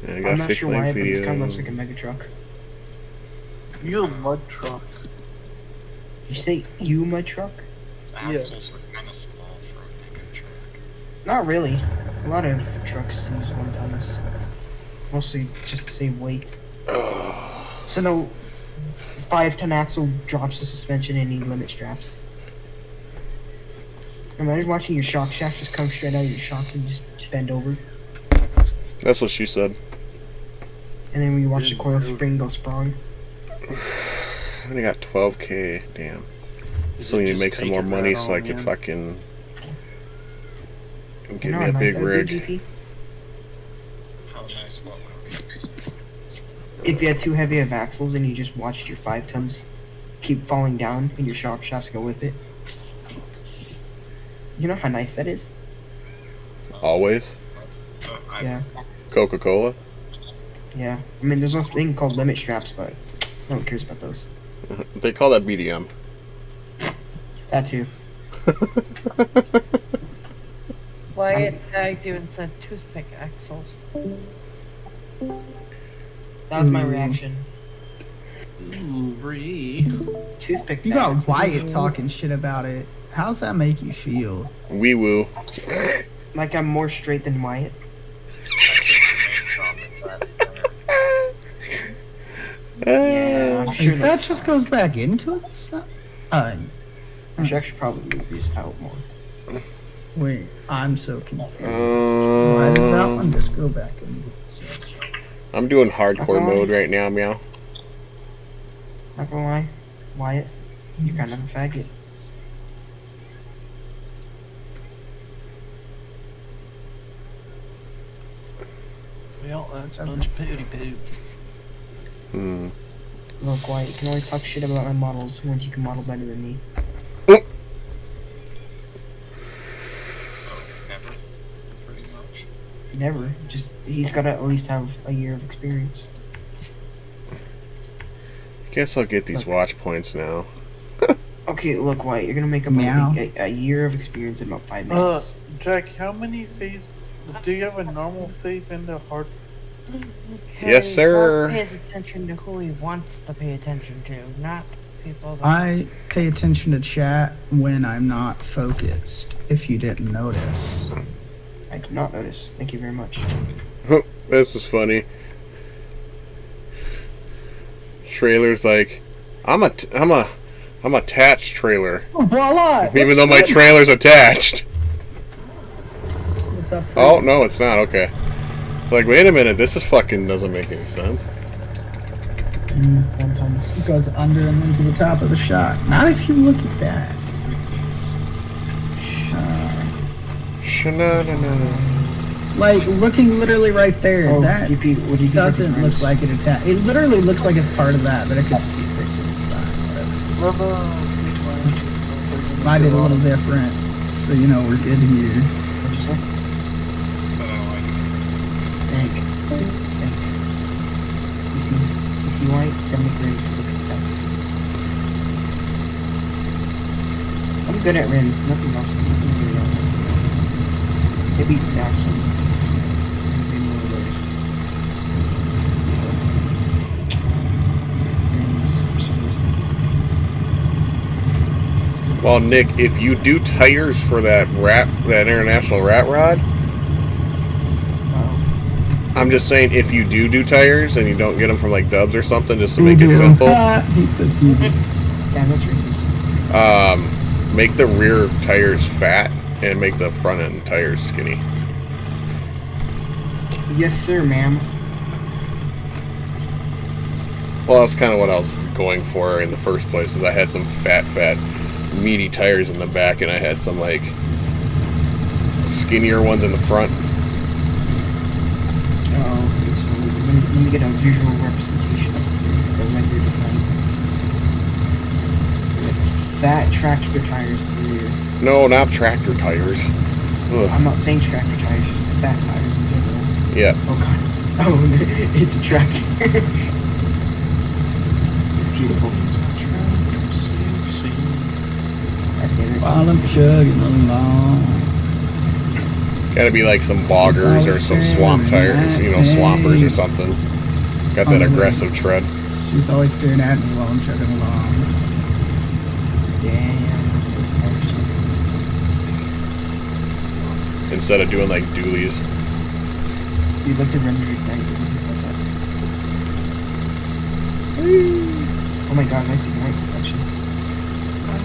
Yeah, I I'm got not fish sure playing why, but this video. kind of looks like a mega truck. You a mud truck. You say you mud truck? The axles are kind of small for a mega truck. Not really. A lot of trucks use 1 tons. Mostly just to save weight. So no 5-ton axle drops the suspension and need limit straps. Imagine watching your shock shaft just come straight out of your shocks and just bend over. That's what she said. And then when you watch the coil spring go sprung. I only got 12K. Damn. Is So it we need to just make some take more it money right so I on could in? fucking You get know me how a nice big that would be, rig. GP? How nice what would If you had too heavy of axles and you just watched your 5 tons keep falling down and your shock shafts go with it. You know how nice that is? Always. Yeah. Coca-Cola. Yeah. I mean, there's no thing called limit straps, but no one cares about those. They call that BDM. That too. Wyatt tagged you and said toothpick axles. That was my reaction. Toothpick. You bag. got Wyatt talking shit about it. How's that make you feel? Wee woo. Like I'm more straight than Wyatt. Yeah, I'm sure That just goes back into it? I should actually probably move these out more. Wait, I'm so confused. Why does that one just go back in? I'm doing hardcore mode right now, meow. Not gonna lie, Wyatt, you're kind of a faggot. Well, that's a bunch of pooty poo. Hmm. Look, Wyatt, you can only talk shit about my models once you can model better than me. Never, pretty much. Never. Just he's gotta at least have a year of experience. Guess I'll get these watch points now. Okay, look, Wyatt, you're gonna make Meow. about a year of experience in about 5 minutes. Jack, how many saves? Do you have a normal save in the hard? Yes, sir. Pays attention to who he wants to pay attention to, not people that... I pay attention to chat when I'm not focused, if you didn't notice. I did not notice. Thank you very much. This is funny. Trailer's like, I'm attached trailer. Voila! Even though my trailer's attached. What's up, Oh, no, it's not. Okay. Like, wait a minute. This is fucking doesn't make any sense. 1 tons. It goes under and into the top of the shot. Not if you look at that. Shanana. Like, looking literally right there, Oh, that GP, what do you think doesn't of look this like it attached. It literally looks like it's part of that, but it could be pictures. Whatever. I did a little different, so you know we're good here. What'd you say? But I like it. Thank. You see White? Gotta make rims to look sexy. I'm good at rims, nothing else, nothing really else. Maybe axles. Maybe more of those. Rims, for some reason. Well, Nick, if you do tires for that international rat rod, I'm just saying if you do tires and you don't get them from like Dubs or something, just to make it simple, He said TV. Damn, that's racist. make the rear tires fat and make the front end tires skinny. Yes, sir, ma'am. Well, that's kind of what I was going for in the first place. Is I had some fat, meaty tires in the back, and I had some like skinnier ones in the front. Okay, so let me get a visual representation of the render design. Fat tractor tires in the rear. No, not tractor tires. Ugh. I'm not saying tractor tires, just fat tires in general. Yeah. Oh god. Oh, it's a tractor. It's beautiful. God damn it. While I'm chugging along. Gotta be like some boggers or some swamp tires, you know, swampers or something. It's got that aggressive tread. She's always staring at me while I'm chugging along. Damn. Instead of doing like dualies. Dude, let's render ignite. Oh my god, nice ignite reflection. I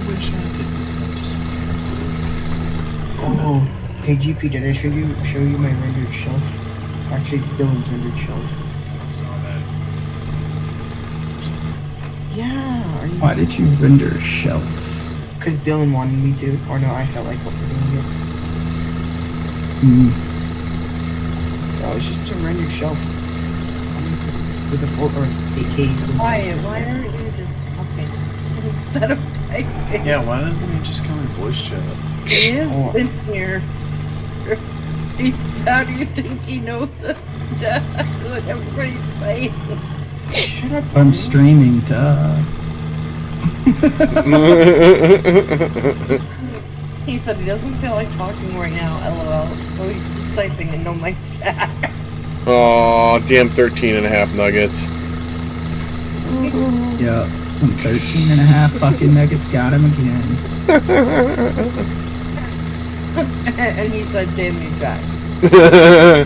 wish I didn't just. Oh, hey GP, did I show you my rendered shelf? Actually, it's Dylan's rendered shelf. I saw that. Yeah, are you? Why did you render a shelf? Because Dylan wanted me to, or no, I felt like opening it. Mm. Oh, it's just a rendered shelf. With a 4 or 8K. Why aren't you just talking instead of typing? Yeah, why doesn't he just come in voice chat? He is Oh. in here. How do you think he knows what everybody's saying? Shut up. I'm streaming, duh. He said he doesn't feel like talking right now, lol. So he's just typing in no mic chat. Oh, damn 13.5 nuggets. Yep. 13.5 fucking nuggets got him again. And he said, damn you guys.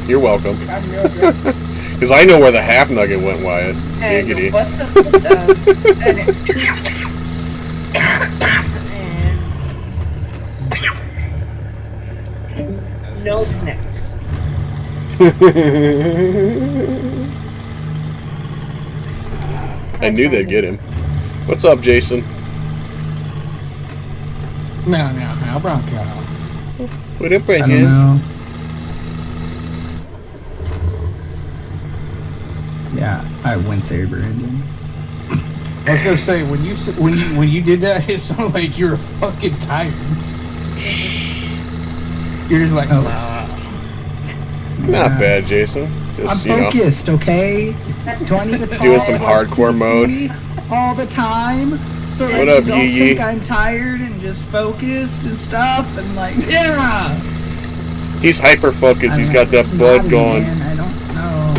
You're welcome. Because I know where the half nugget went, Wyatt. And Giggity. what's up with the edit? And no connect. I knew they'd get him. What's up, Jason? Now, Bronco. What up, I right don't here? know. Yeah, I went there, Brandon. I was gonna say when you did that, it sounded like you were fucking tired. You're just like, Oh. Not Yeah. bad, Jason. I'm Just, you know. focused, okay? Do I need to talk Doing some like hardcore PC all the time? So that What you up, don't Yee think Yee? I'm tired and just focused and stuff and like, yeah! He's hyper focused. I He's don't got know, that it's blood naughty, going. Man. I don't know.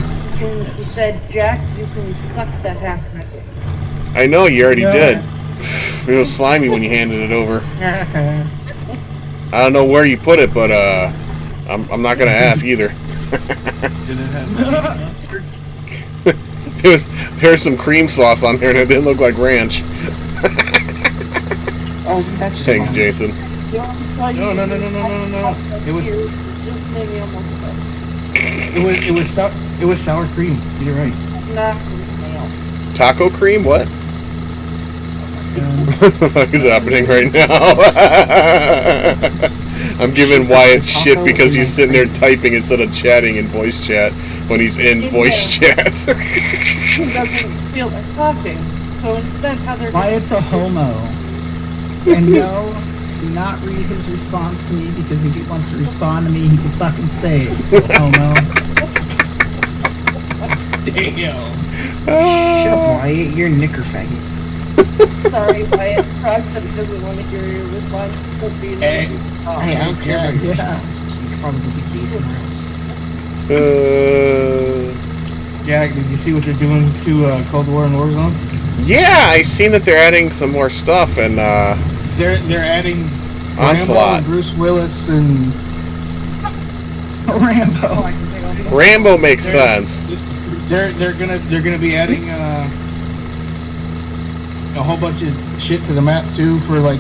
And he said, Jack, you can suck that half nugget. I know, you already Yeah. did. It was slimy when you handed it over. I don't know where you put it, but I'm not gonna ask either. Did it have mustard? There's some cream sauce on there, and it didn't look like ranch. Oh, isn't that just Thanks, mine? Jason. No. It was This made me almost it was sour cream. You're right. not nail. Taco cream? What? What is happening right now? I'm giving Wyatt shit because he's sitting there typing instead of chatting in voice chat when he's in voice chat. He doesn't feel like talking. So instead, Heather. Wyatt's a homo. And no, do not read his response to me because if he wants to respond to me, he can fucking say it, homo. Damn. Shut up, Wyatt. You're a knicker faggot. Sorry, Wyatt. Croc said he doesn't want to hear your response. To being Hey. oh, Hey, I don't care about your Yeah. response. You could probably be gay somewhere else. Jack, did you see what they're doing to Cold War and Warzone? Yeah, I seen that they're adding some more stuff, and They're adding Onslaught. Rambo, Bruce Willis, and Rambo. Rambo makes sense. they're gonna be adding a whole bunch of shit to the map too for like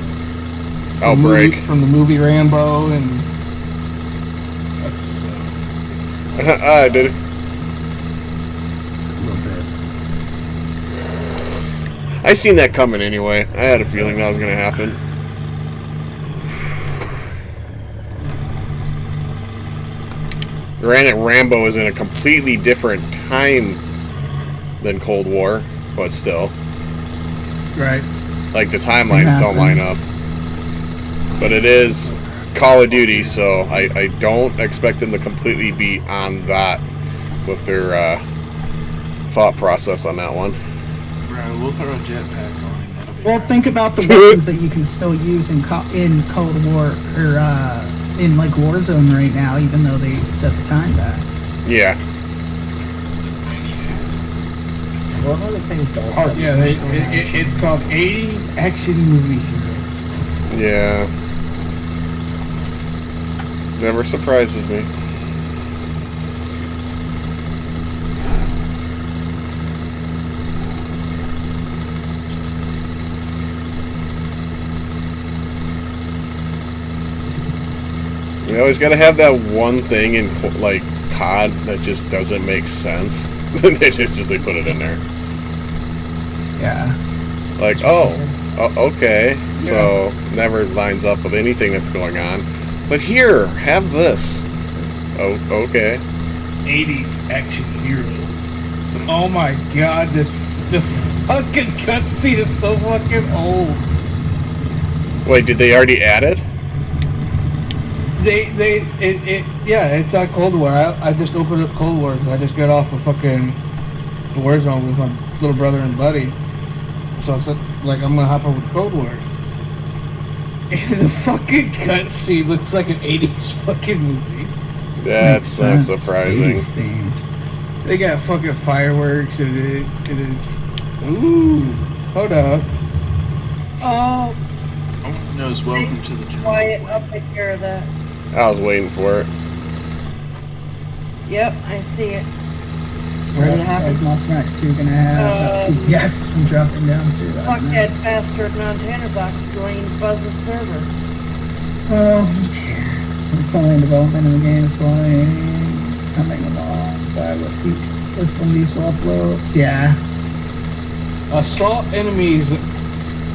Outbreak. from the movie Rambo and That's I did. A little bit. I seen that coming anyway. I had a feeling that was gonna happen. Granted, Rambo is in a completely different time than Cold War, but still, right. like the timelines don't line up. But it is Call of Duty, so I don't expect them to completely be on that with their thought process on that one. bro. We'll throw a jetpack on him. That'll be Well, right. think about the weapons that you can still use in Cold War or in like Warzone right now, even though they set the time back. Yeah. Well, another thing, though. Yeah, it's called 80 Action Movie Heroes. Yeah. Never surprises me. You always gotta have that one thing in like COD that just doesn't make sense. They just they put it in there. Yeah. Like, oh, okay, so never lines up with anything that's going on. But here, have this. Oh, okay. 80s Action Heroes. Oh my god, the fucking cutscene is so fucking old. Wait, did they already add it? Yeah, it's on Cold War. I just opened up Cold War. I just got off of fucking Warzone with my little brother and buddy. So I said, like, I'm gonna hop over to Cold War. And the fucking cutscene looks like an 80s fucking movie. That's not surprising. They got fucking fireworks and it is. Ooh, hold up. Oh, knows welcome to the quiet. I'll take care of that. I was waiting for it. Yep, I see it. What's gonna happen? What's next? You're gonna have Yaxes from dropping down too. Fuckhead bastard Montana Fox joining Buzz's server. Oh, who cares? It's only in development in the game. It's only coming along by what Whistling Diesel uploads. Yeah. Assault enemies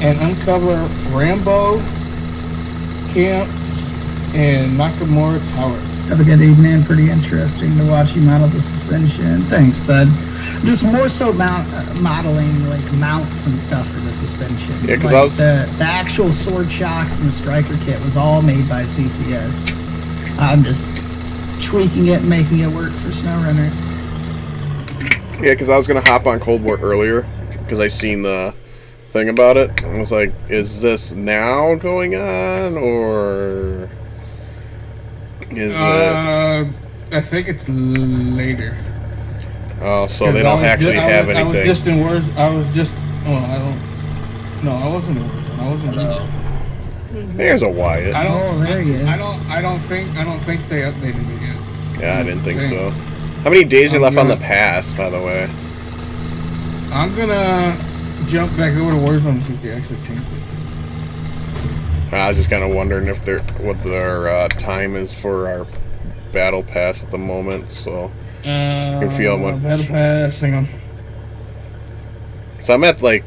and uncover Rambo Camp and Nakamura Tower. Have a good evening. Pretty interesting to watch you model the suspension. Thanks, bud. Just more so modeling like mounts and stuff for the suspension. Yeah, because like the actual sword shocks and the striker kit was all made by CCS. I'm just tweaking it and making it work for SnowRunner. Yeah, because I was gonna hop on Cold War earlier because I seen the thing about it. I was like, is this now going on or is it? I think it's later. Oh, so they don't actually have anything. I was just in words. I was just. Oh, I don't. No, I wasn't in words. I wasn't. There's a Wyatt. I don't. Oh, there he is. I don't think they updated it yet. Yeah, I didn't think so. How many days are left on the pass, by the way? I'm gonna jump back over to Warzone and see if they actually changed it. I was just kind of wondering if what their time is for our battle pass at the moment, so you can feel what. Battle pass, hang on. So I'm at like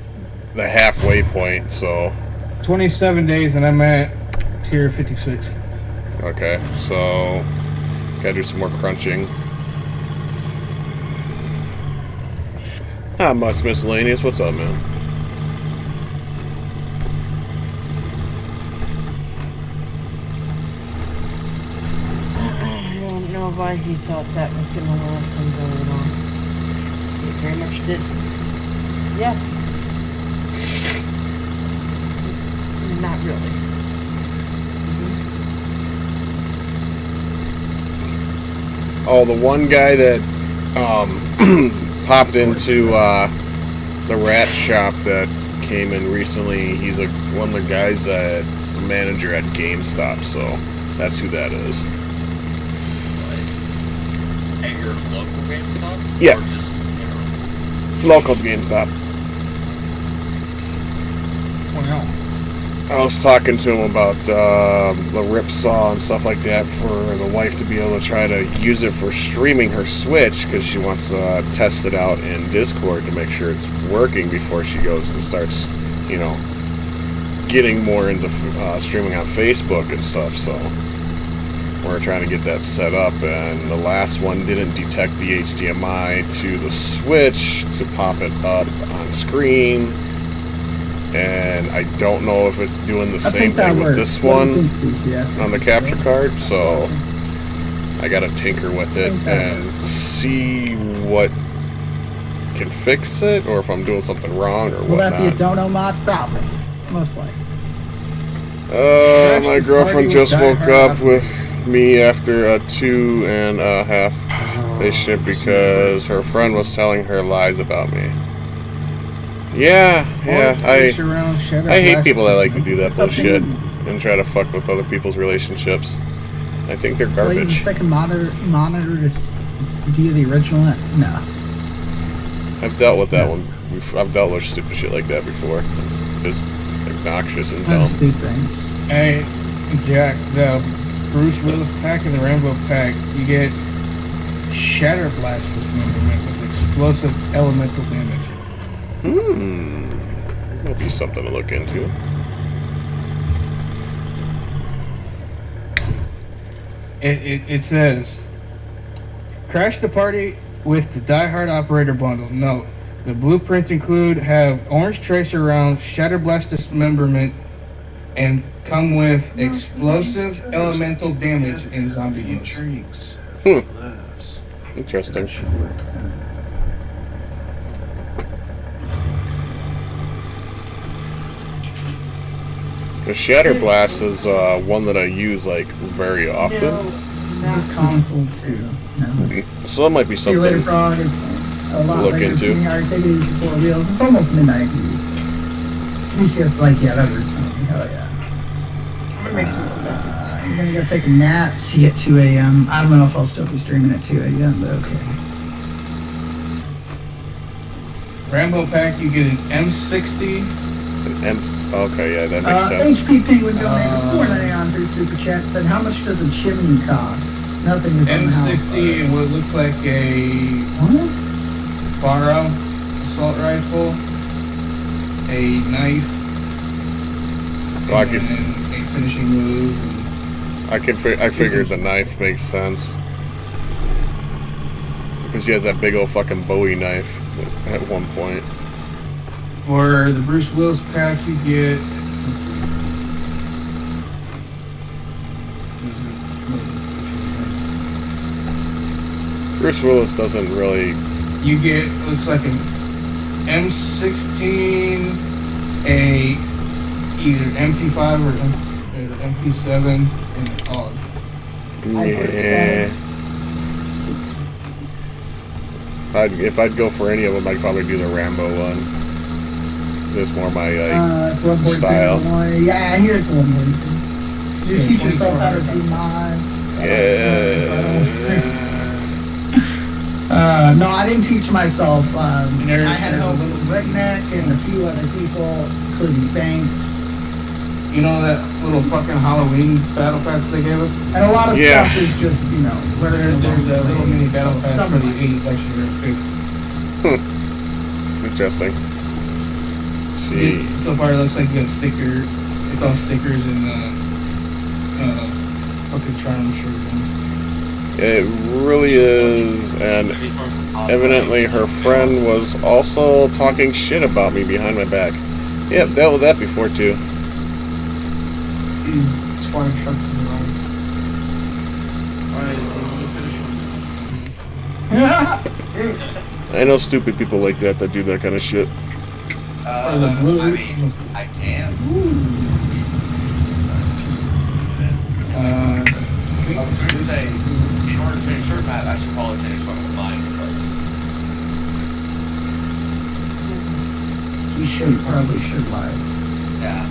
the halfway point, so 27 days and I'm at tier 56. okay, so gotta do some more crunching. Not much miscellaneous. What's up, man? I don't know why he thought that was going to last him very long. It very much did. Yeah. Not really. Oh, the one guy that popped into the rat shop that came in recently. He's one of the guys that's the manager at GameStop, so that's who that is. At your local GameStop? Yeah. Or just, Local GameStop. Wow. I was talking to him about the rip saw and stuff like that for the wife to be able to try to use it for streaming her Switch because she wants to test it out in Discord to make sure it's working before she goes and starts, you know, getting more into streaming on Facebook and stuff. So we're trying to get that set up, and the last one didn't detect the HDMI to the Switch to pop it up on screen. And I don't know if it's doing the same thing with this one on the capture card, so I gotta tinker with it and see what can fix it, or if I'm doing something wrong or Will whatnot. that be a dono mod? Probably. Most likely. My girlfriend just woke up with me after a 2.5 mission because her friend was telling her lies about me. Yeah, I hate people that like to do that bullshit and try to fuck with other people's relationships. I think they're Well, use garbage. the second monitor to view the original. No. I've dealt with that one. I've dealt with stupid shit like that before. It's obnoxious and I just dumb. do things. Hey, Jack, the Bruce Willis pack and the Rambo pack, you get Shatter Blast dismemberment with explosive elemental damage. Might be something to look into. It says, crash the party with the Die Hard Operator bundle. Note, the blueprints have orange tracer rounds, Shatter Blast dismemberment, and come with explosive elemental damage in zombie use. Interesting. The Shatter Blast is one that I use like very often. This is console too. No. So that might be See you later, something. Frog. It's a lot Look later into. for me. I already take it easy for wheels. It's almost midnight. CCS like, yeah, that works on me. Hell yeah. I'm gonna make some methods. I'm gonna go take a nap. See at 2 a.m. I don't know if I'll still be streaming at 2 a.m., but okay. Rambo pack, you get an M60. Okay, yeah, that makes sense. HP Penguin donated $4.99 through Super Chat. Said, how much does a chimney cost? Nothing is on the house. M60 and what looks like a What? Faro assault rifle, a knife, Well, I and could- a finishing move. I figured the knife makes sense because she has that big old fucking Bowie knife at one point. For the Bruce Willis pack, you get. Bruce Willis doesn't really. You get, looks like an M16, a either MP5 or MP7, and a AUG. Yeah. If I'd go for any of them, I'd probably do the Rambo one. It's more my It's 143. style. Yeah, I hear it's 143. Did you teach yourself how to do mods? No, I didn't teach myself. I had help with Redneck and a few other people, including Banks. You know that little fucking Halloween battle pass they gave us? And a lot of Yeah. stuff is just, learning. There's a little mini battle pass some for of the it. 80s extra too. Interesting. See, So far it looks like a sticker. It's all stickers and fucking charm shirts. it really is, and evidently her friend was also talking shit about me behind my back. Yeah, dealt with that before too. Squad trucks is around. I know stupid people like that do that kind of shit. For the blue. I mean, I can. I was going to say, in order to finish your map, I should probably finish one with mine first. You should, probably should lie. Yeah.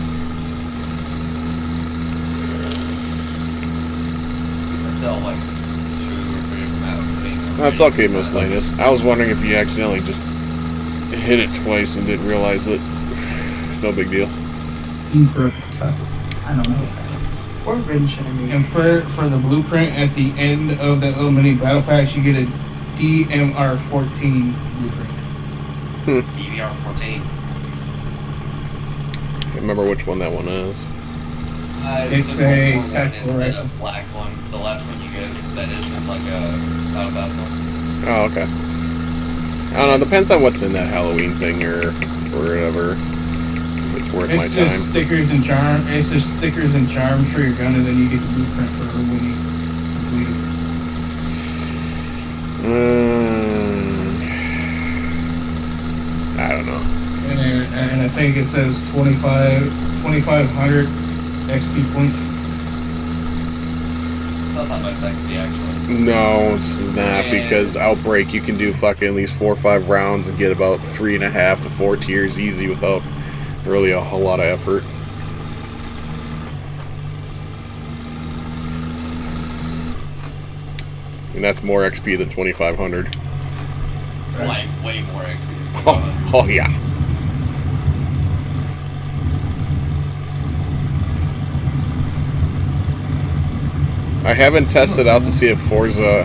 Myself, like, two or three maps. That's okay, Miss Linus. I was wondering if you accidentally just hit it twice and didn't realize it. It's no big deal. You broke the tough. I don't know what that is. What ring should I make? And for the blueprint at the end of that little mini battle pack, you get a DMR14 blueprint. DVR14. Can't remember which one that one is. It's the a gold one tactical and rifle. the black one, the last one you get, that isn't like a battle one. Oh, okay. I don't know. Depends on what's in that Halloween thing or whatever. If it's worth my It's just time. stickers and charm. It's just stickers and charms for your gun, and then you get the blueprint for when you complete it. I don't know. And I think it says 2,500 XP points. thought that was XP actually. No, it's not, because Outbreak you can do fucking at least 4 or 5 rounds and get about 3.5 to 4 tiers easy without really a whole lot of effort. And that's more XP than 2,500. Like, way more XP. Oh yeah. I haven't tested out to see if Forza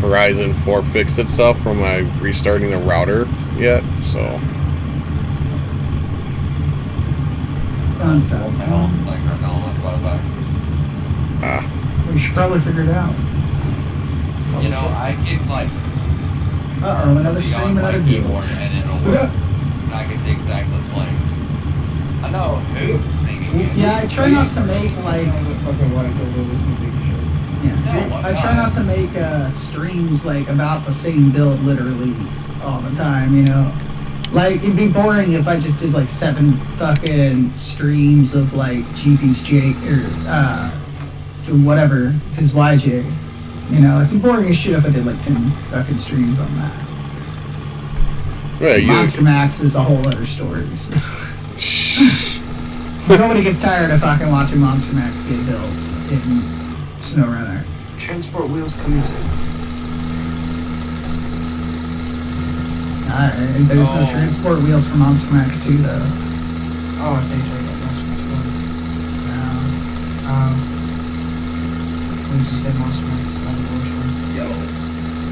Horizon 4 fixed itself from my restarting the router yet, so. Dun, What dun, the hell? dun. Like, right now, that's Spotify. We should probably figure it out. You know, I get like. Uh-oh, another be on stream, my another deal. keyboard and it'll work. And I can see exactly what's playing. I know who thinking. Yeah, I try not to make like. Yeah, I try not to make streams like about the same build literally all the time, you know. Like it'd be boring if I just did like 7 fucking streams of like GP's J or whatever his YJ. You know, it'd be boring as shit if I did like 10 fucking streams on that. Yeah, Monster Max is a whole other story. So. Nobody gets tired of fucking watching Monster Max get built in SnowRunner. Transport wheels coming soon. There's no transport wheels for Monster Max 2 though. Oh, I think I got Monster Max 1. We just said Monster Max.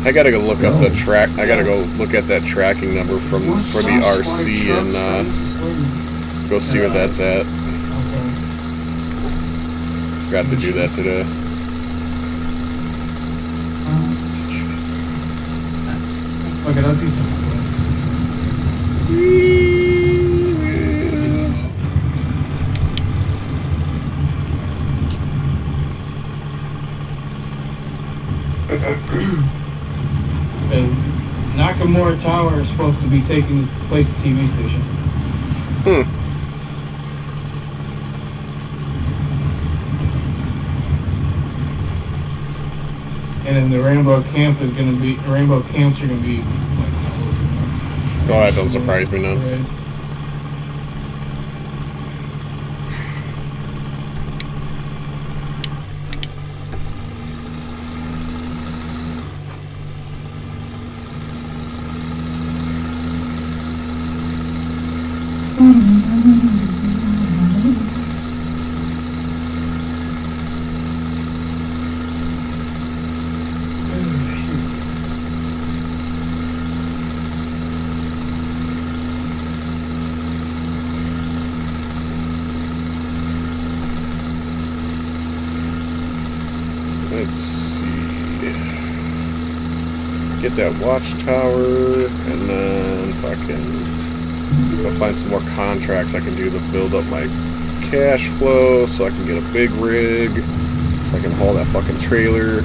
I gotta go look up the track. I gotta go look at that tracking number for the RC and go see where that's at. Okay. Forgot to do that today. Look at other people. And Nakamura Tower is supposed to be taking place at TV station. And then the Rainbow Camp is gonna be Rainbow Camps are gonna be like all over. Oh, that don't surprise me none. Red. Let's see. Get that watchtower, and then fucking go find some more contracts I can do to build up my cash flow, so I can get a big rig, so I can haul that fucking trailer.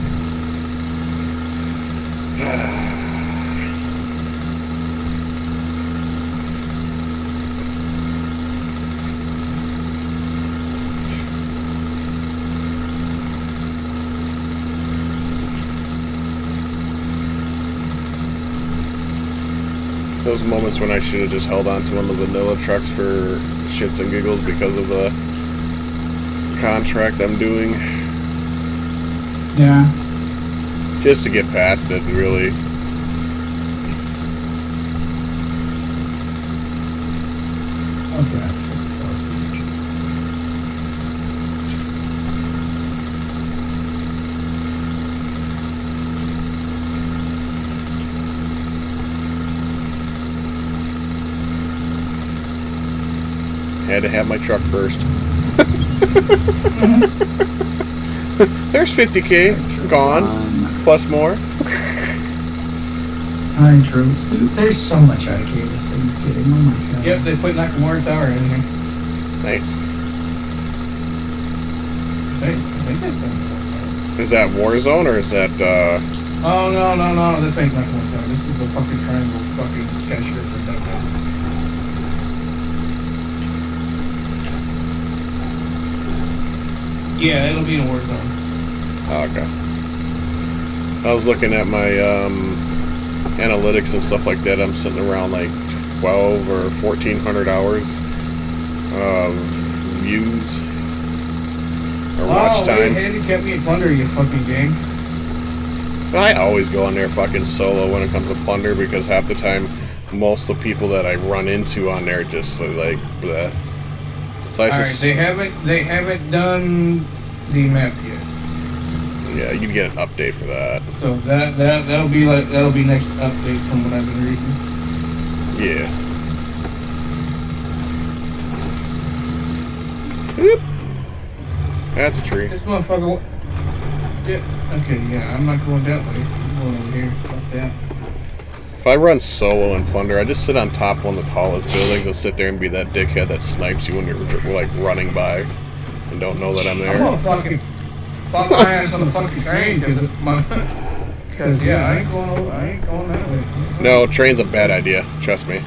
Those moments when I should have just held on to one of the vanilla trucks for shits and giggles because of the contract I'm doing. Yeah. Just to get past it, really. Okay, that's fixed. That was weird. Had to have my truck first. There's 50K gone, plus more. Alright, true. There's so much IK this thing's getting. Oh my god. Yep, they put Nakamura Tower in here. Nice. Hey, I think that's Nakamura Tower. Is that Warzone or is that Oh no, this ain't Nakamura Tower. This is the fucking triangle fucking cashier for Nakamura. Yeah, it'll be in Warzone. oh, okay. I was looking at my analytics and stuff like that. I'm sitting around like 12 or 1,400 hours of views or watch time. Handicap me in Plunder, you fucking game. I always go on there fucking solo when it comes to Plunder because half the time, most of the people that I run into on there just like bleh. So I Alright, they haven't done the map yet. Yeah, you can get an update for that. So that'll be next update from what I've been reading. Yeah. Oop. That's a tree. This motherfucker. Yeah. Okay. Yeah. I'm not going that way. I'm going over here. Fuck that. If I run solo in Plunder, I just sit on top of one of the tallest buildings and sit there and be that dickhead that snipes you when you're like running by and don't know that I'm there. I'm gonna fucking fuck my ass on the fucking train because yeah, I ain't going that way. No, train's a bad idea. Trust me.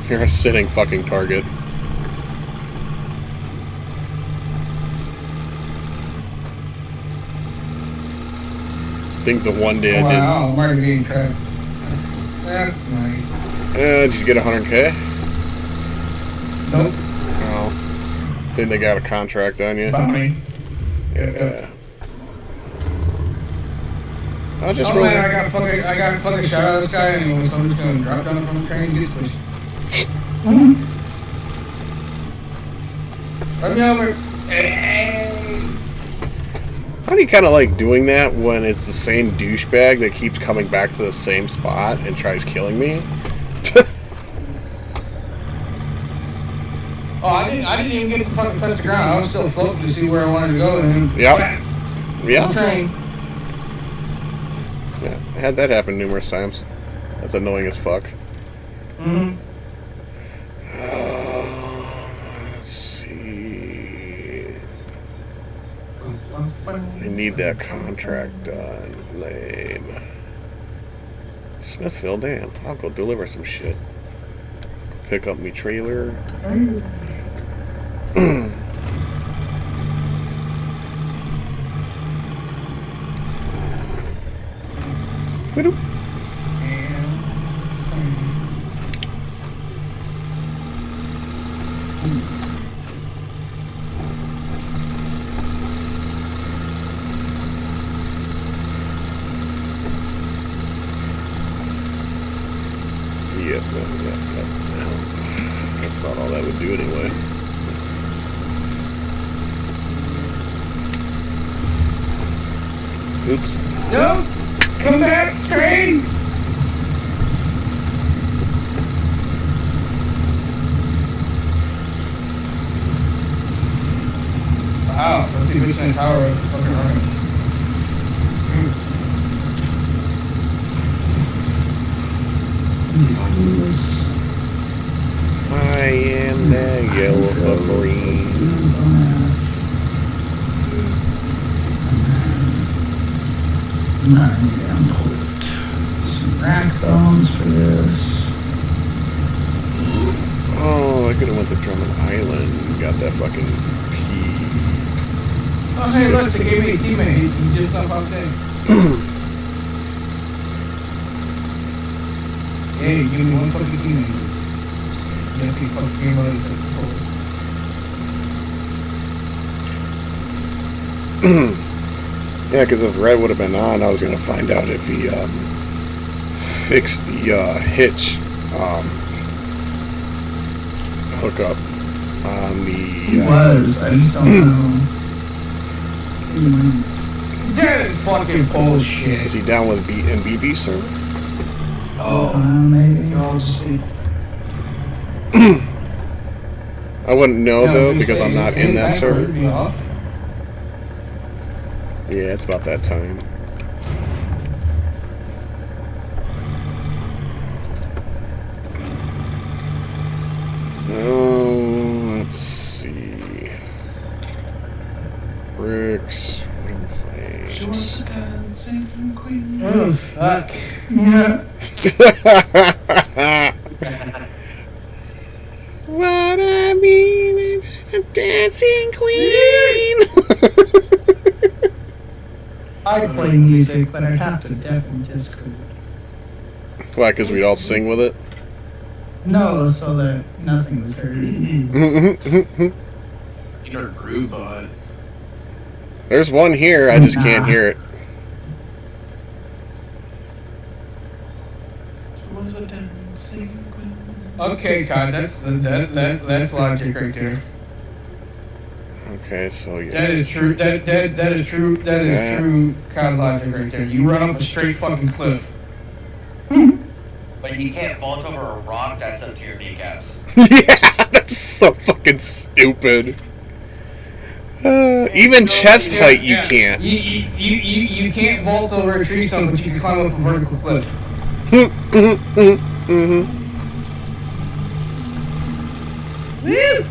You're a sitting fucking target. I think the one day I did. Wow, I'm already getting trapped. That's nice. Did you get 100K? Nope. No. Think they got a contract on you? Bye. Yeah. I'll just Oh roll. man, I got a fucking shot out of this guy, and somebody's gonna drop down from the train and get pushed. Let me over. Hey. How do you kind of like doing that when it's the same douchebag that keeps coming back to the same spot and tries killing me? Oh, I didn't even get to fucking touch the ground. I was still floating to see where I wanted to go, and then Yep. Yeah. train. Yeah. I had that happen numerous times. That's annoying as fuck. Mm-hmm. Let's see. I need that contract done. Lame. Smithville, damn. I'll go deliver some shit. Pick up me trailer. Boop. Yep. That's about all that would do anyway. Oops. No! Come back, train! Wow, let's see which end tower is fucking running. I am the yellow submarine. I'm gonna put some rack bones for this. Oh, I could have went to Drummond Island and got that fucking pea. Oh, hey, look, they gave me a teammate. He just up out there. Hey, give me one fucking teammate. Yeah, keep fucking game on Yeah, because if Red would have been on, I was going to find out if he fixed the hitch hookup on the. He was. I just don't know. That is fucking bullshit. Is he down with BB server? Oh, Maybe. I'll just be I wouldn't know though because I'm not in that server. Yeah, it's about that time. Oh, let's see. Bricks. She wants to dance in Queen. Oh, fuck. Yeah. What I mean, a dancing queen. I like playing music, but I'd have to definitely Discord. Why? Because we'd all sing with it. No, so that nothing was heard. You're a groove bot. There's one here. I just can't hear it. Was a dancing queen. Okay, God, that's logic right there. Okay, so yeah. That is true. That is true. That is Yeah. true kind of logic right there. You run up a straight fucking cliff. But you can't vault over a rock that's up to your kneecaps. Yeah, that's so fucking stupid. Even chest height, you can't. You can't vault over a tree stump, but you can climb up a vertical cliff. Mm-hmm. Woo!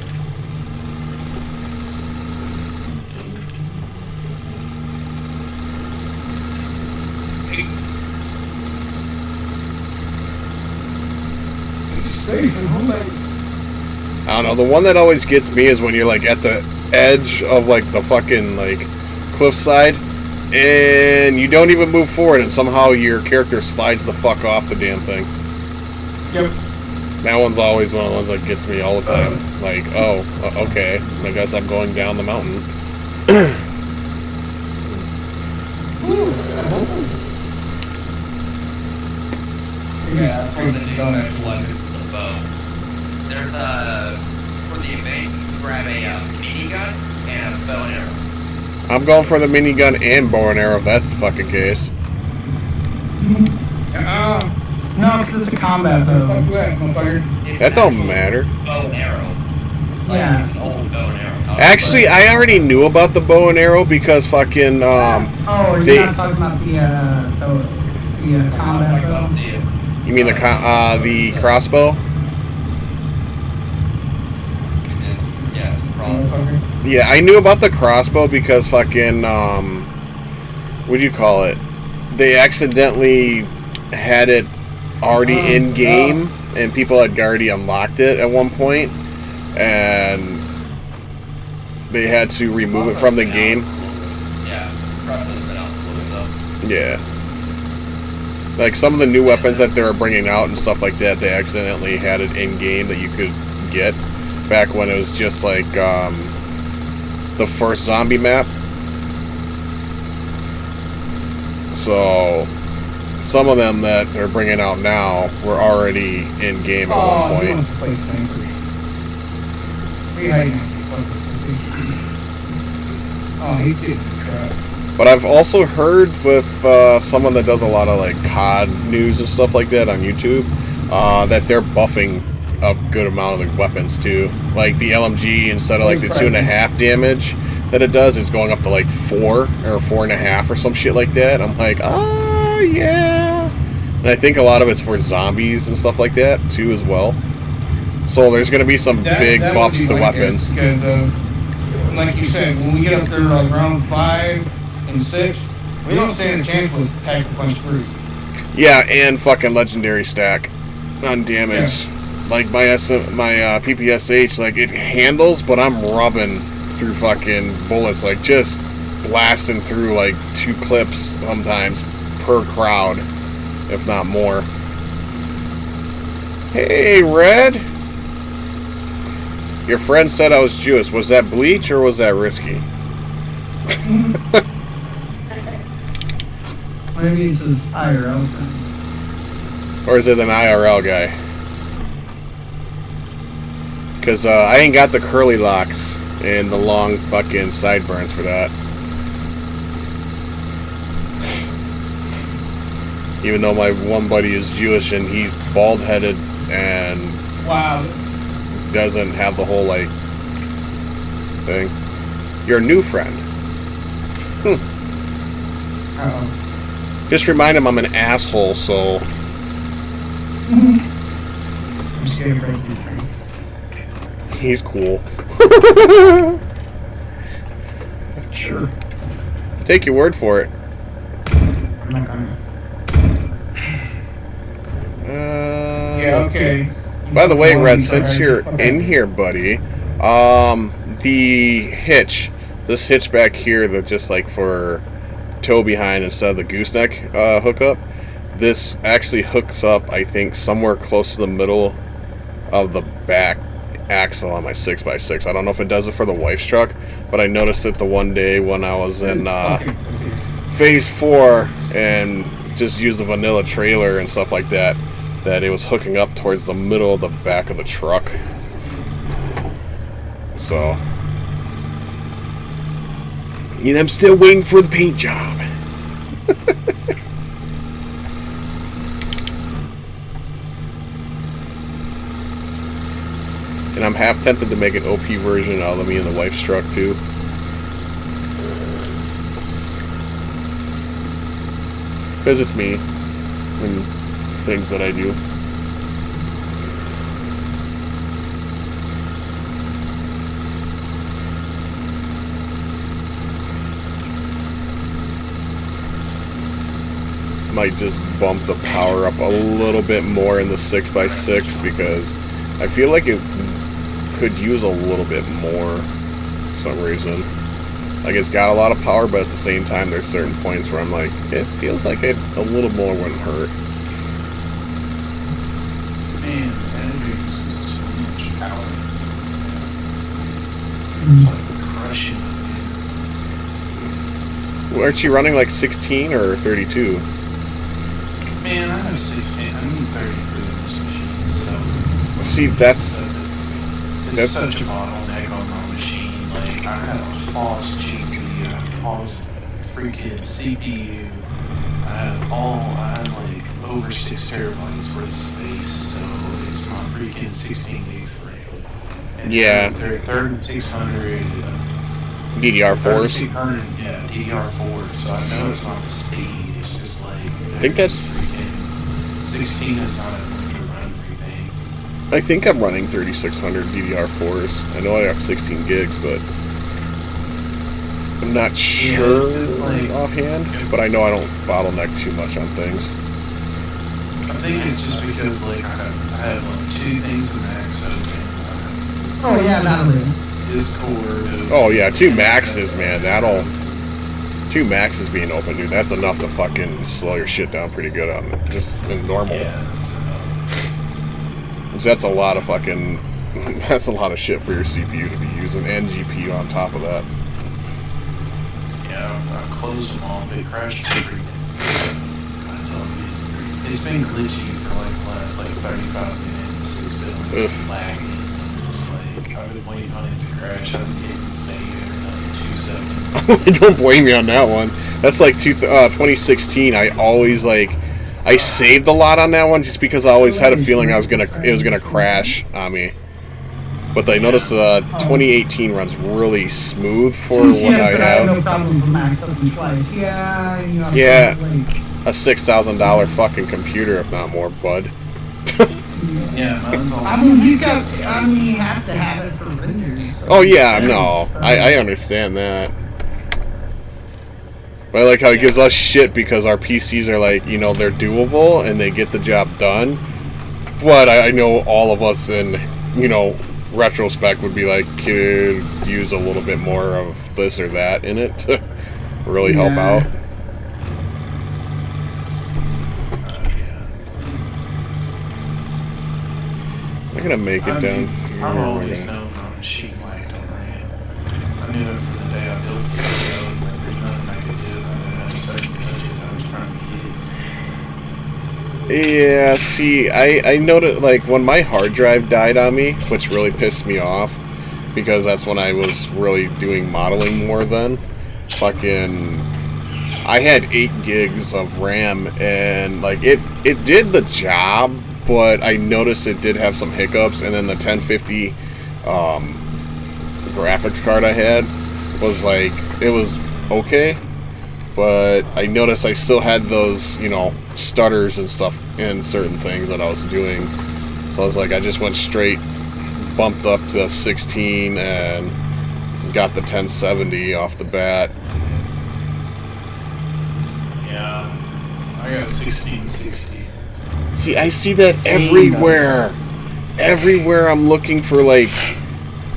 Safe and homemade. I don't know. The one that always gets me is when you're like at the edge of like the fucking like cliffside, and you don't even move forward, and somehow your character slides the fuck off the damn thing. Yep. That one's always one of the ones that gets me all the time. Like, oh, okay, I guess I'm going down the mountain. Yeah, that's one of the new special weapons with the bow. There's for the event, you can grab a mini gun and a bow and arrow. I'm going for the minigun and bow and arrow if that's the fucking case. No, because it's a combat bow. It's That an don't actual matter. Bow and arrow. Like, Yeah. it's an old bow and arrow. Actually, I already knew about the bow and arrow because fucking Oh, you're they- not talking about the combat bow? you mean the crossbow? Yeah, it's a crossbow. Yeah, I knew about the crossbow because fucking what do you call it? They accidentally had it already in game, and people had already unlocked it at one point, and they had to remove it from the game. Yeah, crossbow's been out for a little bit though. Yeah. Like some of the new weapons that they were bringing out and stuff like that, they accidentally had it in game that you could get back when it was just like the first zombie map. So some of them that they're bringing out now were already in game at one point. Oh, he did crap. But I've also heard with someone that does a lot of like COD news and stuff like that on YouTube, that they're buffing a good amount of the weapons too. Like the LMG, instead of like the 2.5 damage that it does, it's going up to like 4 or 4.5 or some shit like that. I'm like, oh yeah. And I think a lot of it's for zombies and stuff like that too as well. So there's gonna be some big buffs to weapons. Because, like you said, when we get up there like round 5 and 6, we don't stand a chance with Pack a Punch 3. Yeah, and fucking legendary stack on damage. Yeah. Like my PPSH, like it handles, but I'm rubbing through fucking bullets, like just blasting through like 2 clips sometimes per crowd, if not more. Hey, Red. Your friend said I was Jewish. Was that bleach or was that risky? Maybe it's his IRL friend. Or is it an IRL guy? Because I ain't got the curly locks and the long fucking sideburns for that. Even though my one buddy is Jewish and he's bald-headed and doesn't have the whole, like, thing. Your new friend. Uh-oh. Just remind him I'm an asshole, so... I'm just kidding, Preston. He's cool. Sure. Take your word for it. I'm not gonna. Yeah, okay. By the way, Red, since you're in here, buddy, the hitch, this hitch back here, that just like for tow behind instead of the gooseneck hookup. This actually hooks up, I think, somewhere close to the middle of the back axle on my 6x6. I don't know if it does it for the wife's truck, but I noticed it the one day when I was in phase 4 and just used a vanilla trailer and stuff like that, that it was hooking up towards the middle of the back of the truck. So, and I'm still waiting for the paint job. And I'm half tempted to make an OP version out of me and the wife's truck too. Because it's me and things that I do. Might just bump the power up a little bit more in the 6x6 because I feel like it could use a little bit more for some reason. Like, it's got a lot of power, but at the same time there's certain points where I'm like, it feels like a little more wouldn't hurt. Man, that uses so much power. It's like crushing. Aren't you running like 16 or 32? Man, I have 16. I need 30 for this machine. So see, that's such a bottleneck on my machine. Like, I have a Haas GPU, I have a Haas freaking CPU. I have like over 6 terabytes worth of space. So it's my freaking 16 gigs of RAM. And yeah. They're 3600. DDR4s? 3600, yeah, DDR4. So I know it's not the speed. It's just like, I think that's 16 is not enough to run everything. I think I'm running 3600 DDR4s. I know I got 16 gigs, but I'm not sure offhand. But I know I don't bottleneck too much on things. I think it's just because like I have like 2 things to max open. Oh yeah, that'll do. Discord. Oh yeah, 2 maxes, man. 2 maxes being open, dude. That's enough to fucking slow your shit down pretty good on just in normal. Yeah, That's a lot of fucking. That's a lot of shit for your CPU to be using, and GPU on top of that. Yeah, if I closed them off, it crashed every day. I tell you, it's been glitchy for like the last like 35 minutes. It's been like just lagging. Just like I've been waiting on it to crash. I've been hitting save every like 2 seconds. Don't blame me on that one. That's like 2016. I always I saved a lot on that one just because I always had a feeling it was gonna crash on me. But I noticed 2018 runs really smooth for what I have. No problem with max open twice. Yeah, you know, yeah, a $6,000 fucking computer, if not more, bud. Yeah, mine's all. he has to have it for renders. So Oh yeah, no, I understand that. But I like how he gives us shit because our PCs are like, you know, they're doable and they get the job done. But I know all of us in, you know, retrospect would be like, could use a little bit more of this or that in it to really help out. I'm gonna make it down here. I've always known my machine lagged on RAM. I knew it from the day I built it. There's nothing I could do about it. I had a second budget I was trying to get. Yeah, see, I noticed, like, when my hard drive died on me, which really pissed me off, because that's when I was really doing modeling more then, fucking, I had 8 gigs of RAM, and, like, it did the job, but I noticed it did have some hiccups, and then the 1050 graphics card I had was, like, it was okay, but I noticed I still had those, you know, stutters and stuff in certain things that I was doing. So I was like, I just went straight, bumped up to 16 and got the 1070 off the bat. Yeah, I got a 1660. See, I see that everywhere. Everywhere I'm looking for, like,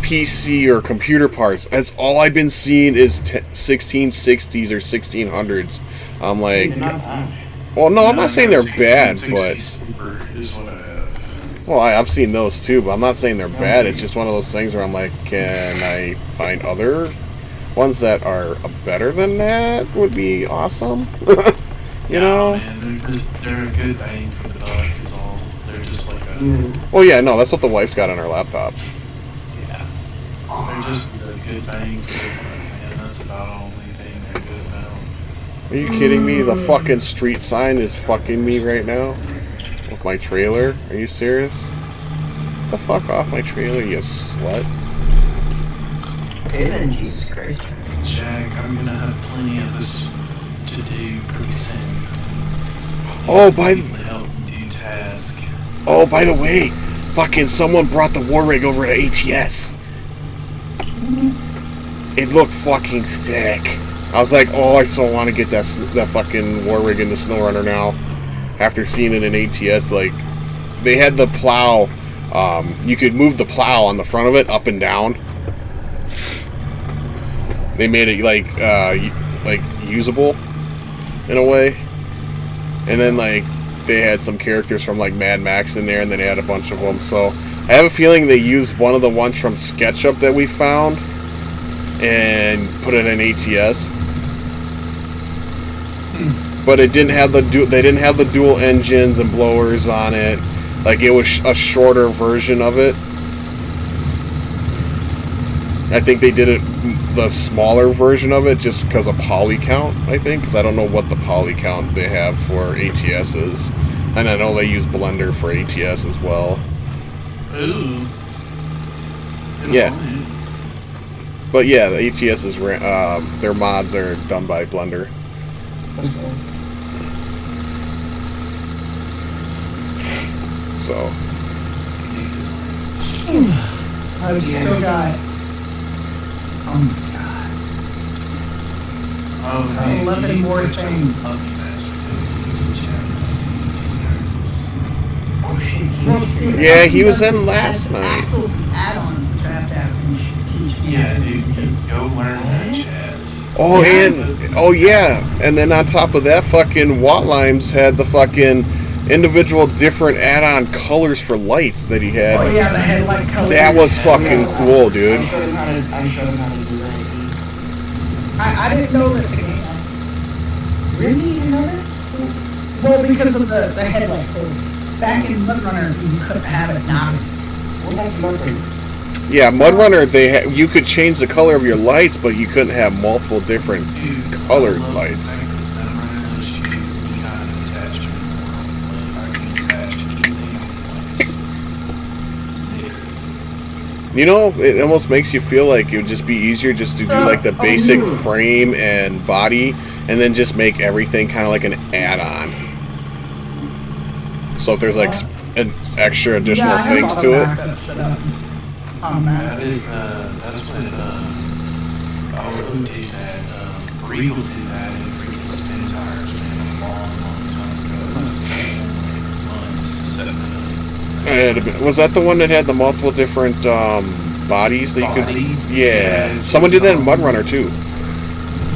PC or computer parts. That's all I've been seeing is 1660s or 1600s. I'm like, They're not bad. well, no, I'm not saying they're bad, but Super is what I have. well, I've seen those too, but I'm not saying they're bad. It's just one of those things where I'm like, can I find other ones that are better than that? Would be awesome. You know? Man, they're a good bang for the buck. Is all. They're just like a. Well, yeah, no, that's what the wife's got on her laptop. Yeah. They're just a good bang for the buck, man. That's about the only thing they're good about. Are you kidding me? The fucking street sign is fucking me right now. With my trailer? Are you serious? Get the fuck off my trailer, you slut. Amen, Jesus Christ. Jack, I'm gonna have plenty of this to do pretty soon. Oh, by the... help do task. Oh, by the way, fucking someone brought the war rig over to ATS. It looked fucking sick. I was like, oh, I so want to get that fucking war rig in the SnowRunner now. After seeing it in ATS, like, they had the plow. You could move the plow on the front of it up and down. They made it like usable in a way. And then like they had some characters from like Mad Max in there, and then they had a bunch of them. So I have a feeling they used one of the ones from SketchUp that we found and put it in ATS. But it didn't have they didn't have the dual engines and blowers on it. Like, it was a shorter version of it. I think they did it the smaller version of it just because of poly count, I think, because I don't know what the poly count they have for ATS is. And I know they use Blender for ATS as well. Ooh. Yeah. But yeah, the ATS is their mods are done by Blender. So I've still got. Oh my god. Oh, 11 more things. Oh shit. yeah, he was in last night. Axles and add-ons, which I have to have teach me. Yeah, dude, go learn that, Chaz. Oh, and oh yeah, and then on top of that, fucking Wattlimes had the fucking individual different add-on colors for lights that he had. Oh yeah, the headlight color. That was fucking cool, dude. I showed him how to do that. I didn't know that the game. Really? You didn't know that? Well, because of the headlight color. Back in MudRunner, you couldn't have it not. Well, that's MudRunner. Yeah, MudRunner, you could change the color of your lights, but you couldn't have multiple different colored lights. You know, it almost makes you feel like it would just be easier just to do like the basic frame and body, and then just make everything kind of like an add-on. So if there's like an extra additional things to it. That is, that's when, who did that? Regal did that in freaking spin tires, man, a long time ago. It must have taken like months to set that up. Was that the one that had the multiple different bodies that you could? Yeah. Someone did that in MudRunner too.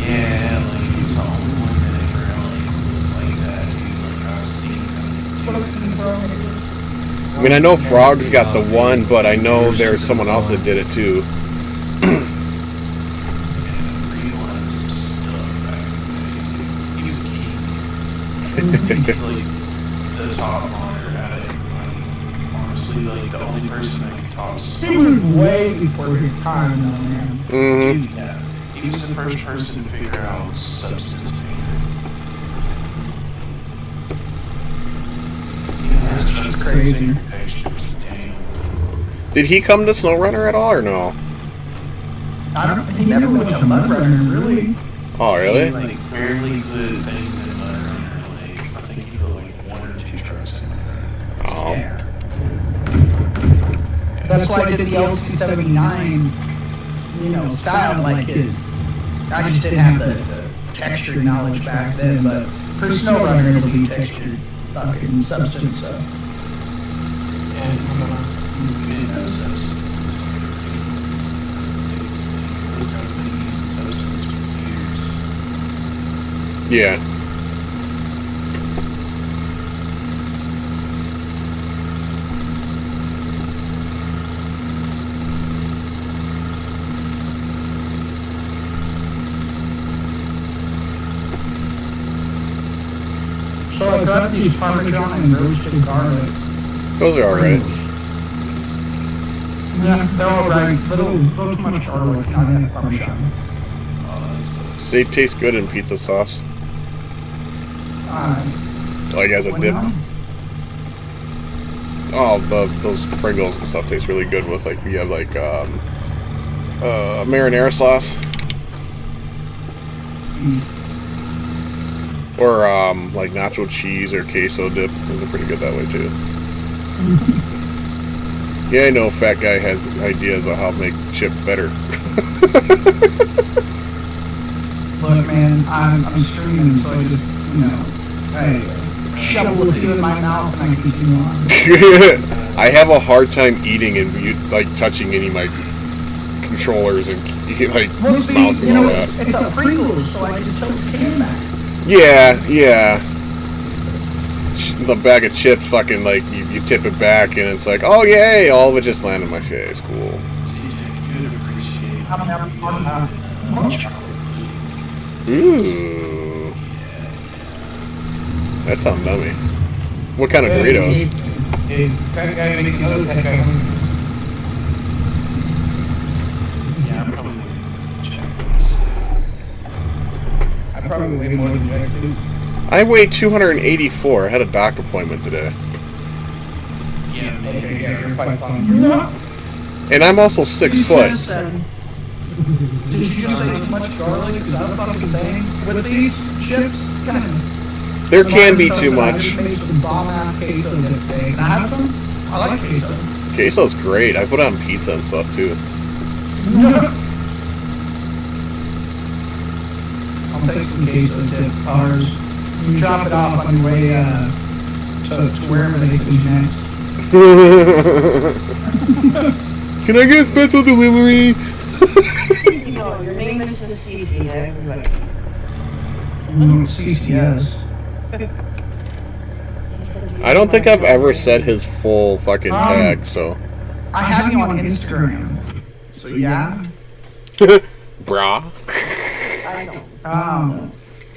Yeah, like he was the only one that ever like was like that, dude. Like I've seen that. I mean, I know Frog's got the one, but I know there's someone else that did it too. He's like the top modder out of everybody. Honestly, like the only person that could top. He was way before his time, though, man. Mm-hmm. Yeah, he was the first person to figure out substance painter. That's crazy. Did he come to SnowRunner at all, or no? I don't. He never went to MudRunner, really. Oh, really? He like barely put things in MudRunner. Like I think he put like 1 or 2 trucks in MudRunner. Oh. Yeah. That's why I did the LC79, style like his. I just didn't have the texture knowledge back then, but for SnowRunner it'll be textured fucking substance stuff. We didn't have substance until pretty recently. in substance for years. Yeah. So I got these Parmesan and roasted garlic. Those are alright. Yeah, they're alright. Little too much garlic, not enough Parmesan. Oh, that sucks. They taste good in pizza sauce. Like as a dip. Oh, those Pringles and stuff taste really good with like you have like marinara sauce. Or like nacho cheese or queso dip. Those are pretty good that way too. Yeah, I know fat guy has ideas on how to make chip better. Look, man, I'm streaming, so I just, I shovel a few in my mouth and I continue on. I have a hard time eating and like touching any of my controllers and like mouse and all that. It's a Pringles, so I just tilt the can back. Yeah. The bag of chips, fucking like you tip it back and it's like, oh yay! All of it just landed in my face. Cool. You'd appreciate Ooh. That sounds dummy. What kind of Doritos? Yeah, I'm probably gonna check this. I probably weigh more than Jack too. I weigh 284. I had a doc appointment today. Yeah, maybe. Okay, yeah, you're quite fine. And I'm also 6 foot. Did you just say too much garlic? Is that a fucking thing? With these chips? There can be too I much. just made some bomb-ass queso dip thing. Can I have some? I like queso. Queso's great. I put it on pizza and stuff too. I'll take some queso dip bars. You drop it off on your way to wherever they send you next. Can I get special delivery? No, your name is the CC, everybody. CCS. I don't think I've ever said his full fucking tag, so. I have you on Instagram. So yeah. Brah. I know.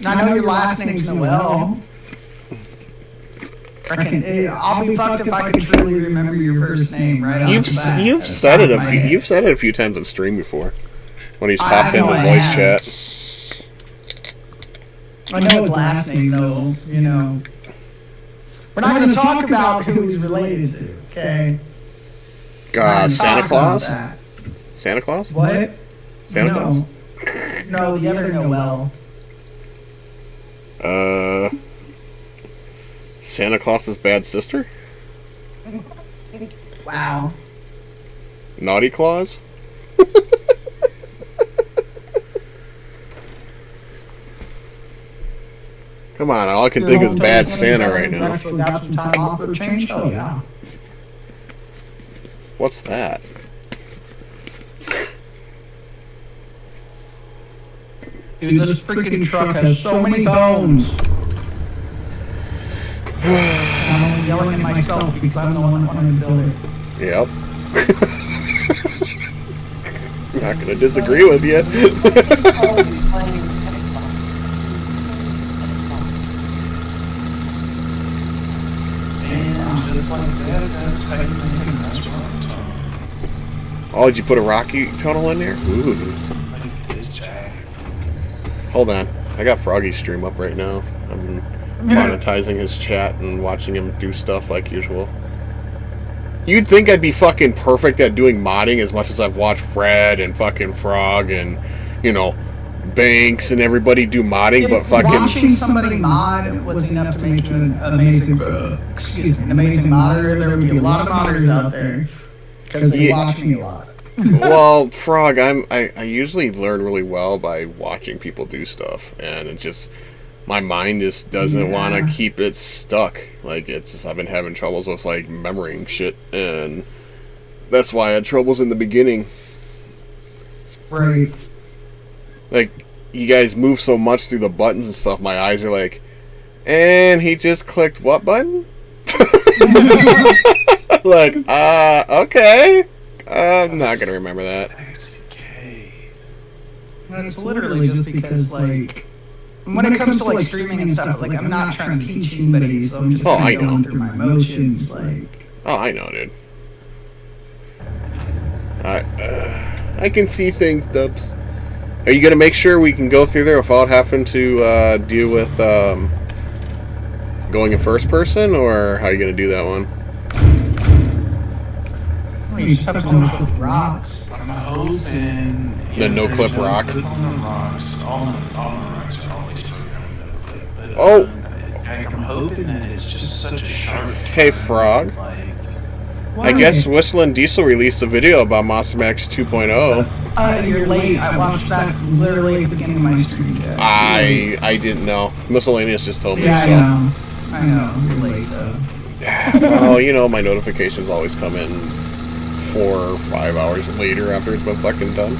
I know your last name's Noel. I'll be fucked if I could truly remember your first name right off the bat. You've said it a few times on stream before. When he's popped into voice chat. I know his last name though, We're not going to talk about who he's related to, okay? Santa Claus? Santa Claus? What? Santa Claus? No, the other Noel. Santa Claus's bad sister? Wow. Naughty Claus? Come on, all I can think is bad Santa right now. Actually got some time off for a change? Oh yeah. What's that? Dude, this freaking truck has so many bones. I'm only yelling at myself because I'm the one that wanted to build it. Yep. I'm not gonna disagree with you. And just like that, that's how you make a restaurant. Oh, did you put a Rocky tunnel in there? Ooh. Like this, Jack. Hold on. I got Froggy's stream up right now. I'm monetizing his chat and watching him do stuff like usual. You'd think I'd be fucking perfect at doing modding as much as I've watched Fred and fucking Frog and, Banks and everybody do modding, but fucking... Watching somebody mod was enough to make you an amazing modder, there would be a lot of modders out there. Because they watch me a lot. Well, Frog, I usually learn really well by watching people do stuff, and it just... My mind just doesn't want to keep it stuck. Like, it's just, I've been having troubles with, like, memorying shit, and that's why I had troubles in the beginning. Right. like, you guys move so much through the buttons and stuff, my eyes are like, and he just clicked what button? Like, okay. I'm not gonna remember that. It's literally just because, like, when it comes to, like, streaming and stuff, like, I'm not trying to teach anybody, so I'm just Oh, kind I of going know. through my emotions, like... Oh, I know, dude. I can see things, Dubs. Are you gonna make sure we can go through there without having to deal with going in first person, or how are you gonna do that one? Well, you just have to go with rocks. I'm hoping. The no-clip rock? On the rocks. All the rocks are always programmed with no-clip. But, Oh! Heck, I'm hoping that it's just such a sharp. Hey, Frog. Like, I guess Whistling Diesel released a video about Monster Max 2.0. You're late. I watched that literally at the beginning of my stream, Jeff. I didn't know. Miscellaneous just told me. Yeah, So. I know. You're late, though. Well, you know, my notifications always come in 4 or 5 hours later after it's been fucking done.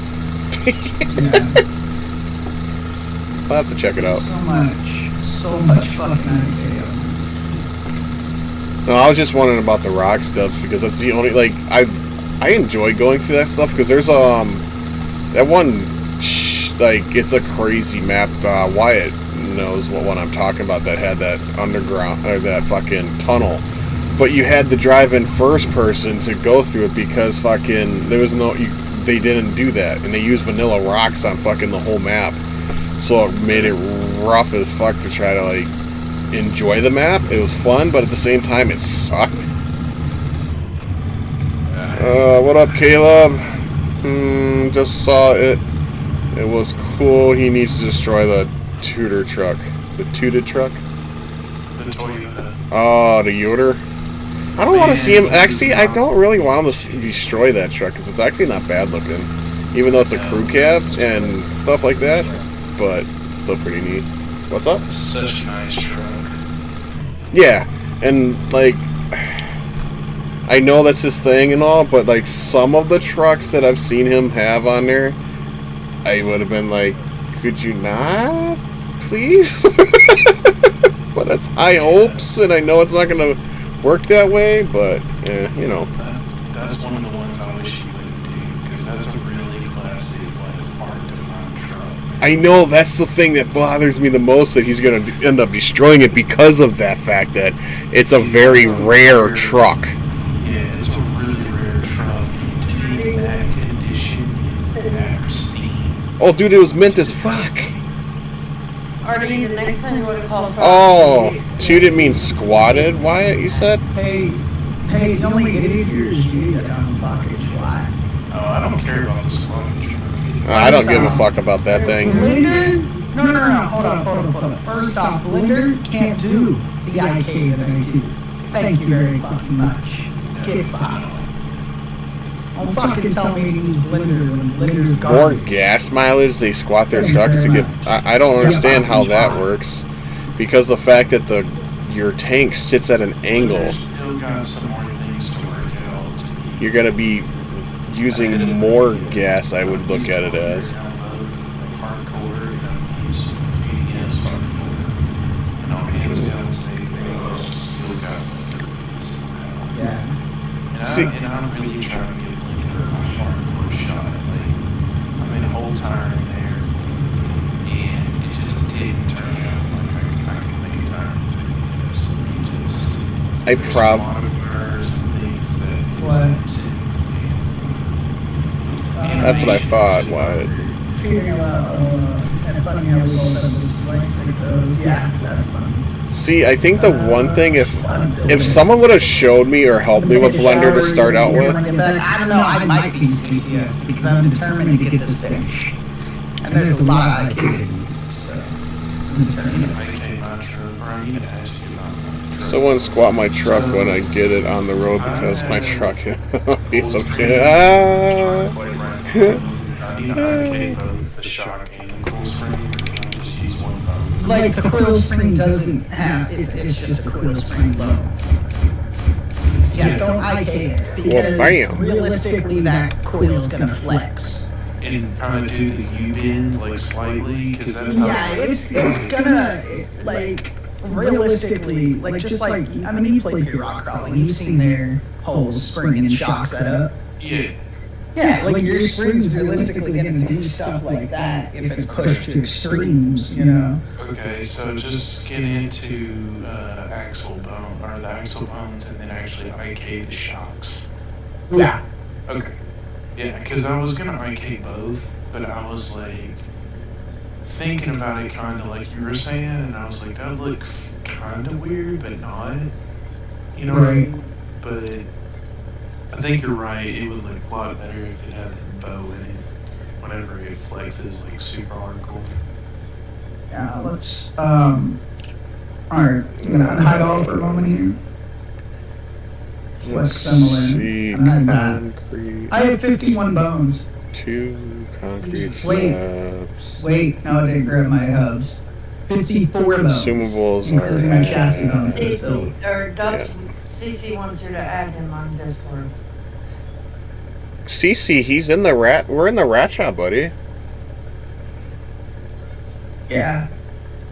I'll have to check it out. So much fucking idea. No, I was just wondering about the rock stuff because that's the only, like, I enjoy going through that stuff because there's that one like, it's a crazy map. Wyatt knows what one I'm talking about that had that underground or that fucking tunnel, but you had to drive in first person to go through it because fucking there was no they didn't do that, and they used vanilla rocks on fucking the whole map, so it made it rough as fuck to try to like enjoy the map. It was fun, but at the same time it sucked. What up, Caleb? Just saw it. It was cool. He needs to destroy the Tudor truck. The tooted truck? the Toyota. Oh, the Yoder. I don't want to see him. Actually, I don't really want him to destroy that truck because it's actually not bad looking. Even though it's a crew cab and stuff like that. But it's still pretty neat. What's up? It's such a nice truck. Yeah, and like, I know that's his thing and all, but like some of the trucks that I've seen him have on there, I would have been like, could you not, please? But that's high hopes, and I know it's not gonna work that way. But you know, That's one of the ones I wish you wouldn't do because that's a really classic, like hard to find truck. I know that's the thing that bothers me the most, that he's gonna end up destroying it because of that fact that it's a very rare truck. Yeah, it's a really rare truck. To be in that condition, that pristine. Oh, dude, it was mint as fuck. Artie, the next time you want to call for Oh, tooted means squatted, Wyatt, you said? Hey, the only idiot here is you that I'm fucking fly. Oh, I don't care about the squad truck. I don't give a fuck about that thing. Blender? No. Hold on. First off, Blender can't do the IK that I do. Thank you very fucking much. Get fucked. Don't fucking tell me to use Blender when Blender's More garbage. gas mileage, they squat their trucks to get... I don't understand how that works. Because the fact that your tank sits at an angle, There's still got some more things to work out. you're going to be using more gas, I would look at it as. Hardcore, he's against hardcore. And on hands down, still got Yeah. See- and I'm really trying to get Blinker a hardcore shot. Like, I made a whole tire in there, and it just didn't turn out like I could make a tire into this. I There's prob- a lot of errors and things that What? That's what I thought, Wyatt. Figuring out, and funny how we all said like 6 O's. Yeah, that's fun. See, I think the one thing, if someone would have showed me or helped me with Blender to start out with, I don't know, I might be CCS because I'm determined to get this finished. And there's a lot I can do, so I'm determined. I came out true, or I need to ask you about my truck. someone squat my truck when I get it on the road because my truck is okay. I need to IK both the shock and the cool spring. Or can I just use one both? Like the coil spring doesn't have, it's just a coil spring low. Yeah, don't IK it because Well, bam. realistically that coil's gonna flex. It and kind of do the U-bend like slightly, because that's how. Yeah, it's gonna like realistically, like just like I mean, you played your rock crawling, you've seen their holes, spring and shock setup. Yeah. Yeah, like your spring's realistically gonna do stuff like that if it's pushed to extremes, you know. Okay, so just get into axle bone or the axle bones, and then actually IK the shocks. Yeah. Okay. Yeah, because I was gonna IK both, but I was like thinking about it kind of like you were saying, and I was like, that would look kind of weird, but not. You know what I mean? But I think you're right. It would look a lot better if it had the bow in it whenever it flexes like super hardcore. Yeah, let's alright, I'm gonna unhide all for a moment here. What's similar? See, Unhide that. concrete. I have 51 bones. 2 concrete Wait. slabs. Wait, no, I didn't grab my hubs. 54 bones. Consumables including are my chassis bone for this build. CC, or Ducks, CC wants her to add him on Discord. CC, he's in the rat. We're in the rat shop, buddy. Yeah.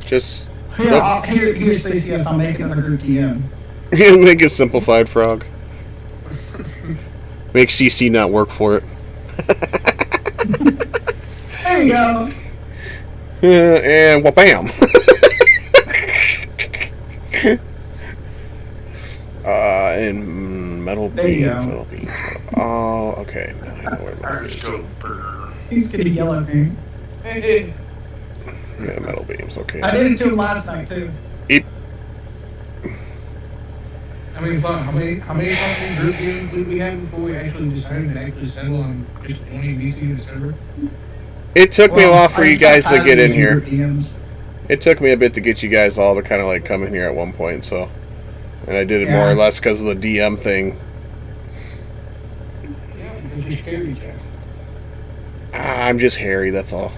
Just Here, here's CCS, I'll make another group TM. make a simplified frog. Make CC not work for it. There you go. And well, bam. And metal There you beams. go. Metal beams. Oh, okay. Now I know where metal beams. He's gonna yell at me. Yeah, metal beams. Okay. I did it to him last night too. Eep. How many fucking group games did we have before we actually decided to actually settle on just only VC in the server? It took me a while for I you guys to tried get in using here. group DMs. It took me a bit to get you guys all to kind of like come in here at one point, so. And I did it more or less because of the DM thing. Yeah, because you carry each other. I'm just hairy, that's all.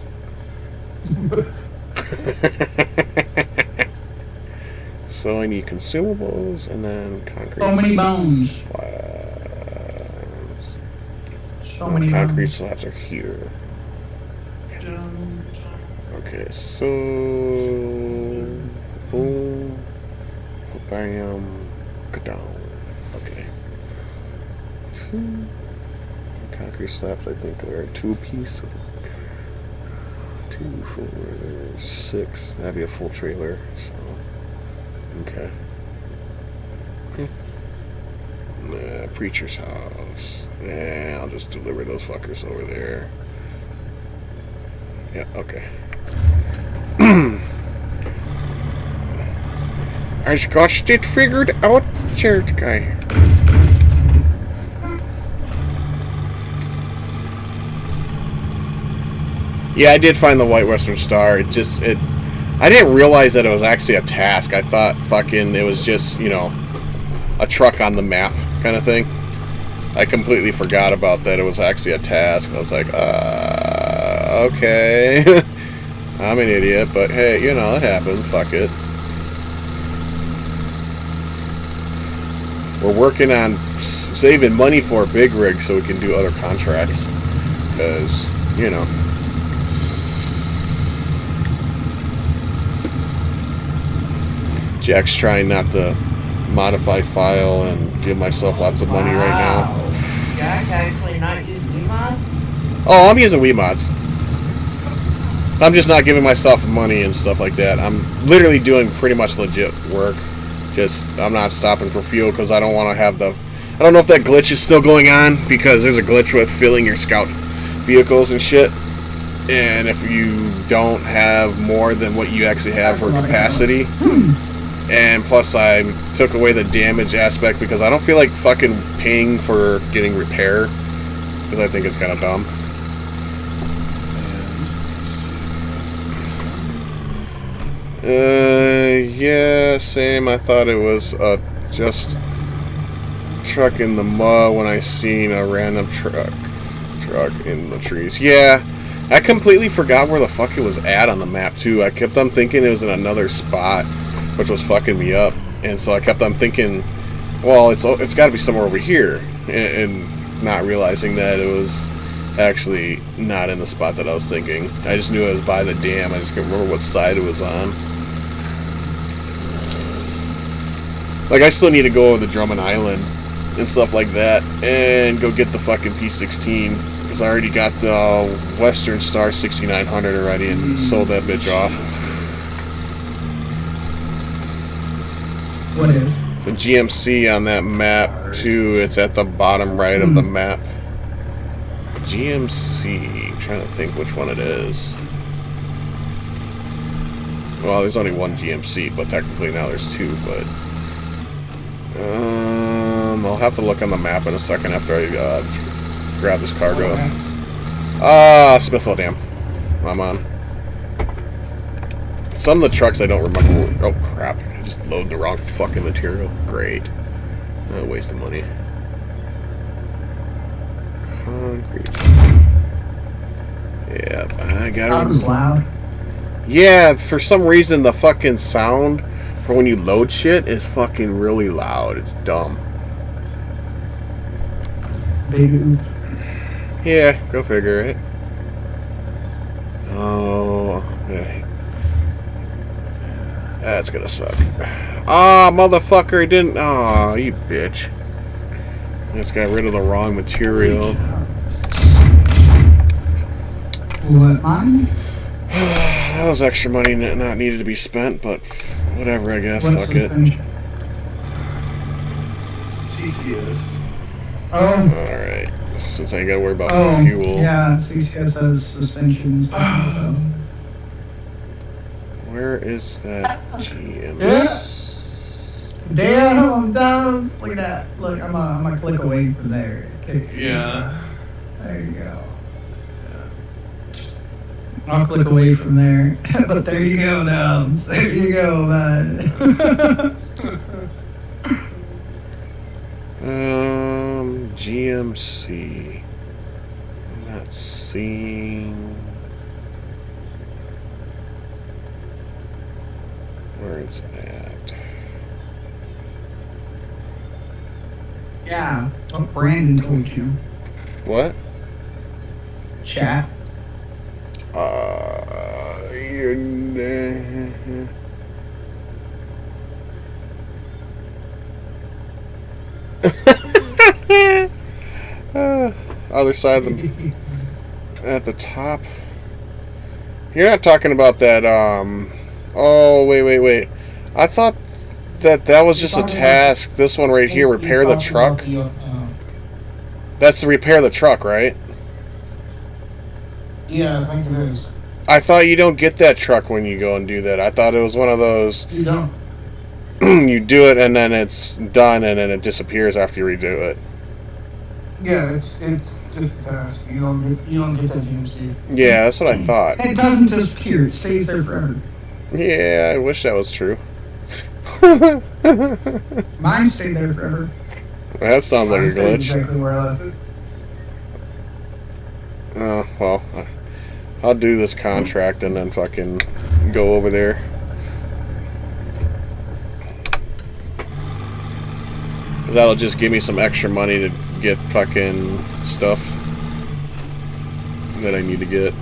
So I need consumables and then concrete. So many bones. Slabs. So many Concrete bones. slabs are here. Okay, so boom, bam, down. Okay. 2 concrete slabs. I think are 2 apiece. 2, 4, 6. That'd be a full trailer. So okay. Preacher's house. Yeah, I'll just deliver those fuckers over there. Yeah, okay. I got it figured out, church guy. Yeah, I did find the White Western Star. I didn't realize that it was actually a task. I thought fucking it was just, you know, a truck on the map kind of thing. I completely forgot about that it was actually a task. I was like, okay. I'm an idiot, but hey, you know, it happens. Fuck it. We're working on saving money for a big rig so we can do other contracts. Because, you know. Jack's trying not to modify file and give myself lots of money right now. Jack actually not use Weemod? Oh, I'm using Weemods. I'm just not giving myself money and stuff like that. I'm literally doing pretty much legit work. Just, I'm not stopping for fuel because I don't want to have the... I don't know if that glitch is still going on because there's a glitch with filling your scout vehicles and shit. And if you don't have more than what you actually have for capacity... And plus I took away the damage aspect because I don't feel like fucking paying for getting repair. Because I think it's kind of dumb. Yeah, same. I thought it was just truck in the mud when I seen a random truck in the trees. Yeah, I completely forgot where the fuck it was at on the map too. I kept on thinking it was in another spot, which was fucking me up. And so I kept on thinking, well, it's got to be somewhere over here, and not realizing that it was actually not in the spot that I was thinking. I just knew it was by the dam. I just couldn't remember what side it was on. Like, I still need to go over the Drummond Island and stuff like that and go get the fucking P16 because I already got the Western Star 6900 already and sold that bitch off. What is? The GMC on that map too. It's at the bottom right of the map. GMC. I'm trying to think which one it is. Well, there's only one GMC, but technically now there's two. But I'll have to look on the map in a second after I grab this cargo. Smithville Dam. I'm on. Some of the trucks I don't remember. Oh crap! I just loaded the wrong fucking material. Great. A waste of money. Concrete. Yeah, I got it. That was loud. Yeah, for some reason the fucking sound for when you load shit is fucking really loud. It's dumb. Big oof. Yeah, go figure it. Oh, okay. That's gonna suck. Ah, motherfucker, I didn't. Aw, you bitch. I just got rid of the wrong material. What, mine? That was extra money not needed to be spent, but whatever, I guess. What's Fuck it. CCS. Oh. Alright. Since I ain't gotta worry about fuel. Yeah, CCS has suspensions. Where is that GM? Yeah. Damn, Dubs. Look at that. Look, I'm a click away from there. Yeah. There you go. I'll click away from there. But there you go, Dubs. There you go, man. GMC. I'm not seeing. Where it's at. Yeah. Oh, Brandon told you. What? Chat. Other side of the at the top. You're not talking about that. Oh wait. I thought that was just a task. This one right here, repair the truck. That's to repair the truck, right? Yeah, I think it is. I thought you don't get that truck when you go and do that. I thought it was one of those. You don't. You do it and then it's done and then it disappears after you redo it. Yeah, it's just a task. You don't get that GMC. Yeah, that's what I thought. It doesn't disappear. It stays there forever. Yeah, I wish that was true. Mine stayed there forever. That sounds like a glitch. Exactly where I left it. Oh, well, I'll do this contract and then fucking go over there. Because that'll just give me some extra money to get fucking stuff that I need to get.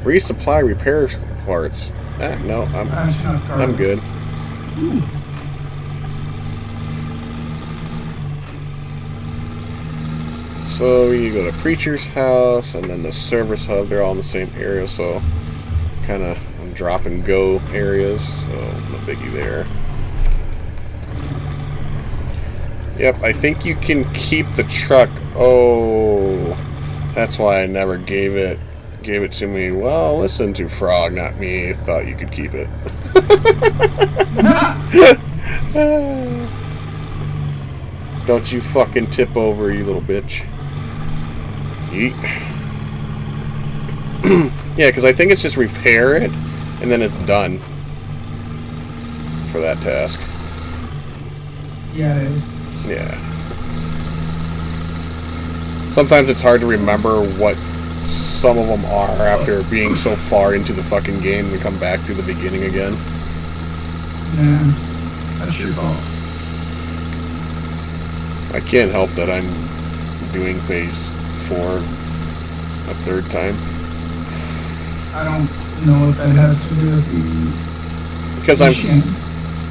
Resupply repair parts. No, I'm good. So you go to Preacher's house and then the service hub. They're all in the same area, so kind of drop and go areas. So no biggie there. Yep, I think you can keep the truck. Oh, that's why I never gave it to me. Well, listen to Frog, not me. Thought you could keep it. Don't you fucking tip over, you little bitch. Yeet. Yeah, because I think it's just repair it, and then it's done for that task. Yeah, it is. Yeah. Sometimes it's hard to remember what some of them are after being so far into the fucking game to come back to the beginning again. Yeah, that's your fault. I can't help that I'm doing phase for a third time. I don't know what that has to do with the.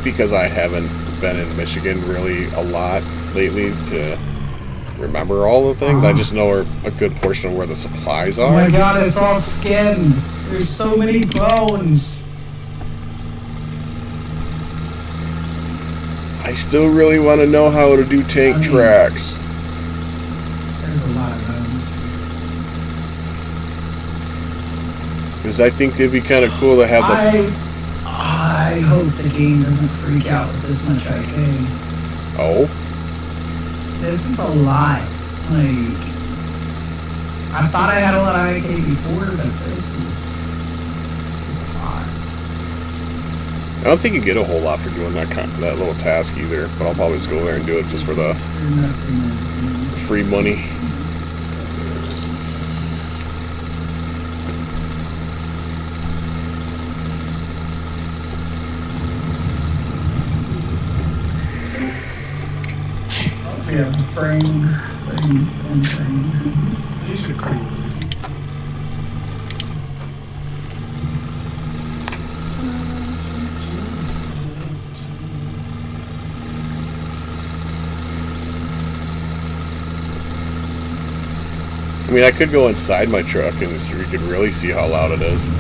Because I haven't been in Michigan really a lot lately to remember all the things. I just know a good portion of where the supplies Oh are. my god, it's all skin. There's so many bones. I still really want to know how to do tank tracks. There's a lot of bones. Because I think it'd be kind of cool to have the... I hope the game doesn't freak out with this much IK. Oh? This is a lot. Like, I thought I had a lot of IK before, but this is a lot. I don't think you get a whole lot for doing that little task either, but I'll probably just go there and do it just for the free money. Yeah, frame. These are cool. I mean, I could go inside my truck and so you could really see how loud it is.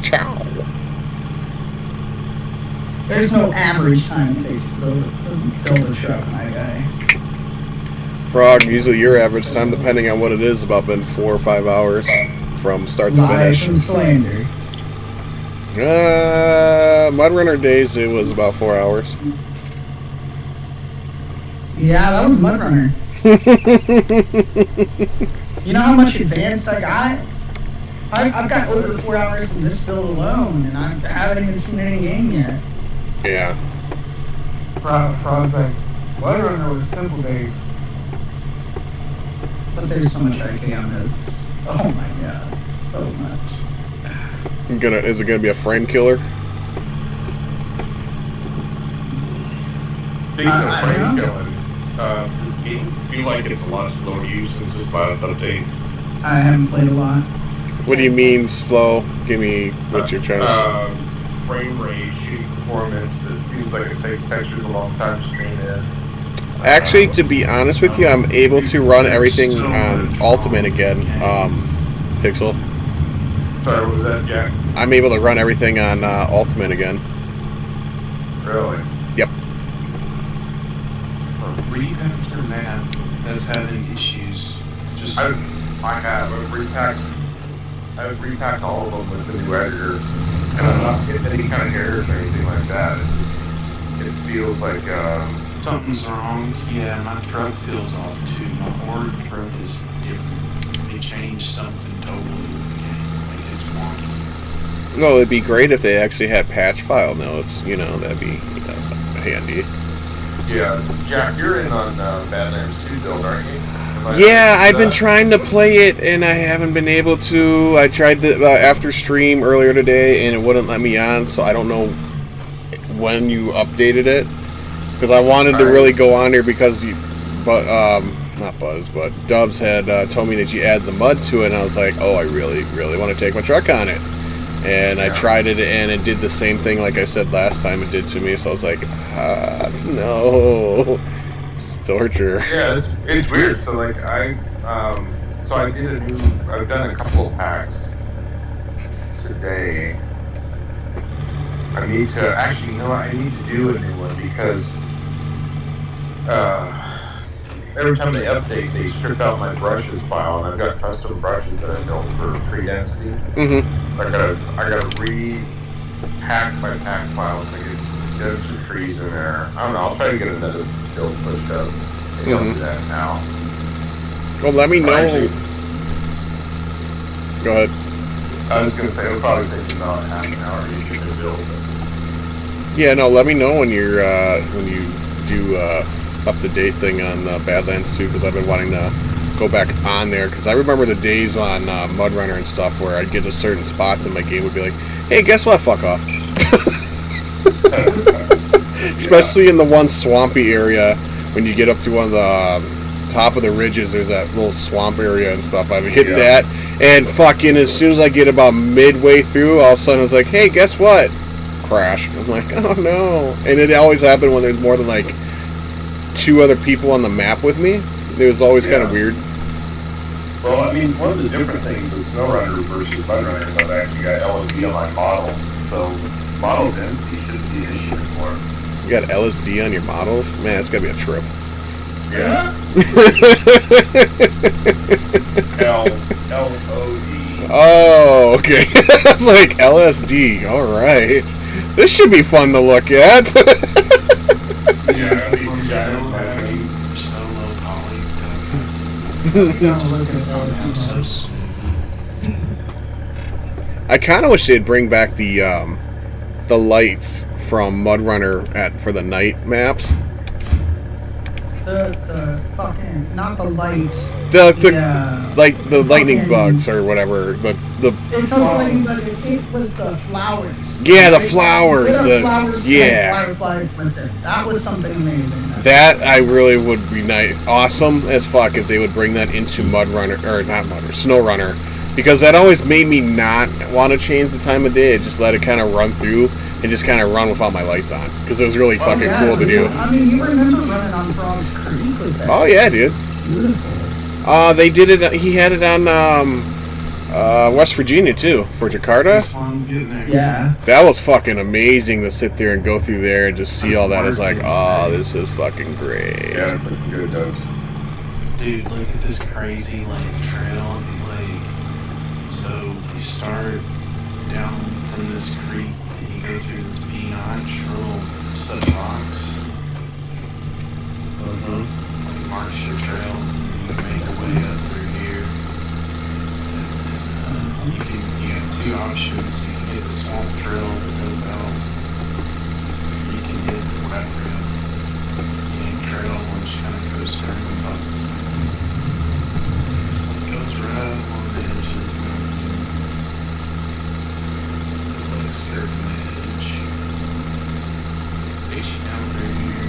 Ciao. There's no average time it takes to build a truck, my guy. Frog, usually your average time, depending on what it is, about been 4 or 5 hours from start to Lies finish. and slander. Mud Runner days, it was about 4 hours. Yeah, that was Mud Runner. You know how much advanced I got? I've got over 4 hours in this build alone, and I haven't even seen any game yet. Yeah. Frog's like, Mud Runner was simple days. But there's so much IK on this. Oh my god, so much. Is it gonna be a frame killer? Speaking of I frame don't know. killing, does the game feel like it's a lot slower to use since this last update? I haven't played a lot. What do you mean slow? Give me what you're trying to say. Frame rate, shooting performance, it seems like it takes textures a long time to screen in. Actually, to be honest with you, I'm able to run everything on Ultimate again, Pixel. Sorry, what was that, Jack? I'm able to run everything on Ultimate again. Really? Yep. Refactor map that's having issues. Just I've repacked all of them with the new editor, and I'm not getting any kind of errors or anything like that. It's just, it feels like, something's wrong. Yeah, my truck feels off too. My org truck is different. They changed something totally with the game. Like it's wonky. No, it'd be great if they actually had patch file notes. You know, that'd be handy. yeah, Jack, you're in on Badlands 2 build, aren't you? Yeah, I've been trying to play it, and I haven't been able to. I tried the after stream earlier today, and it wouldn't let me on, so I don't know when you updated it. Because I wanted to really go on here because not Buzz, but Dubs had told me that you add the mud to it, and I was like, oh, I really, really want to take my truck on it. And I tried it, and it did the same thing like I said last time it did to me, so I was like, no. It's torture. Yeah, it's weird. So like I've done a couple of packs today, I need to actually, no, I need to do a new one because every time they update, they strip out my brushes file, and I've got custom brushes that I built for tree density. Mm-hmm. I gotta repack my pack files so I can get some trees in there. I don't know. I'll try to get another build pushed up. Maybe I'll do that now. Well, let me know. Actually, go ahead. I was gonna say it'll probably take me about half an hour to get the build. Yeah, no. Let me know when you're when you do up to date thing on Badlands 2, because I've been wanting to go back on there, because I remember the days on Mud Runner and stuff where I'd get to certain spots and my game would be like, hey, guess what? Fuck off. Especially in the one swampy area when you get up to one of the top of the ridges, there's that little swamp area and stuff. I would hit that, and fucking as soon as I get about midway through, all of a sudden it's like, hey, guess what? Crash. I'm like, oh no. And it always happened when there's more than like 2 other people on the map with me. It was always kind of weird. Well, I mean, one of the different things with SnowRunner versus Mud Runner is I've actually got LSD on my models, so model density shouldn't be an issue anymore. You got LSD on your models? Man, it's gotta be a trip. Yeah. LOD. Oh, okay. That's like LSD. All right. This should be fun to look at. Yeah, So low poly. So smooth. I kind of wish they'd bring back the lights from Mud Runner for the night maps. The fucking, not the lights. Like the lightning fucking bugs or whatever. The It's not the lightning bug. It was the flowers. Yeah, the right? flowers. The flowers. Yeah. Fireflies with it. That was something amazing. That I really would be awesome as fuck if they would bring that into Mud Runner, or not Mud Runner, Snow Runner, because that always made me not want to change the time of day. I just let it kind of run through and just kind of run without my lights on, because it was really fucking cool to do. I mean, you remember running on Frogs Creek with that? Oh yeah, dude. Beautiful. They did it. He had it on West Virginia too for Jakarta. Yeah. That was fucking amazing to sit there and go through there and just see all that. It's like, oh, this is fucking great. Yeah, it's looking good, though. Dude, look at this crazy trail. So you start down from this creek and you go through this V-notch little set of rocks. Like marks your trail. You make your way up through here. And you have 2 options. You can hit the swamp trail that goes out. You can hit the wet trail. The scenic trail, which kind of goes through and bugs. Just goes right along the edges, man. Just like skirting the edge. Takes you down through here.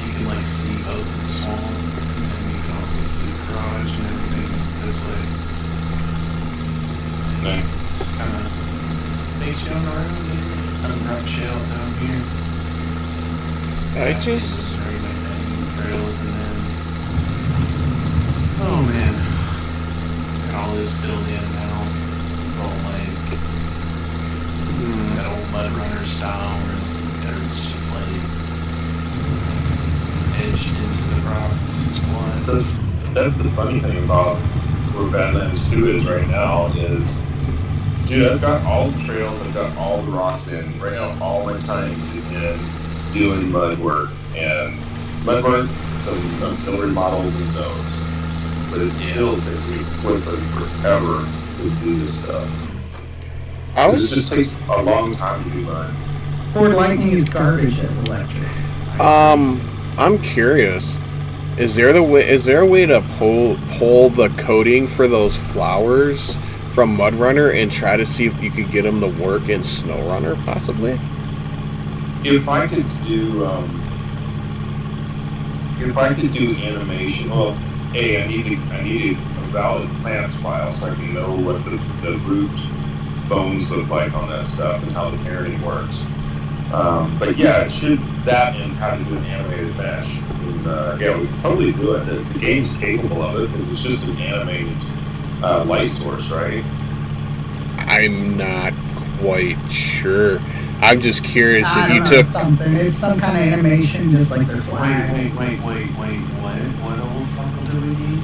You can see both the swamp, and you can also see the garage and everything this way. And just kind of takes you on the road and kind of drops you out down here. Trails, and then, oh man, got all this filled in now. All that old Mud Runner style where it's just edged into the rocks. So that's the funny thing about where Badlands 2 is right now is, dude, I've got all the trails, I've got all the rocks in. Right now, all my time is in doing mud work and some auxiliary models and zones. But it still takes me flipping forever to do this stuff. It just takes a long time to do mud. Ford Lightning is garbage as electric. I'm curious. Is there a way to pull the coating for those flowers from Mud Runner and try to see if you could get them to work in Snow Runner, possibly? If I could do animation, well, I need a valid plants file so I can know what the root bones look like on that stuff and how the parenting works. But yeah, it should, that and how to do an animated mesh. And, yeah, we can totally do it. The game's capable of it because it's just an animated light source, right? I'm not quite sure. I'm just curious I if don't you know, took. something. It's some kind of animation, just like their flags. Wait. What old file do we need?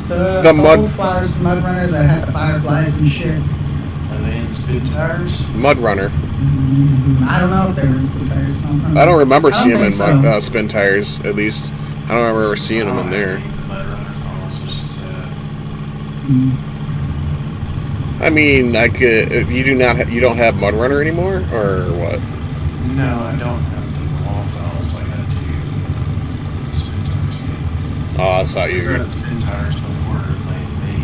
The The mud- old Flowers Mud Runner that had the fireflies and shit. Are they in spin tires? Mud Runner. I don't know if they were in spin tires. I don't remember seeing them in think so. spin tires, at least. I don't remember ever seeing them in there. Mud Runner files, which is sad. I mean, I could. You don't have Mud Runner anymore, or what? No, I don't have the wall files like I do the spin tires game. Oh, I thought you I were. got spin tires before like they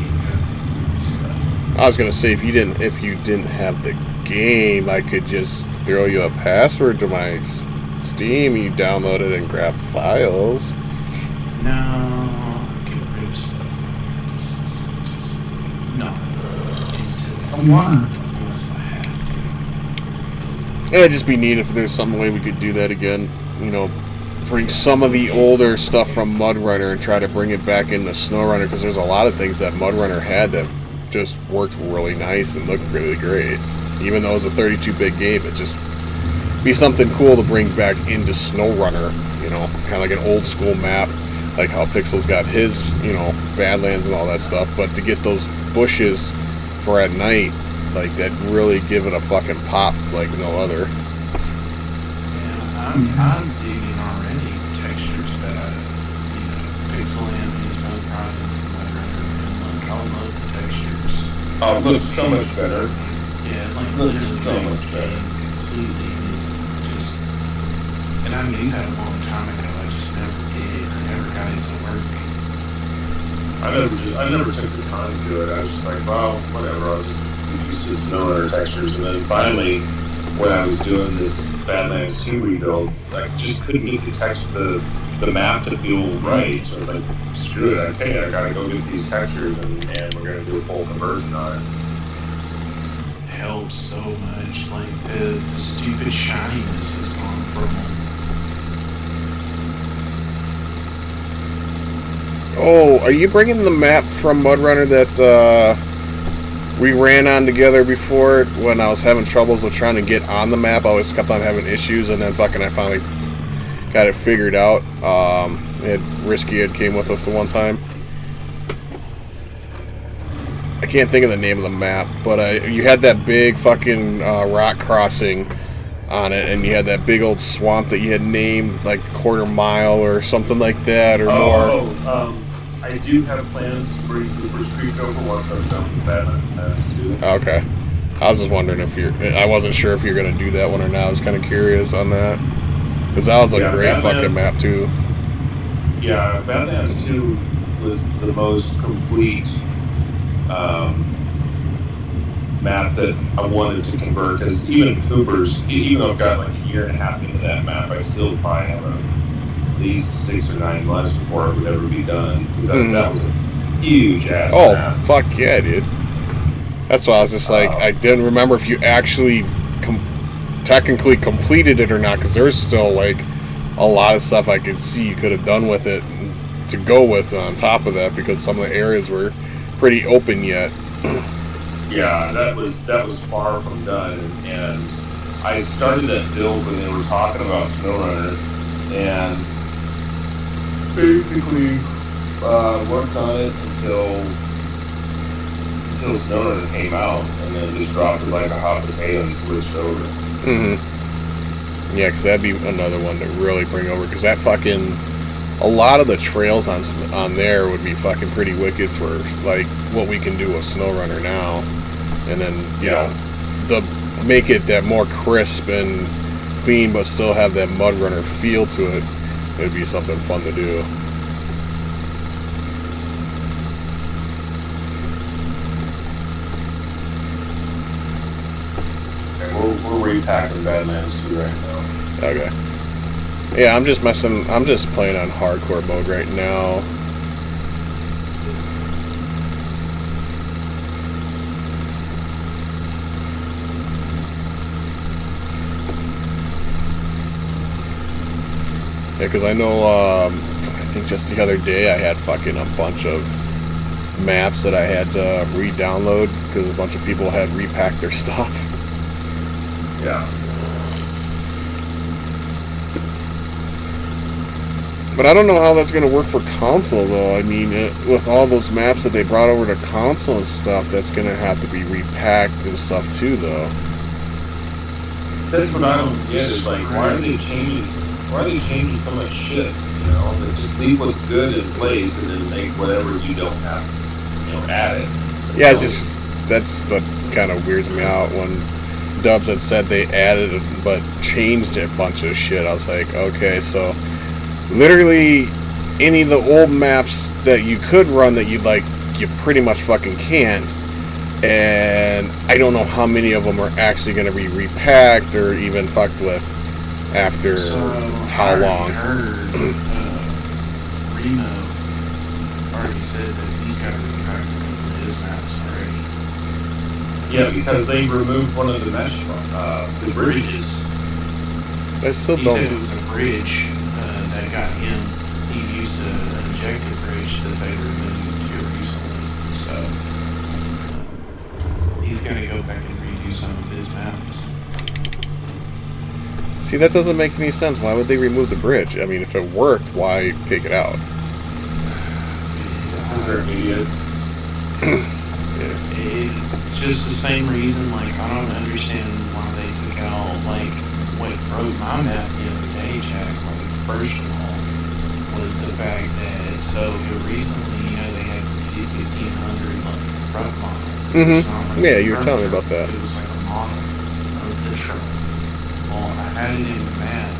stuff. I was gonna say if you didn't have the game, I could just throw you a password to my Steam. You download it and grab files. No, I can rip stuff. Just not into it. Why? Unless I have to. It'd just be neat if there's some way we could do that again. You know, bring some of the older stuff from Mud Runner and try to bring it back into SnowRunner, because there's a lot of things that Mud Runner had that just worked really nice and looked really great. Even though it was a 32-bit game, it just be something cool to bring back into SnowRunner. You know, kind of like an old school map, like how Pixel's got his, you know, Badlands and all that stuff. But to get those bushes for at night, like that, really give it a fucking pop like no other. Yeah, I'm digging already textures that Pixeland is both project from Mud Runner, and like I'll love the textures. Oh, it looks so much better. Yeah, like Looks literally so makes much the better. game completely just. And I knew that a long time ago. I just never did. I never got it to work. I never took the time to do it. I was just like, well, whatever. I'll just get used to SnowRunner textures. And then finally, when I was doing this Badlands 2 rebuild, I just couldn't get the map to feel right. So I was like, screw it. Okay, I gotta go get these textures, and we're gonna do a full conversion on it. Helps so much. Like the stupid shininess has gone from. Oh, are you bringing the map from Mud Runner that we ran on together before when I was having troubles with trying to get on the map? I always kept on having issues, and then I finally got it figured out. Risky had came with us the one time. I can't think of the name of the map, but you had that big fucking rock crossing on it, and you had that big old swamp that you had named like quarter mile or something like that, or more. I do have plans to bring Cooper's Creek over once I'm done with Badlands 2. Okay. I was just wondering I wasn't sure if you're going to do that one or not. I was kind of curious on that. Because that was a great fucking map, too. Yeah, Badlands 2 was the most complete map that I wanted to convert. Because even Cooper's, even though I've got like a year and a half into that map, I still probably have at least 6 or 9 months before it would ever be done. Because that was a huge ass map. Fuck yeah, dude. That's why I was just like, I didn't remember if you actually technically completed it or not, because there's still like a lot of stuff I could see you could have done with it to go with on top of that, because some of the areas were pretty open yet. Yeah, that was far from done, and I started that build when they were talking about SnowRunner, and basically worked on it until SnowRunner came out, and then just dropped it like a hot potato and switched over. Yeah, because that'd be another one to really bring over, because that fucking, a lot of the trails on there would be fucking pretty wicked for like what we can do with SnowRunner now, and then you know, the make it that more crisp and clean, but still have that Mud Runner feel to it. It'd be something fun to do. We're repacking Badlands 2 right now. Okay. Yeah, I'm just playing on hardcore mode right now. Yeah, because I know, I think just the other day I had fucking a bunch of maps that I had to re-download because a bunch of people had repacked their stuff. Yeah. But I don't know how that's going to work for console, though. I mean, with all those maps that they brought over to console and stuff, that's going to have to be repacked and stuff too, though. That's what I don't get. Is like, why are they changing? Why are they changing so much shit? You know, but just leave what's good in place and then make whatever you don't have. You know, add it. Yeah, it's just that's what kind of weirds me out when Dubs had said they added it but changed a bunch of shit. I was like, okay, so literally any of the old maps that you could run that you'd like, you pretty much fucking can't. And I don't know how many of them are actually going to be repacked or even fucked with after how long. I heard Reno already said that he's got to repack a couple of his maps already. Yeah, because they removed one of the mesh, the bridges. I still He don't. said it was a bridge that got him. He used an injected bridge that they removed here recently. So he's going to go back and redo some of his maps. See, that doesn't make any sense. Why would they remove the bridge? I mean, if it worked, why take it out? Because they're idiots. It's just the same reason, like, I don't understand why they took out, like, what broke my map the other day, Jack, like, first of all, was the fact that, so here recently, you know, they had the 1500, like, truck model. Mm-hmm. Yeah, you were telling me about that. It was like a model of the truck. Well, I had it in the map,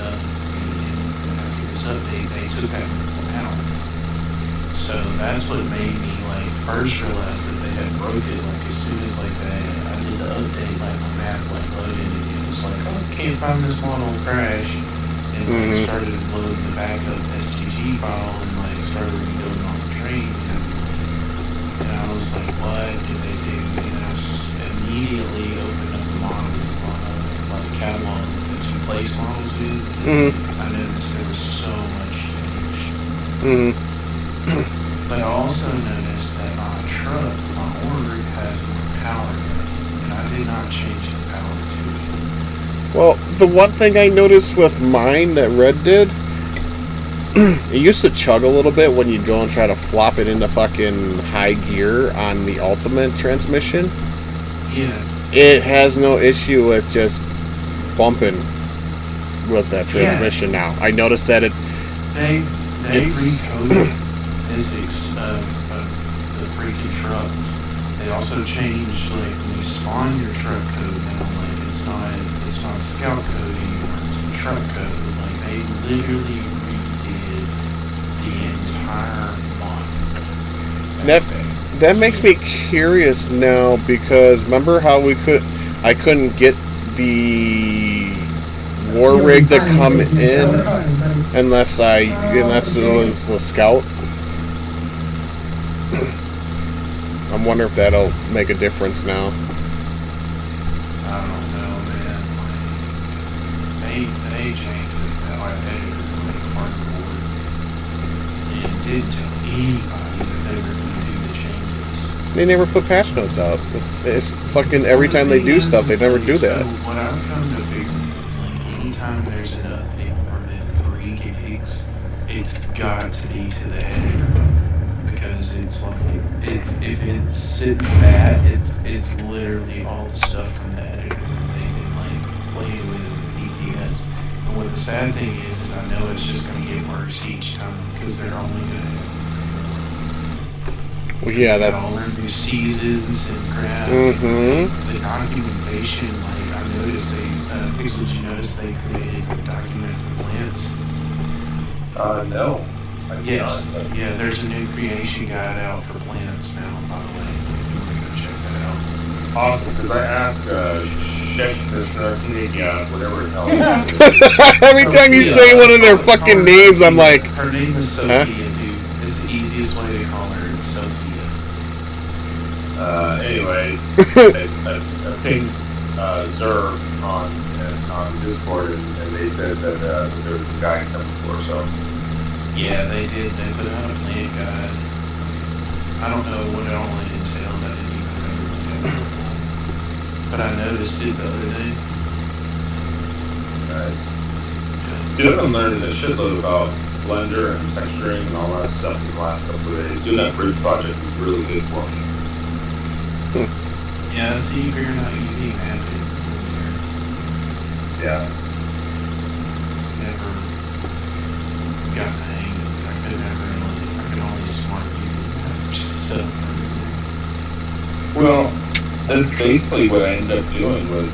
and after this update, they took that out. So that's what made me like first realize that they had broke it. Like as soon as like I did the update, like my map like loaded and it was like, oh, can't find this model, crash, and like started loading the backup STG file and like started rebuilding on the train. And I was like, what did they do? And I immediately opened up the model like catalog that you place models with. And I noticed there was so much change. But I also noticed that my truck, my order has more power, and I did not change the power to it. Well, the one thing I noticed with mine that Red did, it used to chug a little bit when you'd go and try to flop it into fucking high gear on the ultimate transmission. Yeah. It has no issue with just bumping with that transmission now. I noticed that They recoded physics of the freaking trucks. They also changed like when you spawn your truck code now, like it's not scout code anymore, it's the truck code. Like they literally redid the entire model. That makes me curious now because remember how I couldn't get the war rig to come in unless it was the scout. I'm wondering if that'll make a difference now. I don't know, man. Like, they changed it that I edited like hardcore and didn't tell anybody that they were going to do the changes. They never put patch notes out. It's fucking every time they do stuff, they never do that. So what I've come to figure is like anytime there's an update more than 3 gigs, it's got to be to the editor. Because it's like, if it's sitting bad, it's literally all the stuff from the editor that they've been like playing with DPS. And what the sad thing is I know it's just going to get worse each time because they're only going to have Well, yeah, all that's. their new seasons and crap. The documentation, like I noticed Pixel, did you notice they created a document for plants? No. Yes, yeah, there's a new creation guide out for planets now, by the way. If you want to go check that out. Awesome, because I asked whatever the hell. Every time you say one of their fucking names, I'm like, her name is Sophia, dude. It's the easiest way to call her. It's Sophia. Anyway, I pinged Zer on Discord, and they said that there was a guy coming for, so. Yeah, they did. They put out a plant guide. I don't know what it all entails. I didn't even remember what that was. But I noticed it the other day. nice. Dude, I've been learning a shitload about Blender and texturing and all that stuff in the last couple of days. Doing that bridge project was really good for me. Yeah, see, figuring out UV mapping. Yeah. Never got the hang of it. I could only smart UV map stuff. Well, that's basically what I ended up doing was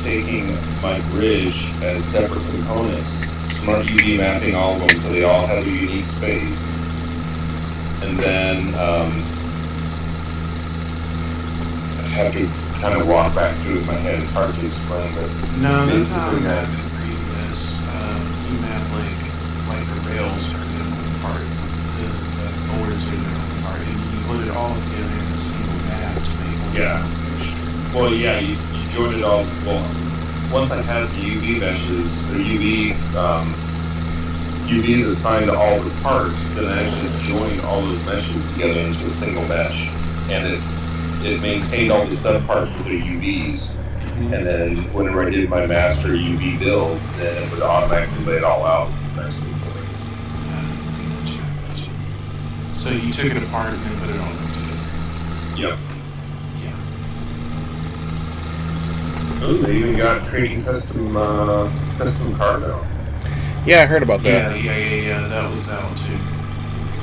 taking my bridge as separate components, smart UV mapping all of them so they all have a unique space, and then I have to kind of walk back through it in my head. It's hard to explain, but No, that's how I basically map in previous. You map like the rails are their own part, the boards are their own part, and you put it all together in a single map to make one Yeah. single picture. well, yeah, you join it all. Well, once I had the UV meshes, the UVs assigned to all the parts, then I actually joined all those meshes together into a single mesh, and it maintained all the subparts with their UVs. And then whenever I did my master UV build, then it would automatically lay it all out nicely for me. Gotcha. So you took it apart and then put it all together. Yep. Yeah. Oh, they even got creating custom cargo. Yeah, I heard about that. Yeah. That was out too.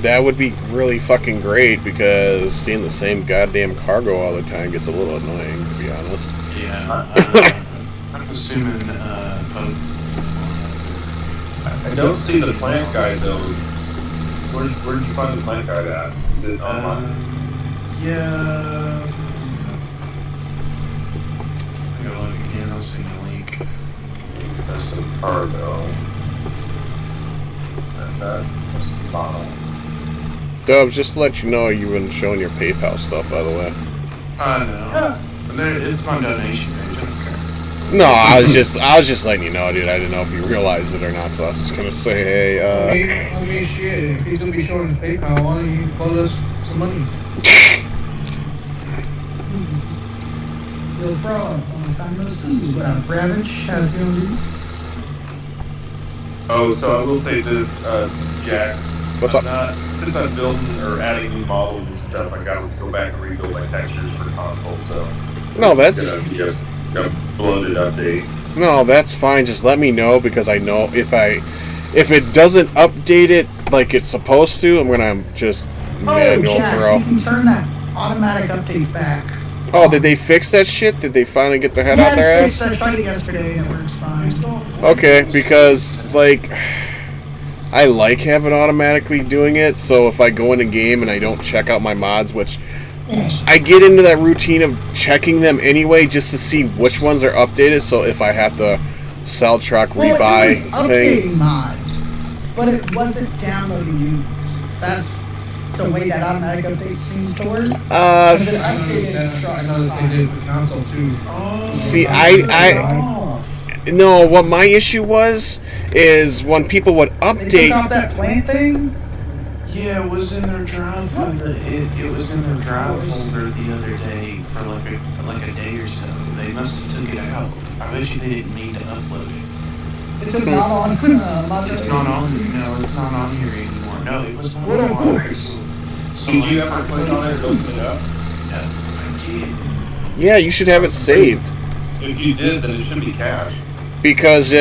That would be really fucking great because seeing the same goddamn cargo all the time gets a little annoying, to be honest. Yeah. I'm assuming Pope. I don't see the plant guide though. Where'd you find the plant guide at? Is it online? Yeah. I gotta look again. I'll see the link. Custom cargo. And that custom bottle. Dubs, just to let you know, you've been showing your PayPal stuff, by the way. I know. It's my donation page. I don't care. No, I was just letting you know, dude. I didn't know if you realized it or not, so I was just gonna say, hey, I mean, shit, if he's gonna be showing his PayPal, why don't you quote us some money? Yo, Frog, long time no see. What up, Ravage? How's it going, dude? Oh, so I will say this, Jack. What's up? Since I'm building or adding new models and stuff, I gotta go back and rebuild my textures for console. So no, that's gonna be a bloated update. no, that's fine. Just let me know because I know if it doesn't update it like it's supposed to, I'm gonna just manual Jack, throw. you can turn that automatic updates back. Oh, did they fix that shit? Did they finally get their head out their Yeah, ass? I tried it yesterday and it works fine. Okay, because like I like having automatically doing it, so if I go in a game and I don't check out my mods, which I get into that routine of checking them anyway just to see which ones are updated, so if I have to sell truck, rebuy it was updating mods, but it wasn't downloading units. That's the way that automatic update seems to work. I know that they did the console too. See, no, what my issue was is when people would They update. took off that plant thing. Yeah, it was in their drive folder. It was in their drive folder the other day for like a day or so. They must have took it out. I bet you they didn't mean to upload it. Is it not on? It's not on. No, it's not on here anymore. No, it was not What on. of course. So Did you ever click on it and open it up? No, I did. Yeah, you should have it saved If you did, then it should be cached. because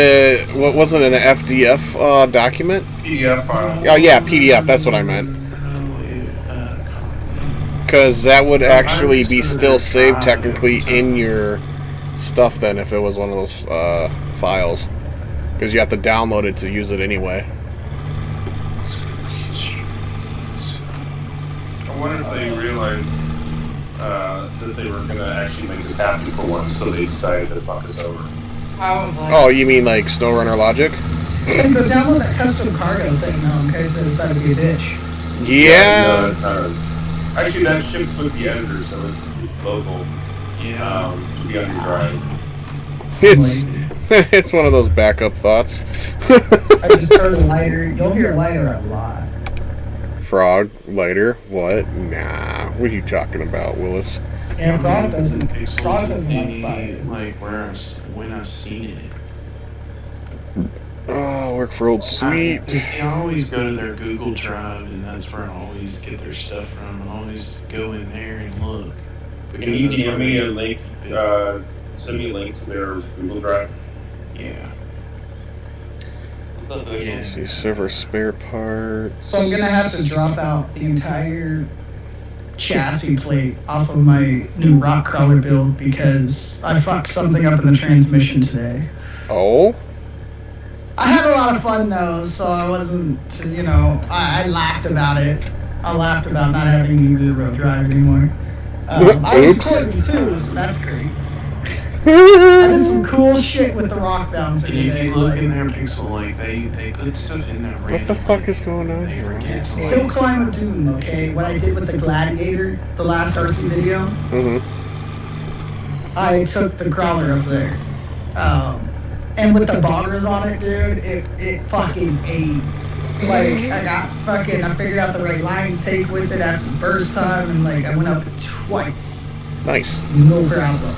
what wasn't it an FDF document? PDF file. Oh yeah, PDF. That's what I meant. Because that would actually be still saved technically in your stuff then if it was one of those files. Because you have to download it to use it anyway. I wonder if they realized that they were going to actually make us happy for once, so they decided to fuck us over. Oh, you mean like SnowRunner logic? Hey, go download that custom cargo thing now in case they decide to be a bitch. Yeah. No, actually, that ships with the editor, so it's local. Yeah. To be on your drive. It's it's one of those backup thoughts. I just heard lighter. You'll hear lighter a lot. Frog, lighter, what? Nah. What are you talking about, Willis? Yeah, Frog It's doesn't like fire. like when I seen it. Oh, work for old Sweet. I always go to their Google Drive, and that's where I always get their stuff from. I always go in there and look. Can you DM me a link? Send me a link to their Google Drive. Yeah. Let's see, server spare parts. So I'm gonna have to drop out the entire chassis plate off of my new rock crawler build because I fucked something up in the transmission today. Oh? I had a lot of fun though, so I wasn't, you know, I laughed about it. I laughed about not having the real drive anymore. I was recording too, so that's great. I did some cool shit with the rock bouncer today. You look in their pixel, like they put stuff in there. What the fuck is going on here? Hill climb of doom, okay? What I did with the Gladiator, the last RC video, I took the crawler up there. And with the boggers on it, dude, it fucking ate. Like, I figured out the right line to take with it after the first time, and like, I went up twice. Nice. No problem.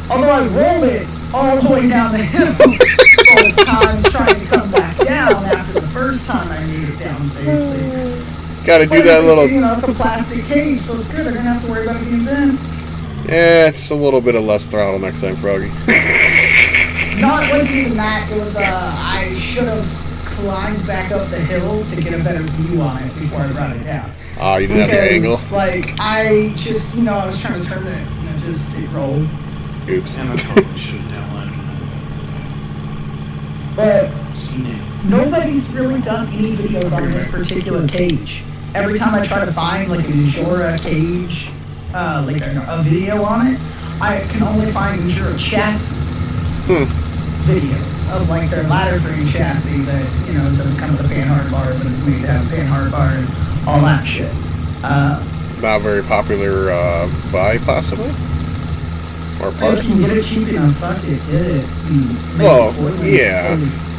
Although I rolled it all the way down the hill both times trying to come back down after the first time I made it down safely. Gotta do that little... You know, it's a plastic cage, so it's good. I didn't have to worry about it being bent. Yeah, it's a little bit of less throttle next time, Froggy. No, it wasn't even that. It was, I should have climbed back up the hill to get a better view on it before I brought it down. Oh, you didn't have the angle? Like, I just, you know, I was trying to turn it, and it rolled. Oops. And I totally should have downloaded that. But nobody's really done any videos on this particular cage. Every time I try to find like a Jura cage, like a video on it, I can only find Jura chassis videos of like their ladder frame chassis that, you know, doesn't come with a panhard bar, but it's made to have a panhard bar and all that shit. Not very popular buy, possibly? Or part? If you can get it cheap enough, fuck it, get it. Well, yeah.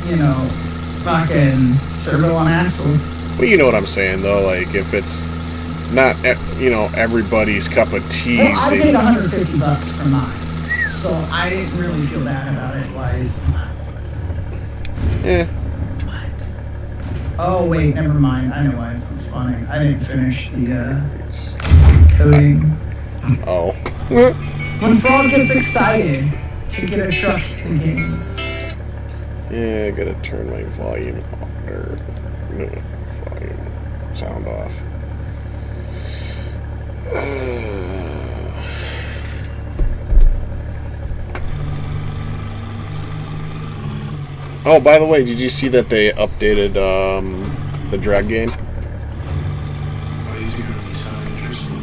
You know, fucking servo on axle. Well, you know what I'm saying, though. Like, if it's not, you know, everybody's cup of tea. Well, I paid $150 for mine, so I didn't really feel bad about it. Wise. Yeah. Oh wait, never mind. I know why it's not spawning. I didn't finish the coding. Oh. When Frog gets excited to get a truck in the game. Yeah, I gotta turn my volume off, or volume sound off. Oh, by the way, did you see that they updated the drag game? Oh, it's going to be so interesting.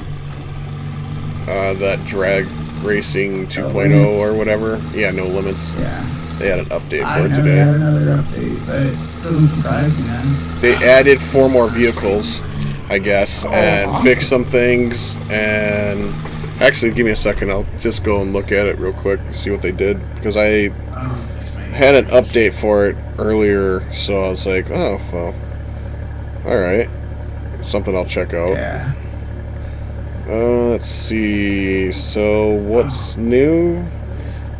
That drag racing 2.0 or whatever. Yeah, no limits. Yeah. They had an update I for it never today. had another update, but it doesn't surprise me, man. They added 4 more vehicles, I guess, and awesome. fixed some things. And actually, give me a second. I'll just go and look at it real quick and see what they did, because I had an update for it earlier, so I was like, oh well, all right, something I'll check out. Yeah. Let's see. So what's new?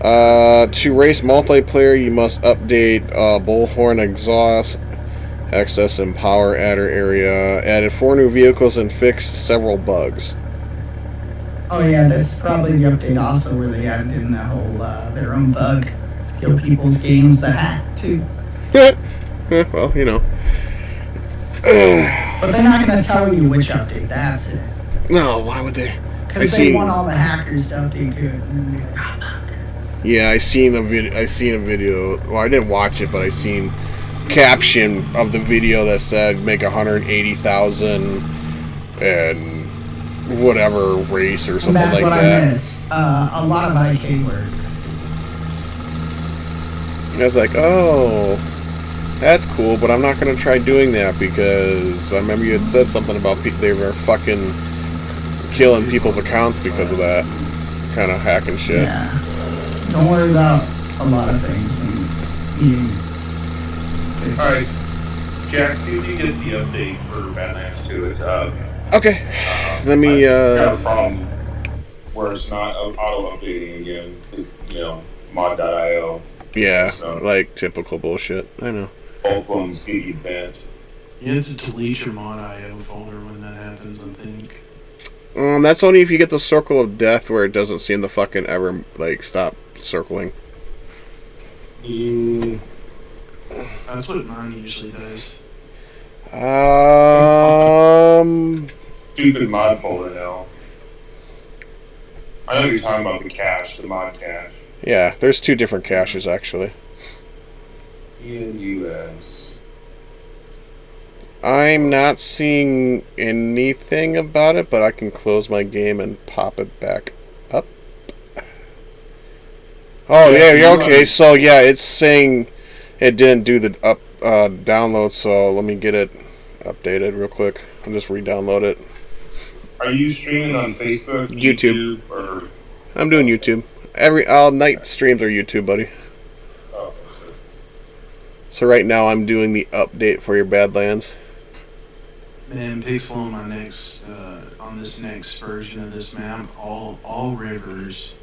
To race multiplayer, you must update bullhorn exhaust, access and power adder area. Added 4 new vehicles and fixed several bugs. Oh yeah, this is probably the update also where they added in that whole their own bug to kill people's games that hack too. Well, you know. But they're not gonna tell you which update. That's it. No, why would they? Because they want all the hackers to update to it. And they're like, oh, fuck. Yeah, I seen a video. Well, I didn't watch it, but I seen caption of the video that said make 180,000 and whatever race or something That's like what that. I missed. A lot of IK work. And I was like, oh, that's cool, but I'm not gonna try doing that because I remember you had said something about they were fucking killing people's accounts because of that kind of hacking shit. Yeah. Don't worry about a lot of things being fixed. Alright, Jack, see if you get the update for Badlands 2. It's Okay. Let me I got a problem where it's not auto updating again because, you know, mod.io. yeah, So. like typical bullshit. I know. both ones get you bent. You have to delete your mod.io folder when that happens, I think. That's only if you get the circle of death where it doesn't seem to fucking ever, like, stop circling. That's what mine usually does. Stupid mod folder now. I know you're talking about the cache, the mod cache. Yeah, there's 2 different caches, actually. In US. I'm not seeing anything about it, but I can close my game and pop it back up. Oh, yeah, okay, so yeah, it's saying it didn't do the download, so let me get it updated real quick. I'll just re-download it. Are you streaming on Facebook, YouTube, or? I'm doing YouTube. All night streams are YouTube, buddy. Oh, so right now I'm doing the update for your Badlands. Man, Pixel on my next, on this next version of this map, all rivers,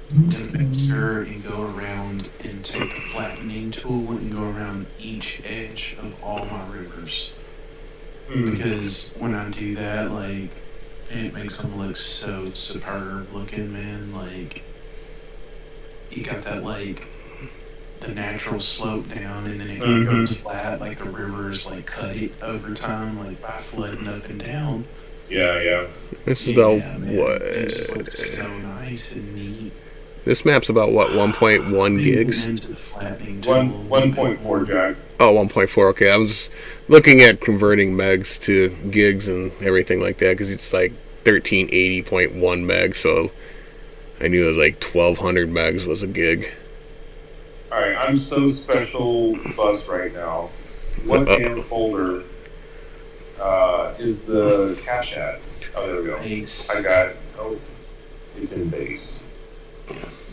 to make sure and go around and take the flattening tool and go around each edge of all my rivers. Because when I do that, like, it makes them look so superb looking, man. Like, you got that, like, the natural slope down, and then it kind of goes flat, like the rivers, like, cut it over time, like, by flooding up and down. Yeah. This is about man, what? It just looks so nice and neat. This map's about what, 1.1 gigs? 1.4, Jack. Oh, 1.4, okay. I was looking at converting megs to gigs and everything like that, because it's like 1380.1 megs, so I knew it was like 1200 megs was a gig. Alright, I'm so special bus right now. What damn folder is the cache at? Oh, there we go. Base. I got it. Oh, it's in base.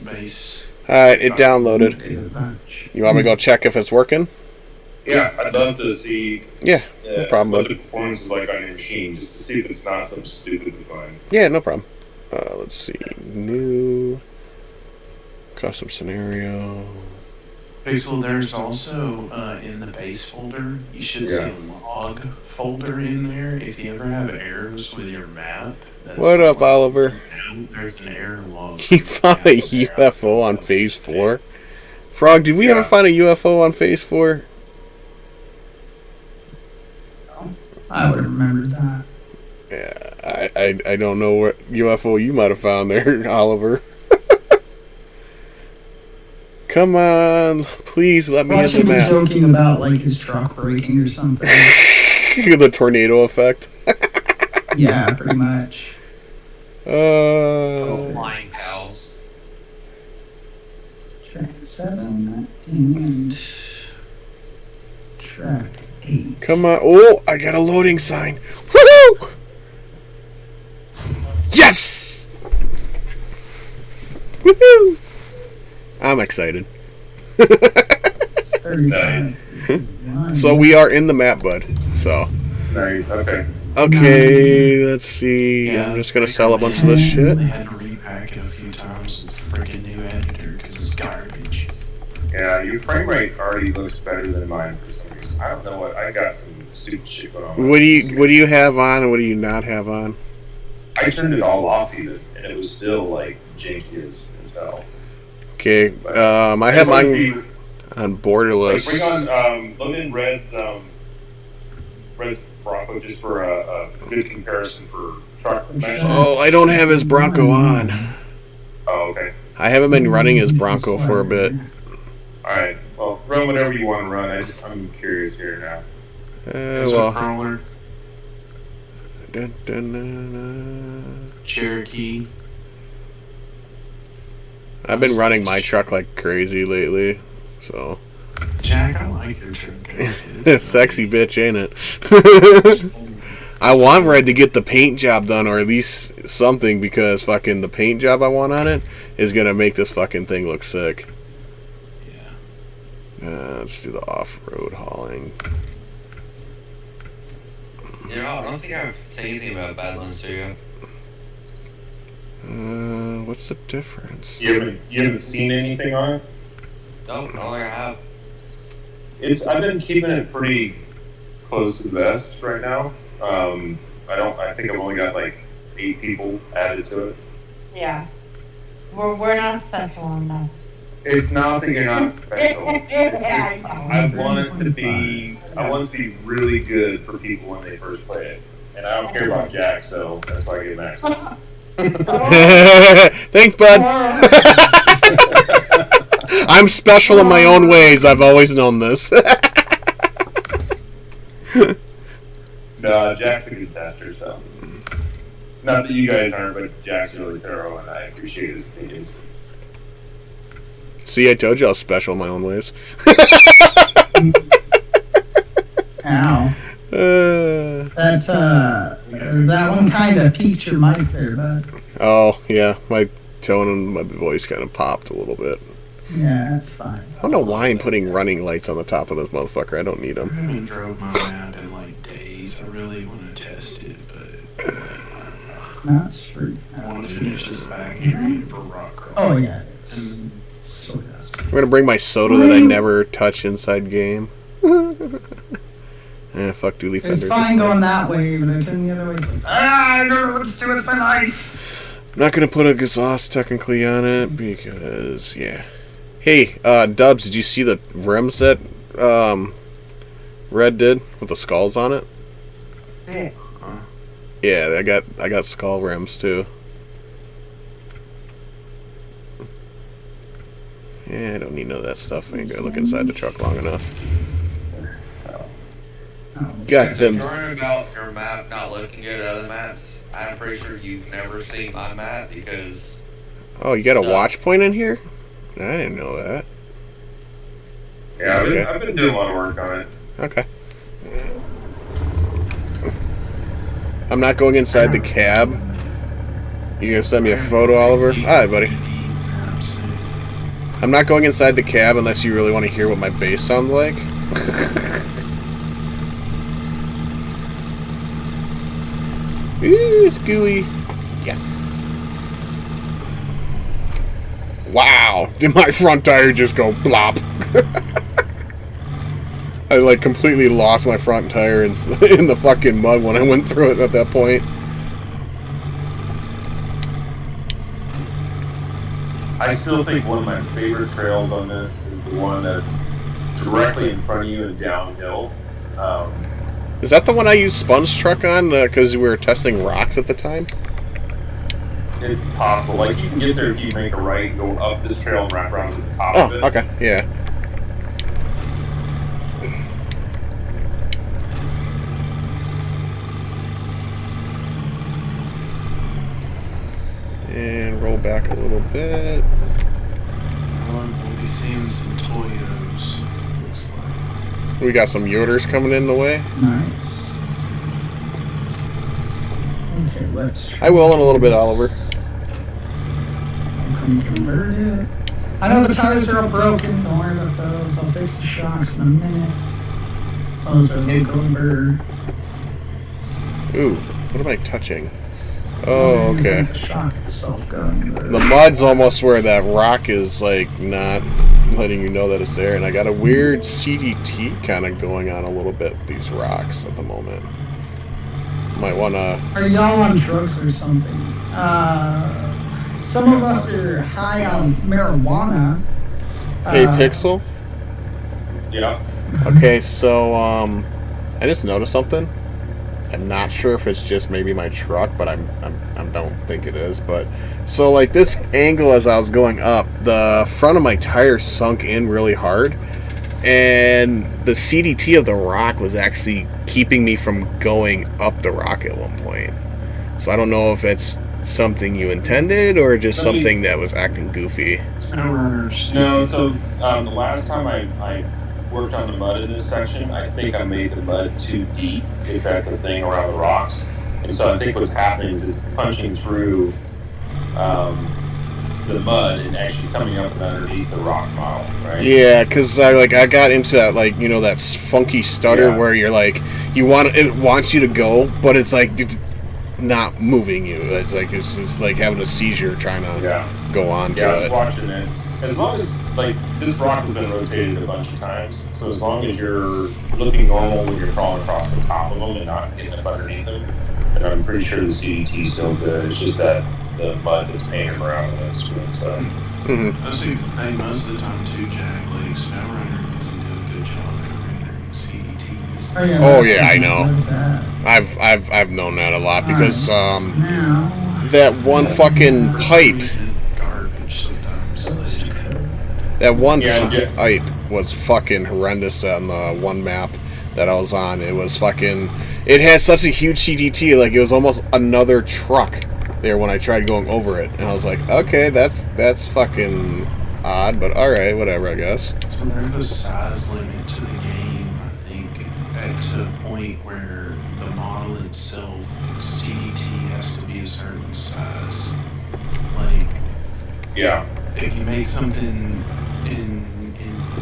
Base. Alright, it downloaded. You want me to go check if it's working? Yeah, I'd love to see Yeah, no problem, what bud. the performance is like on your machine, just to see if it's not some stupid design. Yeah, no problem. Let's see. New custom scenario. Pixel, there's also in the base folder, you should see a log folder in there. If you ever have errors with your map, that's What up, Oliver? There's an error log. You found a UFO on phase 4? Frog, did we ever find a UFO on phase 4? I would have remembered that. Yeah, I don't know what UFO you might have found there, Oliver. Come on, please let me Well, I hit the should be map. joking about like his truck breaking or something. The tornado effect. Yeah, pretty much. Flying cows. Track 7 and track 8. Come on. Oh, I got a loading sign. Woohoo! Yes! Woohoo! I'm excited. 35. So we are in the map, bud. So. Nice, okay. Okay, let's see. I'm just gonna sell a bunch of this shit. They had to repack it a few times with a freaking new editor because it's garbage. Yeah, your frame rate already looks better than mine for some reason. I don't know what, I got some stupid shit going on. What do you have on and what do you not have on? I turned it all off even, and it was still like janky as hell. Okay, I have mine on borderless. Bring on, load in Red's Bronco just for a good comparison for truck dimension. Oh, I don't have his Bronco on. Oh, okay. I haven't been running his Bronco for a bit. Alright, well, run whatever you want to run. I'm curious here now. Crawler, Cherokee. I've been running my truck like crazy lately, so. Jack, I like your truck. Sexy bitch, ain't it? I want Red to get the paint job done, or at least something, because fucking the paint job I want on it is gonna make this fucking thing look sick. Yeah. Let's do the off-road hauling. You know, I don't think I've said anything about Badlands to you. What's the difference? You haven't seen anything on it? Nope, not like I have. I've been keeping it pretty close to the vest right now. I think I've only got like 8 people added to it. Yeah. We're not special enough. It's not that you're not special. I want it to be really good for people when they first play it. And I don't care about Jack, so that's why I get Max. Thanks, bud. I'm special in my own ways. I've always known this. No, Jack's a good tester, so. Not that you guys aren't, but Jack's really thorough, and I appreciate his opinions. See, I told you I was special in my own ways. Ow. That one kind of piqued your mic there, bud. Oh, yeah. My tone and my voice kind of popped a little bit. Yeah, that's fine. I don't know why I'm putting running lights on the top of this motherfucker. I don't need them. I haven't drove my map in like days. I really want to test it, but That's true. I want to finish this back area for rock crawl. Oh, yeah. And I'm gonna bring my soda that I never touch inside game. Fuck dually fenders. It's fine going that way, but I turn the other way. I don't know what to do with my life. I'm not gonna put a exhaust technically on it because, yeah. Hey, Dubs, did you see the rims that Red did with the skulls on it? Yeah. Yeah, I got skull rims too. Yeah, I don't need none of that stuff. I ain't gonna look inside the truck long enough. Got them. Concerned about your map not looking at other maps. I'm pretty sure you've never seen my map because. Oh, you got a watch point in here? I didn't know that. Yeah, Okay. I've been doing a lot of work on it. Okay. I'm not going inside the cab. You gonna send me a photo, Oliver? Hi, buddy. I'm not going inside the cab unless you really want to hear what my bass sounds like. Ooh, it's gooey. Yes. Wow, did my front tire just go blop? I like completely lost my front tire in the fucking mud when I went through it at that point. I still think one of my favorite trails on this is the one that's directly in front of you and downhill. Is that the one I used Sponge Truck on because we were testing rocks at the time? It's possible. Like, you can get there if you make a right, go up this trail and wrap around to the top of it. Oh, okay, yeah. And roll back a little bit. we'll be seeing some Toyos. Looks like. We got some Yoders coming in the way. Nice. Okay, let's try. I will in a little bit, Oliver. Convert it. I know the tires are all broken. Don't worry about those. I'll fix the shocks in a minute. Those are low converter. Ooh, what am I touching? Oh, okay. The shock itself going. The mud's almost where that rock is, like, not letting you know that it's there. And I got a weird CDT kind of going on a little bit with these rocks at the moment. Might want to... Are y'all on drugs or something? Some of us are high on marijuana. Hey, Pixel? Yeah. Okay, so, I just noticed something. I'm not sure if it's just maybe my truck, but I don't think it is. But so like this angle as I was going up, the front of my tire sunk in really hard, and the CDT of the rock was actually keeping me from going up the rock at one point. So I don't know if it's something you intended or just something that was acting goofy. Snowrunners. No, so the last time I worked on the mud in this section, I think I made the mud too deep, if that's a thing around the rocks. And so I think what's happening is it's punching through the mud and actually coming up and underneath the rock model, right? Yeah, because I got into that, like, you know, that funky stutter where you're like, it wants you to go, but it's like not moving you. It's like it's like having a seizure trying to go on to I was it. watching it. As long as like this rock has been rotated a bunch of times. So as long as you're looking normal when you're crawling across the top of them and not getting up underneath them, then I'm pretty sure the CDT is still good. It's just that the mud that's painted around and that's screwing stuff. Mm-hmm. I think the thing most of the time too, Jack, like SnowRunner doesn't do a good job at rendering CDTs. Oh yeah, I know. I've known that a lot because that one fucking pipe. Garbage sometimes. That one pipe was fucking horrendous on the one map that I was on. It was fucking. It had such a huge CDT, like it was almost another truck there when I tried going over it, and I was like, okay, that's fucking odd, but all right, whatever, I guess. So there's a size limit to the game, I think, to a point where the model itself, CDT, has to be a certain size. Like, yeah, if you make something in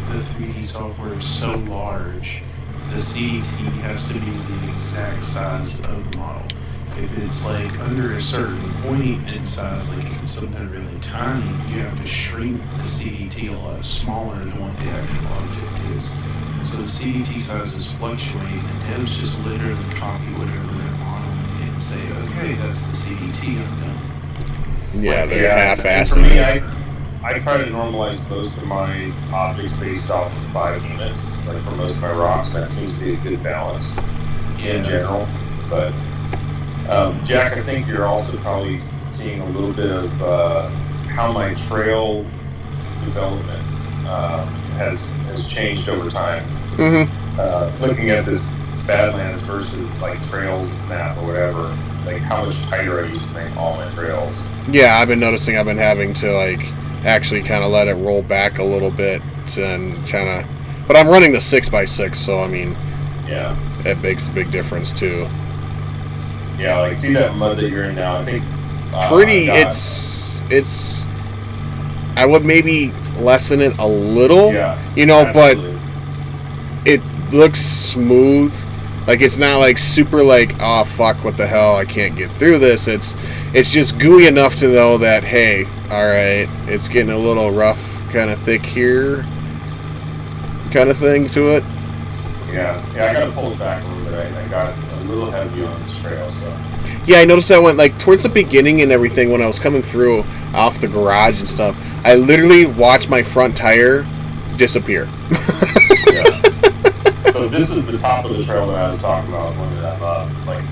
the 3D software so large, the CDT has to be the exact size of the model. If it's like under a certain point in size, like if it's something really tiny, you have to shrink the CDT a lot smaller than what the actual object is. So the CDT sizes fluctuate, and devs just literally copy whatever they're modeling and say, okay, that's the CDT, I'm done. Yeah, like, they're half-assed. For me, I try to normalize most of my objects based off of 5 units. Like for most of my rocks, that seems to be a good balance in general. But Jack, I think you're also probably seeing a little bit of how my trail development has changed over time. Mm-hmm. Looking at this Badlands versus like trails map or whatever, like how much tighter I used to make all my trails. Yeah, I've been noticing I've been having to like actually kind of let it roll back a little bit and kind of. But I'm running the 6x6, so I mean, yeah, it makes a big difference too. Yeah, like see that mud that you're in now. I think pretty. It's. I would maybe lessen it a little. Yeah, you know, absolutely. but it looks smooth. Like it's not like super like, oh fuck, what the hell, I can't get through this. It's just gooey enough to know that, hey, all right, it's getting a little rough, kind of thick here, kind of thing to it. Yeah, I gotta pull it back a little bit. I got a little heavy on this trail, so. Yeah, I noticed I went like towards the beginning and everything when I was coming through off the garage and stuff. I literally watched my front tire disappear. Yeah. So this is the top of the trail that I was talking about when I'm like,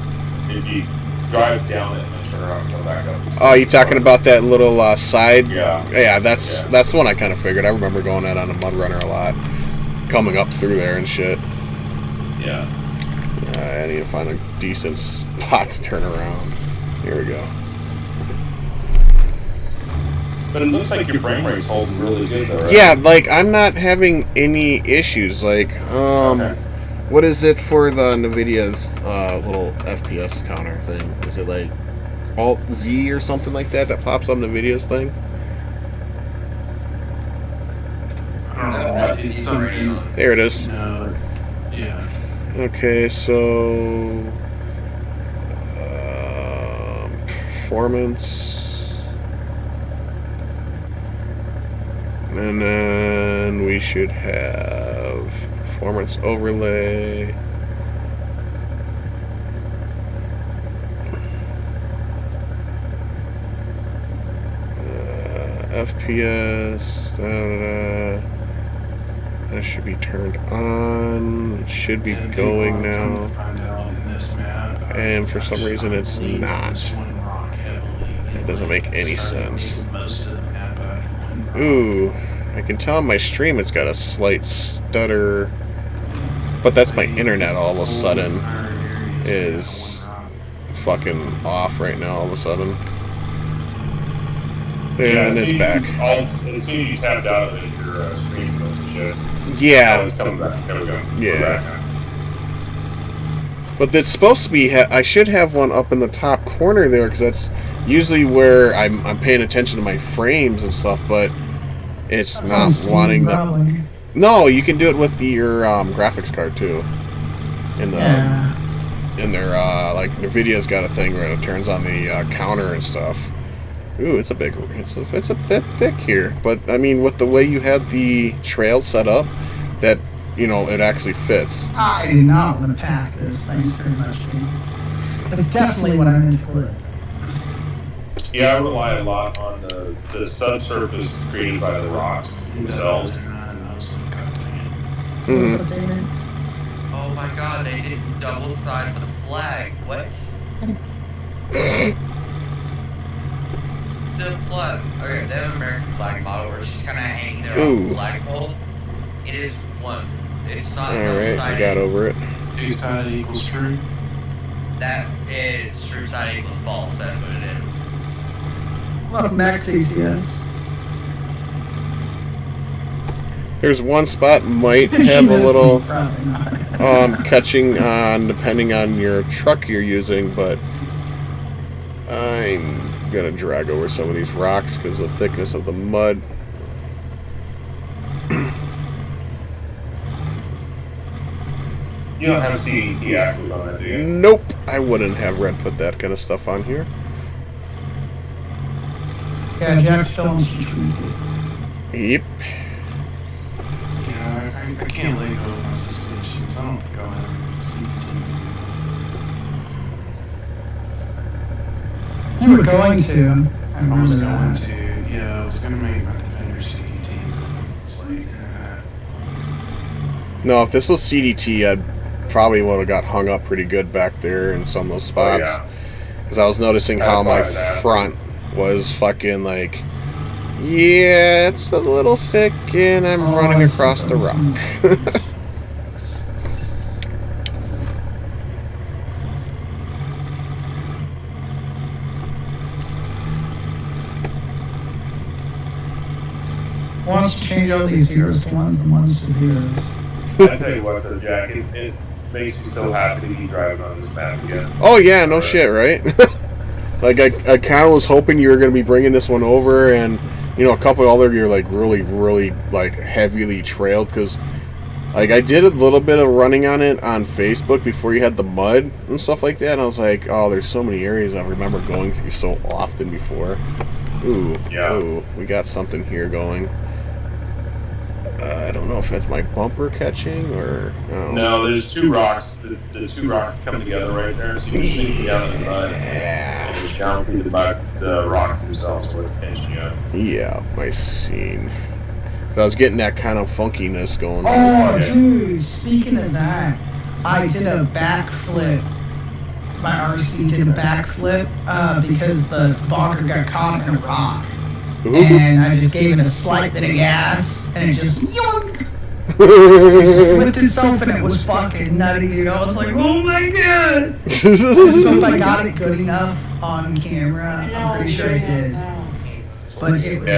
if you drive down it and then turn around and come back up. Oh, you talking about that little side? Yeah. Yeah, that's the one I kind of figured. I remember going out on a mud runner a lot, coming up through there and shit. Yeah. I need to find a decent spot to turn around. Here we go. But it looks like your frame rate's holding really good though, right? Yeah, like I'm not having any issues. Like, Okay. What is it for the NVIDIA's little FPS counter thing? Is it like Alt Z or something like that pops up NVIDIA's thing? I don't know. It's already. There it is. No. Yeah. Okay, so performance, and then we should have performance overlay. FPS. That should be turned on. It should be going now. And for some reason it's not. It doesn't make any sense. Ooh, I can tell on my stream it's got a slight stutter. But that's my internet all of a sudden is fucking off right now all of a sudden. And it's back. As soon as you tapped out of it, your screen goes to shit. Yeah. Oh, it's coming back. There we go. Yeah. But it's supposed to be. I should have one up in the top corner there because that's usually where I'm paying attention to my frames and stuff. But it's not wanting to. No, you can do it with your graphics card too. In their like NVIDIA's got a thing where it turns on the counter and stuff. Ooh, it's a big. It's a bit thick here, but I mean, with the way you had the trail set up, that it actually fits. I do not want to pack this. Thanks very much, Jane. That's definitely what I'm into. Clip. Yeah, I rely a lot on the subsurface created by the rocks themselves. Mm-hmm. Oh my god, they did double side with the flag. What? The flag. Okay, they have an American flag model where she's kind of hanging there on the flagpole. It is one. It's not Alright, I got over it. Two sided equals true. That is true side equals false. That's what it is. Welcome back, CCS. There's one spot might have a little catching on depending on your truck you're using, but I'm gonna drag over some of these rocks because of the thickness of the mud. You don't have CDT axles on that, do you? Nope, I wouldn't have Red put that kind of stuff on here. Yeah, Jack still wants to tweak it. Yep. Yeah, I can't let go of my suspensions. I don't think I'll have CDT. You were going to. I was going to. Yeah, I was going to make my Defender CDT. It's like, No, if this was CDT, I'd probably would have got hung up pretty good back there in some of those spots. Because I was noticing how my front was fucking like, yeah, it's a little thick and I'm running across the rock. Wants to change all these zeros to ones and ones to zeros. I tell you what, though, Jack, it makes me so happy to be driving on this map again. Oh yeah, no shit, right? Like I kind of was hoping you were gonna be bringing this one over, and a couple other you're like really like heavily trailed, because like I did a little bit of running on it on Facebook before you had the mud and stuff like that, and I was like, oh, there's so many areas I remember going through so often before. Ooh, yeah. Ooh, we got something here going. I don't know if that's my bumper catching or no. There's two rocks. The two rocks come together right there, so you can sink down in the mud and just down through the rocks themselves, so it's pinching you up. Yeah, my scene. I was getting that kind of funkiness going on. Oh, dude! Speaking of that, I did a backflip. My RC did a backflip because the bonker got caught in a rock. Ooh. And I just gave it a slight bit of gas, and it just yoink! It just flipped itself, and it was fucking nutty, dude. I was like, oh my god! I just hope I got it good enough on camera. I'm pretty sure I did. But it was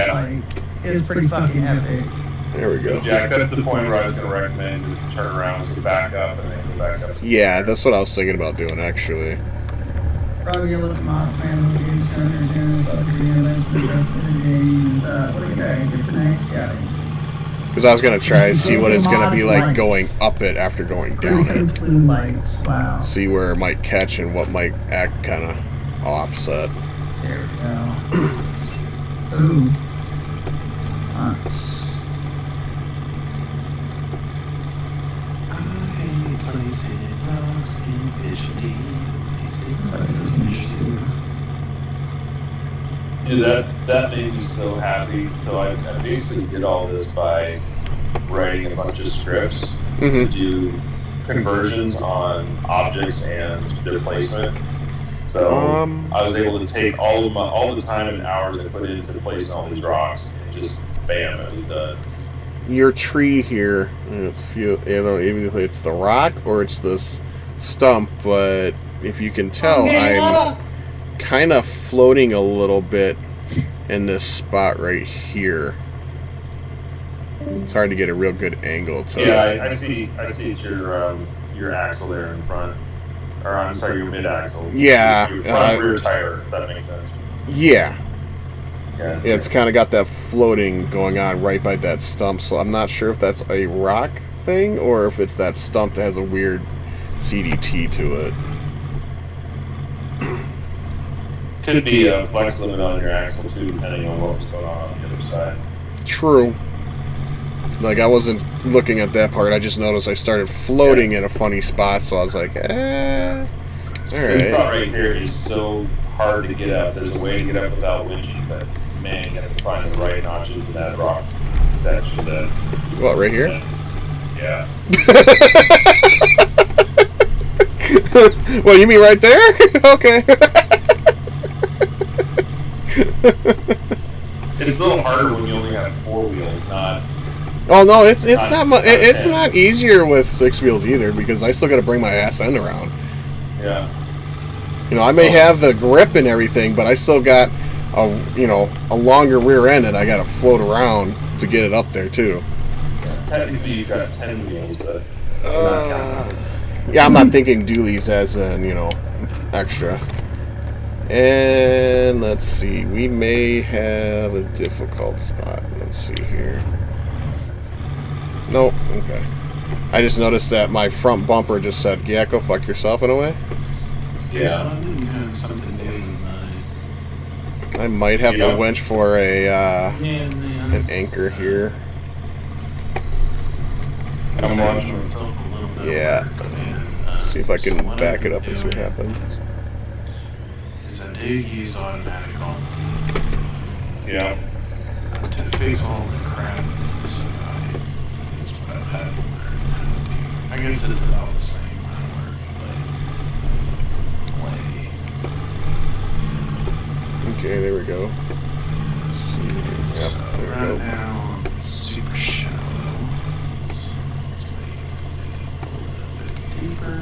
it was pretty fucking epic. There we go. Jack, that's the point where I was going to recommend is to turn around, so back up, and then go back up. Yeah, that's what I was thinking about doing, actually. Probably gonna look at mods, man. Look at Instagram, channels, other videos, the game. What are you good for next guy? Because I was going to try to see what it's going to be like going up it after going down it. Blue lights, wow. See where it might catch and what might act kind of offset. There we go. Ooh. Yeah, that made me so happy. So I basically did all this by writing a bunch of scripts to do conversions on objects and their placement. So I was able to take all the time and hours I put into placing all these rocks and just bam, it was done. Your tree here, it's even if it's the rock or it's this stump, but if you can tell, I'm kind of floating a little bit in this spot right here. It's hard to get a real good angle to. Yeah, I see. It's your axle there in front, or I'm sorry, your mid axle. Yeah, your front rear tire. If that makes sense. Yeah. Yeah, It's kind of got that floating going on right by that stump, so I'm not sure if that's a rock thing or if it's that stump that has a weird CDT to it. Could be a flex limit on your axle too, depending on what was going on the other side. True. Like, I wasn't looking at that part. I just noticed I started floating in a funny spot, so I was like, This alright. spot right here is so hard to get up. There's a way to get up without winching, but man, you have to find the right notches in that rock section. What, right here? Yeah. Well, you mean right there? Okay. It's a little harder when you only have 4 wheels, not. Oh no, it's not easier with 6 wheels either, because I still got to bring my ass end around. Yeah. You know, I may have the grip and everything, but I still got a longer rear end, and I got to float around to get it up there too. Technically, you've got 10 wheels, but. Yeah, I'm not thinking dualies as an extra. And let's see, we may have a difficult spot. Let's see here. Nope. Okay. I just noticed that my front bumper just said, "Yeah, go fuck yourself" in a way. Yeah. Something new tonight. I might have to winch for an anchor here. Come on. Yeah. See if I can back it up and see what happens. Is I do use automatic on Yeah. to fix all the crap. So that's what I've had to learn. I guess it's about the same amount of work, but Okay, there we go. Let's see. Yep, there we right go. now it's super shallow. Let's make it a little bit deeper.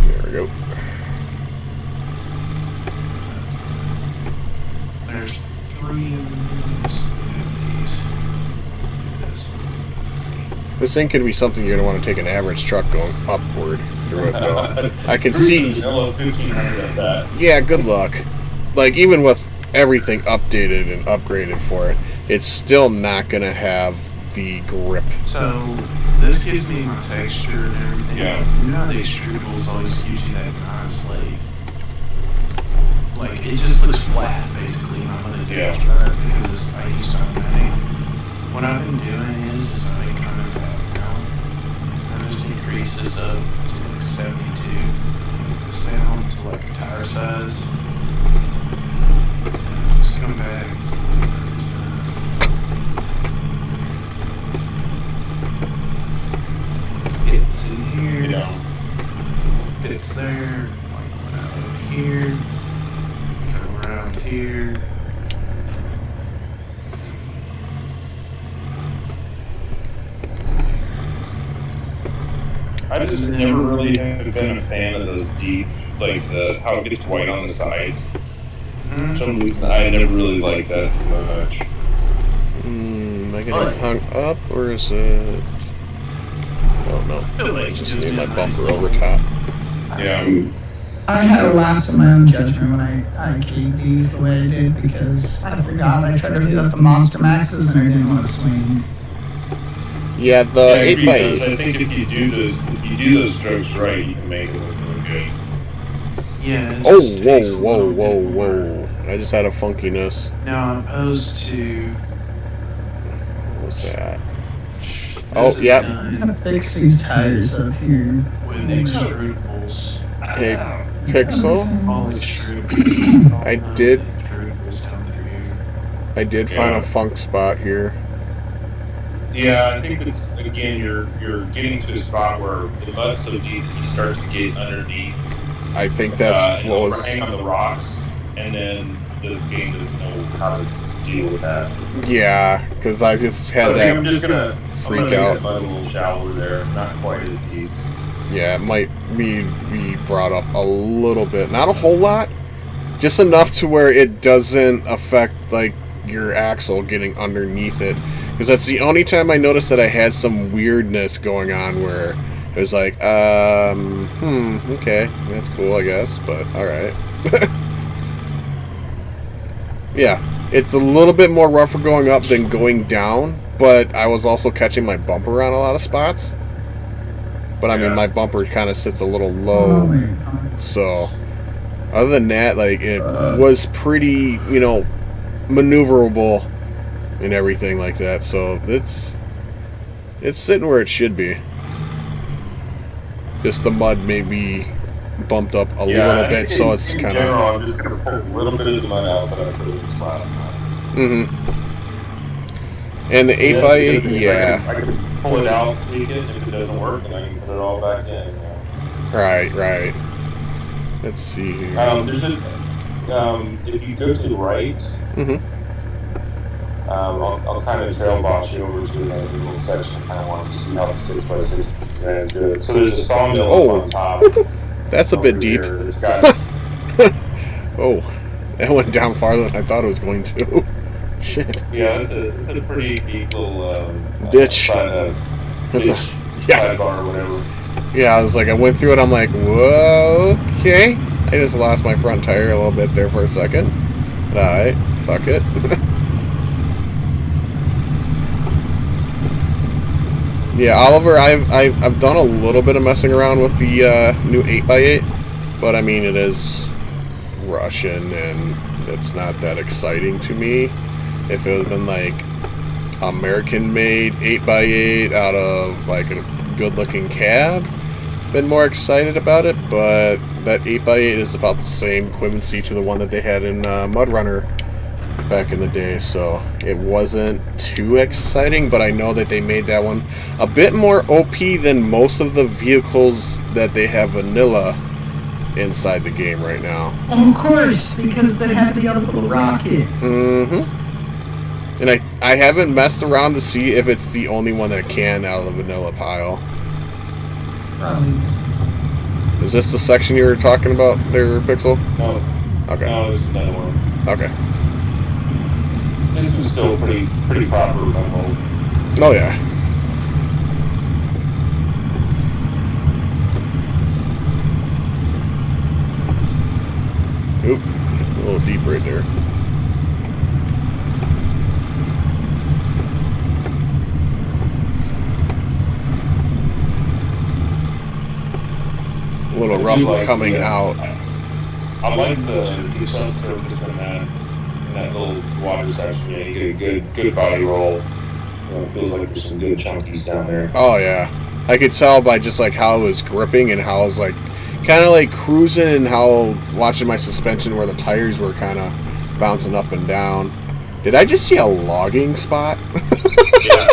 There we go. There's 3 of these. This thing could be something you're going to want to take an average truck going upward through it, though. I can see. Yellow 1500 at that. Yeah, good luck. Like, even with everything updated and upgraded for it, it's still not going to have the grip. So this gives me my texture and everything. Yeah. You know how the extrudables always gives you that nice like it just looks flat basically. And I'm gonna do Yeah. that because I used automatic. What I've been doing is I've been coming back now. I just increase this up to like 72. This down to like a tire size. Just come back. It's in here. Yeah. It's there. Like out here. Come around here. I just never really have been a fan of those deep, like how it gets white on the sides. For some reason, I never really liked that too much. Am I getting hung up, or is it... Oh no, feel like I just just need my a nice bumper over top. Yeah. I had a lapse in my own judgment when I keyed these the way I did because I forgot I tried to hit up the Monster Maxes and I didn't want to swing. Yeah, the Yeah, 8x8. because I think if you do those strokes right, you can make it look really good. Yeah. It Oh, just takes a whoa, little whoa, bit whoa, more. whoa. I just had a funkiness. Now, opposed to. What was that? This Oh, is yep. I'm done gonna fix these tires up here. with extrudables. Hey, Pixel? All extrudables. I did- Extrudables come through here. I did find Yeah. a funk spot here. Yeah, I think it's again you're getting to a spot where the mud's so deep that you start to get underneath. I think that's what was... overhang on the rocks, and then the game doesn't know how to deal with that. Yeah, because I just had But I think I'm that just gonna freak make out. that mud a little shallower there, not quite as deep. Yeah, it might be brought up a little bit. Not a whole lot. Just enough to where it doesn't affect, like, your axle getting underneath it. Because that's the only time I noticed that I had some weirdness going on where it was like, okay, that's cool, I guess, but alright. Yeah, it's a little bit more rougher going up than going down, but I was also catching my bumper on a lot of spots. But I mean, Yeah. my bumper kind of sits a little low, so Other than that, like, it was pretty, you know, maneuverable and everything like that. So it's sitting where it should be. Just the mud may be bumped up a little bit, so it's kind of. In general, I'm just going to pull a little bit of the mud out that I put in this last time. And the 8x8, yeah. I can pull it out, tweak it, if it doesn't work, then I can put it all back in. You know? Right. Let's see here. If you go to the right, I'll kind of trail box you over to that little section. I kind of want to see how the 6x6 ran good. So there's a sawmill up on top. That's a bit deep. It's got oh, that went down farther than I thought it was going to. Shit. Yeah, it's a pretty deep little ditch. Ditch, sidebar or whatever. Yeah, I was like, I went through it. I'm like, whoa, okay. I just lost my front tire a little bit there for a second. But alright, fuck it. Yeah, Oliver, I've done a little bit of messing around with the new 8x8, but I mean, it is Russian and it's not that exciting to me. If it had been like American-made 8x8 out of like a good-looking cab, been more excited about it. But that 8x8 is about the same equivalency to the one that they had in Mud Runner back in the day, so it wasn't too exciting. But I know that they made that one a bit more OP than most of the vehicles that they have vanilla inside the game right now. Of course, because they had the other little rocket. And I haven't messed around to see if it's the only one that can out of the vanilla pile. Probably. Is this the section you were talking about there, Pixel? No. Okay. No, there's another one. Okay. This was still pretty proper rumble. Oh yeah. Oop, a little deep right there. A little rough coming out. I like the subsurface in that little water section. Yeah, you get a good body roll. It feels like there's some good chunkies down there. Oh yeah, I could tell by just like how it was gripping and how it was like kind of like cruising, and how watching my suspension where the tires were kind of bouncing up and down. Did I just see a logging spot? Yeah.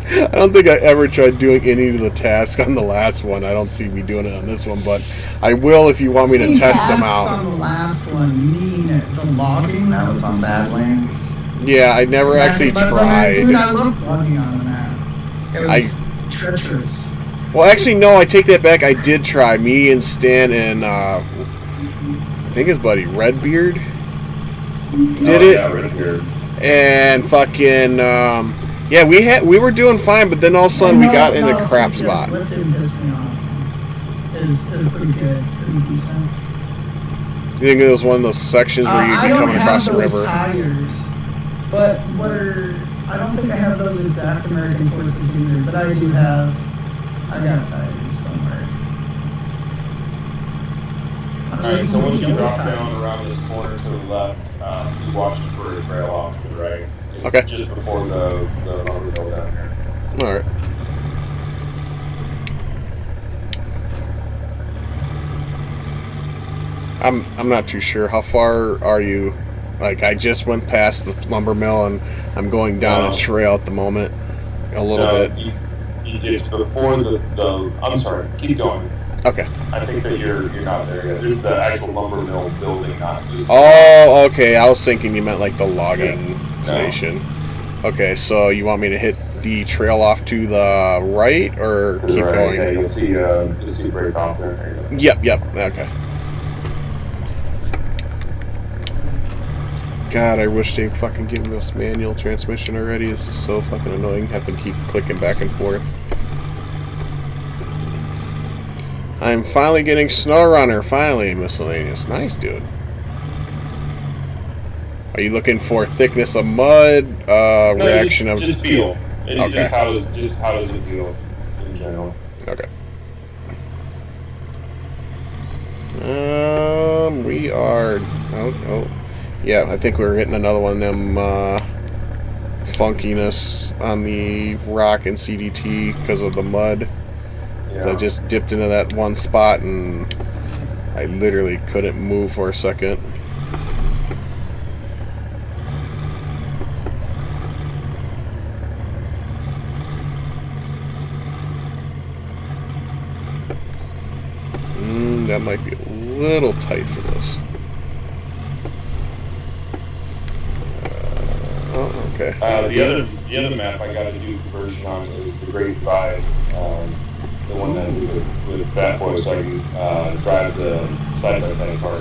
I don't think I ever tried doing any of the tasks on the last one. I don't see me doing it on this one, but I will if you want me to test them out. On the last one, you mean the logging that was on Badlands? Yeah, I never actually tried. Dude, I love logging on that. It was treacherous. Well, actually, no, I take that back. I did try. Me and Stan and I think his buddy Redbeard did it. Yeah, Redbeard. And fucking yeah, we were doing fine, but then all of a sudden we got in a crap spot. It was pretty good, pretty decent. You think it was one of those sections where you'd be coming across the river? Tires, but I don't think I have those exact American forces either, but I do have. I got tires, don't worry. Alright, so once you drop down around this corner to the left, you watch for a trail off to the right. It's okay. Just before the lumber mill down here. Alright. I'm not too sure. How far are you? Like, I just went past the lumber mill and I'm going down a trail at the moment. A little bit. It's before the I'm sorry, keep going. Okay. I think that you're not there yet. There's the actual lumber mill building, not just. Oh, okay. I was thinking you meant like the logging station. Okay, so you want me to hit the trail off to the right or keep going? Yeah, you'll see a break off there. Yep. Okay. God, I wish they'd fucking give me this manual transmission already. This is so fucking annoying. Have to keep clicking back and forth. I'm finally getting snowrunner. Finally, miscellaneous. Nice, dude. Are you looking for thickness of mud? Reaction of just feel. Okay. Just how does it feel in general? Okay. We are. Oh. Yeah, I think we were hitting another one of them funkiness on the rock and CDT because of the mud. So I just dipped into that one spot and I literally couldn't move for a second. That might be a little tight for this. Oh, okay. The other map I got to do conversion on is the Great Divide, the one that with Fat Boy, so I can drive the side-by-side car.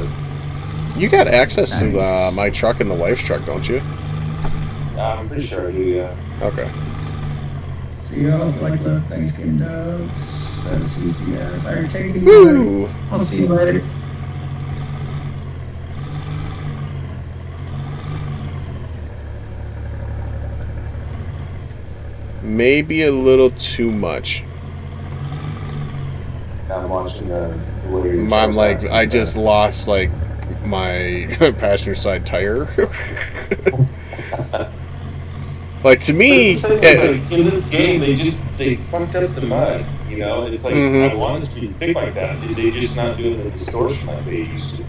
You got access to my truck and the wife's truck, don't you? I'm pretty sure I do, yeah. Okay. So you all like the Thanksgiving dogs. That's CCS. Alright, take it easy. Woo! I'll see you later. Maybe a little too much. I'm watching the way I'm like, I just lost like my passenger side tire. Like to me, like, in this game, they fucked up the mud. You know, it's like I want it to be thick like that. They just not doing the distortion like they used to.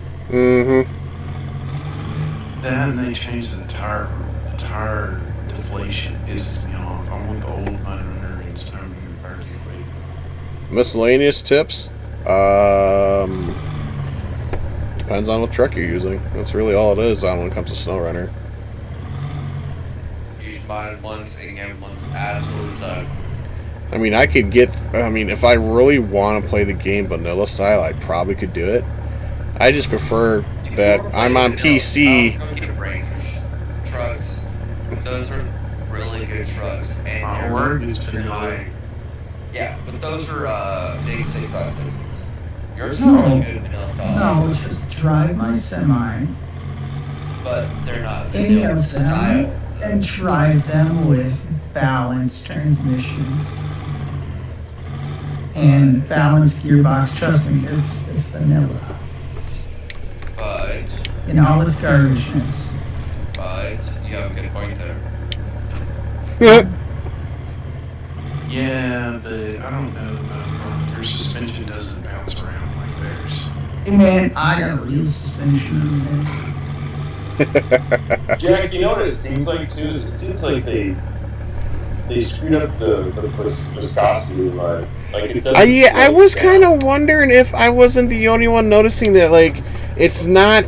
Then they changed the tire deflation pisses me off. I want the old mud runner and snowrunner arguably. Miscellaneous tips. Depends on what truck you're using. That's really all it is when it comes to SnowRunner. Use modded ones and game ones absolutely suck. I mean, if I really want to play the game vanilla style, I probably could do it. I just prefer that I'm on PC. Go get Rangers trucks. Those are really good trucks. And Our is pretty high. Yeah, but those are 86.6. Yours No. are really good vanilla style. No, just drive my semi, But they're not any vanilla of them, style. and drive them with balanced transmission and balanced gearbox. Trust me, it's vanilla But in all its garbageness. you have a good point there. Yeah, but I don't know about your suspension doesn't bounce around like theirs. Hey man, I got a real suspension on there. Jack, you know what it seems like too? It seems like they screwed up the viscosity of the mud. Like it doesn't. I was kind of wondering if I wasn't the only one noticing that. Like, it's not,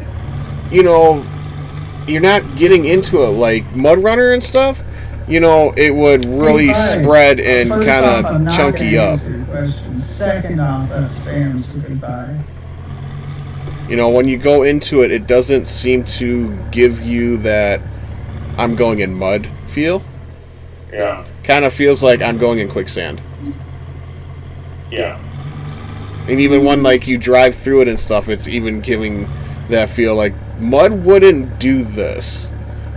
you're not getting into it like Mud Runner and stuff. It would really spread and kind of chunky up. Second off, that spam, so goodbye. When you go into it, it doesn't seem to give you that I'm going in mud feel. Yeah. Kind of feels like I'm going in quicksand. Yeah. And even when like you drive through it and stuff, it's even giving that feel like mud wouldn't do this.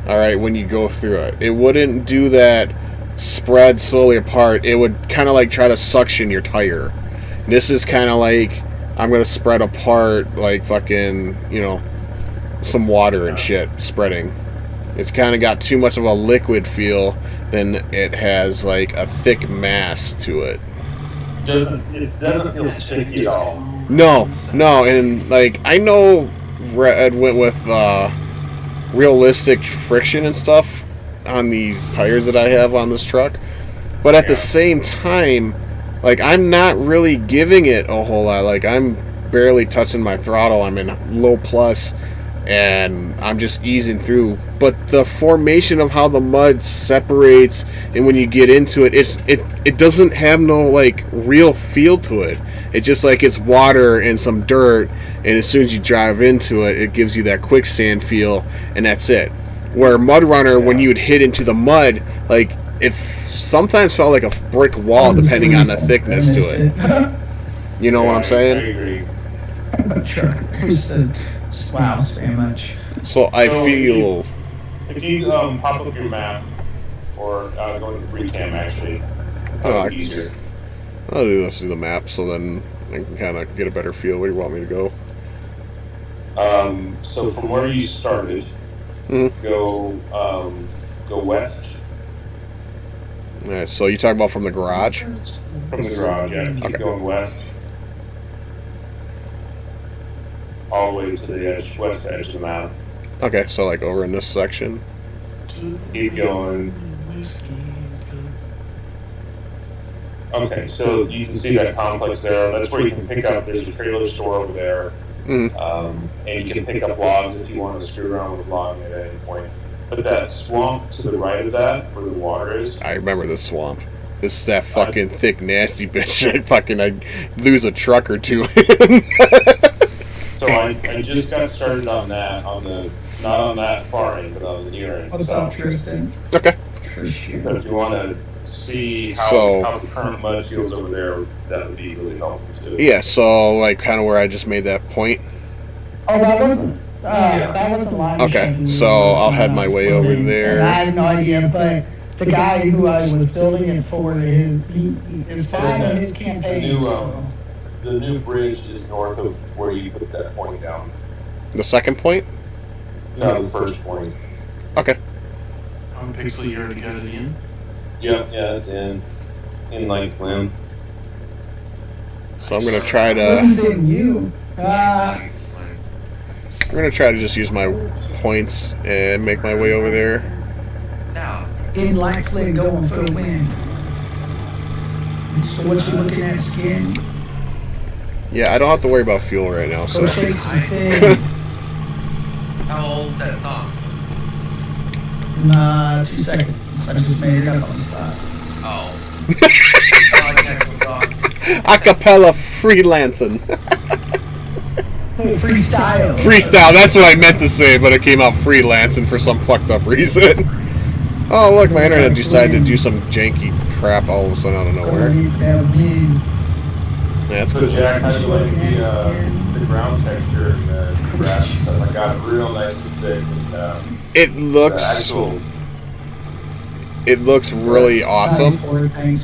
All right, when you go through it, it wouldn't do that spread slowly apart. It would kind of like try to suction your tire. This is kind of like I'm gonna spread apart like fucking some water and shit spreading. It's kind of got too much of a liquid feel than it has like a thick mass to it. It doesn't feel sticky at all. No, and like I know Red went with realistic friction and stuff on these tires that I have on this truck, but at the same time, like I'm not really giving it a whole lot. Like I'm barely touching my throttle. I'm in low plus, and I'm just easing through. But the formation of how the mud separates, and when you get into it, it doesn't have no like real feel to it. It's just like it's water and some dirt, and as soon as you drive into it, it gives you that quicksand feel, and that's it. Where Mud Runner, when you would hit into the mud, like it sometimes felt like a brick wall, depending on the thickness to it. You know what I'm saying? I agree. Wow, spam much. So I feel. If you pop up your map, or go to free cam actually, I'll do this through the map, so then I can kind of get a better feel. Where do you want me to go? So from where you started, go west. Alright, so you talk about from the garage? From the garage, yeah. Keep going west. All the way to the edge, west edge of the map. Okay, so like over in this section. Keep going. Okay, so you can see that complex there. That's where you can pick up, there's a trailer store over there. And you can pick up logs if you want to screw around with logging at any point. But that swamp to the right of that, where the water is. I remember this swamp. This is that fucking thick, nasty bitch. I'd lose a truck or two. So I just got started on that, not on that far end, but on the near end. What's up, Tristan? Okay. Tristan. But if you want to see how the current mud feels over there, that would be really helpful too. Yeah, so like kind of where I just made that point. Oh, that wasn't live. Okay, so I'll head my way over there. I have no idea, but the guy who I was building it for, it's fine in his campaign. The new bridge is north of where you put that point down. The second point? No, the first point. Okay. On Pixel, you already got it in? Yeah, it's in like Flynn. So I'm gonna try to. I'm gonna try to just use my points and make my way over there. Now, in like Flynn going for the win. So what you looking at, Skin? Yeah, I don't have to worry about fuel right now, so. Go shake some thing. how old's that song? 2 seconds. I just made it up on the spot. Oh. Acapella freelancing. Freestyle. Freestyle, that's what I meant to say, but it came out freelancing for some fucked up reason. Oh, look, my internet decided to do some janky crap all of a sudden out of nowhere. Yeah, that's So cool. Jack, how do you like the ground texture and the grass and stuff? I got it real nice and thick. And, It looks really awesome.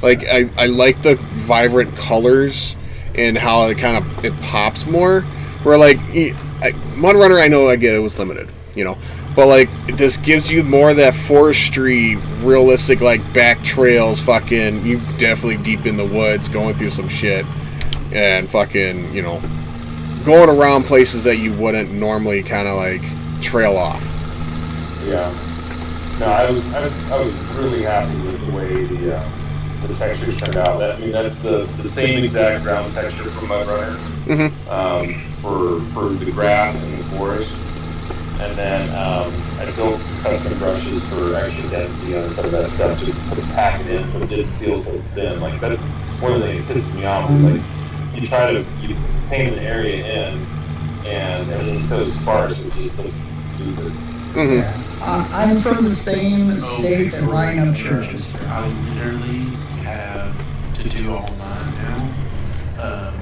Like I like the vibrant colors and how it kind of it pops more. Where like Mudrunner, I know I get it was limited, you know, but like this gives you more of that forestry, realistic like back trails. Fucking you definitely deep in the woods, going through some shit, and fucking going around places that you wouldn't normally kind of like trail off. Yeah. No, I was really happy with the way the textures turned out. That's the same exact ground texture from Mudrunner. For the grass and the forest. And then I built some custom brushes for extra density on some of that stuff to pack it in so it didn't feel so thin. Like that's one of the things that pisses me off is like you paint an area in and everything's so sparse it just looks stupid. I'm from the same state that Ryan up churches. I literally have to do all mine now.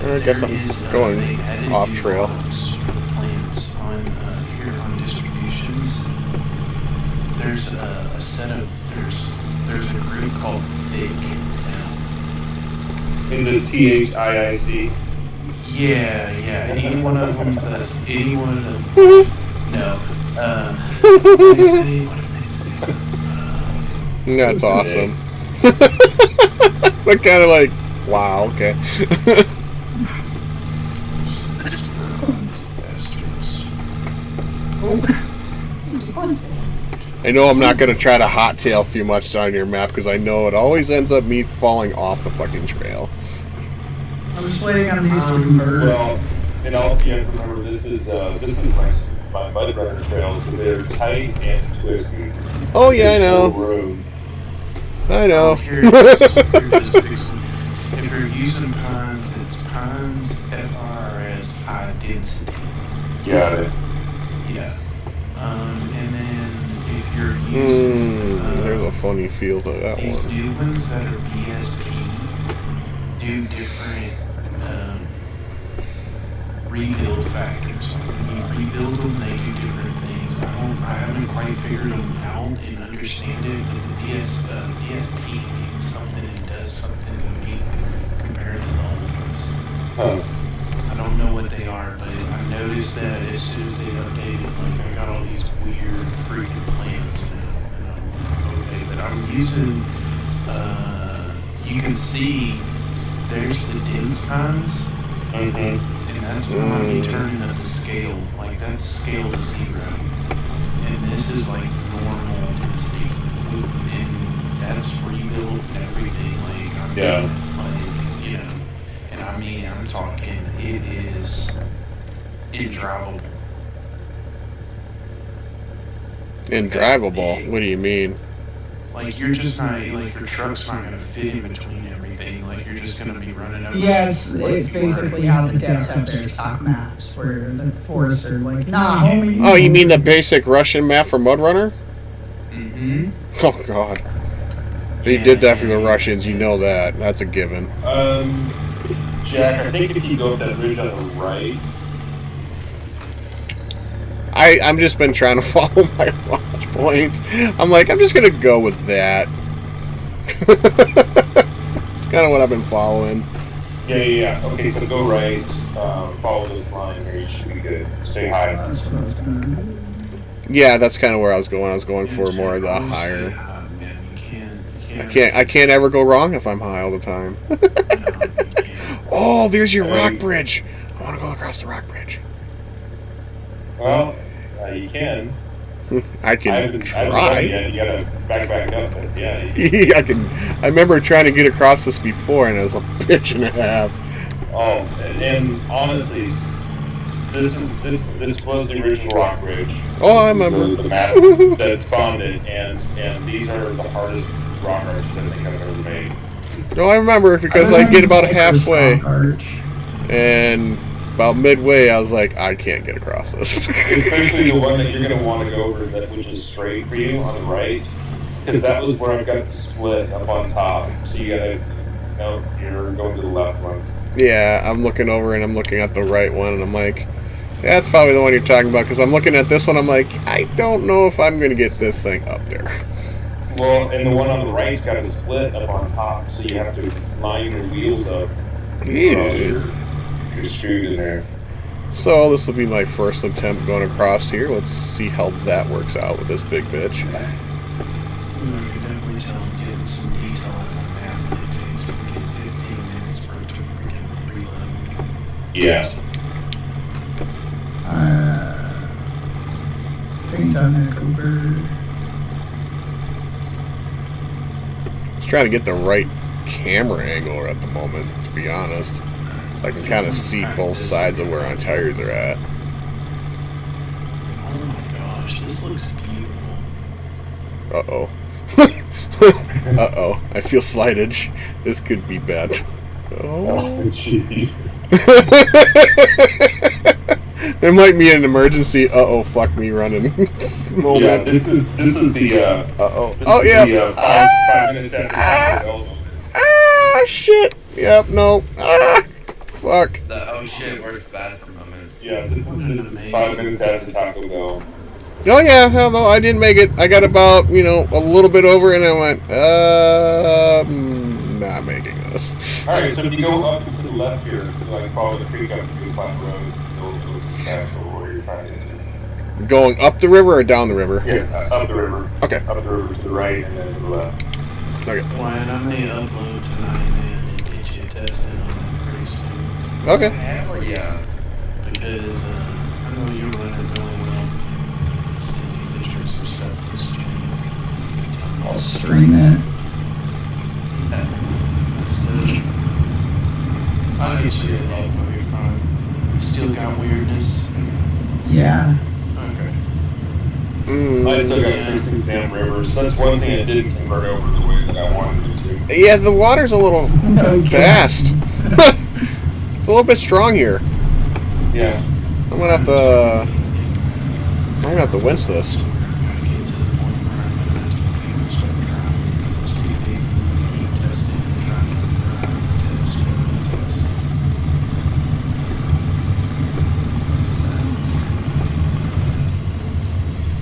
I guess I'm going off trail. Plants on here on distributions. There's a set of there's a group called Thick now. Is it THIIC? Yeah. Any one of them. No. That's awesome. But kind of like, wow, okay. I know I'm not going to try to hot tail too much on your map because I know it always ends up me falling off the fucking trail. I'm just waiting on these to convert. Well, and also you have to remember this is my Mudrunner trails, so they're tight and twisty. Oh yeah, I know. I know. If you're using pines, it's pines FRS high density. Got it. Yeah. And then if you're using there's a funny feel to that these one. new ones that are BSP do different rebuild factors. When you rebuild them, they do different things. I haven't quite figured them out and understand it, but the BSP means something and does something unique compared to the old ones. I don't don't know what they are, but I noticed that as soon as they updated, like I got all these weird freaking plants now, and I'm like, okay, but I'm using. You can see there's the dense pines, Mm-hmm. and that's where I'm turning up the scale. Like that's scale to 0, and this is like normal density. And that's rebuilt everything. Like I'm Yeah. like you know, and I mean I'm talking. It is indrivable. Indrivable? What do you mean? Like you're just not like your truck's not gonna fit in between everything. Like you're just gonna be running over. Yeah, it's basically how the devs have their stock maps, where the forests are like, nah, homie. Oh, you mean the basic Russian map for Mud Runner? Mm-hmm. Oh, God. They did that for the Russians, you know that. That's a given. Jack, I think if you go up that bridge on the right, I'm just been trying to follow my watch points. I'm like, I'm just gonna go with that. That's kind of what I've been following. yeah. Okay, so go right, follow this line here, you should be good. Stay high enough. That's what I was gonna do. Yeah, that's kind of where I was going. I was going for more of the higher. Man, you can't. I can't ever go wrong if I'm high all the time. Oh, there's your rock bridge. I want to go across the rock bridge. Well, you can. I can I haven't try. done it yet. You gotta back up, but yeah. I can. I remember trying to get across this before, and it was a bitch and a half. Oh, and honestly, this was the original rock bridge. Oh, I remember. The map that spawned it, and these are the hardest rock arches I think I've ever made. No, I remember because I get about halfway, and about midway, I was like, I can't get across this. Especially the one that you're going to want to go over, which is straight for you on the right, because that was where I've got the split up on top. So you got to, no, you're going to the left one. Yeah, I'm looking over and I'm looking at the right one, and I'm like, yeah, that's probably the one you're talking about. Because I'm looking at this one, I'm like, I don't know if I'm going to get this thing up there. Well, and the one on the right's got a split up on top, so you have to line your wheels up. Yeah. You're screwed in there. So this will be my first attempt going across here. Let's see how that works out with this big bitch. I can definitely tell I'm getting some detail on my map, but it takes freaking 15 minutes for it to freaking reload. Yeah. Paint on that Cooper. Just trying to get the right camera angle at the moment, to be honest. I can kind of see both sides of where our tires are at. Oh my gosh, this looks beautiful. Uh-oh. Uh-oh. I feel slightage. This could be bad. Oh, jeez. There might be an emergency uh-oh, fuck me running moment. Yeah, this is the, uh-oh. this Oh, is yeah. the, 5 minutes after development. Ah, shit. Yep, no. Ah, fuck. The oh shit works bad for a moment. Yeah, this is 5 minutes after Taco Bell. Oh, yeah, hell no, I didn't make it. I got about, a little bit over, and I went, not making this. Alright, so if you go up to the left here, like follow the creek up to the flat road, you'll back over where you're trying to get to. Going up the river or down the river? Yeah, up the river. Okay. Up the river to the right and then to the left. Okay. Wyatt, I may upload tonight, man, and get you tested on it pretty soon. Okay. Hell yeah. Because I know you run it really well. Send me pictures of stuff this channel. I'll stream it. That's good. I'll get you that info, you're fine. Still got weirdness? Yeah. Okay. I still got 36 damn rivers. That's one thing I didn't convert over the way that I wanted it to. Yeah, the water's a little fast. It's a little bit strong here. Yeah. I'm gonna have to winch this. Get to the point where I'm gonna have to start driving because it's too big for me to keep testing and trying to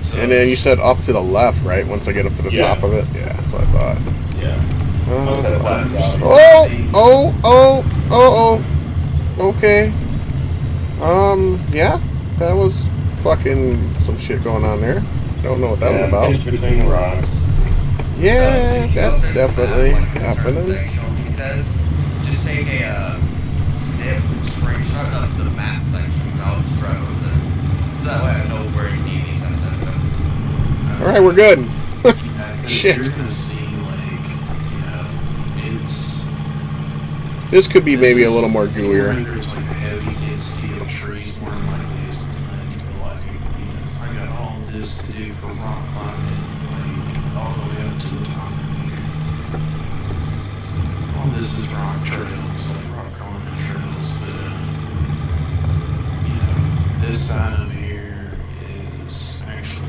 test. And then you said up to the left, right? Once I get up to the top of it? Yeah, that's what I thought. Yeah. Oh, okay. Yeah, that was fucking some shit going on there. Don't know what that was about. Pinch between the rocks. Yeah, If you that's look at the map, definitely like in a certain happening. section, it says just take a snip screenshot of the map section. And I'll just drive over there, so that way I know where you need me to test it. All right, we're good. Yeah, 'cause Shit. you're gonna see like, it's. This could be this maybe a is- little more anywhere gooier. There's like a heavy density of trees, more than likely is like, I got all this to do for rock climbing, like all the way up to the top of here. All this is rock trails, like rock climbing trails, but this side of here is actually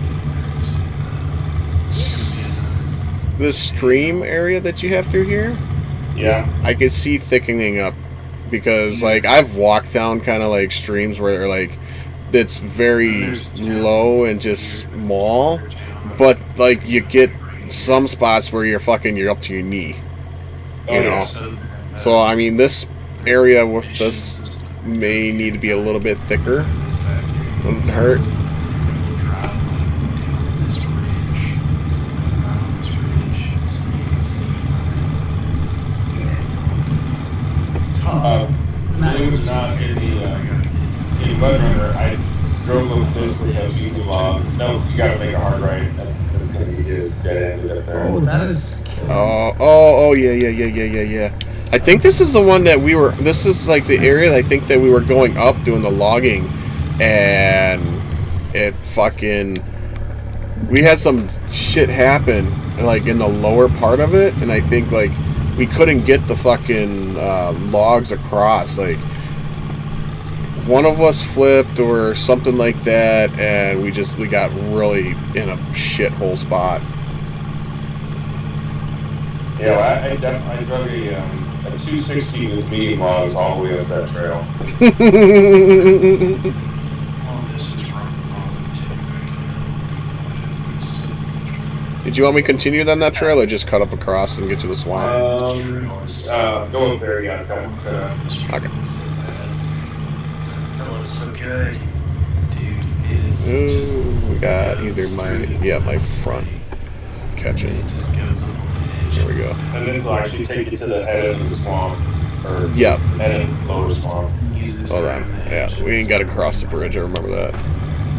This stream area that you have through here, Yeah. I could see thickening up because like I've walked down kind of like streams where they're like it's very low and just small, but like you get some spots where you're up to your knee. Oh, You yeah. know. So I mean, this area with this may need to be a little bit thicker. Wouldn't hurt. It was not in the in Mud Runner. I drove up this with a easy log. No, you gotta make a hard right. That's gonna be good. Dead end up there. Oh, that is. Oh, yeah. I think this is the one that we were. This is like the area that I think that we were going up doing the logging, and it fucking. We had some shit happen like in the lower part of it, and I think like we couldn't get the fucking logs across. Like one of us flipped or something like that, and we got really in a shithole spot. Yeah, I drug a 260 with medium logs all the way up that trail. All this is wrong Did you want me to continue down that trail or just cut up across and get to the swamp? Go up there, yeah. Okay. That was so good. Dude, it is Ooh, we got either my front catching. it just goes on the edge. There we go. And this will actually take you to the head of the swamp, or Yep. head of the lower swamp. Hold on. Yeah, we ain't got to cross the bridge. I remember that.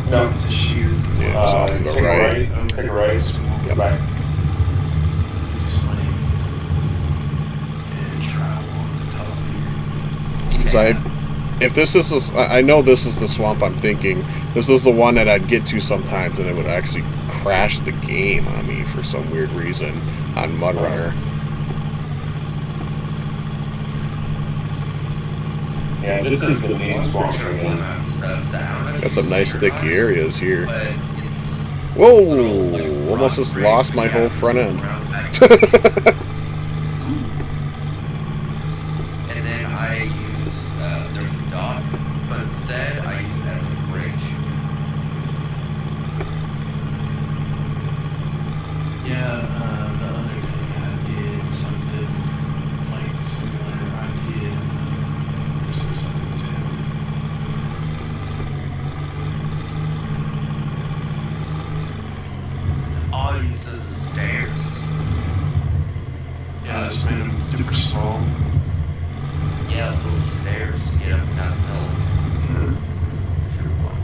No, It's a sheer. Yeah, it's off to the right. Take a right. Go back. Just like, and travel on the top here. Because if this is, I know this is the swamp I'm thinking. This is the one that I'd get to sometimes, and it would actually crash the game on me for some weird reason on Mud Runner. Yeah, this is the main swamp again. Got some nice thick areas here. But it's Whoa! Almost just lost my whole front end. And then I used there's a dock, but instead I used it as a bridge. Yeah, the other day I did something like similar. I did. There's something too. All I used as the stairs. Yeah, I just made them super small. Yeah, little stairs to get up and down the hill. If you're one.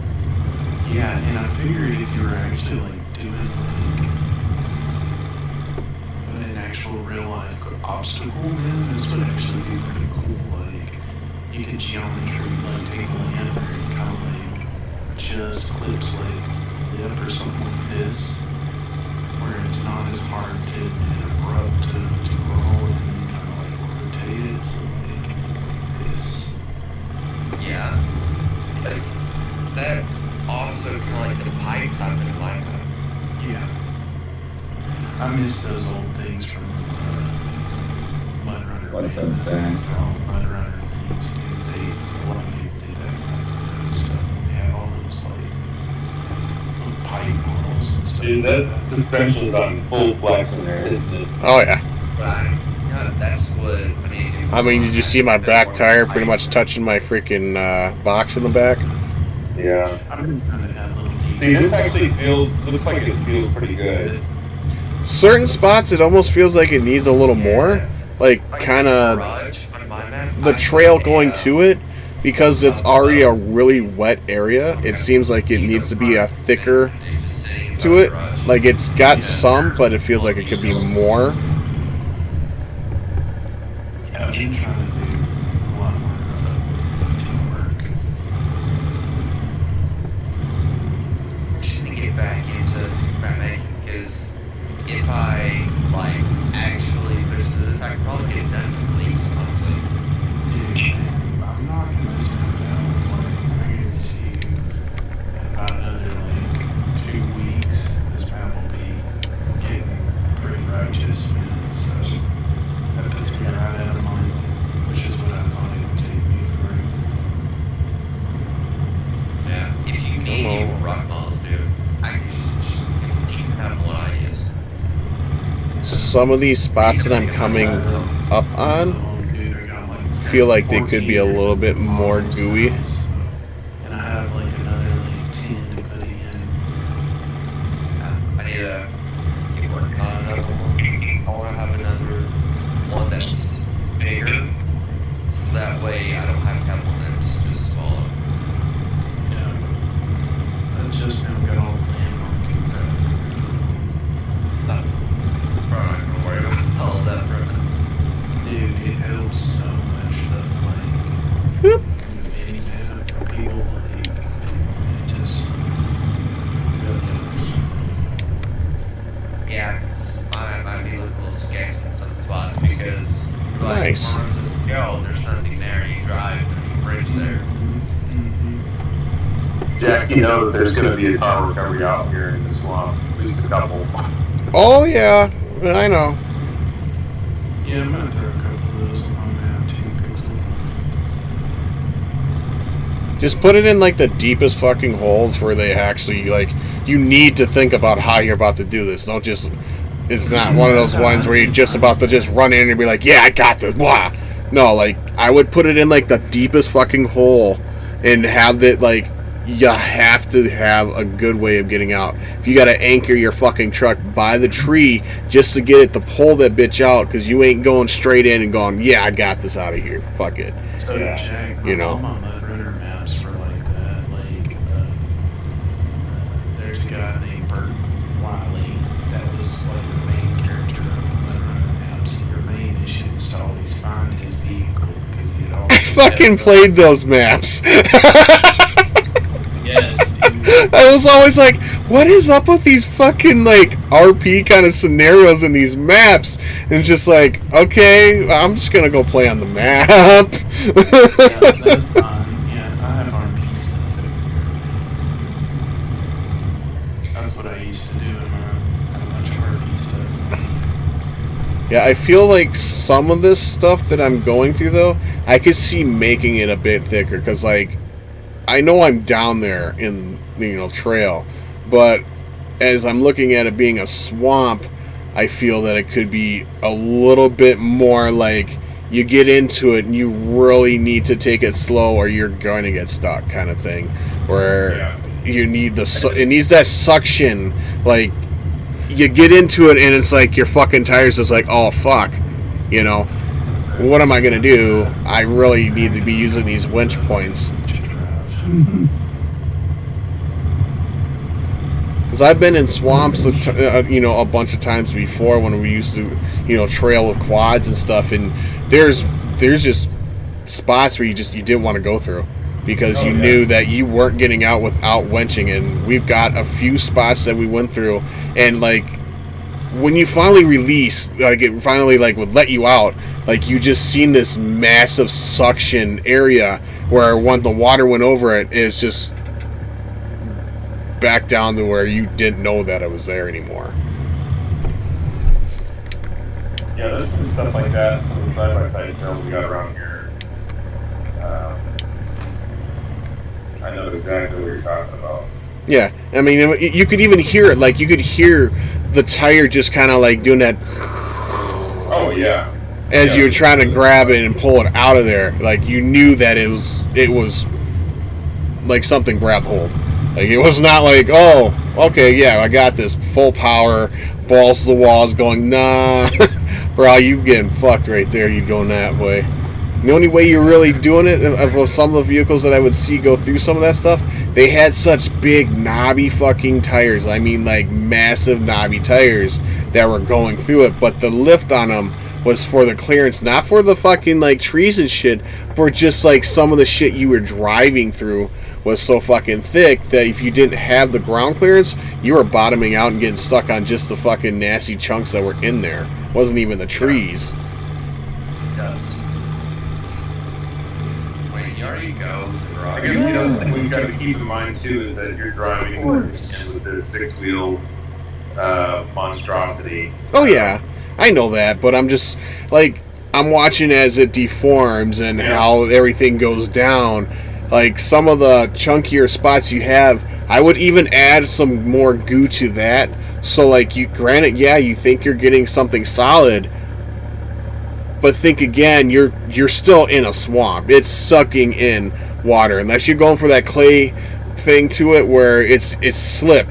Yeah, and I figured if you were actually like doing like an actual real life obstacle, then this would actually be pretty cool. Like you could geometry like take the land and kind of like just clips like lip or something like this, where it's not as hard to and abrupt to roll, and then kind of like rotate it so like it's like this. Yeah. Like, that also kind of like the pipes I've been lining up. Yeah. I miss those old things from Mud Runner. What's that saying? From Mud Runner things. A lot of people did that kind of stuff. They had all those like little pipe models and stuff. Dude, that suspension's on full flex in there, isn't it? Oh yeah. Right. Yeah, that's what I need to do. I mean, did you see my back tire pretty much touching my freaking box in the back? Yeah. I've been trying to add little See, this actually looks like it feels pretty good. Certain spots, it almost feels like it needs a little more. Like, kind of the trail going to it, because it's already a really wet area. It seems like it needs to be a thicker to it. Like, it's got some, but it feels like it could be more. Yeah, I've been trying to do a lot more detail work. Should we get back into map making? Because if I like actually push through this, I could probably get it done in weeks, honestly. Dude, I'm not gonna miss my out. Like, I guarantee you, in about another like 2 weeks, this map will be getting pretty righteous, man. So that puts me right at a month, which is what I thought it would take me for. Yeah. If you need any more rock models, dude, I can have what I use. Some of these spots that I'm coming up on feel like they could be a little bit more gooey. And I have like another like 10 to put in. I need to keep working on another one. I want to have another one that's bigger, so that way I don't have to have one that's just smaller. Yeah. I just now got all the landmarking crap. Probably not gonna worry about all of that for a minute. Dude, it helps so much that like any map for people like it just really helps. Yeah, I might be looking a little sketched in some spots because like Nice. for instance, go, there's nothing there, you drive, there's a bridge there. Jack, you know that there's going to be a car recovery out here in the swamp. At least a couple. Oh, yeah. I know. Yeah, I'm gonna throw a couple of those on my map too, Pixel. Just put it in, like, the deepest fucking holes where they actually, like, you need to think about how you're about to do this. Don't just... It's not one of those ones where you're just about to just run in and be like, yeah, I got this, blah. No, like, I would put it in, like, the deepest fucking hole and have it, like, you have to have a good way of getting out. If you gotta anchor your fucking truck by the tree just to get it to pull that bitch out, because you ain't going straight in and going, yeah, I got this out of here. Fuck it. So Jack, You know? I'm on the runner maps for like that. Like, there's a guy named Bert Wiley that was like the main character of the runner maps. Your main issue is to always find his vehicle because he had I always fucking played those maps. Yes, dude. I was always like, what is up with these fucking, like, RP kind of scenarios in these maps? And it's just like, okay, I'm just gonna go play on the map. Yeah, that's fine. Yeah, I have RP stuff everywhere. That's what I used to do in my had a bunch of RP stuff. Yeah, I feel like some of this stuff that I'm going through, though, I could see making it a bit thicker, because, like, I know I'm down there in, trail, but as I'm looking at it being a swamp, I feel that it could be a little bit more like you get into it and you really need to take it slow or you're going to get stuck kind of thing, where you need it needs that suction, like you get into it and it's like your fucking tires just like, oh fuck, what am I going to do? I really need to be using these winch points. Because I've been in swamps, a bunch of times before when we used to, trail with quads and stuff, and there's just spots where you didn't want to go through because you knew that you weren't getting out without winching, and we've got a few spots that we went through, and like when you finally release, like it finally like would let you out, like you just seen this massive suction area where when the water went over it, it's just back down to where you didn't know that it was there anymore. Yeah, there's some stuff like that. Some of the side-by-side trails we got around here. I know exactly what you're talking about. Yeah, I mean, you could even hear it. Like, you could hear the tire just kind of like doing that. Oh, yeah. as you were trying to grab it and pull it out of there. Like, you knew that it was like something grabbed hold. Like, it was not like, oh, okay, yeah, I got this, full power, balls to the walls, going, nah, bro, you getting fucked right there. You going that way. The only way you're really doing it, of some of the vehicles that I would see go through some of that stuff, they had such big knobby fucking tires. I mean, like, massive knobby tires that were going through it, but the lift on them was for the clearance, not for the fucking, like, trees and shit, for just, like, some of the shit you were driving through was so fucking thick that if you didn't have the ground clearance, you were bottoming out and getting stuck on just the fucking nasty chunks that were in there. It wasn't even the trees. Yes. Wait, you already go. I guess the other thing we've got to keep in mind too is that you're driving with this six-wheel monstrosity. Oh yeah, I know that, but I'm just like, I'm watching as it deforms and how everything goes down. Like, some of the chunkier spots you have, I would even add some more goo to that. So, like, you, granted, yeah, you think you're getting something solid, but think again, you're still in a swamp. It's sucking in water, unless you're going for that clay thing to it where it's slip.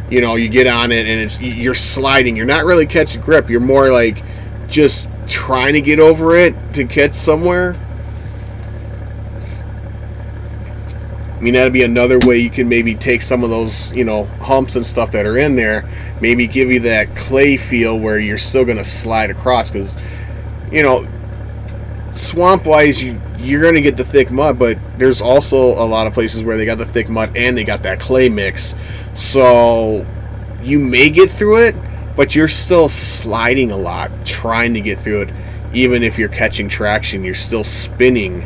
You know, you get on it and you're sliding. You're not really catching grip. You're more like just trying to get over it to catch somewhere. I mean, that'd be another way you can maybe take some of those, you know, humps and stuff that are in there, maybe give you that clay feel where you're still going to slide across, because, you know, swamp-wise, you're going to get the thick mud, but there's also a lot of places where they got the thick mud and they got that clay mix. So you may get through it, but you're still sliding a lot, trying to get through it. Even if you're catching traction, you're still spinning.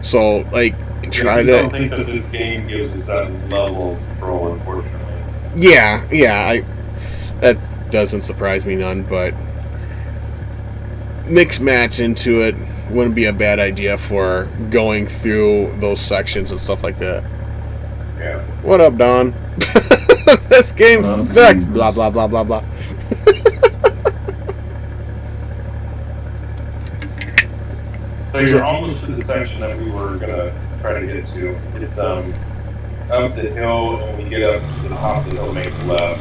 So, like, try to... I don't think that this game gives us that level of control, unfortunately. Yeah, that doesn't surprise me none, but mix match into it wouldn't be a bad idea for going through those sections and stuff like that. Yeah. What up, Don? This game sucks. Blah, blah, blah, blah, blah. So you're almost to the section that we were gonna try to get to. It's up the hill, and when you get up to the top of the hill, make a left.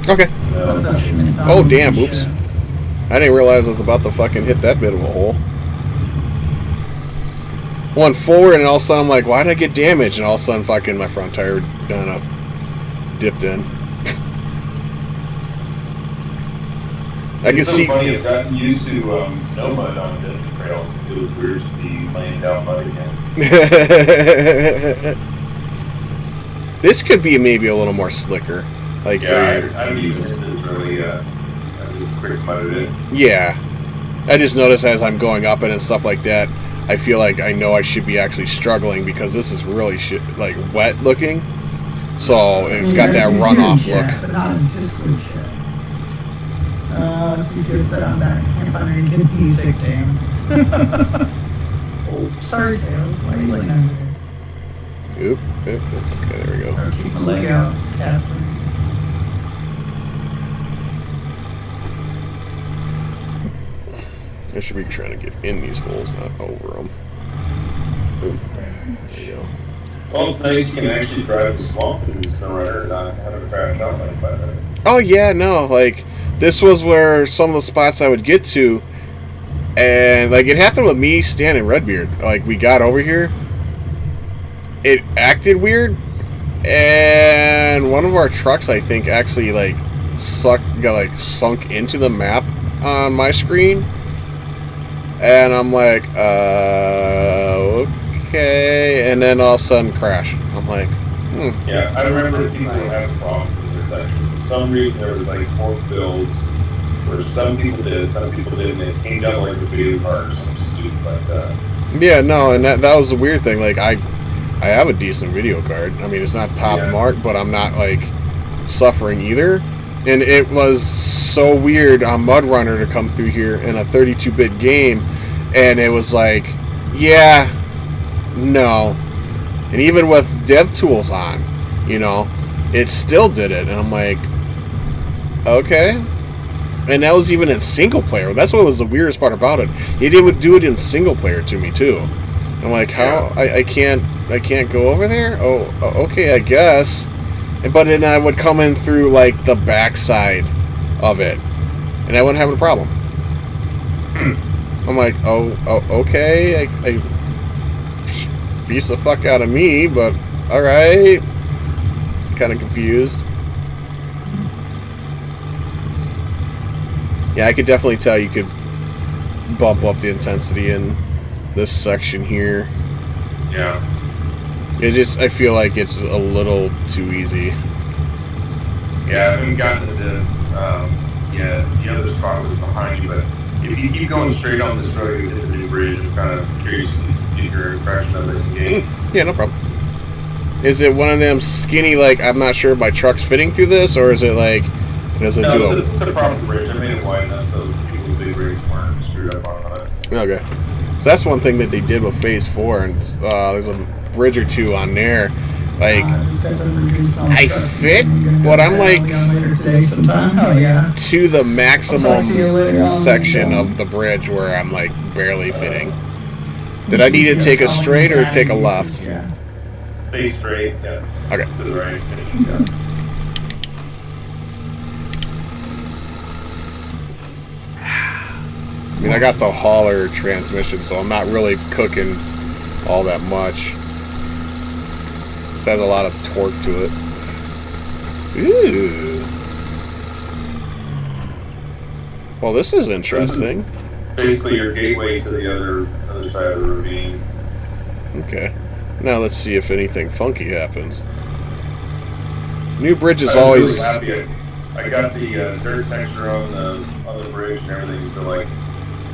Okay. Oh, damn, oops. I didn't realize I was about to fucking hit that bit of a hole. Went forward, and all of a sudden I'm like, why did I get damaged? And all of a sudden fucking my front tire done up, dipped in. I can see. Funny, I've gotten used to no mud on desert trails. It was weird to be laying down mud again. This could be maybe a little more slicker. Like, yeah, I don't even think it's really. I just quick mudded it. Yeah, I just noticed as I'm going up it and stuff like that, I feel like I know I should be actually struggling because this is really like wet looking. So it's got that runoff look. But not in Discord chat. CC said I'm back. Can't find any good music, damn. Oh, sorry, Tails. Why are you looking at me? Oop. Okay, there we go. Or keep my leg out, Casper. I should be trying to get in these holes, not over them. Boom. There you go. Well, it's nice you can actually drive the swamp in SnowRunner and not have it crash out like 5 minutes. Oh yeah, no, like, this was where some of the spots I would get to, and like, it happened with me, Stan, and Redbeard. Like, we got over here, it acted weird, and one of our trucks, I think, actually like got sunk into the map on my screen, and I'm like, okay, and then all of a sudden crash. I'm like, Yeah, I remember people had problems in this section. For some reason, there was like 4 builds where some people did, some people didn't. It came down to like the video card or something stupid like that. Yeah, no, and that was the weird thing. Like, I have a decent video card. I mean, it's not top mark, but I'm not like suffering either. And it was so weird on Mud Runner to come through here in a 32-bit game, and it was like, yeah, no. And even with DevTools on, you know, it still did it. And I'm like, okay. And that was even in single player. That's what was the weirdest part about it. It would do it in single player to me too. I'm like, how? I can't go over there? Oh, okay, I guess. But then I would come in through like the backside of it, and I wouldn't have a problem. I'm like, oh, okay. I beats the fuck out of me, but all right. Kind of confused. Yeah, I could definitely tell you could bump up the intensity in this section here. Yeah. I feel like it's a little too easy. Yeah, I haven't gotten to this. The other spot was behind you, but if you keep going straight on this road, you hit the new bridge. I'm kind of curious to get your impression of it in game. Yeah, no problem. Is it one of them skinny, like, I'm not sure my truck's fitting through this, or is it like, does it do it's a proper bridge. I made it wide enough so people with big rigs weren't screwed up on it. Okay. So that's one thing that they did with Phase 4, and there's a bridge or two on there. Like, I fit, but I'm like to the maximum section of the bridge where I'm like barely fitting. Did I need to take a straight or take a left? Stay straight, yeah. Okay. To the right. Yeah. I mean, I got the hauler transmission, so I'm not really cooking all that much. This has a lot of torque to it. Ooh. Well, this is interesting. Basically, your gateway to the other side of the ravine. Okay. Now let's see if anything funky happens. New bridge is always. Really happy. I got the dirt texture on the bridge and everything, so like, you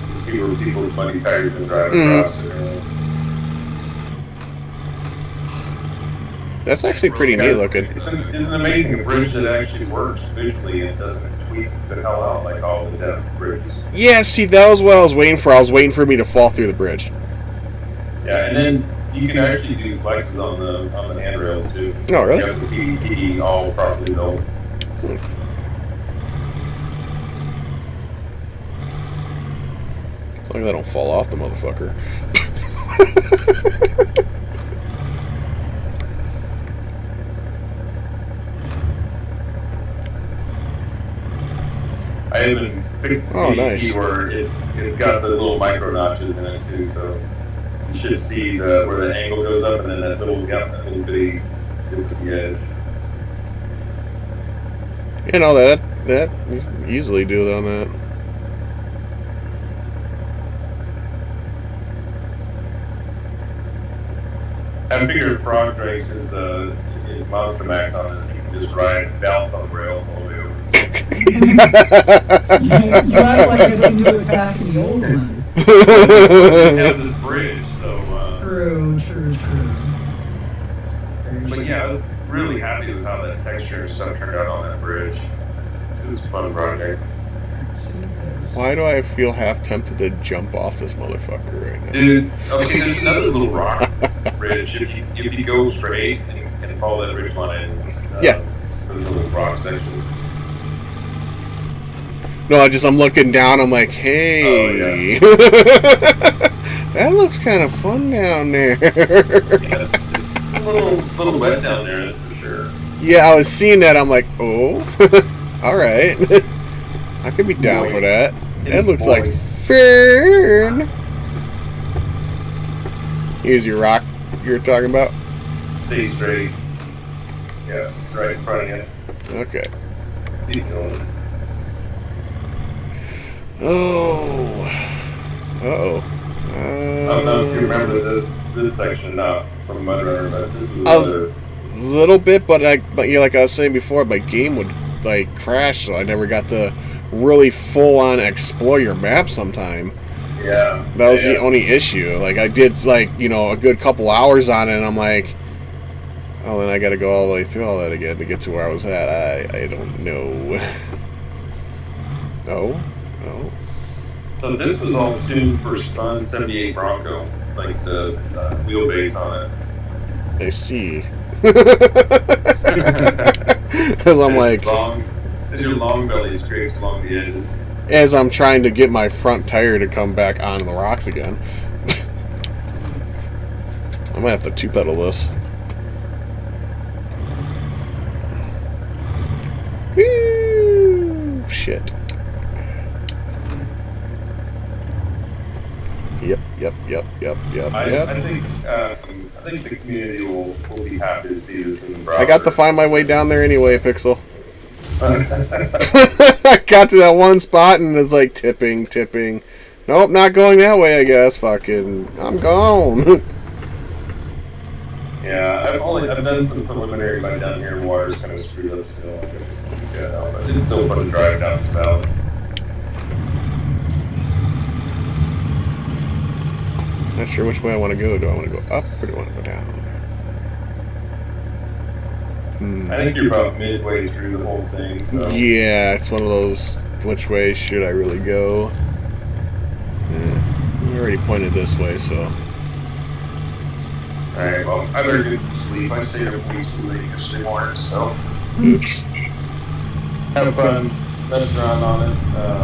can see where people with muddy tires been driving across it. That's actually pretty neat looking. It's an amazing bridge that actually works visually and doesn't tweak the hell out like all the depth bridges. Yeah, see, that was what I was waiting for. I was waiting for me to fall through the bridge. Yeah, and then you can actually do flexes on the handrails too. Oh, really? You have the CDP all properly built. As long as I don't fall off the motherfucker. I even fixed the CDP where it's got the little micro notches in it too, so you should see where the angle goes up and then that little bitty dip at the edge. You know, that you can easily do it on that. I figured Frog Drake's is Monster Max on this. You can just ride and bounce on the rails all the way over. You act like I didn't do it back in the old one. We have this bridge, so. True. But yeah, I was really happy with how that texture and stuff turned out on that bridge. It was a fun project. Why do I feel half tempted to jump off this motherfucker right now? Dude, okay, there's another little rock bridge. If you go straight and follow that ridge line, yeah, for the little rock section. No, I'm looking down. I'm like, hey, that looks kind of fun down there. Yeah, it's a little wet down there, that's for sure. Yeah, I was seeing that. I'm like, oh, all right. I could be down for that. That looks like fun. Here's your rock you were talking about. Stay straight. Yeah, right in front of you. Okay. Keep going. Oh. Uh-oh. I don't know if you remember this section, not from Mudrunner, but this is another. A little bit, but you know, like I was saying before, my game would like crash, so I never got to really full on explore your map sometime. Yeah. That was the only issue. Like I did like, you know, a good couple hours on it and I'm like, oh, then I gotta go all the way through all that again to get to where I was at. I don't know. No. So this was all tuned for Spun 78 Bronco, like the wheelbase on it. I see. Because I'm like, long, as your long belly scrapes along the edges. As I'm trying to get my front tire to come back on the rocks again. I might have to two-pedal this. Woo! Shit. Yep. I think the community will be happy to see this in the browser. I got to find my way down there anyway, Pixel. I got to that one spot and was like tipping. Nope, not going that way, I guess. Fucking, I'm gone. Yeah, I've done some preliminary by down here. Water's kind of screwed up still. Yeah, but it's still fun to drive down this valley. Not sure which way I want to go. Do I want to go up or do I want to go down? I think you're about midway through the whole thing. So. Yeah, it's one of those. Which way should I really go? We already pointed this way, so. Alright, well, I better get some sleep. I stayed up way too late yesterday morning, so. Oops. Have fun messing around on it.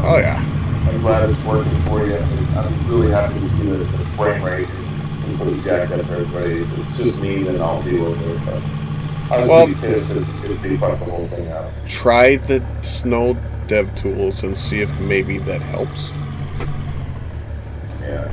Oh, yeah. I'm glad it's working for you. I'm really happy to see that the frame rate is completely jacked up for everybody. If it's just me, then I'll deal with it. But I was pretty pissed if they fucked the whole thing out. Try the snow dev tools and see if maybe that helps. Yeah.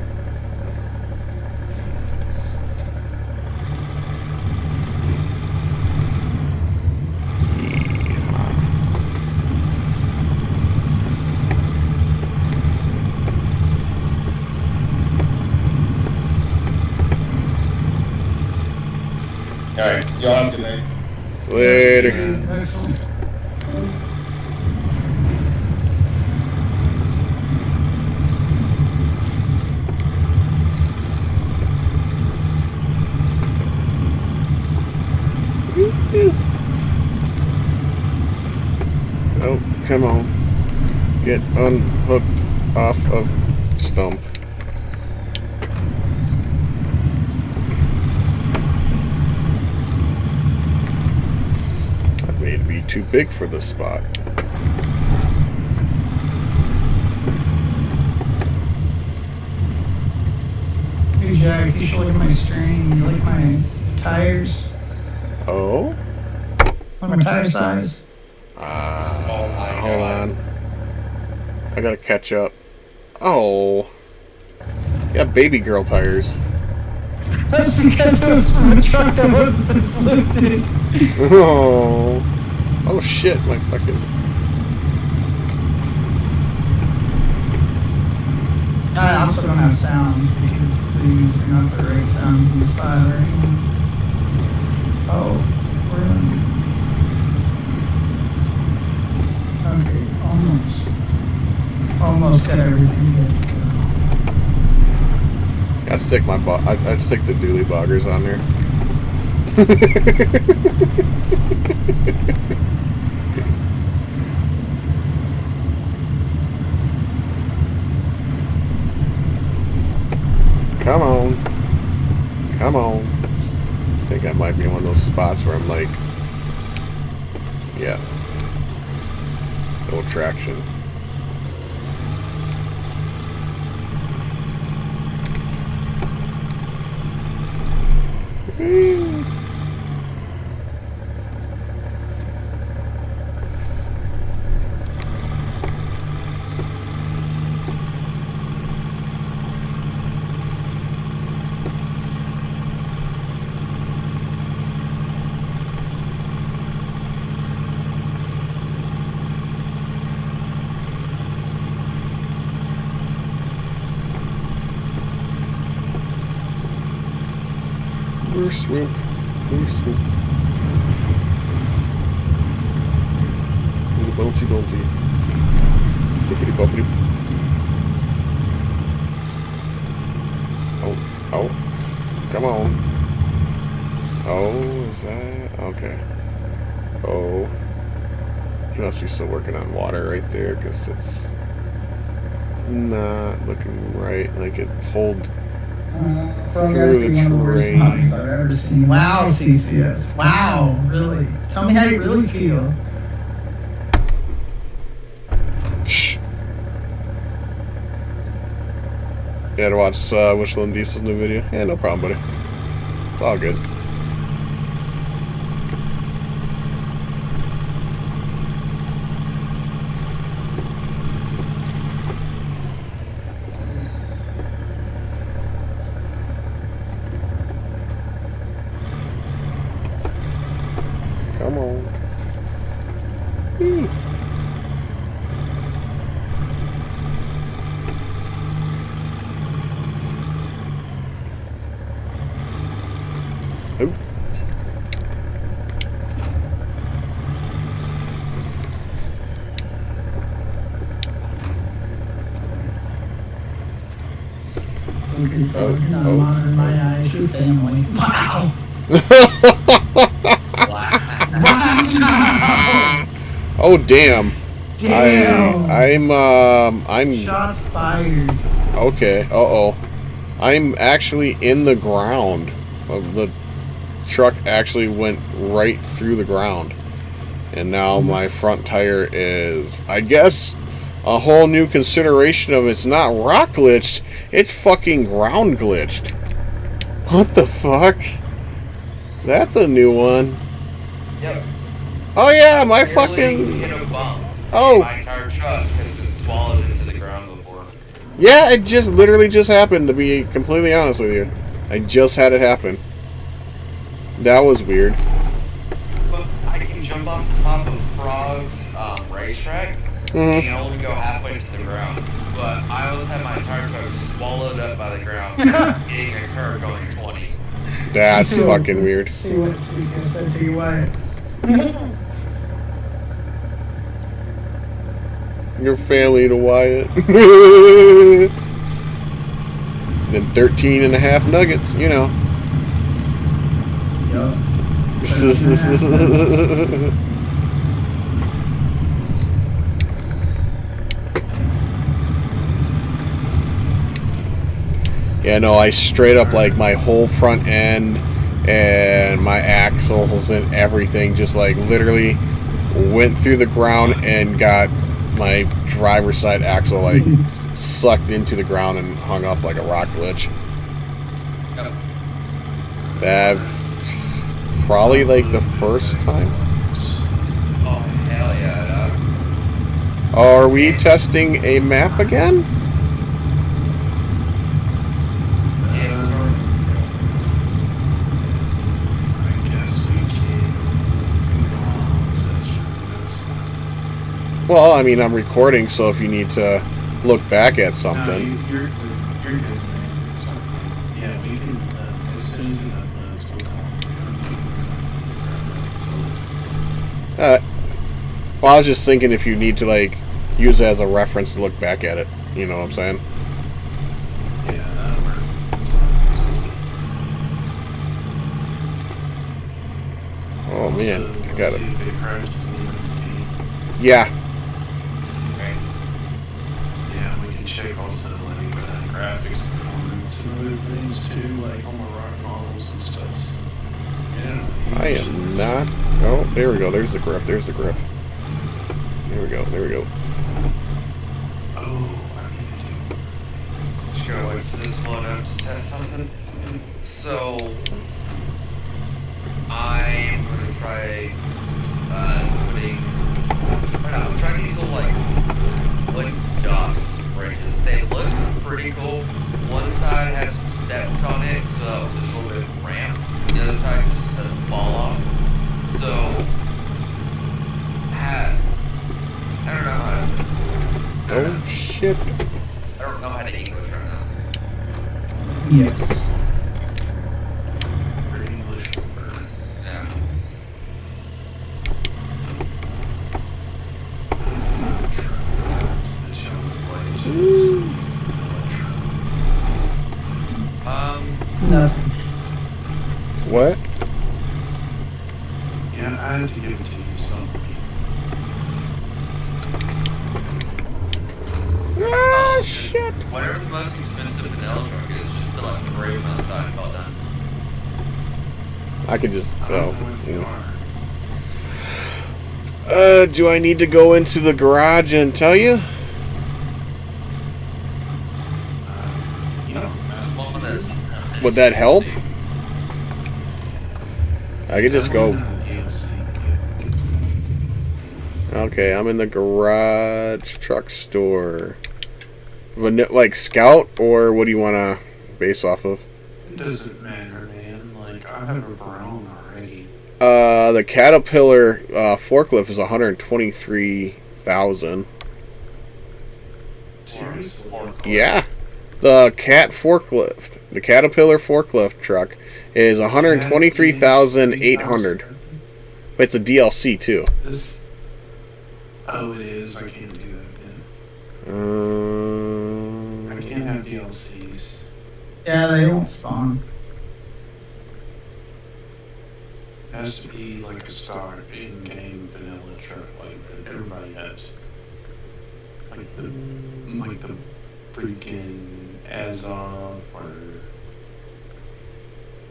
Alright, y'all have a good night. Later. Oh, come on. Get unhooked off of stump. That may be too big for this spot. Hey Jack, you should look at my string. You like my tires? Oh? What my tire size? Hold on. I gotta catch up. Oh. You have baby girl tires. That's because it was from a truck that wasn't this lifted. Oh. Oh shit, my fucking... I also don't have sounds because they're using not the right sounds in the spot or anything. Oh, we're on. Okay, almost got everything good to go. I stick my I stick the dually boggers on there. Come on. Come on. I think I might be in one of those spots where I'm like, yeah, no traction. Swoop. Swoop. Little bouncy. Bippity boppity. Oh. Come on. Oh, is that... Okay. Oh. He must be still working on water right there, because it's not looking right. Like it pulled... through the terrain. I've ever seen. Wow, CCS. Wow, really. Tell me how you really feel. Yeah, to watch Wishland Diesel's new video. Yeah, no problem, buddy. It's all good. Come on. Whee. Oop. I'm monitoring my eyes, your family. Wow. Oh damn. Damn. I'm Shots fired. okay. Uh-oh. I'm actually in the ground. The truck actually went right through the ground. And now my front tire is, I guess, a whole new consideration of it's not rock glitched, it's fucking ground glitched. What the fuck? That's a new one. Yep. Oh yeah, my Barely fucking... hit a bump. Oh. My entire truck has been swallowed into the ground before. Yeah, it just literally just happened, to be completely honest with you. I just had it happen. That was weird. But I can jump off the top of Frog's racetrack and only go halfway to the ground. But I always had my entire truck swallowed up by the ground, hitting a curve going 20. That's fucking weird. See what he's gonna say to you, what? Your family to Wyatt. Then 13 and a half nuggets, you know. Yup. Yeah, no, I straight up, like, my whole front end and my axles and everything just, like, literally went through the ground and got my driver's side axle, like, sucked into the ground and hung up like a rock glitch. Yep. That probably, like, the first time. Oh, hell yeah, dog. Are we testing a map again? I guess we can go on with this. That's fine. Well, I mean, I'm recording, so if you need to look back at No, something. you're good, man. It's fine. Yeah, we can, as soon as it uploads, we'll call. Well, I was just thinking if you need to, like, use it as a reference to look back at it. You know what I'm saying? Yeah, that'll work. It's fine. It's cool. Oh, man. Also, I let's got see it. if it crashes in the Yeah. Right. Yeah, we can check also like graphics performance and other things too, like on the rock models and stuff. So, yeah. I am not. Oh, there we go. There's the grip. There's the grip. There we go. There we go. Oh, I need to do. Just gotta wait for this load up to test something. So, I'm gonna try putting. I don't know, I'm trying these little like ducks bridges. They look pretty cool. One side has some steps on it, so there's a little bit of ramp. The other side just doesn't fall off. So, I don't know how to. Oh, shit. I don't know how to English right now. Yes. For English word. Yeah. Trucks that y'all would like to Nothing. What? Yeah, I had to give it to you something. Ah, shit. Whatever the most expensive vanilla truck is, just fill out the brave outside and all done. I could just. I Oh. don't know what they Yeah. are. Do I need to go into the garage and tell you? You Would that help? I could just That go. one, DLC. Okay, I'm in the garage truck store. Like Scout, or what do you want to base off of? It doesn't matter, man. Like, I have a Verone already. The Caterpillar forklift is 123,000. Seriously? Yeah, the the Caterpillar forklift truck is 123,800. It's a DLC too. This. Oh, it is. I can't do that then. I can't have DLCs. Yeah, they don't spawn. It has to be like a stock in-game vanilla truck like that everybody has. Like the freaking Azov or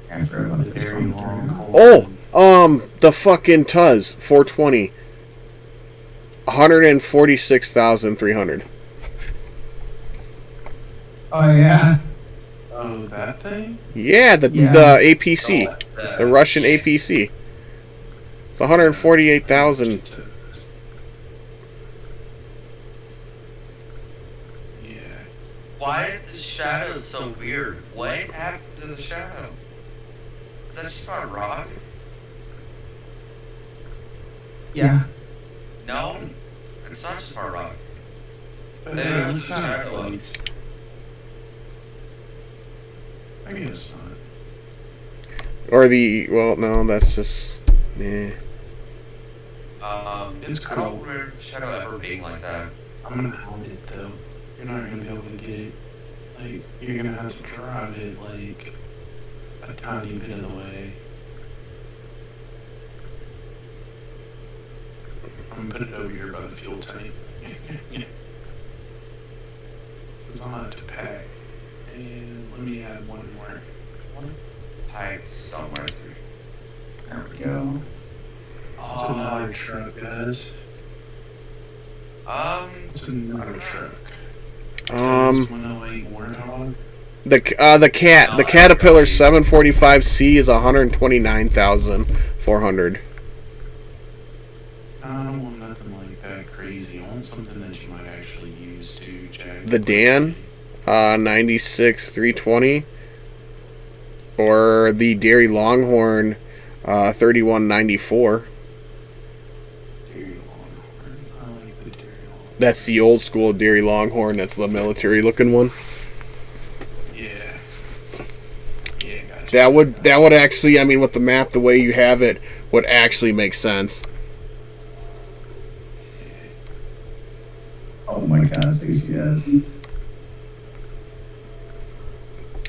I forgot about the this very one. long Oh, the fucking Tuz 420. 146,300. Oh yeah. Oh, that thing? Yeah, the APC, the Russian APC. It's 148,000. Yeah. Why are the shadows so weird? What happened to the shadow? Is that just my rock? Yeah. No, it's not just my rock. But Then it's it's the not shadow. like. I guess not. Or the, well, no, that's just, eh. It's I don't cool. remember the shadow ever being like that. I'm gonna hound it though. You're not gonna be able to get it. Like, you're gonna have to drive it like a tiny bit of the way. I'm gonna put it over here by the fuel tank. Because I'll have to pack. And let me add one more. Pipe somewhere through. There we go. It's another truck, guys. It's another truck. Um, 108 Warthog. the Caterpillar 745C is 129,400. I don't want nothing like that crazy. I want something that you might actually use to jack. The Dan, 96 320, or the Dairy Longhorn, 3194. Dairy Longhorn. I like the Dairy Longhorn. That's the old school Dairy Longhorn. That's the military looking one. Yeah. Yeah, gotcha. That would actually, I mean, with the map the way you have it, would actually make sense. Oh my god, CCS.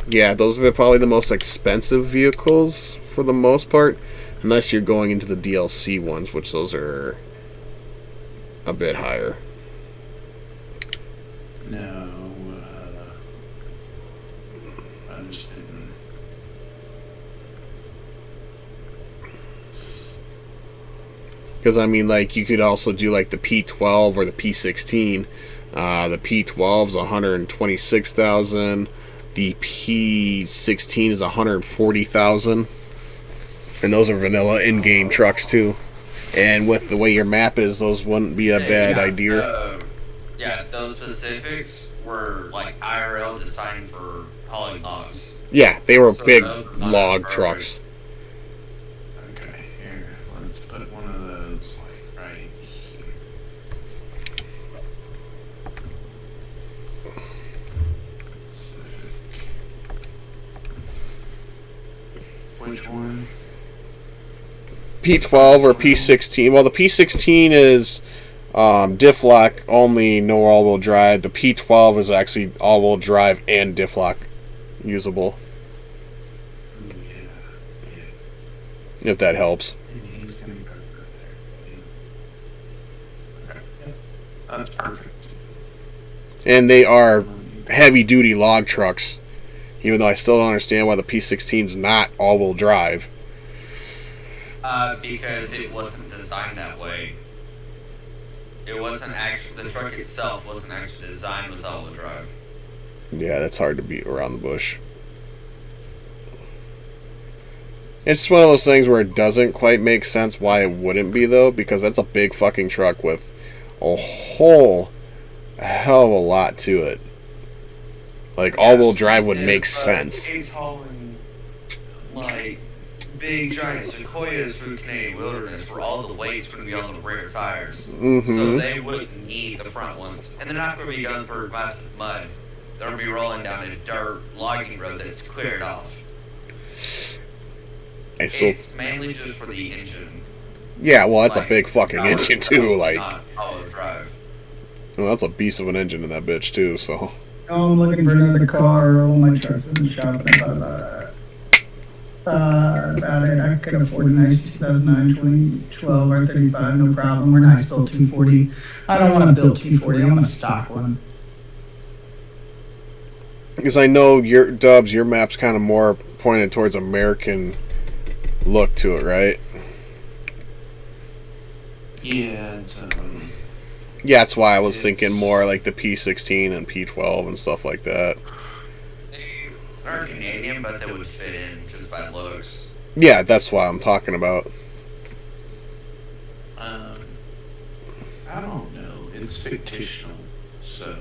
Yeah, those are probably the most expensive vehicles for the most part, unless you're going into the DLC ones, which those are a bit higher. No, I just didn't. Because, I mean, like, you could also do, like, the P12 or the P16. The P12 is 126,000. The P16 is 140,000. And those are vanilla in-game trucks, too. And with the way your map is, those wouldn't be a bad idea. Yeah, those specifics were like IRL designed for hauling logs. Yeah, they were So big those were not log perfect. trucks. Okay, here. Let's put one of those, like, right here. Pacific. Which one? P12 or P16. Well, the P16 is diff lock only, no all-wheel drive. The P12 is actually all-wheel drive and diff lock usable, Ooh, yeah. if that helps. And he's gonna go right there. Okay. Yep. That's perfect. And they are heavy-duty log trucks, even though I still don't understand why the P16 is not all-wheel drive. Because it wasn't designed that way. It wasn't actually, the truck itself wasn't actually designed with all-wheel drive. Yeah, that's hard to beat around the bush. It's one of those things where it doesn't quite make sense why it wouldn't be, though, because that's a big fucking truck with a whole hell of a lot to it. Like, all-wheel drive would make sense. It's hauling, like, big giant sequoias through the Canadian wilderness where all the weight's going to be on the rear tires. Mm-hmm. So they wouldn't need the front ones. And they're not going to be going through massive mud. They're going to be rolling down a dirt logging road that's cleared off. It's mainly just for the engine. Yeah, well, that's a big fucking engine, too. Like, not all-wheel drive. well, that's a beast of an engine in that bitch, too, so. Oh, I'm looking for another car. All my trucks in the shop. I thought about it. I could afford a nice 2009 2012 R35, no problem. Or nice built 240. I don't want to build 240. I want a stock one. Because I know your Dubs, your map's kind of more pointed towards American look to it, right? Yeah, it's, Yeah, that's why I was thinking more like the P16 and P12 and stuff like that. They are Canadian, but they would fit in just by looks. Yeah, that's why I'm talking about. I don't know. It's fictional, so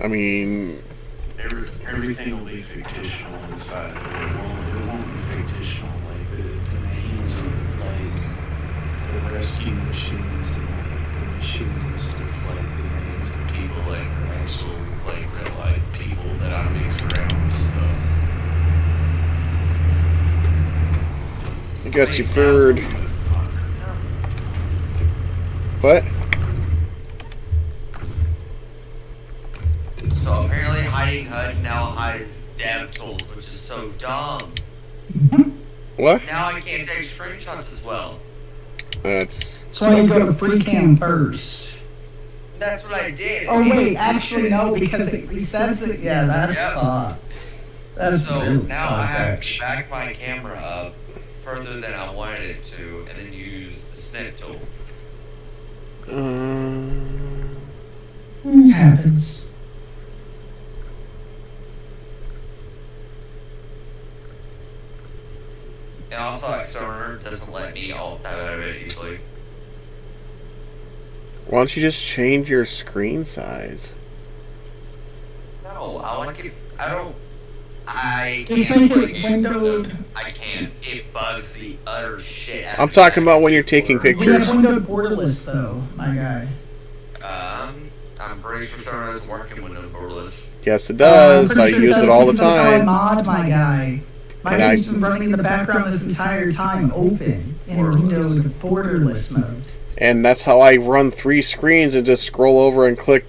I mean, everything will be fictional inside. It won't be fictional. Like the names of like the rescue machines and like the machines and stuff. Like the names of people, like the actual like real life people that I mix around. So. I got you third. What? So apparently hiding HUD now hides dev tools, which is so dumb. What? Now I can't take screenshots as well. That's why you go to free cam first. That's what I did. Oh wait, actually no, because it resets it. Yeah, that's fucked. That's so really now I have fucked. to back my camera up further than I wanted it to, and then use the snip tool. It happens. And also, snowrunner doesn't let me alt tab out of it easily. Why don't you just change your screen size? No, I want to keep. I don't. I Just can't make play it games. windowed. I can't. It bugs the utter shit out of I'm me. talking about when you're taking We have pictures. windowed borderless though, my guy. I'm pretty sure snowrunner doesn't work in window borderless. Yes, it I'm does. pretty I sure use does it all the because that's how I time. mod my guy. My And I- game's been running in the background this entire time, open in Windows borderless mode. And that's how I run 3 screens and just scroll over and click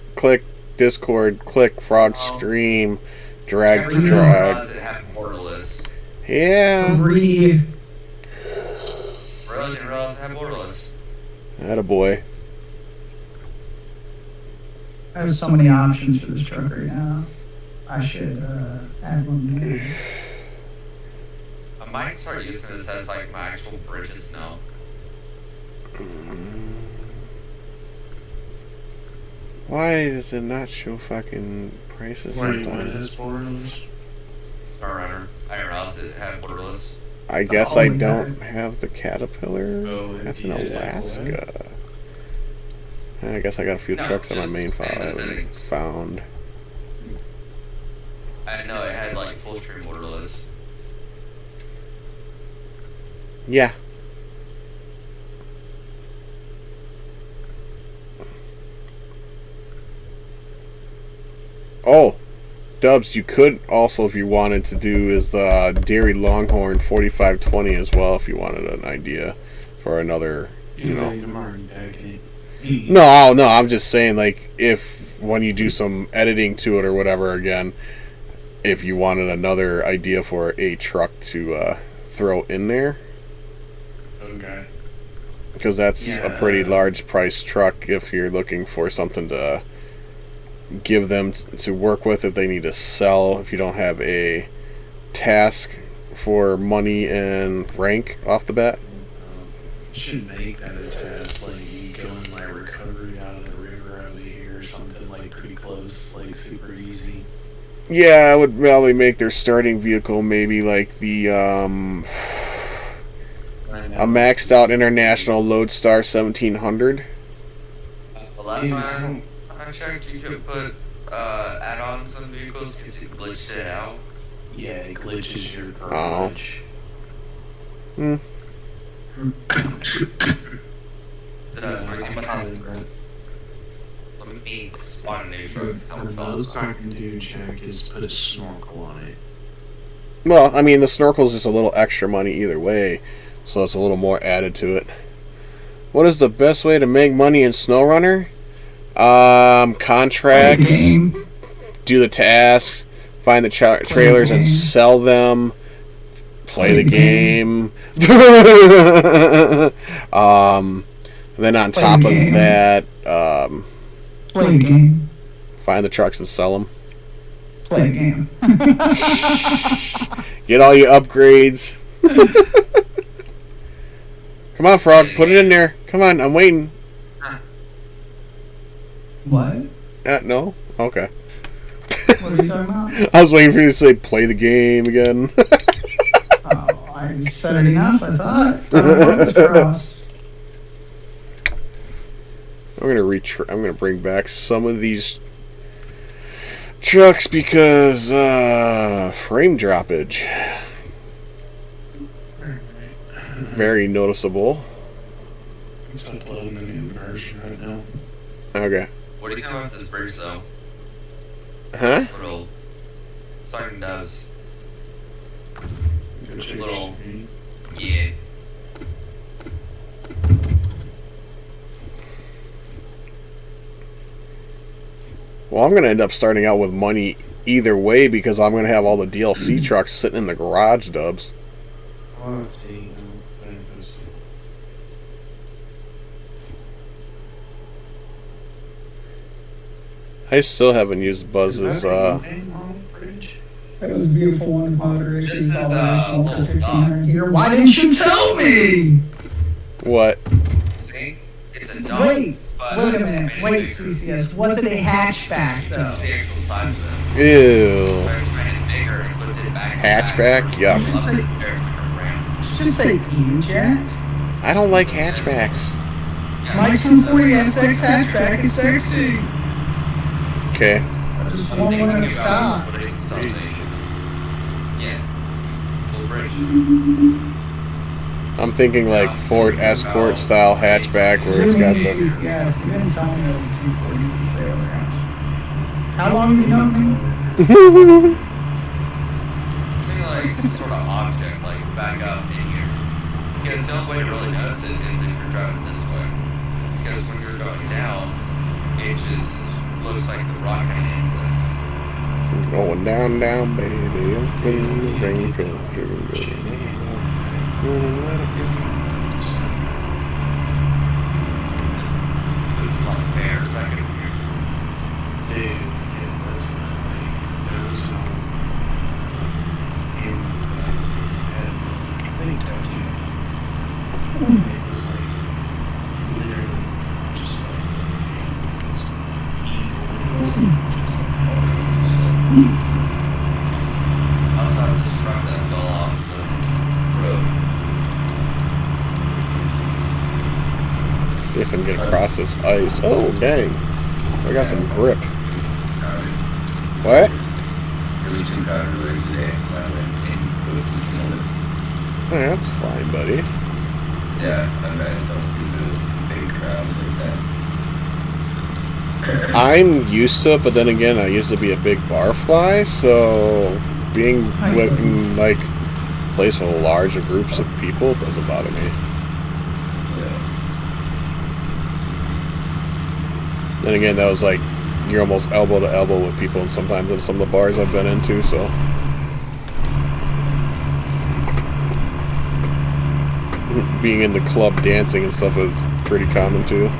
Discord, click Frog Stream, drag, Every drag. mods that have borderless. Yeah. Really, Really didn't realize I have borderless. Attaboy. I have so many options for this truck right now. I should add one more. I might start using this as like my actual bridges now. Why does it not show fucking prices Wait, what sometimes? is borderless? Snowrunner. I didn't realize it had borderless. I guess I don't have the Caterpillar. Oh, That's in yeah, Alaska. I guess I got a few No, trucks on my just main file I standard haven't settings. found. I didn't know it had like full stream borderless. Yeah. Oh, Dubs, you could also, if you wanted to do, is the Dairy Longhorn 4520 as well, if you wanted an idea for another, you know. No, I'm just saying, like, if when you do some editing to it or whatever again, if you wanted another idea for a truck to throw in there. Okay. Because that's a pretty large price truck if you're looking for something to give them to work with if they need to sell, if you don't have a task for money and rank off the bat. Should make that a task, like you go in like recovery out of the river over here or something like pretty close, like super easy. Yeah, I would probably make their starting vehicle maybe like the Right a now, maxed out International Lodestar 1700. The last time I checked, you could put add-ons on vehicles because it glitched it out. Yeah, it glitches your garage. Hmm. That's what I'm you probably right. Let me spawn a new For truck. Tell me, fellas. most I can do, Jack, is put a snorkel on it. Well, I mean, the snorkel's just a little extra money either way, so it's a little more added to it. What is the best way to make money in SnowRunner? Contracts, do the tasks, find the trailers and sell them, play the game. Then on top of that, Play the game. find the trucks and sell them. Play the game. Get all your upgrades. Come on, Frog, put it in there. Come on, I'm waiting. What? No? Okay. What are you talking about? I was waiting for you to say play the game again. Oh, I said it enough, I thought. Fingers crossed. I'm gonna bring back some of these trucks because frame droppage. Very noticeable. It's uploading a new version right now. Okay. What do you think about this bridge, though? Huh? Little starting does. Go check Little- your Yeah. Well, I'm gonna end up starting out with money either way because I'm gonna have all the DLC trucks sitting in the garage, Dubs. Oh, let's see. There it goes. I still haven't used Buzz's. Is that a name on the bridge? That was a beautiful one. Moderation. This is, Here. Why didn't you tell me? What? See? It's a dog. Wait. But Wait a it's minute. made Wait, bigger. CCS. Was it a hatchback though? It's the actual size of it. Ew. So I just made it bigger and flipped it back. Hatchback? Yuck. Just say, Yeah. just say ew, Jack. I don't like hatchbacks. My 240 SX hatchback is sexy. Okay. I just won't let it stop. Yeah. Little bridge. I'm thinking like Ford Escort style hatchback where it's got the. Yes, you didn't tell me it was 240 you say earlier. How long have you known me? Something like some sort of object, like back up in here. Because the only way to really notice it is if you're driving this way. Because when you're going down, it just looks like the rock kind of ends it. Going down, down, baby. Up in the rain. There's a lot of bears back in here. Dude, yeah, that's right. There was no in had many tattoo. It was like literally just like this evil, just Outside of this truck that fell off the road. See if I can get across this ice. Oh, dang. I got some grip. What? Oh, that's fine, buddy. I'm used to it, but then again, I used to be a big barfly, so being in like a place with larger groups of people doesn't bother me. Then again, that was like you're almost elbow to elbow with people, and sometimes in some of the bars I've been into, so. Being in the club dancing and stuff is pretty common too.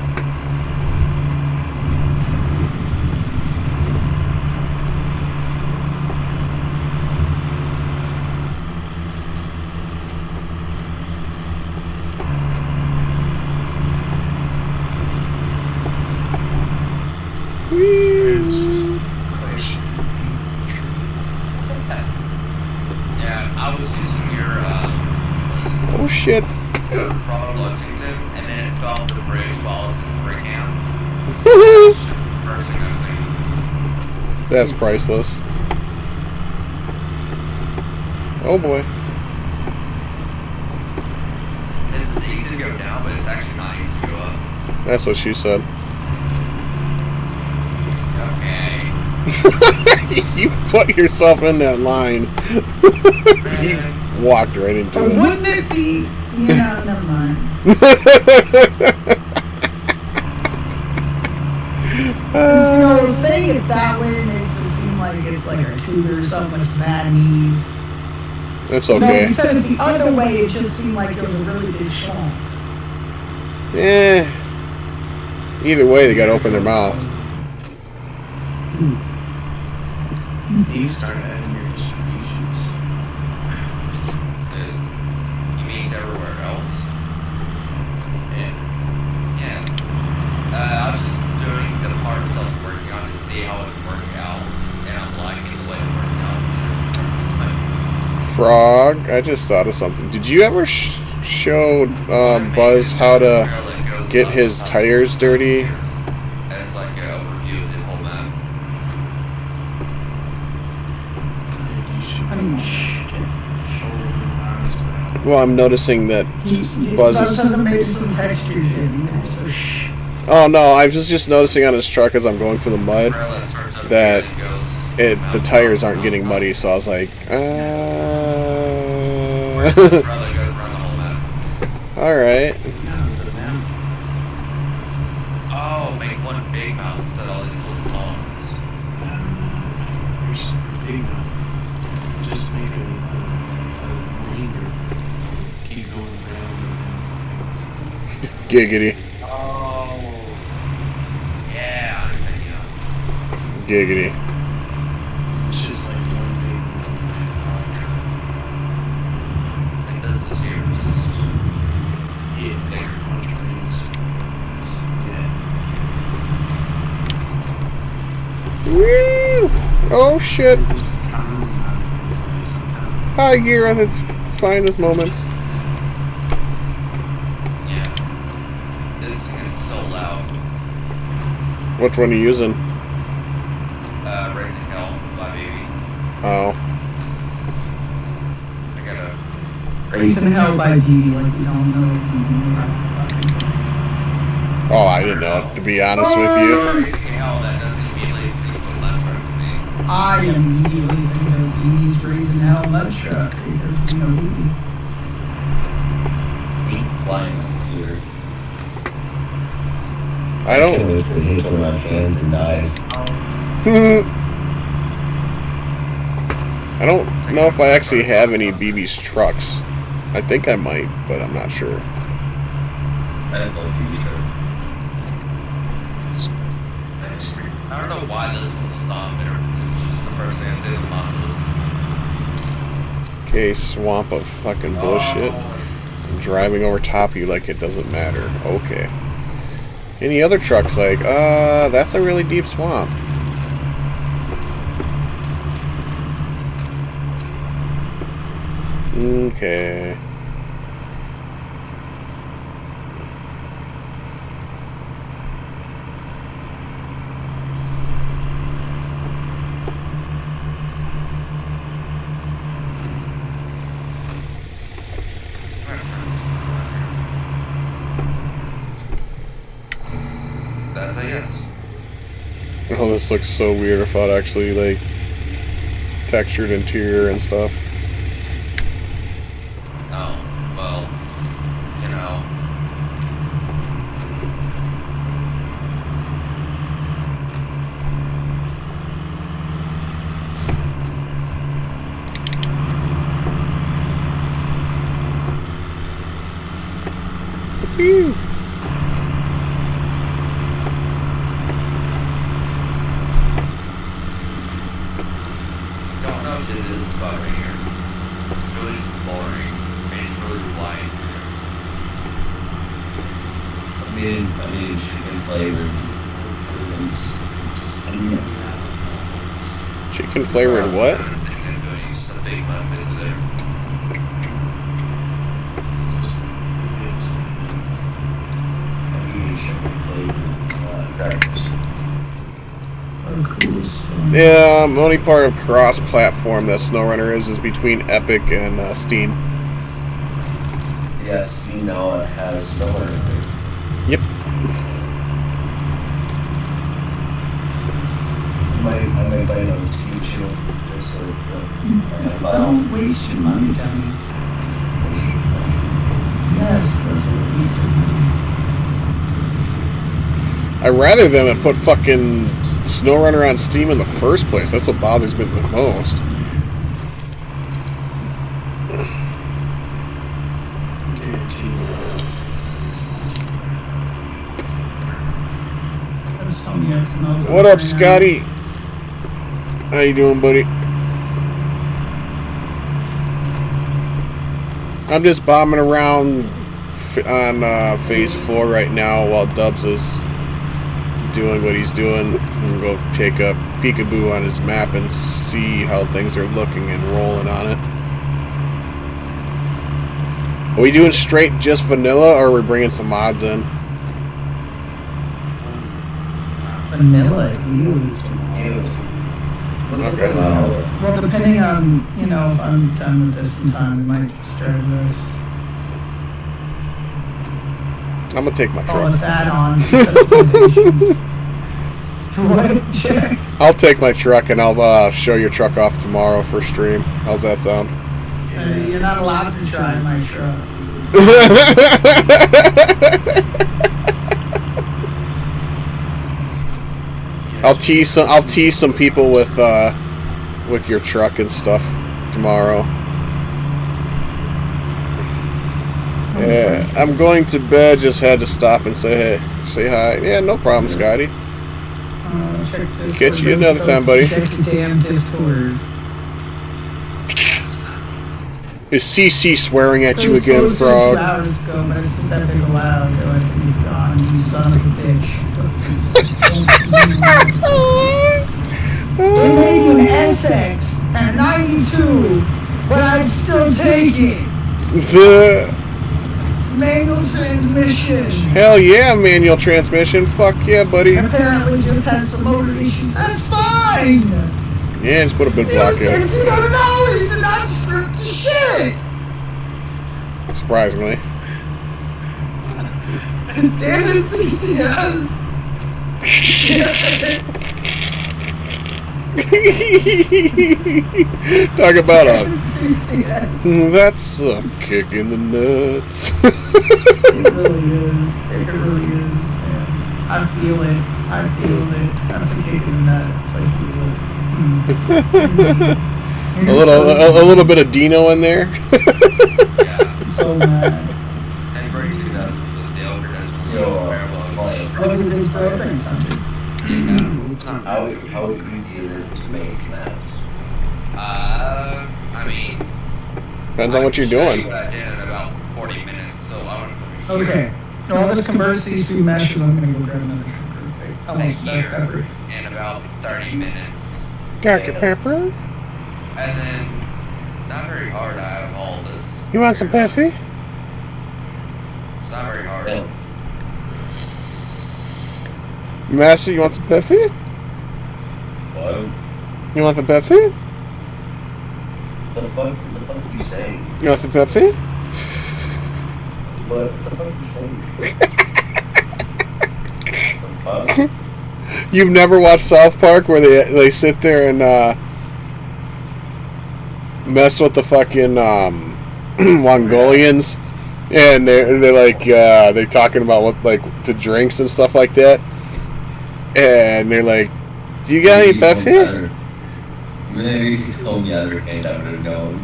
it's just crushing. shit. From Lexington, and then it fell off the bridge while I was in Brigham. First thing I was thinking. That's priceless. Oh boy. This is easy to go down, but it's actually not easy to go up. That's what she said. Okay. You put yourself in that line. You walked right into But it. wouldn't it be? Yeah, never mind. Because, you know, saying it that way makes it seem like it's like a cougar or something with bad knees. That's You know, if okay. you said it the other way, it just seemed like it was a really big swamp. Eh. Either way, they gotta open their mouth. You started adding your distributions. You mean everywhere else? Yeah. Yeah. I was just doing the parts I was working on to see how it would work out, and I'm liking the way it's working out. Frog, I just thought of something. Did you ever show Buzz how to get his tires dirty? It's like an overview of the whole map. I mean, Well, I'm noticing that Buzz Buzz is... hasn't made some textures in there, so shh. Oh no, I was just noticing on his truck as I'm going through the mud that the tires aren't getting muddy, so I was like, alright. Oh, make one big map instead of all these little small ones. There's big enough. Just make a linger. Keep going around. Giggity. Oh. Yeah, I'm thinking of. Giggity. It's just like one big And this is here, just bigger bunch of rings. Yeah. Woo! Oh shit. Hi, Gira. It's finest moments. yeah. This thing is so loud. Which one are you using? Raising Hell by Baby. Oh. I gotta. Raising Hell by D, like we don't know. Oh, I didn't know, to be honest with you. Raising Hell, that doesn't immediately put left front to me. I immediately think of D's Raising Hell Mud Truck because, you know, he Flying here. I don't... It hit one of my fans and died. I don't know if I actually have any BB's trucks. I think I might, but I'm not sure. I don't know if you I don't know why this one was on there. It's just the first thing I say to the mom was. Okay, swamp of fucking bullshit. I'm driving over top of you like it doesn't matter. Okay. Any other trucks like, that's a really deep swamp. Okay. That's a yes. Oh, this looks so weird without actually, like, textured interior and stuff. Oh, well, you know. Whew. Don't know to this spot right here. It's really just boring. And it's really wide here. I mean chicken flavored. Chicken flavored what? Just a big left into there. Just cool storm. Yeah, only part of cross-platform that SnowRunner is between Epic and Steam. Yes, Steam now has SnowRunner. Yep. I might buy it on Steam too. Just so Don't waste your money, Johnny. Yes, that's what we said. I'd rather them have put fucking SnowRunner on Steam in the first place. That's what bothers me the most. What up, Scotty? How you doing, buddy? I'm just bombing around on phase 4 right now while Dubs is doing what he's doing. I'm gonna go take a peekaboo on his map and see how things are looking and rolling on it. Are we doing straight just vanilla, or are we bringing some mods in? Vanilla, you. Okay. Well, depending on, you know, if I'm done with this in time, we might just try this. I'm gonna take my Oh, truck. it's add-ons. What? Check. I'll take my truck and I'll show your truck off tomorrow for stream. How's that sound? You're not allowed to try my truck. I'll tease some people with your truck and stuff tomorrow. Yeah, I'm going to bed. Just had to stop and say hi. Yeah, no problem, Scotty. Check Discord. Catch you another time, buddy. Check your damn Discord. Is CC swearing at you It was again, posted 2 frog? hours ago, but I just put that thing aloud. They're like, he's gone, you son of a bitch. They made you an SX at 92, but I'd still take it. Manual transmission. Hell yeah, manual transmission. Fuck yeah, buddy. Apparently just has some motor issues. That's fine. Yeah, just put a big It block was in. $1,500 and not stripped to shit. Surprisingly. Damn it, CCS. Talk about that's a kick in the nuts. It really is. It really is, man. I feel it. That's a kick in the nuts. I feel it. a little bit of Dino in there. So mad. And break two that with the Elder has Oh, because it's broken, something. How easy is it to make maps? I mean, Depends on what you're doing. what I did in about 40 minutes, so I went from Okay. Well, let's convert these 2 meshes. I'm gonna go grab another sugar. I'll make here that in about 30 minutes. Dr. Pepper? And then, not very hard, I have all this. You want some Pepsi? It's not very hard. Master, you want some Pepsi? What? You want some Pepsi? The fuck did you say? You want some Pepsi? What the fuck did you say? You've never watched South Park where they sit there and mess with the fucking Mongolians, and they're like they're talking about what like the drinks and stuff like that, and they're like, "Do you got any Pepsi?" Maybe he told me other things I would have known.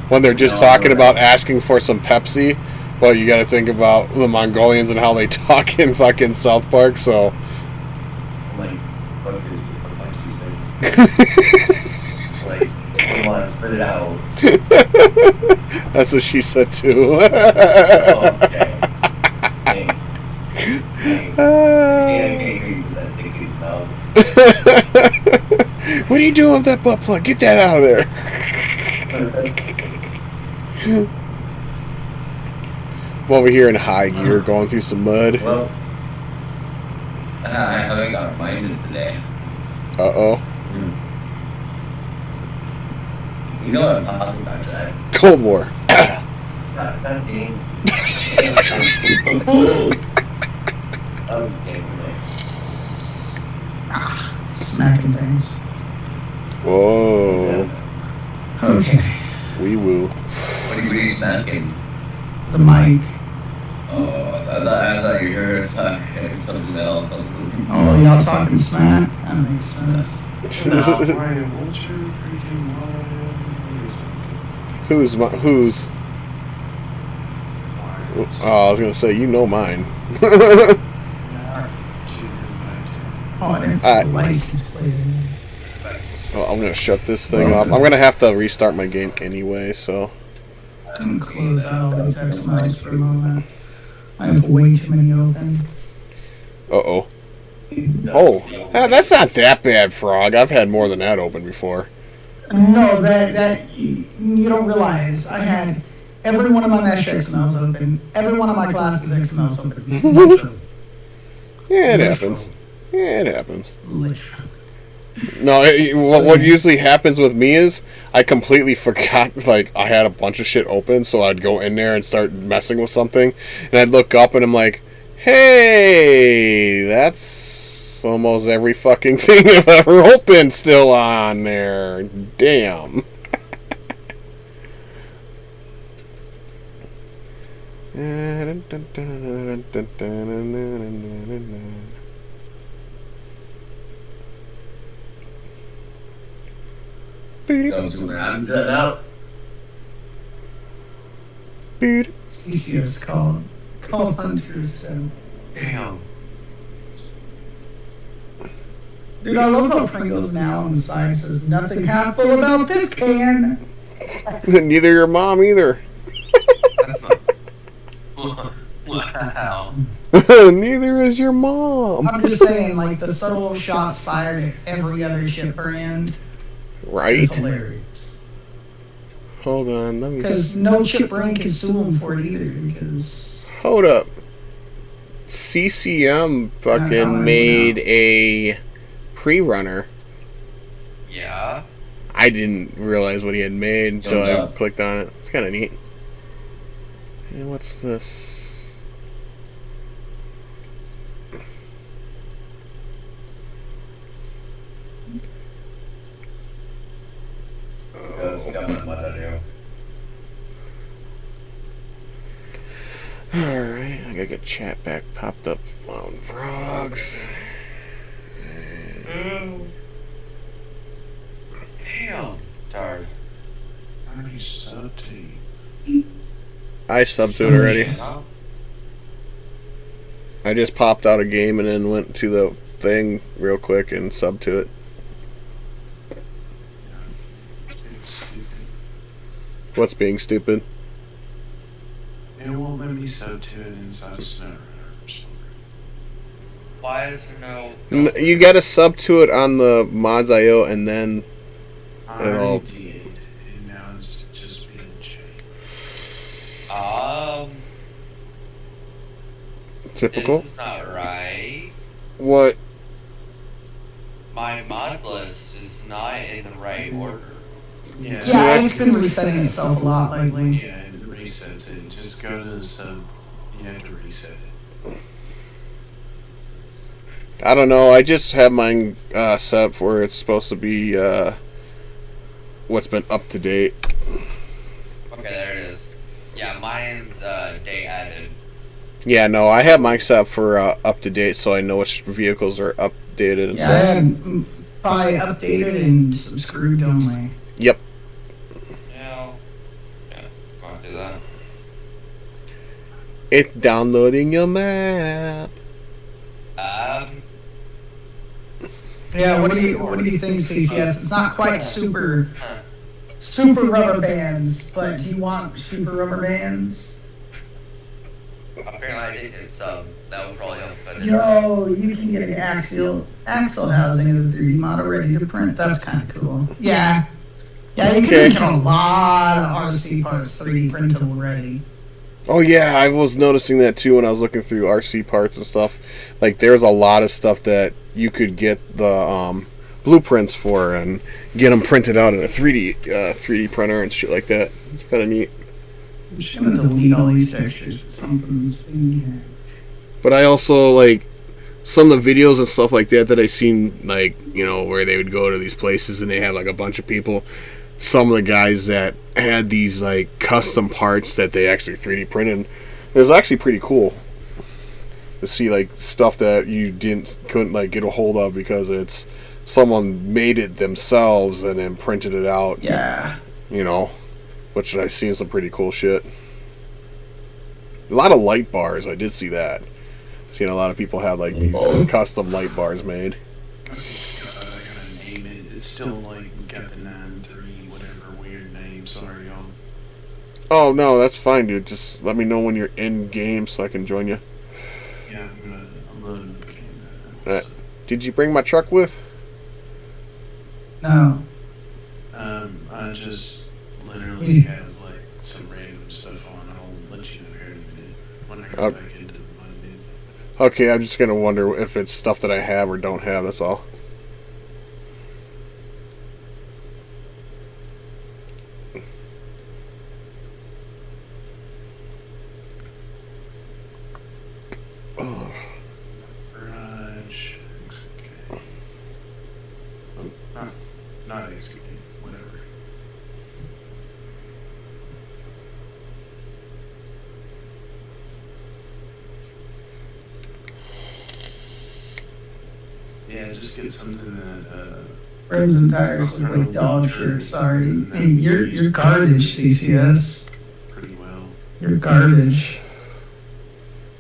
When they're just talking about asking for some Pepsi, well, you got to think about the Mongolians and how they talk in fucking South Park. So, Like, what did you say? Like, come on, spit it out. that's what she said too. Oh, okay. Dang. What are you doing with that butt plug? Get that out of there. I'm over here in high gear going through some mud. Well, I I haven't got reminded today. Uh-oh. You know what I'm talking about, Jack. Cold War. That game. Okay. Smacking things. Whoa. Okay. Wee woo. What are you smacking? The mic. Oh, I thought you were talking something else. Oh, y'all talking smack? That makes sense. No, Ryan, what's your freaking Who's? Oh, I was gonna say, you know mine. Oh, I didn't put the license plate in. So I'm gonna shut this thing off. I'm gonna have to restart my game anyway, so. I'm gonna close out all these XMLs for a moment. I have way too many open. Uh-oh. Oh, that's not that bad, Frog. I've had more than that open before. No, that you don't realize. I had every one of my mesh XMLs open, every one of my classes XMLs open. Yeah, it happens. Yeah, it happens. Literally. No, what usually happens with me is I completely forgot, like, I had a bunch of shit open, so I'd go in there and start messing with something, and I'd look up and I'm like, hey, that's almost every fucking thing I've ever opened still on there. Damn. Go to where I'm done out. CCS called Hunters. Damn. Dude, I love how Pringles now on the side says nothing half full about this can. Neither your mom either. Wow. Neither is your mom. I'm just saying, like, the subtle shots fired at every other ship brand. Right? Is hilarious. Hold on, let me. Because no chip brand can sue them for it either. Because hold up. CCM fucking made a pre-runner. Yeah. I didn't realize what he had made until I clicked on it. It's kind of neat. And what's this? Alright, I gotta get chat back popped up on frogs. Damn. Tired. I subbed to you. I subbed to it already. I just popped out a game and then went to the thing real quick and subbed to it. What's being stupid? It won't let me sub to it inside of snowrunner. Why is there no... You gotta sub to it on the mods.io and then it'll... did, and now it's just being changed. Typical? This is not right. What? My mod list is not in the right order. Yeah, it's been resetting itself a lot lately. Yeah, it resets it. Just go to the sub. You have to reset it. I don't know. I just have mine set up where it's supposed to be what's been up to date. Okay, there it is. Yeah, mine's date added. Yeah, no, I have mine set up for up to date, so I know which vehicles are updated and stuff. stuff. I had probably updated and subscribed only. Yep. Yeah, I'll do that. It's downloading your map. Yeah, what do you think, CCS? It's not quite super rubber bands, but do you want super rubber bands? Apparently I did get some. That would probably help finish. Yo, you can get an axle housing as a 3D model ready to print. That's kind of cool. Yeah. Yeah, you can get a lot of RC parts 3D printable ready. Oh yeah, I was noticing that too when I was looking through RC parts and stuff. Like there's a lot of stuff that you could get the blueprints for and get them printed out in a 3D printer and shit like that. It's kind of neat. I'm just gonna delete all these textures. Something's in here. But I also like some of the videos and stuff like that I seen, like, you know, where they would go to these places and they had like a bunch of people. Some of the guys that had these like custom parts that they actually 3D printed. It was actually pretty cool to see like stuff that you couldn't like get a hold of because it's someone made it themselves and then printed it out. Yeah. You know, which I seen some pretty cool shit. A lot of light bars. I did see that. Seen a lot of people have like these custom light bars made. God, I gotta name it. It's still like got the 9-3 whatever weird name. Sorry, y'all. Oh no, that's fine, dude. Just let me know when you're in game so I can join you. Yeah, I'm loading the game now. Right. Did you bring my truck with? No. I just literally have like some random stuff on. I'll let you know here in a minute when I go back into the menu. Okay, I'm just gonna wonder if it's stuff that I have or don't have. That's all. Oh. Garage. Okay. Oh, not execute. Whatever. Yeah, just get something that Rims and tires look like dog shit. Sorry. Hey, you're garbage, CCS. pretty well. You're garbage.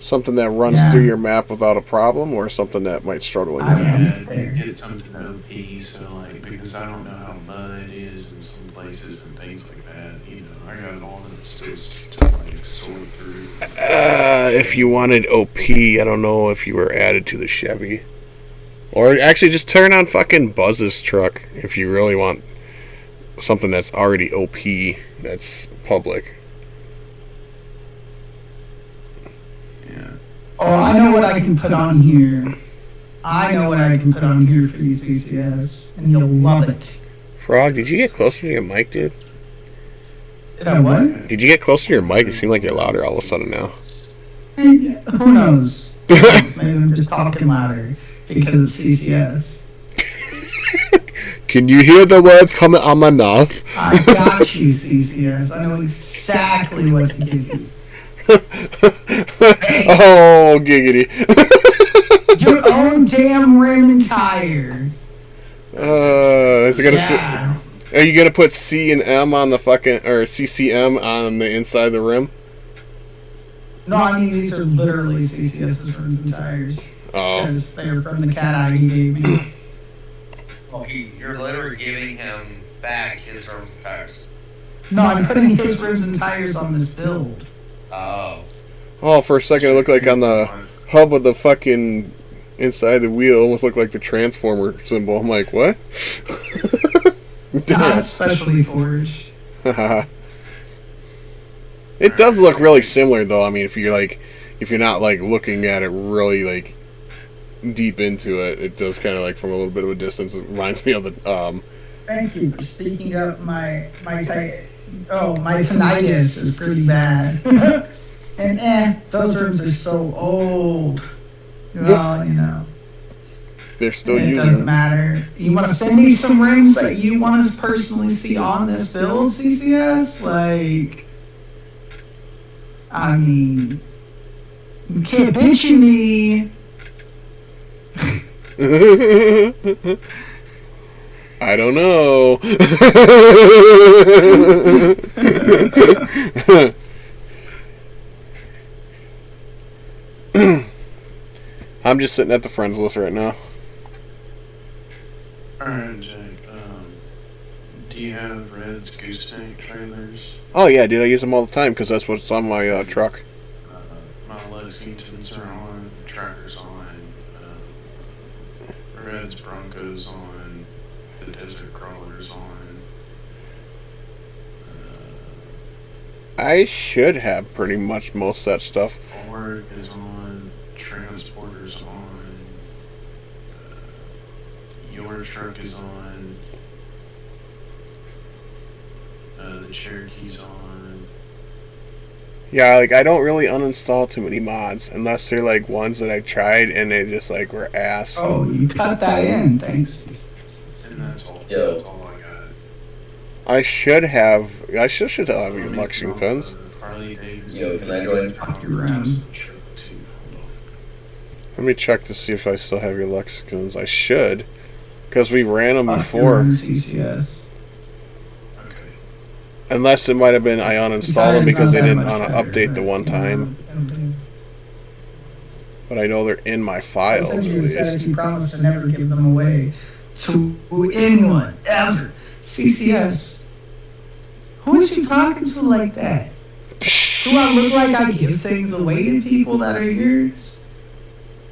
Something that runs through your map without a problem, or something that might struggle in your map. Yeah, get something OP, so like, because I don't know how mud is in some places and things like that, you know, I got all that stuff to like sort through. If you wanted OP, I don't know if you were added to the Chevy. Or actually just turn on fucking Buzz's truck if you really want something that's already OP, that's public. Oh, I know what I can put on here. I know what I can put on here for these CCS, and you'll love it. Frog, did you get closer to your mic, dude? Did I what? Did you get closer to your mic? It seemed like you're louder all of a sudden now. Hey, who knows? Maybe I'm just talking louder because it's CCS. Can you hear the words coming on my mouth? I got you, CCS. I know exactly what to give you. Oh, giggity. Your own damn rim and tire. Is it gonna are you gonna put C and M on the fucking, or CCM on the inside of the rim? No, I mean these are literally CCS's rims and tires. Oh. Because they're from the cat eye he gave me. Well, you're literally giving him back his rims and tires. No, I'm putting his rims and tires on this build. Oh. Oh, for a second it looked like on the hub of the fucking inside of the wheel, almost looked like the transformer symbol. I'm like, what? Not specially forged. It does look really similar though. I mean, if you're not like looking at it really like deep into it, it does kind of like from a little bit of a distance. It reminds me of the Thank you for speaking up. My tinnitus is pretty bad. And those rims are so old. Well, you know. They're still it using. It doesn't matter. You want to send me some rims that you want to personally see on this build, CCS? Like, I mean, you can't bitch at me. I don't know. I'm just sitting at the friends list right now. Alright, Jake, do you have Red's goose tank trailers? Oh yeah, dude, I use them all the time because that's what's on my truck. My Lexingtons are on, Tracker's on, Red's Broncos on, the Desert Crawler's on, I should have pretty much most of that stuff. Org is on. Transporter's on. Your truck is on. The Cherokee's on. Yeah, like I don't really uninstall too many mods unless they're like ones that I tried and they just like were ass. Oh, you cut that in. Thanks. And that's all. Yo. That's all I got. I should have your Lexingtons. Harley Davidson. Yo, can I join? Fuck you around. Let me check to see if I still have your Lexicons. I should, because we ran them before. CCS. Okay. Unless it might have been I uninstalled them because they didn't want to update the one time. But I know they're in my files at least. You promised to never give them away to anyone ever. CCS. Who is you talking to like that? Do I look like I give things away to people that are yours?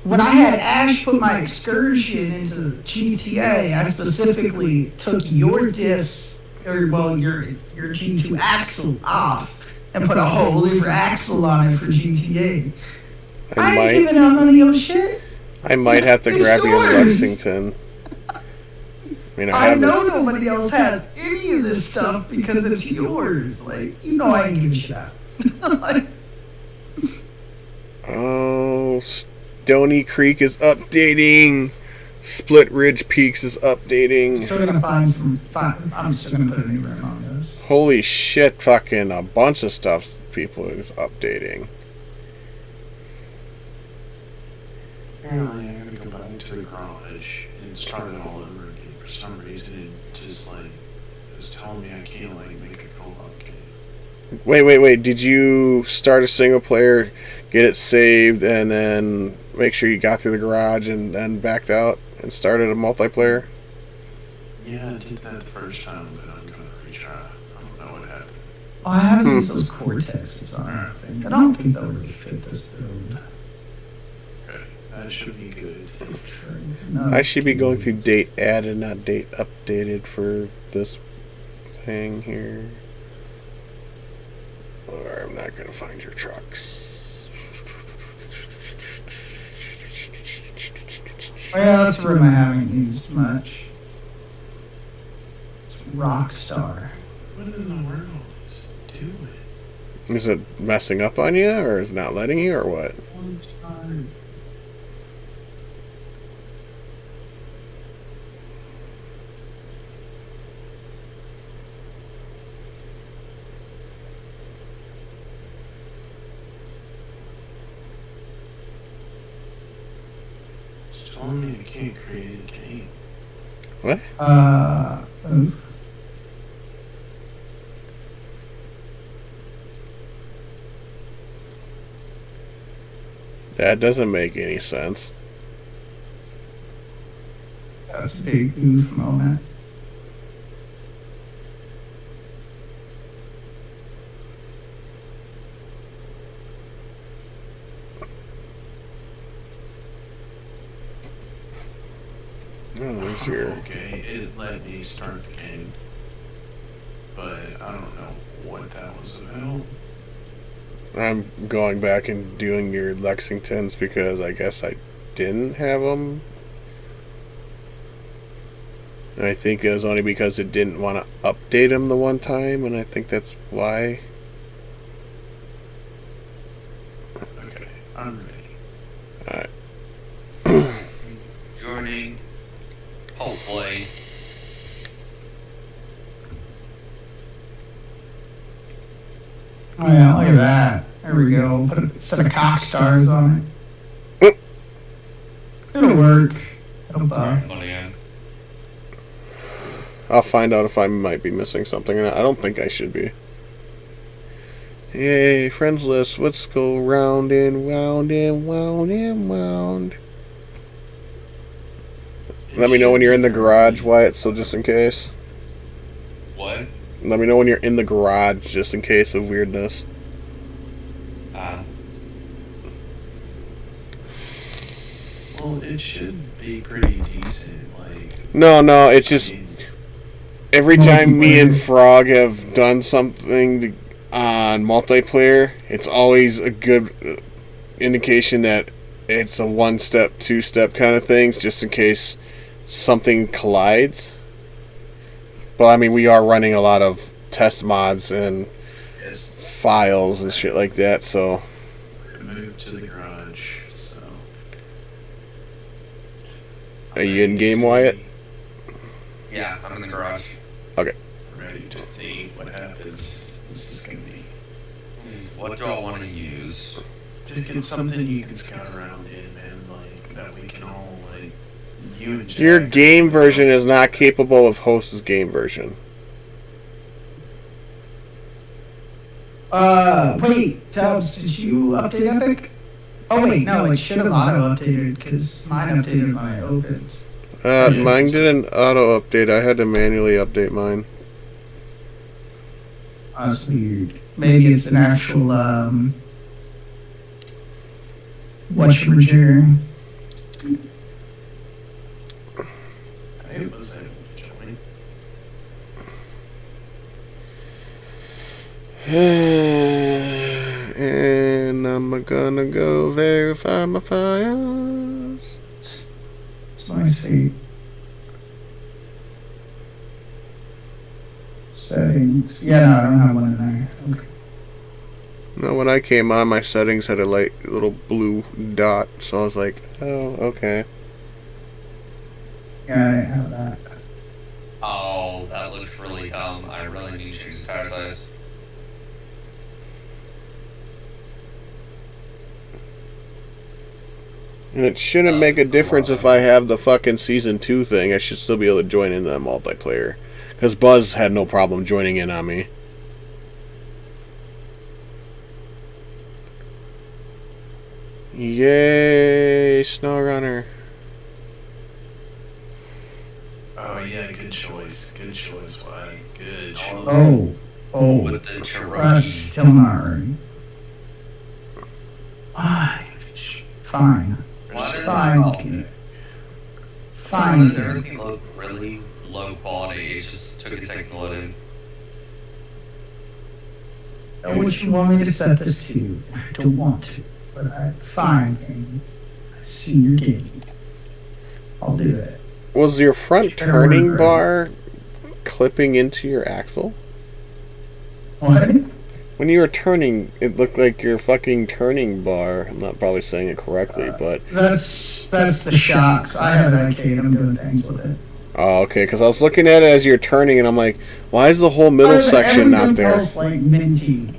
When I had Ash put my excursion into GTA, I specifically took your diffs, or well, your G2 axle off and put a whole liver axle on it for GTA. I ain't giving out none of your shit. I might have to grab you in Lexington. I mean, I know nobody else has any of this stuff because it's yours. Like, you know I ain't giving shit out. Like, oh, Stony Creek is updating. Split Ridge Peaks is updating. Still gonna find some. I'm still gonna put a new rim on this. Holy shit! Fucking a bunch of stuff. People is updating. Apparently, I gotta go back into the garage and start it all over again. For some reason, it just like is telling me I can't like make a co-op game. Wait. Did you start a single player, get it saved, and then make sure you got through the garage and then backed out and started a multiplayer? Yeah, I did that the first time, but I'm gonna retry. I don't know what happened. Oh, I haven't used those Cortexes on anything. I don't think they'll really fit this build. Okay, that should be good. No. I should be going through date added, not date updated for this thing here. Or I'm not gonna find your trucks. Oh yeah, that's a room I haven't used much. It's Rockstar. What in the world is it doing? Is it messing up on you, or is it not letting you, or what? One time. It's telling me I can't create a game. What? Oof. That doesn't make any sense. That's a big oof moment. Oh, there's your... Okay, it let me start the game, but I don't know what that was about. I'm going back and doing your Lexingtons because I guess I didn't have them. And I think it was only because it didn't want to update them the one time, and I think that's why. Okay, I'm ready. Alright. Joining. Hopefully. Oh yeah, look at that. There we go. Put a set of cock stars on it. It'll work. It'll buck. I'll find out if I might be missing something or not. I don't think I should be. Yay, friends list. Let's go round and round and round and round. Let me know when you're in the garage, Wyatt, so just in case. What? Let me know when you're in the garage, just in case of weirdness. Well, it should be pretty decent, like... No, it's just... Every time me and Frog have done something on multiplayer, it's always a good indication that it's a one-step, two-step kind of things, just in case something collides. But I mean, we are running a lot of test mods and files and shit like that, so. Move to the garage. So. Are you in game, Wyatt? Yeah, I'm in the garage. Okay. Ready to see what happens. This is gonna be. What do I want to use? Just get something you can scout around in, man. Like that we can all like. You and Jack. Your game version is not capable of host's game version. Wait, Tubbs, did you update Epic? Oh wait, no, it should have auto-updated, because mine updated my opens. Mine didn't auto-update. I had to manually update mine. That's weird. Maybe it's an actual, whatchamajigger. I was able to join. And I'm gonna go verify my files. So I see. Settings. Yeah, no, I don't have one in there. Okay. No, when I came on, my settings had a little blue dot, so I was like, oh, okay. Yeah, I didn't have that. Oh, that looks really dumb. I really need to change the tire size. And it shouldn't make a difference if I have the fucking Season 2 thing. I should still be able to join into that multiplayer. Because Buzz had no problem joining in on me. Yay, SnowRunner. Oh yeah, good choice. Good choice, Wyatt. Good choice. Oh, With the Cherokee. that's still not right. Fine. Why does Fine. Why does Fine. everything look really low quality? It just took a second to load in. Know what you want me to set this to. I don't want to, but fine, Amy. I see your game. I'll do it. Was your front turning bar clipping into your axle? What? When you were turning, it looked like your fucking turning bar. I'm not probably saying it correctly, but... That's the shocks. I have an arcade. I'm doing things with it. Oh, okay, because I was looking at it as you're turning, and I'm like, why is the whole middle section not there? Else like minty.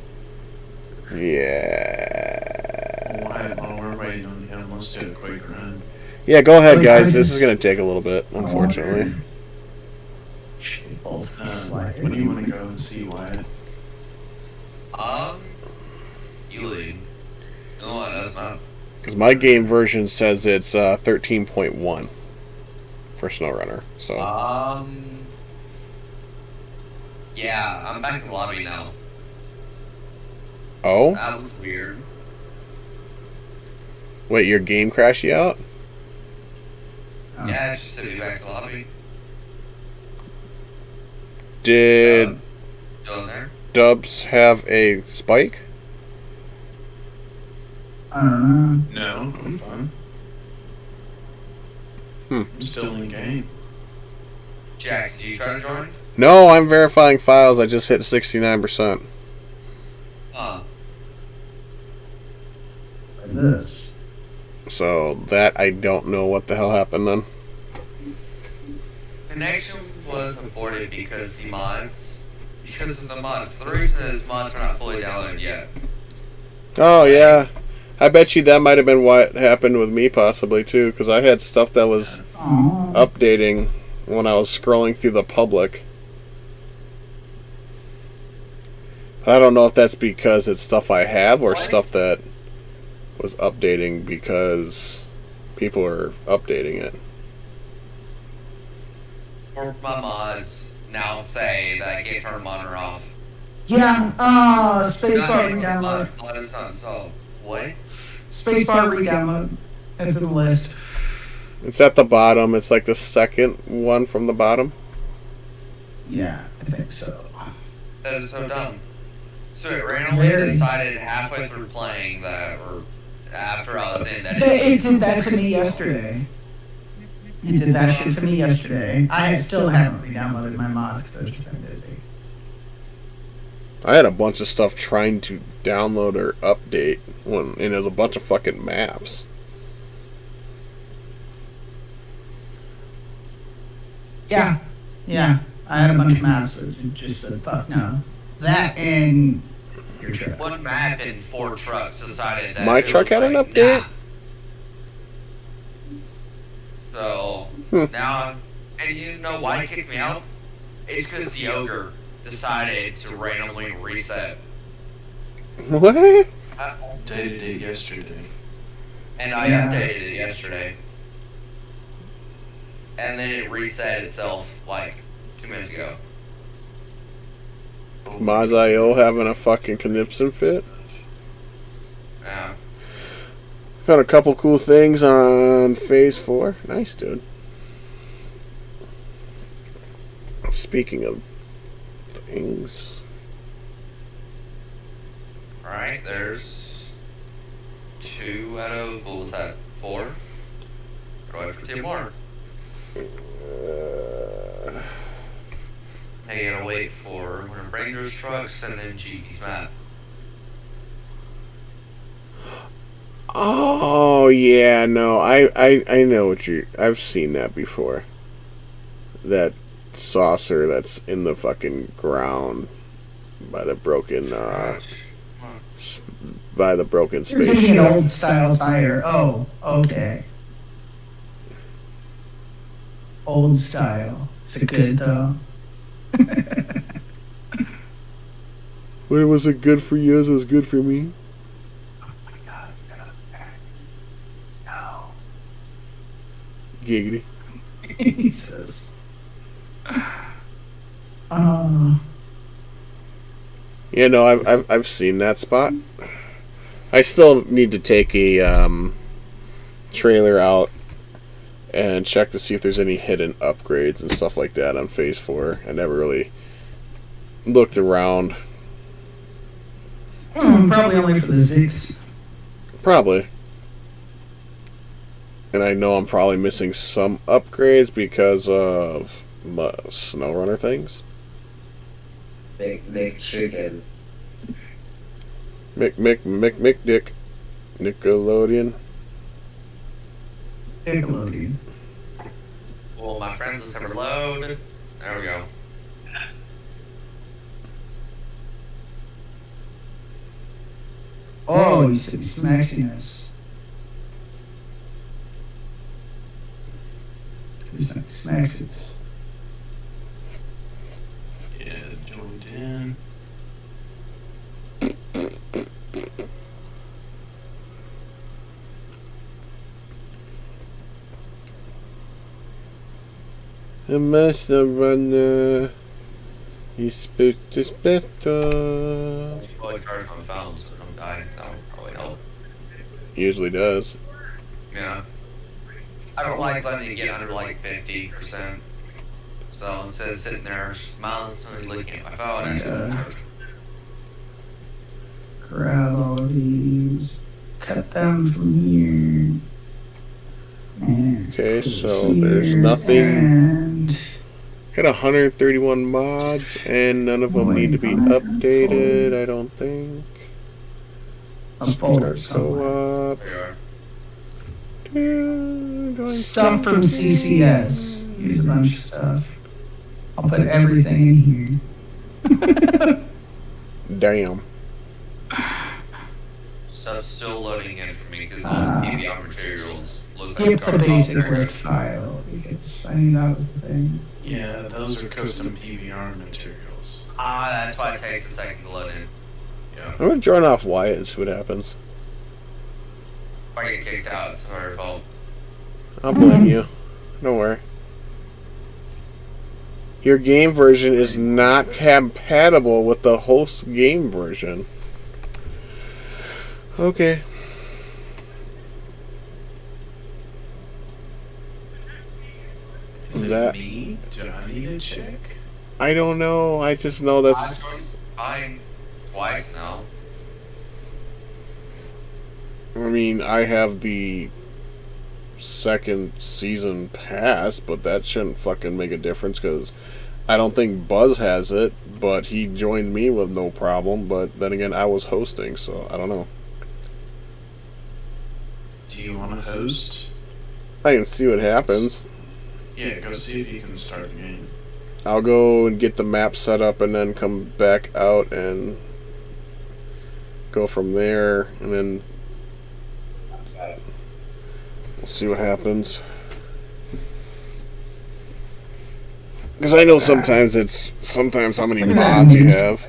Yeah. Wyatt, while we're waiting on him, let's do a quick run. Yeah, go ahead, guys. This is going to take a little bit, unfortunately. What do you want to go and see, Wyatt? You lead. No, that's not. Because my game version says it's 13.1 for SnowRunner. So. Yeah, I'm back in the lobby now. Oh? That was weird. Wait, your game crashed you out? Yeah, it just sent me back to the lobby. Did Still in there? Dubs have a spike? I don't know. No, I'm fine. I'm still in game. Jack, did you try to join? No, I'm verifying files. I just hit 69%. Huh. Like this. So that I don't know what the hell happened then. Connection was aborted because the mods. Because of the mods. The reason is mods are not fully downloaded yet. Oh yeah, I bet you that might have been what happened with me possibly too, because I had stuff that was updating when I was scrolling through the public. I don't know if that's because it's stuff I have or stuff that was updating because people are updating it. Or my mods now say that I can't turn the monitor off. Yeah, spacebar re-download. Mod is not installed. What? Spacebar re-download. It's in the list. It's at the bottom. It's like the second one from the bottom. Yeah, I think so. That is so dumb. So it randomly decided halfway through playing that, or after I was in that. It did that to me yesterday. It did that shit to me yesterday. I still haven't re-downloaded my mods because I've just been busy. I had a bunch of stuff trying to download or update, and it was a bunch of fucking maps. Yeah. I had a bunch of maps that just said, fuck no. That and your truck. One map and 4 trucks decided that My it truck was had an like, update? nah. So now, and you know why it kicked me out? It's because the ogre decided to randomly reset. What? I updated it yesterday. And I updated it yesterday. And then it reset itself like 2 minutes ago. Mods.io having a fucking conniption fit. Yeah. Found a couple cool things on Phase 4. Nice, dude. Speaking of things. Alright, there's 2 out of, what was that, 4? Gotta wait for 2 more. I gotta wait for one of Ranger's trucks and then GB's map. Oh yeah, no, I know what I've seen that before. That saucer that's in the fucking ground by the broken by the broken You're getting spaceship. an old style tire. Oh, okay. Old style. Is it good though? When was it good for you? It was good for me. Oh my god, no. Giggity. Jesus. Yeah, no, I've seen that spot. I still need to take a trailer out and check to see if there's any hidden upgrades and stuff like that on Phase 4. I never really looked around. Probably only for the Zix. Probably. And I know I'm probably missing some upgrades because of snowrunner things. Make chicken. Mick Dick. Nickelodeon. Nickelodeon. Well, my friends, let's have a load. There we go. Oh, he's smexiness. Smexes. Yeah, joined in. A master runner. He's supposed to better. Probably charge my phone so I don't die. That would probably help. Usually does. Yeah. I don't like letting it get under like 50%. So instead of sitting there mindlessly looking at my phone, I just Grab all of these. Cut them from here. And Okay, so here, there's nothing. And Got 131 mods, and none of them need to be updated, I don't think. a folder Start somewhere. co-op. Stuff from CCS. Here's a bunch of stuff. I'll put everything in here. Damn. stuff's still loading in for me because all the PBR materials look like Get the garbage. basic rift file because I mean that was the thing. Yeah, those are custom PBR materials. Ah, that's why it takes a second to load in. Yeah. I'm gonna join off Wyatt and see what happens. If I get kicked out, it's not your fault. I'll blame you. Don't worry. Your game version is not compatible with the host game version. Okay. Is it That- me? Do I need to check? I don't know. I just know that's. Fine. Twice now. I mean, I have the second season pass, but that shouldn't fucking make a difference because I don't think Buzz has it, but he joined me with no problem. But then again, I was hosting, so I don't know. Do you want to host? I can see what happens. Yeah, go see if you can start the game. I'll go and get the map set up and then come back out and go from there, and then we'll see what happens. Because I know sometimes how many mods you have.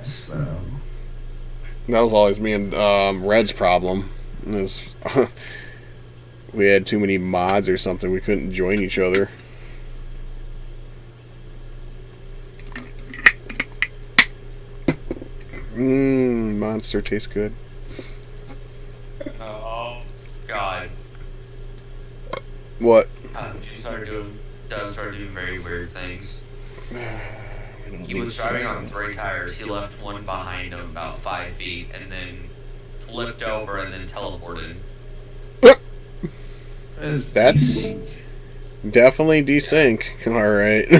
That was always me and Red's problem. Is we had too many mods or something. We couldn't join each other. Monster tastes good. Oh, God. What? Doug started doing very weird things. He was driving on 3 tires. He left one behind him about 5 feet and then flipped over and then teleported. That's definitely desync. Alright.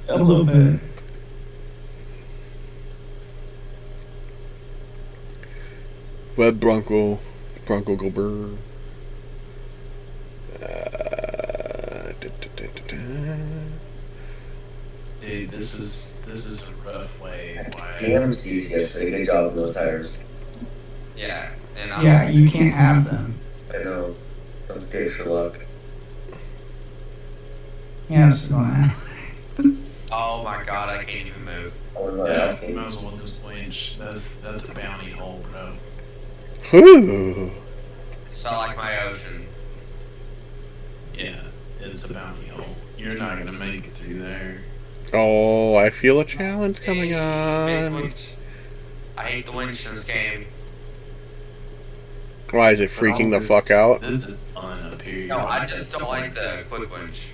A little bit. Red Bronco go brr. Dude, this is a rough way. Why? DM's used yesterday. Good job with those tires. Yeah, and Yeah, you can't have them. I know. Don't take for luck. Yeah, that's fine. oh my God, I can't even move. Yeah, might as well just winch. That's a bounty hole, bro. Ooh. It's not like my ocean. Yeah, it's a bounty hole. You're not gonna make it through there. Oh, I feel a challenge coming on. I hate the winch in this game. Why is it freaking the fuck out? This is fun up here. No, I just don't like the quick winch.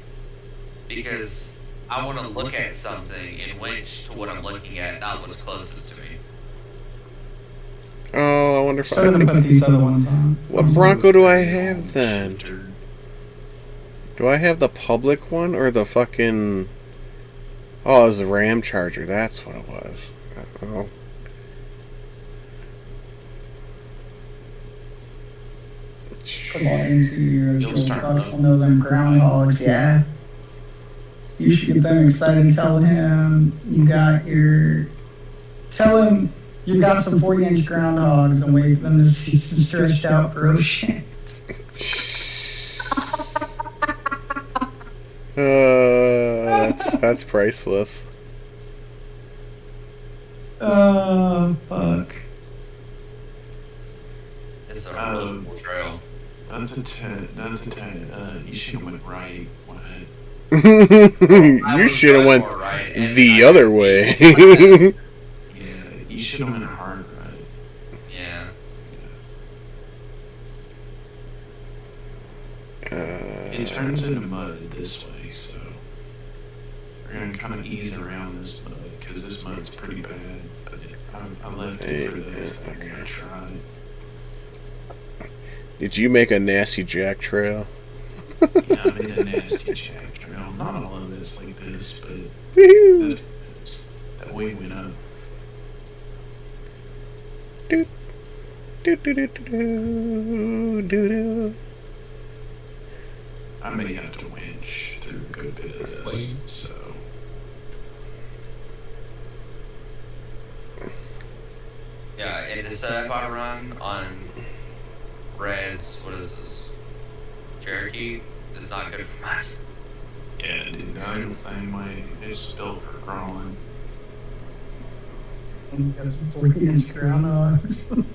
Because I want to look at something and winch to what I'm looking at, not what's closest to me. Oh, I wonder if Still gonna put these other ones on. What Bronco do I have then? Do I have the public one or the fucking... Oh, it was the Ram Charger. That's what it was. Oh. Come on into your You'll start trucks will know them groundhogs, yeah. You should get them excited. Tell him you got your... Tell him you got some 40-inch groundhogs and wait for them to see some stretched out bro shit. That's priceless. Oh, fuck. It's a really cool trail. That's a 10. You should have went right. What? You should have went right, the other way. Yeah, you should have went hard right. Yeah. It turns into mud this way, so we're gonna kind of ease around this mud because this mud's pretty bad. But I left it for those that are gonna try. Did you make a nasty jack trail? Yeah, I made a nasty jack trail. Not all of it's like this, but this that way went up. Do, do, do, do, do, do, do. I may have to winch through a good bit of this, so. Yeah, and the setup I run on Red's, what is this? Cherokee is not good for mine. Yeah, dude, I'm the same way. It's built for crawling. Got some 40-inch groundhogs.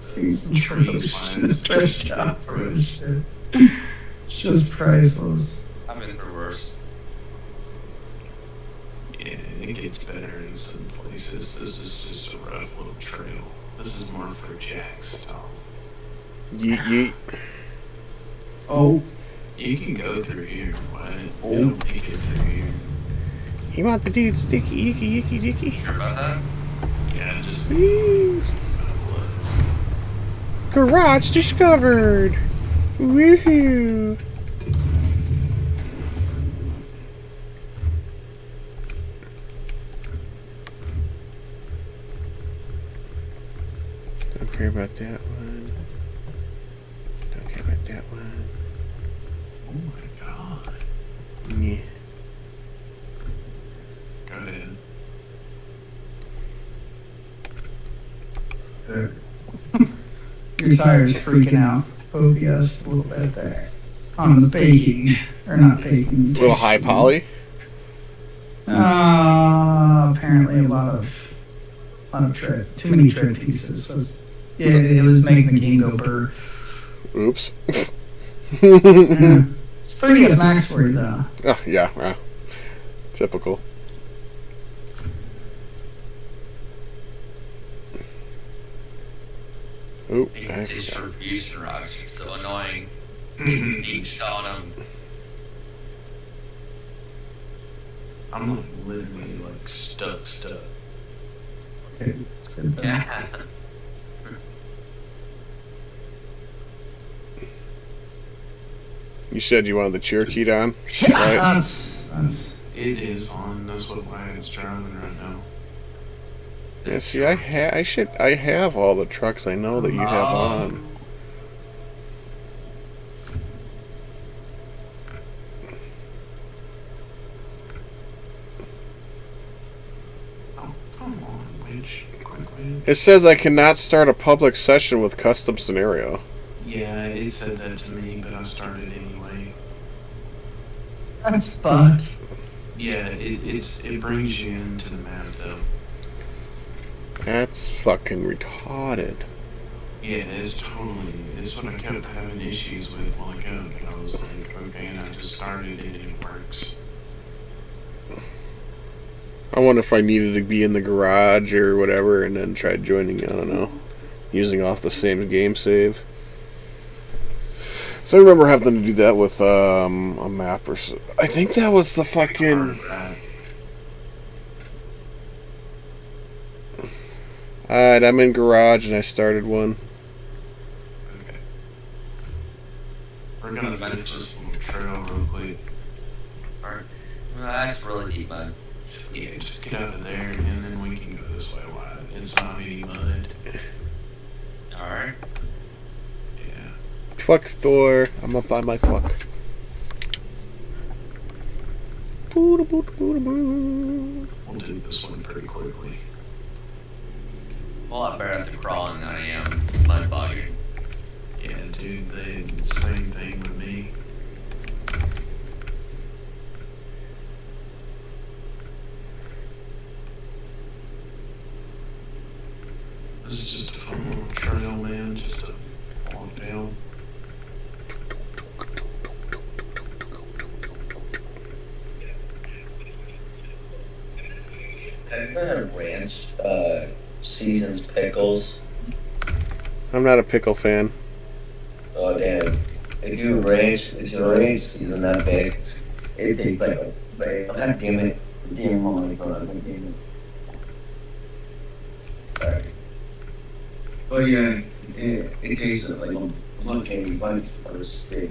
See some Trees, stretched out bro shit. It's just priceless. I've been through worse. Yeah, it gets better in some places. This is just a rough little trail. This is more for Jack stuff. Yeet, yeet. Oh. You can go through here, but it'll make it through here. You want the dude sticky, icky, icky, dicky? Sure about that? Yeah, just. Woo. Garage discovered! Woohoo! Don't care about that one. Don't care about that one. Oh my god. Yeah. Go ahead. Your tire's freaking out. OBS a little bit there. On the baking. Or not baking. A little high poly? Apparently a lot of tread. Too many tread pieces. So yeah, it was making the game go burr. Oops. Yeah. It's 3DS Max for you though. Oh, yeah. Typical. Oop. These distribution rocks are so annoying. Being shot on them. I'm like literally like stuck. Okay, it's good. Yeah. You said you wanted the Cherokee down? Yeah, Right? that's It is on. That's why it's driving right now. Yeah, see, I have all the trucks I know that you have on. Oh, come on, winch. Quick winch. It says I cannot start a public session with custom scenario. Yeah, it said that to me, but I started anyway. that's bugged. Yeah, it brings you into the map though. That's fucking retarded. Yeah, it's what I kept having issues with while ago, but I was like, okay, and I just started it and it works. I wonder if I needed to be in the garage or whatever and then try joining, I don't know, using off the same game save. So I remember having to do that with a map or so. I think that was the fucking... Alright, I'm in garage and I started one. Okay. We're gonna finish this little trail real quick. Alright. That's really deep mud. Yeah, just get out of there and then we can go this way wide. It's not any mud. Alright. Yeah. Truck store. I'm up by my truck. We'll do this one pretty quickly. A lot better at the crawling than I am mud bogging. Yeah, dude, the same thing with me. This is just a fun little trail, man, just to walk down. Have you been at Ranch Seasons Pickles? I'm not a pickle fan. Oh damn! If you ranch season that big, it tastes like a bag. God damn it! Damn, oh my god! Damn it! Alright. But yeah, it tastes like a candy bites or a stick.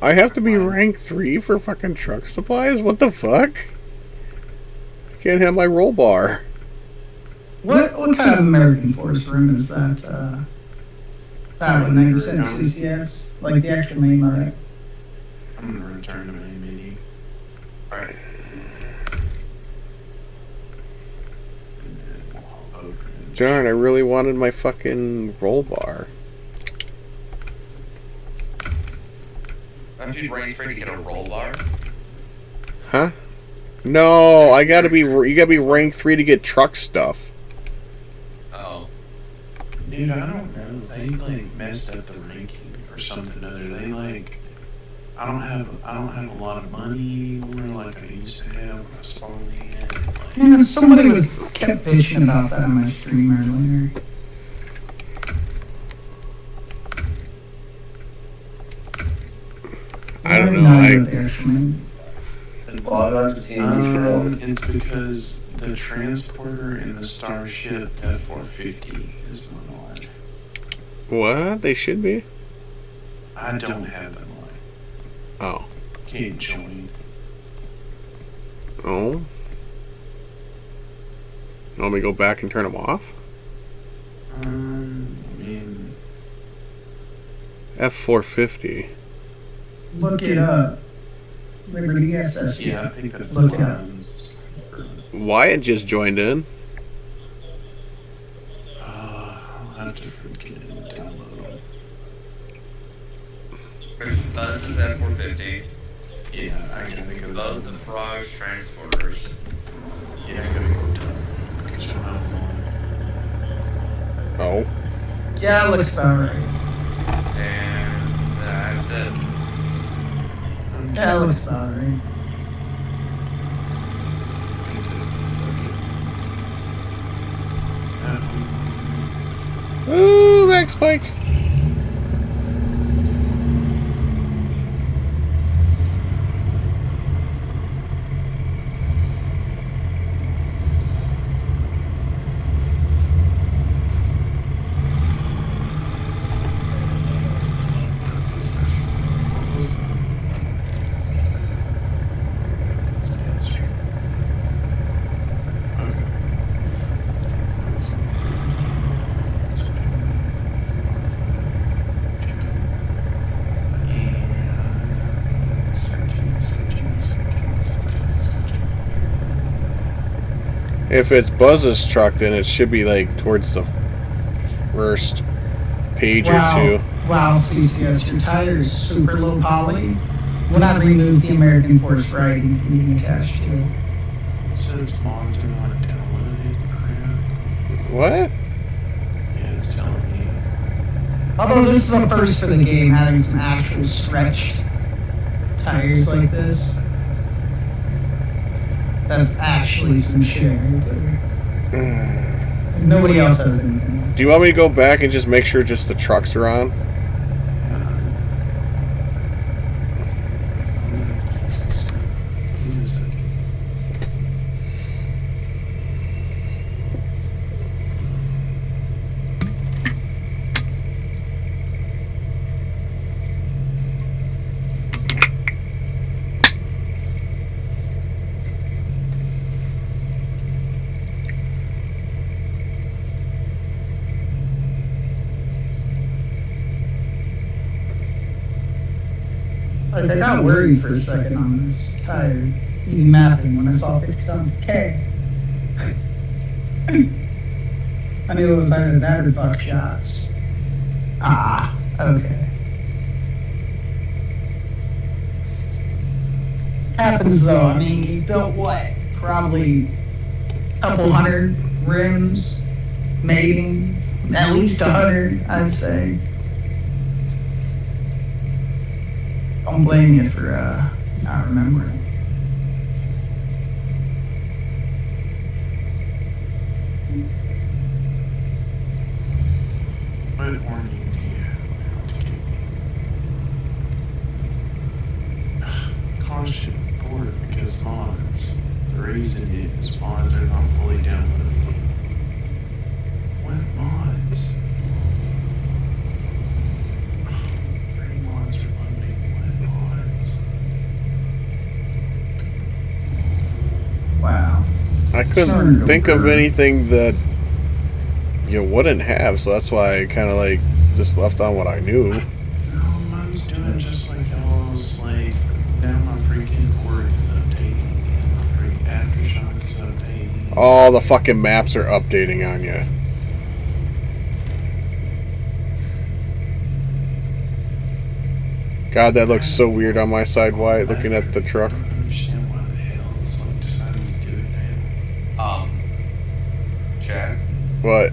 I have to be rank 3 for fucking truck supplies? What the fuck? Can't have my roll bar. What kind of American Force room is that? That one, 96 CCS? Like the actual name, alright? I'm gonna return to my menu. Alright. Darn, I really wanted my fucking roll bar. Aren't you rank 3 to get a roll bar? Huh? No, I gotta be. You gotta be rank 3 to get truck stuff. Oh. Dude, I don't know. They like messed up the ranking or something other. They like, I don't have a lot of money anymore like I used to have when I spawned in. Like, Yeah, somebody kept bitching about that on my stream earlier. I don't know. bought it on the TV show. It's because the transporter in the Starship F-450 is not on. What? They should be? I don't have them on. Oh. Can't join. Oh. You want me to go back and turn them off? I mean... F-450. Look it up. Liberty SS. Yeah, I think that's Look what it up. happens. Wyatt just joined in. I'll have to freaking download them. This is F-450. Yeah, I gotta go. Both the Frogs transporters. Yeah, I gotta go to because I don't have them on. Oh. Yeah, it looks about right. And that's it. Yeah, it looks about right. Ooh, back spike. If it's Buzz's truck, then it should be like towards the first page or two. Wow, CCS, your tire is super low poly. Will not remove the American Force writing from being attached to it. It says mods are not downloaded. Crap. What? Yeah, it's telling me. Although this is a first for the game, having some actual stretched tires like this. That's actually some shit right there. Nobody else has anything. Do you want me to go back and just make sure just the trucks are on? Like, I got worried for a second on this tire, even mapping, when I saw 57K. I knew it was either that or buckshots. Ah, okay. Happens though, I mean, he built what? Probably a couple hundred rims, maybe. At least 100, I'd say. Don't blame you for not remembering. What warning do you have to give me? Caution, board because mods. The reason is mods are not fully downloaded. What mods? 3 mods are loading. What mods? Wow. I couldn't think of anything that you wouldn't have, so that's why I kind of like just left on what I knew. No, mine's doing just like y'all's. Like, now my freaking board is updating. And my freaking aftershock is updating. All the fucking maps are updating on you. God, that looks so weird on my side, Wyatt, looking at the truck. I don't understand why the hell it's like deciding to do it now. Chad, What?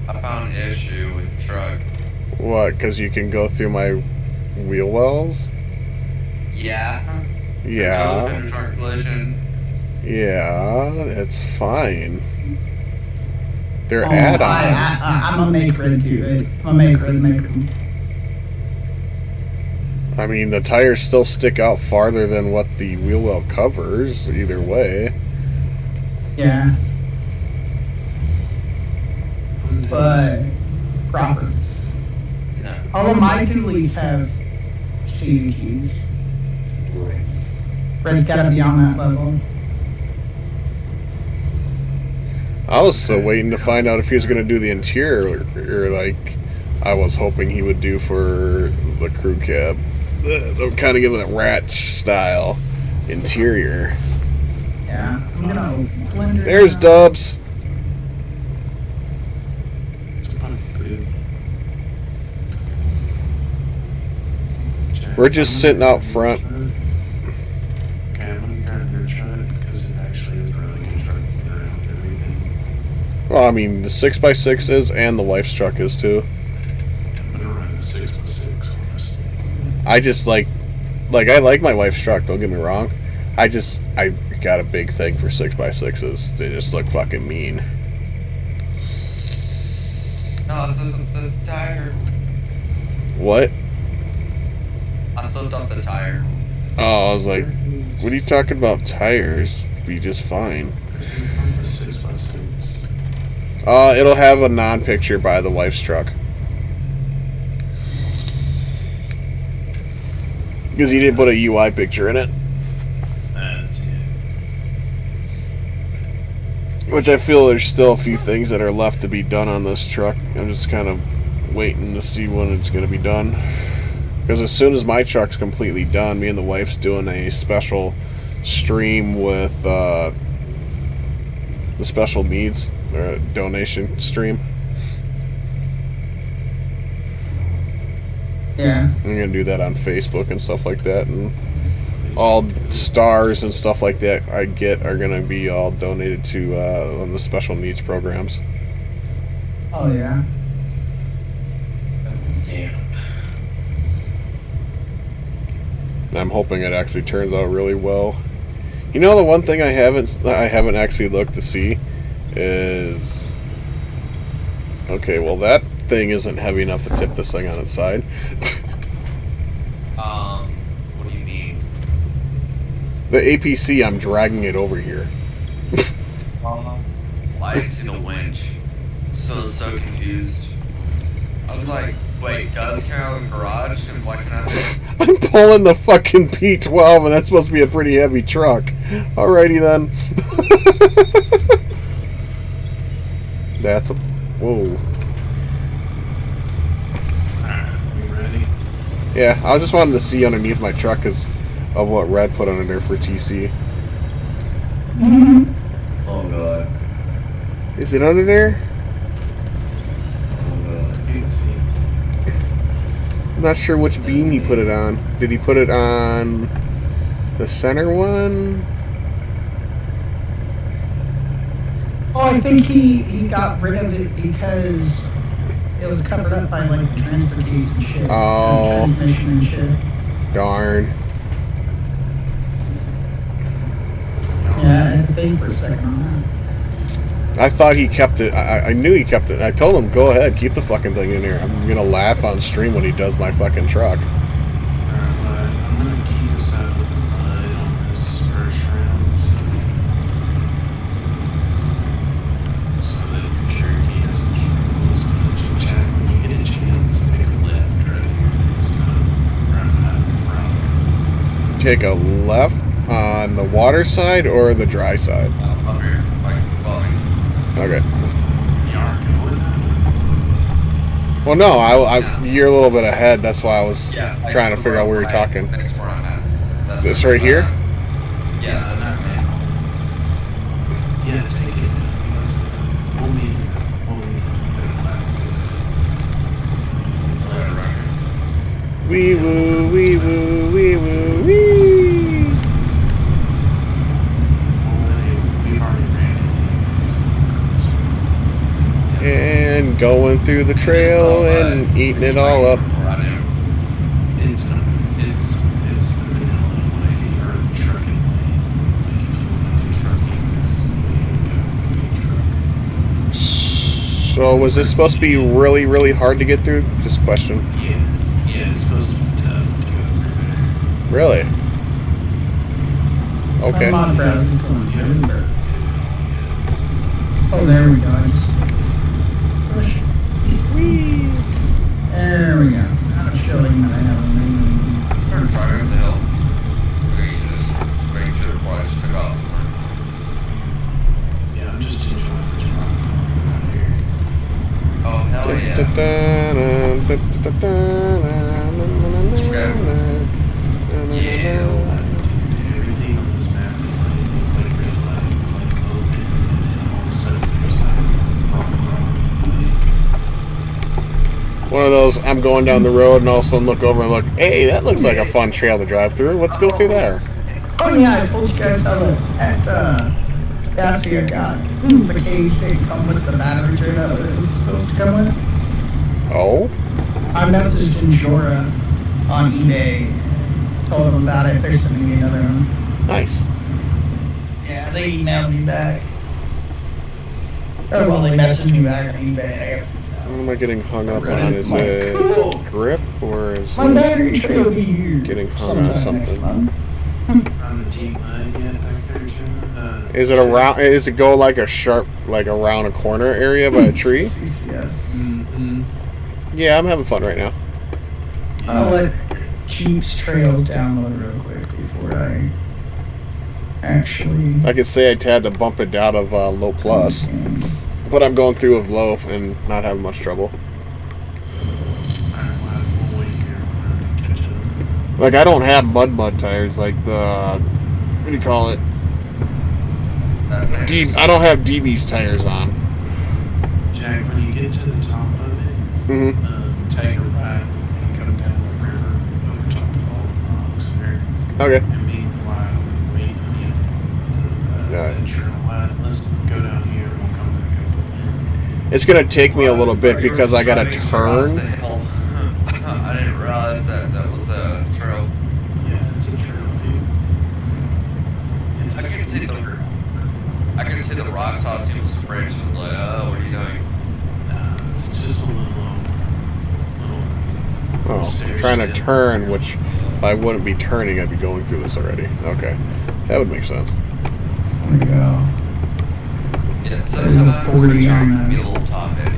I found an issue with the truck. What? Because you can go through my wheel wells? Yeah. Yeah. Fender truck collision. Yeah, it's fine. They're Oh, add-ons. I'm gonna make red do it. I'm gonna make red make them. I mean, the tires still stick out farther than what the wheel well covers, either way. Yeah. But properties. All of my dualies have CVGs. Red's gotta be on that level. I was still waiting to find out if he was going to do the interior, or like I was hoping he would do for the crew cab. They're kind of giving it rat style interior. Yeah, I'm gonna blend it There's out. Dubs. We're just sitting out front. Okay, I'm gonna grab your truck because it actually is a really good truck around everything. Well, I mean, the 6x6 is, and the wife's truck is too. I'm gonna run the 6x6, honestly. I just like I like my wife's truck. Don't get me wrong. I got a big thing for 6x6s. They just look fucking mean. No, it's the tire. What? I slipped off the tire. Oh, I was like, what are you talking about? Tires be just fine. The 6x6. It'll have a non-picture by the wife's truck. Because he didn't put a UI picture in it. That's it. Which I feel there's still a few things that are left to be done on this truck. I'm just kind of waiting to see when it's going to be done. Because as soon as my truck's completely done, me and the wife's doing a special stream with the special needs donation stream. Yeah. I'm gonna do that on Facebook and stuff like that, and all stars and stuff like that I get are gonna be all donated to one of the special needs programs. Oh yeah. Damn. And I'm hoping it actually turns out really well. You know, the one thing I haven't actually looked to see is, okay, well that thing isn't heavy enough to tip this thing on its side. What do you mean? The APC, I'm dragging it over here. Well, I didn't see the winch, so I was so confused. I was like, wait, Doves came out of the garage, and why can I say? I'm pulling the fucking P12, and that's supposed to be a pretty heavy truck. Alrighty then. That's a... Whoa. You ready? Yeah, I just wanted to see underneath my truck because of what Red put under there for TC. Oh god. Is it under there? Oh god. You can see. I'm not sure which beam he put it on. Did he put it on the center one? Oh, I think he got rid of it because it was covered up by like the transfer case and shit. Oh. Transmission and shit. Darn. Yeah, I had to think for a second on that. I thought he kept it. I knew he kept it. I told him, go ahead, keep the fucking thing in here. I'm gonna laugh on stream when he does my fucking truck. Alright, but I'm gonna keep us out of the mud on this first round, so that Cherokee doesn't struggle as much. Jack, when you get a chance, take a left right here instead of round that route. Take a left on the water side or the dry side? Up here, like, following. Okay. You aren't going that way. Well, no, you're a little bit ahead. That's why I was Yeah, like, trying to figure out where you're talking. That's where I'm at. That's This where right I'm here? at. Yeah, not now. Yeah, take it. That's fine. Pull me. It's all right. Wee woo, wee woo, wee woo, wee. We've already ran it. And going through the trail and eating it all up. It's the vanilla way or the trucking way. Like if you want to do trucking, this is the way to go. Truck. So was this supposed to be really, really hard to get through? Just question. Yeah, it's supposed to be tough to go through. Really? Okay. I'm on browsing Columbia. Oh, there we go. I just push. There we go. I'm showing that I have a Start driving up the hill. Okay, just make sure before I just took off. Yeah, I'm just enjoying this run out here. Oh, hell yeah. Everything on this map is like, it's like real life. It's like open, and all of a sudden there's like One of those, I'm going down the road and all of a sudden look over and look, hey, that looks like a fun trail to drive through. Let's go through there. Oh yeah, I told you guys how at Cassia got the cage didn't come with the battery tray that it was supposed to come with. Oh? I messaged Injora on eBay, told them about it. They're sending me another one. Nice. Yeah, they emailed me back. Or well, they messaged me back on eBay. What am I getting hung up on? Is it grip or is My battery tray will be here. getting hung on something? on the deep mud yet back there, Jim. Is it around? Is it go like a sharp, like around a corner area by a tree? Yes. Mm-hmm. Yeah, I'm having fun right now. I'll let Jeep's Trails download real quick before I actually. I could say I had to bump it out of low plus, but I'm going through of low and not having much trouble. We'll wait here for her to catch up. Like I don't have mud tires like the what do you call it? I don't have DB's tires on. Jack, when you get to the top of it, take a right and come down the river over top of all the rocks there. Okay. And meanwhile, we wait on you. Let's go down here and we'll come back up. It's gonna take me a little bit because I gotta turn. I didn't realize that was a trail. Yeah, it's a trail, dude. It's I can see the rock tossing with some branches. Like, oh, what are you doing? It's just a little Oh, trying to turn, which if I wouldn't be turning, I'd be going through this already. Okay, that would make sense. There we go. Yeah, so There's a 40 on be a that. little top heavy.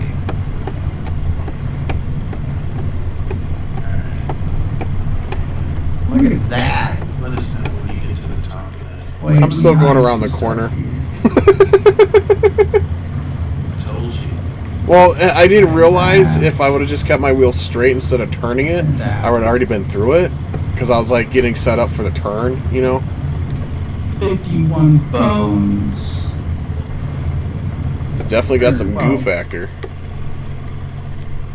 Look at that. Let us know when you get to the top of that. Wait, I'm still going around the corner. I told you. Well, I didn't realize if I would have just kept my wheel straight instead of turning it, I would have already been through it. Because I was like getting set up for the turn, you know? 51 bones. It's definitely got some goo factor.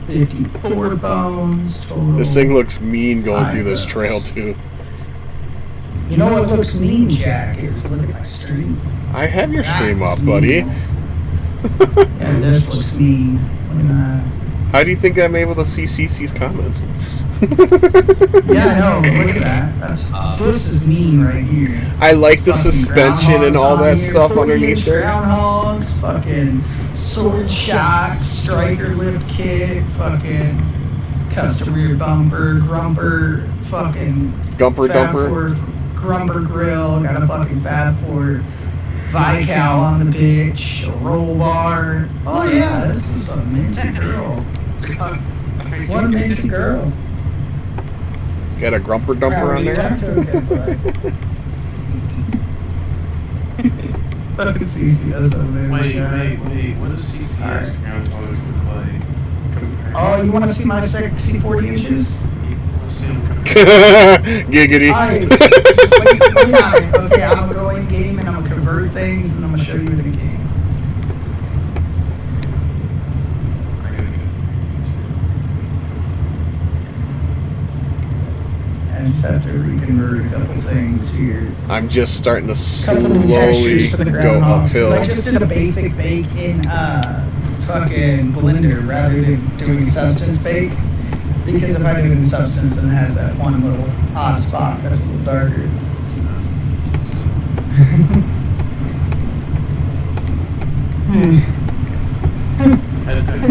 54 bones total. This thing looks mean going through this trail, too. You know what looks mean, Jack, is look at my stream. I have your stream That up, looks buddy. mean. Yeah, this looks mean. Look at that. How do you think I'm able to see CC's comments? Yeah, I know. Look at that. This is mean right here. I like the Fucking suspension and all groundhogs that on here, stuff 40-inch underneath there. Groundhogs, fucking sword shock, striker lift kit, fucking custom rear bumper, grumper, fucking Gumper Fab dumper. Ford, grumper grill, got a fucking Fab Ford Vical on the bitch, a roll bar. Oh yeah, this is a minty girl. What a minty girl. Got a grumper dumper on there. Fucking CCS over there. Wait. What does CCS groundhogs look like? Oh, you want to see my sexy 40 inches? Let's see them come Giggity. Alright, just wait on it. Okay, I'm gonna go in game and I'm gonna convert things and I'm gonna show you it in game. I gotta go. I just have to reconvert a couple things here. I'm just starting to Couple new slowly textures for the go groundhogs. 'Cause uphill. I just did a basic bake in fucking Blender rather than doing substance bake. Because if I do it in substance, then it has that one little odd spot that's a little darker.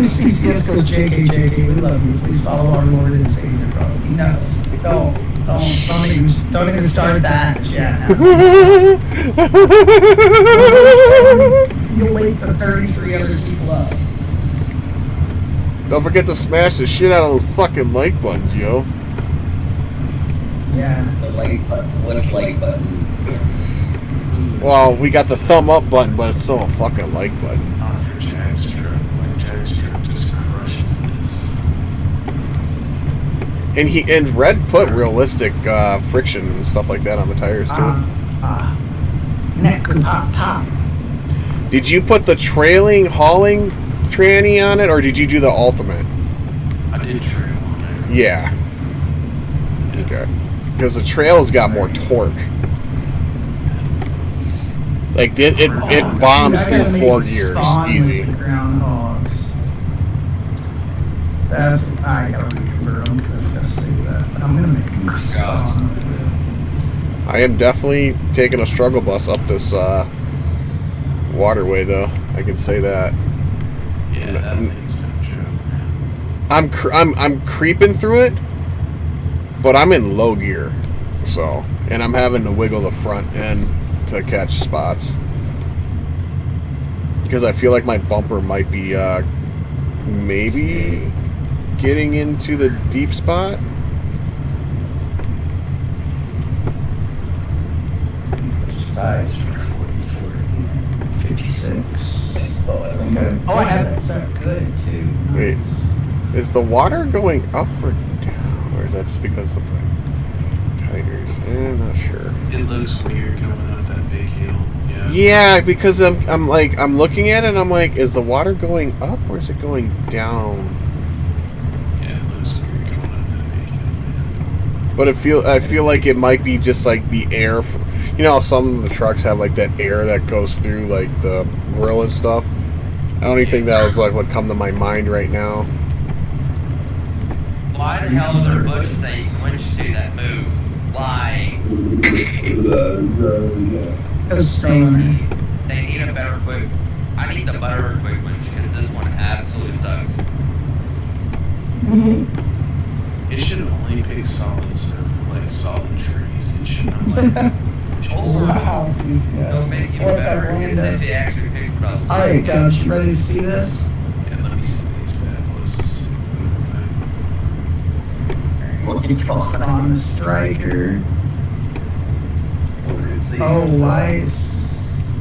CCS goes JK, we love you. Please follow our Lord and Savior, probably. No, don't. Don't even start that. Yeah. You'll wake the 33 other people up. Don't forget to smash the shit out of those fucking like buttons, yo. Yeah. The like button. What's like button? Well, we got the thumb up button, but it's still a fucking like button. Not for Jack's truck. Like Jack's truck just crushes this. And Red put realistic friction and stuff like that on the tires too. Neck could pop. Did you put the trailing hauling tranny on it, or did you do the ultimate? I did trail on there. Yeah. Okay. Because the trail's got more torque. Like it bombs through 4 gears easy. Groundhogs. That's I gotta reconvert them because I gotta say that. But I'm gonna make them spawn with it. I am definitely taking a struggle bus up this waterway, though. I can say that. Yeah, that thing's been a joke. I'm creeping through it, but I'm in low gear, so, and I'm having to wiggle the front end to catch spots because I feel like my bumper might be maybe getting into the deep spot. Size for 56. I had that set good too. Wait, is the water going up or down, or is that just because of the tires? I'm not sure. It looks weird going up that big hill. Yeah. Yeah, because I'm looking at it and I'm like, is the water going up or is it going down? Yeah, it looks weird going up that big hill, man. But I feel like it might be just like the air. You know how some of the trucks have like that air that goes through like the grill and stuff? I don't even think that was like what come to my mind right now. Why the hell are there bushes that you can winch to that move? Why? They need a better quick. I need the better quick winch because this one absolutely sucks. It should only pick solid surface, like solid trees. It should not like. It'll make you better is if they actually pick stuff. Alright, Coach, you ready to see this? Yeah, let me see these bad boys. Put on the striker. Oh, why is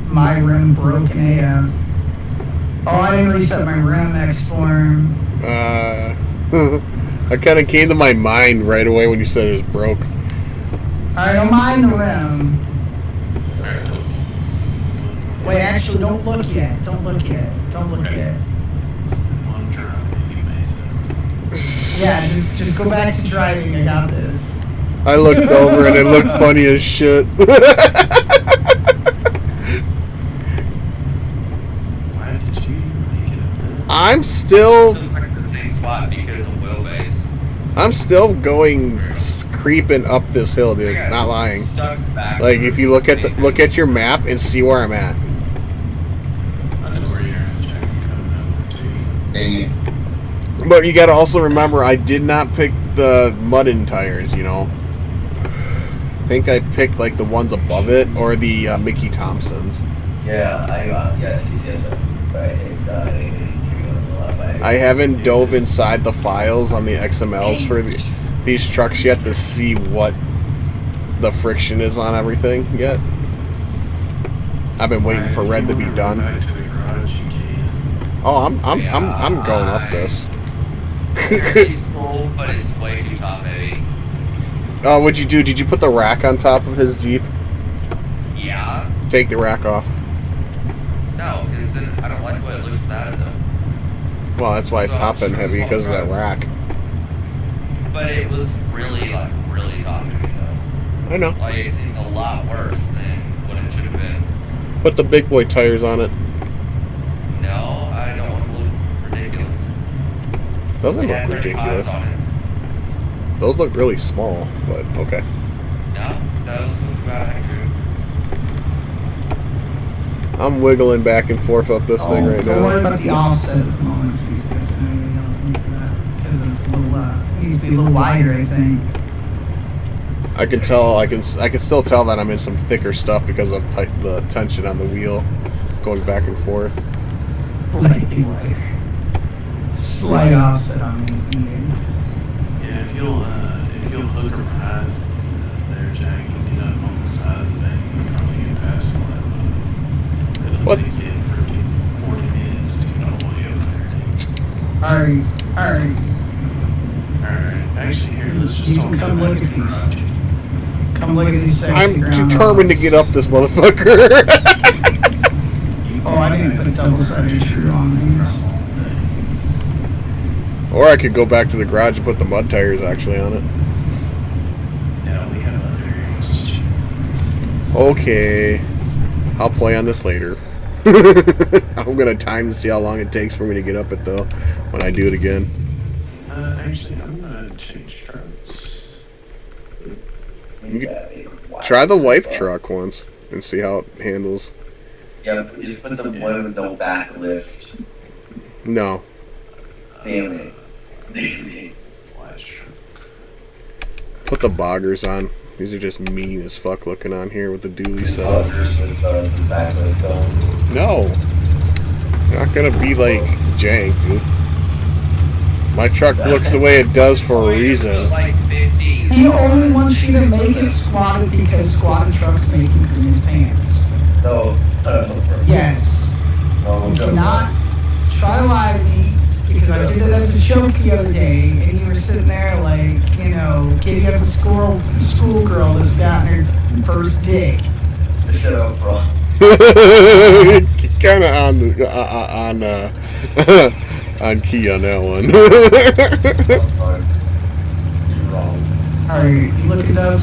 my rim broken AF? Oh, I didn't reset my rim X form. I kind of came to my mind right away when you said it was broke. Alright, don't mind the rim. Wait, actually, don't look yet. Don't look yet. Don't look yet. One drop, you may say. Yeah, just go back to driving. I got this. I looked over and it looked funny as shit. Why did you make it up there? I'm still It's like the same spot because of wheelbase. I'm still going creeping up this hill, dude. Not lying. Like if you look at your map and see where I'm at. I know where you're at, Jack. Coming up for 2. Dang it. But you got to also remember, I did not pick the mudden tires. You know, I think I picked like the ones above it or the Mickey Thompsons. Yeah, I got yes. I haven't dove inside the files on the XMLs for these trucks yet to see what the friction is on everything yet. I've been waiting for Red to be done. Back to the garage, you can. Oh, I'm going up this. It's cool, but it's way too top heavy. What'd you do? Did you put the rack on top of his Jeep? Yeah. Take the rack off. No, because then I don't like the way it looks without it though. Well, that's why it's top end heavy, because of that rack. But it was really really top heavy though. I know. Like it seemed a lot worse than what it should have been. Put the big boy tires on it. No, I don't want to look ridiculous. Doesn't It had look 35s ridiculous. on it. Those look really small, but okay. No, those look about accurate. I'm wiggling back and forth up this thing right Don't worry now. about the offset at the moment. So these guys are not for that because it's a little needs to be a little wider, I think. I can tell. I can still tell that I'm in some thicker stuff because of the tension on the wheel, going back and forth. Slight offset on these needed. Yeah, if you'll hook a rod there, Jack, you can get up on the side of the bank and probably get past all that. It'll What? take you freaking 40 minutes to get all the way up there. Alright. Alright. Actually, here, let's just You talk can come about look the at these. garage. Come look at these sexy I'm groundhogs. determined to get up this motherfucker. Oh, I didn't put double-sided screw on these. Or I could go back to the garage and put the mud tires actually on it. No, we have other areas to choose. Okay, I'll play on this later. I'm gonna time to see how long it takes for me to get up it though when I do it again. Actually, I'm gonna change trucks. Try the wife truck once and see how it handles. Yeah, just put the one with no back lift. No. Damn it. Put the boggers on. These are just mean as fuck looking on here with the dually setup. No. Not gonna be like jank, dude. My truck looks the way it does for a reason. He only wants you to make it squatted because squatted trucks make you clean his pants. No. Yes. You cannot try to lie to me because I did it as a joke the other day and you were sitting there like, you know, Katie has a schoolgirl that's gotten her first dick. Shut up, bro. Kinda on key on that one. You're wrong. Alright, you look at those?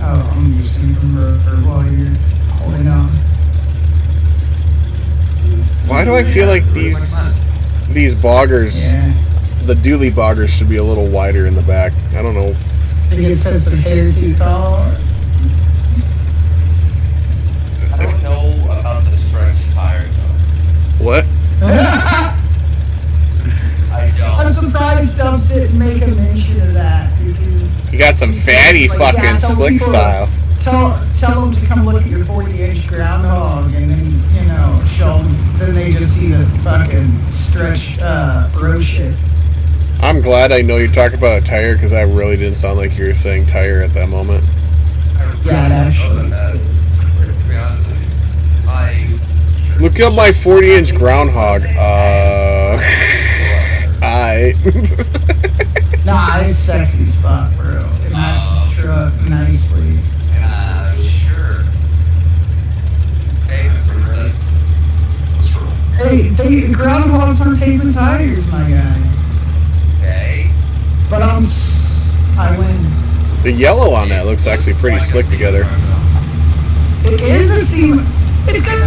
Oh, I'm just gonna convert while you're holding on. Why do I feel like these boggers, the dually boggers should be a little wider in the back? I don't know. Think it sets the hair too tall? I don't know about the stretch tire though. What? I don't. I'm surprised Dubs didn't make a mention of that because You got some fatty like, fucking yeah, tell slick people- style. Tell them to come look at your 40-inch groundhog and then, you know, show them, then they just see the fucking stretch bro shit. I'm glad I know you're talking about a tire because I really didn't sound like you were saying tire at that moment. Yeah, it actually Look up my 40-inch groundhog. Alright. Nah, it's sexy as fuck, bro. It matches the truck nicely. Sure. Okay, Hey, the groundhogs aren't paper tires, my guy. okay. But I win. The yellow on that looks actually pretty slick together. It is a seam. It's got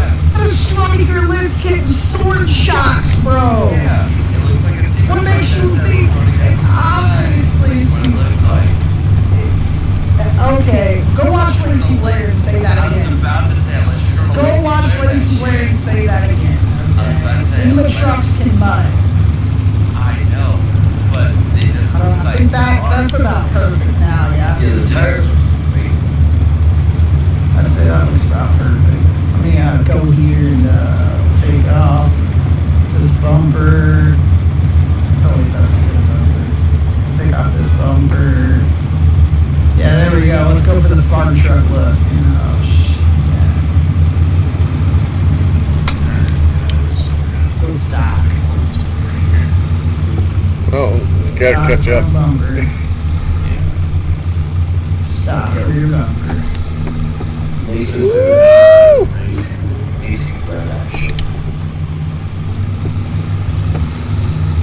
a stronger lift kit and sword shocks, bro. Yeah, it looks like a secret. What makes you think it's obviously a seam? Okay, go watch Lacey Blair and say that again. Go watch Lacey Blair and say that again. Okay? SEMA trucks can mud. I know, but it doesn't look I like think that's about perfect now, yeah. Yeah, the tires are sweet. I'd say that looks about perfect. Let me go here and take off this bumper. Oh wait, that's a good bumper. Take off this bumper. Yeah, there we go. Let's go for the farm truck look. You know, yeah. Go stock. Oh, gotta catch up. Bumper. Stop at your bumper.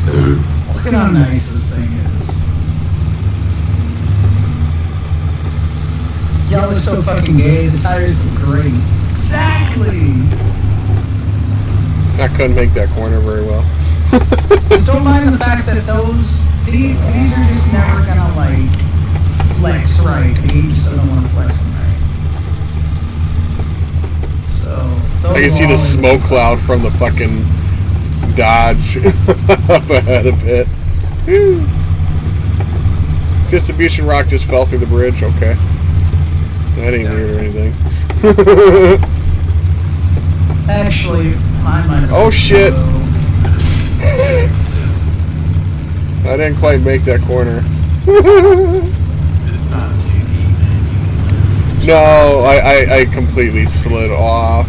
Look at how nice this thing is. Y'all look so fucking gay. The tires look great. Exactly. I couldn't make that corner very well. Just don't mind the fact that these are just never gonna like flex right. The game just doesn't want to flex them right. So those I can see will the always- smoke cloud from the fucking Dodge up ahead of it. Whew. Distribution rock just fell through the bridge. Okay. That ain't weird or anything. Actually, mine might have. Oh shit! low. I didn't quite make that corner. It's not too deep, man. No, I completely slid off.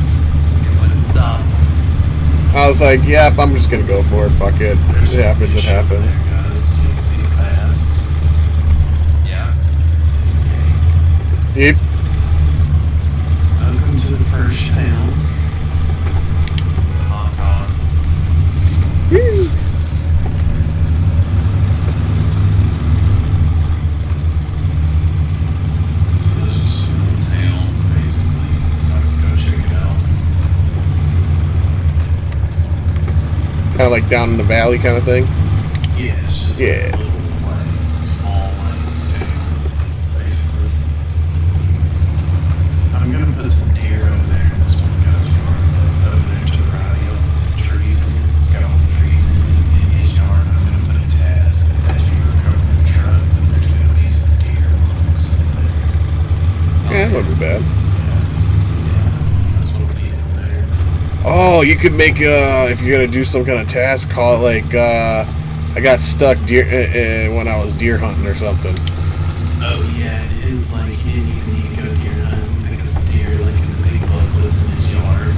I was like, yep, I'm just gonna go for it. Fuck it. It happens, it happens. Yeah. Yep. Welcome to the first town. Hong Kong. Woo. So this is just a little town, basically. I can go check it out. Kind of like down in the valley kind of thing. Yeah, it's just Yeah. a little, like, small, like, town, basically. I'm gonna put some deer over there in this one guy's yard, over there to the right, you know, trees in it. It's got all the trees in his yard. I'm gonna put a task that you recover in the truck, but there's gonna be some deer amongst there. Yeah, that wouldn't be bad. Yeah, that's what we need in there. Oh, you could make if you're gonna do some kind of task, call it like I got stuck deer when I was deer hunting or something. Oh yeah, dude, like he didn't even need to go deer hunting because the deer, like the big buck was in his yard.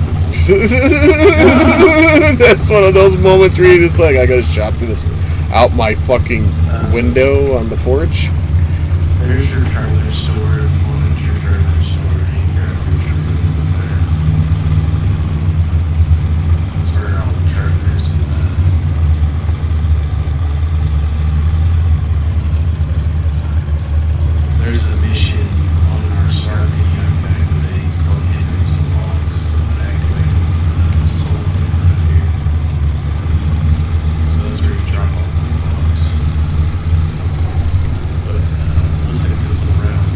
That's one of those moments where you're just like, I gotta shot through this out my fucking window on the porch. There's your trailer store if you wanted your trailer store. You can grab your trailer up there. That's where all the trailers and there's a mission on our start video activate. It's called Henry's the Logs that would activate the soul right here. So that's where you drop off the logs. But we'll take this little route.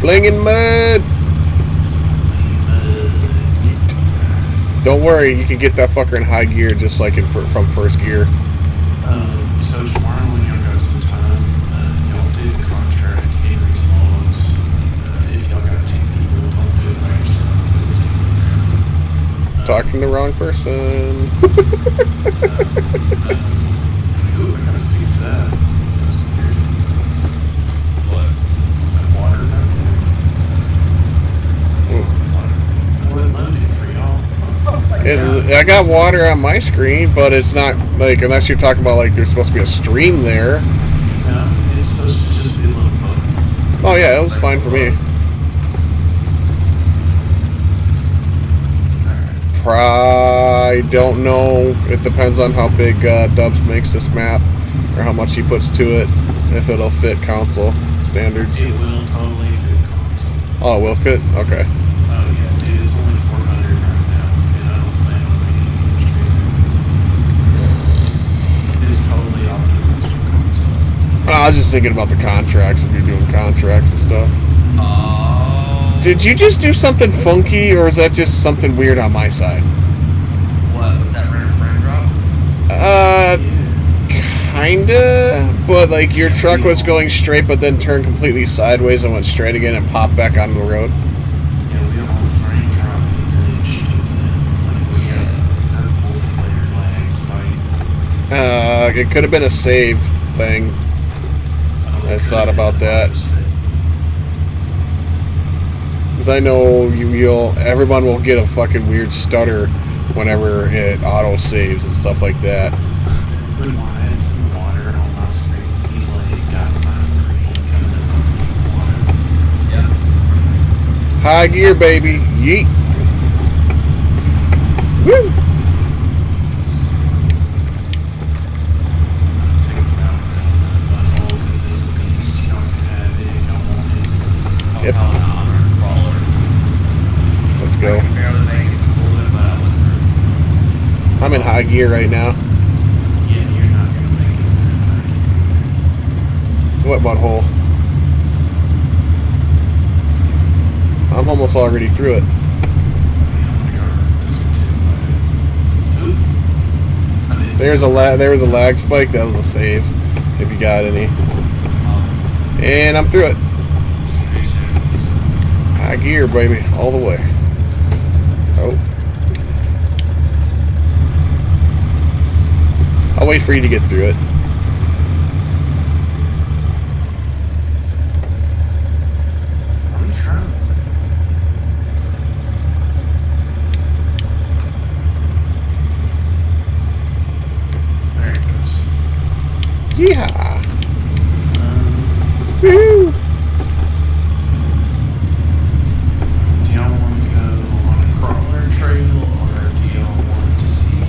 Flinging mud. Don't worry, you can get that fucker in high gear just like from first gear. So tomorrow when y'all got some time, y'all do the contract, Henry's Logs. If y'all got 2 people, don't do it by yourself. Do it together. Talking to the wrong person. Ooh, I gotta fix that. That's weird. What? That water down there? Well, it loaded for y'all. I got water on my screen, but it's not like unless you're talking about like there's supposed to be a stream there. No, it's supposed to just be a little boat. Oh yeah, it was fine for me. I don't know. It depends on how big Dubs makes this map or how much he puts to it. If it'll fit console standards. It will totally fit console. Oh, it will fit? Okay. Oh yeah, dude, it's only 400 right now, and I don't plan on making it much bigger. It's totally optimized for console. I was just thinking about the contracts if you're doing contracts and stuff. Oh. Did you just do something funky, or is that just something weird on my side? What? Was that random frame drop? Kinda, but like your truck was going straight, but then turned completely sideways and went straight again and popped back onto the road. Yeah, we don't want frame drop and glitch things then. Like we had multiplayer lags by It could have been a save thing. I thought about that. Because I know everyone will get a fucking weird stutter whenever it auto saves and stuff like that. When Wyatt's in the water on my screen, he's like got my green coming up on the water. Yeah. High gear, baby. Yeet. Woo! Take him out around the butthole because it's a beast. Y'all can have it if y'all want it. Yep. Oh, no, I'm a crawler. Let's go. I can barely make it to bullet, but I went through. I'm in high gear right now. Yeah, you're not gonna make it. What butthole? I'm almost already through it. Yeah, I'm gonna go around this one too. There was a lag spike. That was a save. If you got any. And I'm through it. High gear, baby, all the way. Oh. I'll wait for you to get through it. I'm trying. There it goes. Yeah. Woohoo! Do y'all want to go on a crawler trail, or do y'all want to see?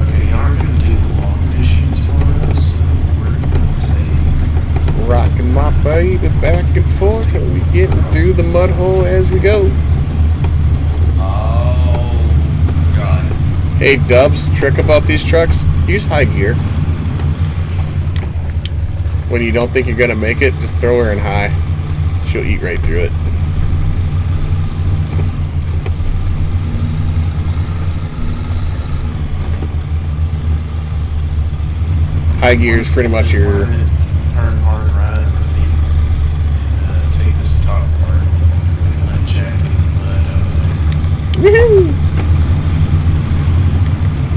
Okay, y'all are gonna do the long missions for us, so we're gonna take. Rocking my baby back and forth, and we getting through the mud hole as we go. Oh, God. Hey, Dubs, trick about these trucks: use high gear. When you don't think you're gonna make it, just throw her in high. She'll eat right through it. High gear is pretty much your. Turn hard right and take this top part and let Jack get the mud out of there. Woohoo!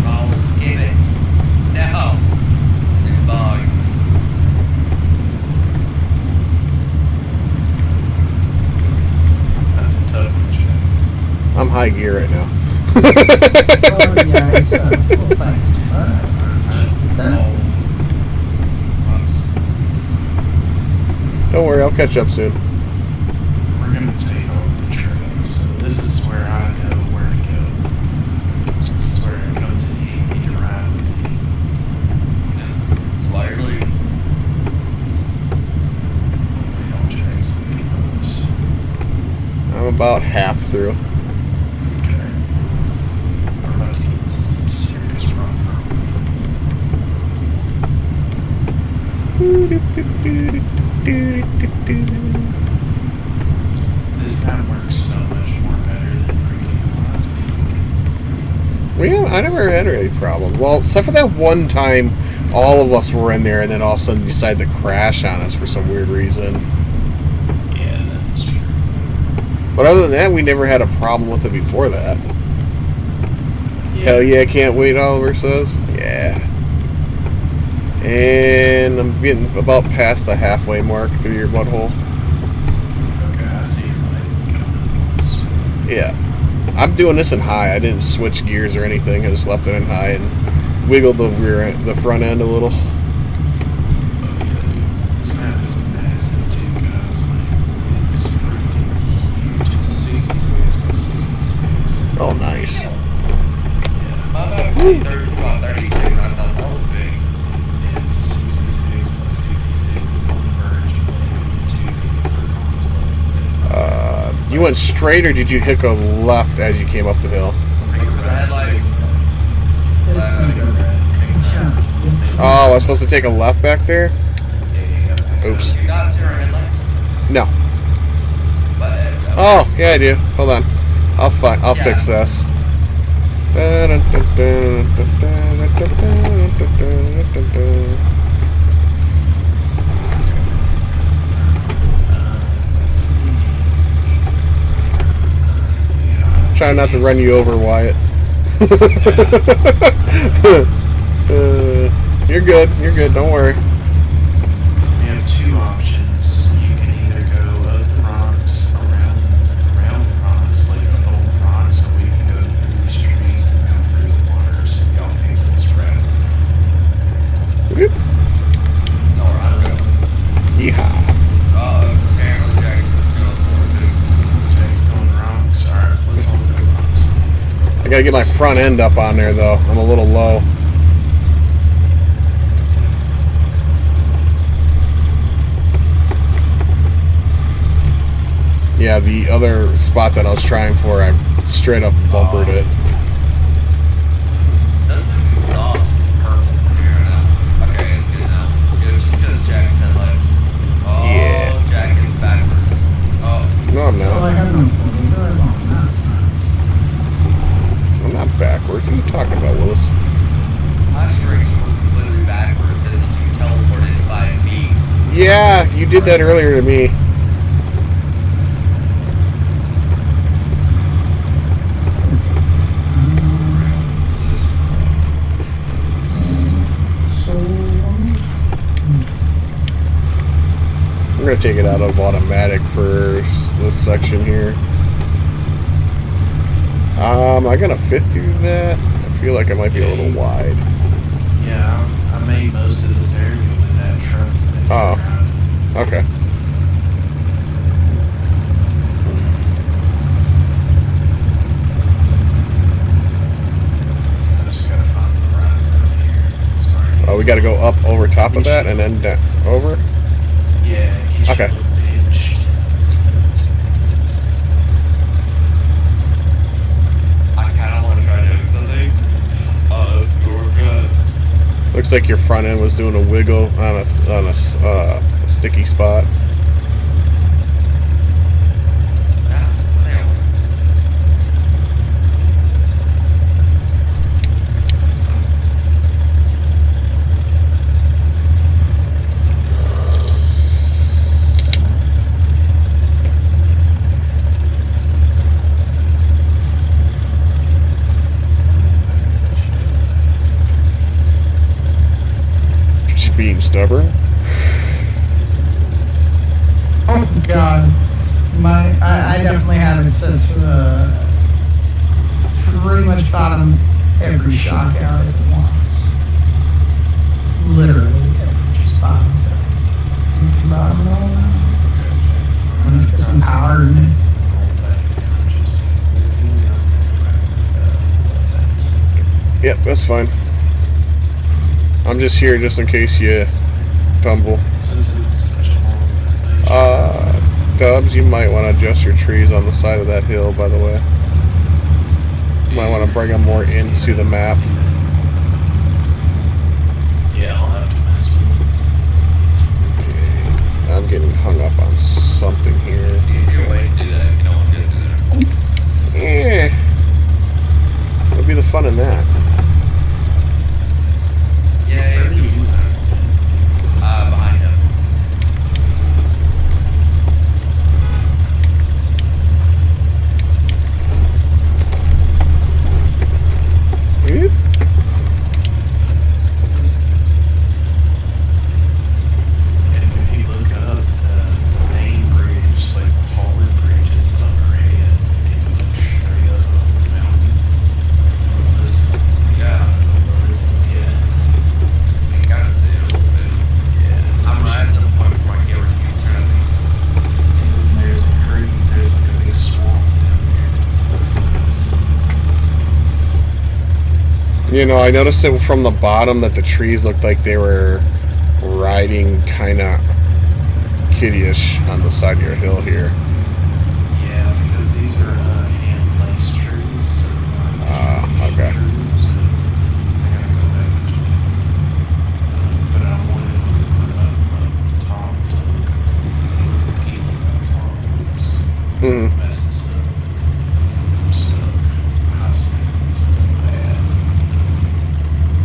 Oh, skip it. No. It's bog. That's a tough one, Jack. I'm high gear right now. Oh, yeah, it's well, thanks. That- Don't worry, I'll catch up soon. We're gonna take off the trail, so this is where I know where to go. This is where it goes in handy to ride with me. Slightly. Hopefully don't drag some people. I'm about half through. Okay. We're about to get into some serious rock. This map works so much more better than freaking last week. Well, I never had any problem. Well, except for that one time, all of us were in there, and then all of a sudden decided to crash on us for some weird reason. Yeah, that's true. But other than that, we never had a problem with it before that. Hell yeah, can't wait, Oliver says. Yeah. And I'm getting about past the halfway mark through your butthole. Okay, I see your lights coming. Yeah. I'm doing this in high. I didn't switch gears or anything. I just left it in high and wiggled the front end a little. Oh yeah, dude. This map is massive too, guys. Like, it's freaking huge. It's a 66 by 66. Oh, nice. My map's only 32 by 32, not that whole big. Yeah, it's a 66 by 66. It's on the verge of like 2 feet for console. You went straight, or did you hit a left as you came up the hill? Look for the headlights. Oh, I was supposed to take a left back there? Oops. You not see our headlights? No. But, Oh, yeah, I do. Hold on. I'll fix this. Try not to run you over, Wyatt. You're good. You're good. Don't worry. We have two options. You can either go up the rocks, around the rocks, like up all the rocks, or we can go through these trees and down through the water, so y'all pick this route. Whoop. alright. Yeehaw. Apparently Jack's going rocks. Alright, let's all go rocks. I gotta get my front end up on there, though. I'm a little low. Yeah, the other spot that I was trying for, I straight up bumpered it. That's gonna be sauce purple here now. Okay, it's good now. Good, just because Jack's headlights. Oh, Yeah. Jack is backwards. Oh, No, I'm Well, I not. have no four-wheel drive on. That's nice. I'm not backwards. What are you talking Yeah, you did that earlier to me. I'm gonna take it out of automatic for this section here. Am I gonna fit through that? I feel like I might be a little wide. Yeah, I made most of this area with that truck. Oh, okay. I just gotta find the right one here. Sorry. Oh, we gotta go up over top of that and then down, over? Yeah, get Okay. you a little pinched. I kind of want to try doing something. Looks like your front end was doing a wiggle on a sticky spot. Being stubborn. Oh god. I definitely have it set to pretty much bottom every shock out at once. Literally just bottom it all out. Let's get some power in it. Yep, that's fine. I'm just here just in case you tumble. Dubs, you might want to adjust your trees on the side of that hill, by the way. You might want to bring them more into the map. Yeah, I'll have to mess with them. Okay. I'm getting hung up on something here. Easier way to do that if you don't want to get through there. What'd be the fun in that? Yeah, Where do you do that? behind him. Yep. And if you look up the main bridge, like the Holland Bridge is above our heads, and then you look straight up on the mountain. This, yeah. You gotta see it a little bit. Yeah. I'm right at the point where I get where you turn. And there's a creek, there's like a big swamp down there. You know, I noticed it from the bottom that the trees looked like they were riding kind of kiddie-ish on the side of your hill here. Yeah, because these are hand-placed trees. So Okay. trees. I gotta go back between. But I wanted them for up top to look appealing up top. Oops. Mm-hmm. Mess this up. I'm stuck. Hot snake is bad.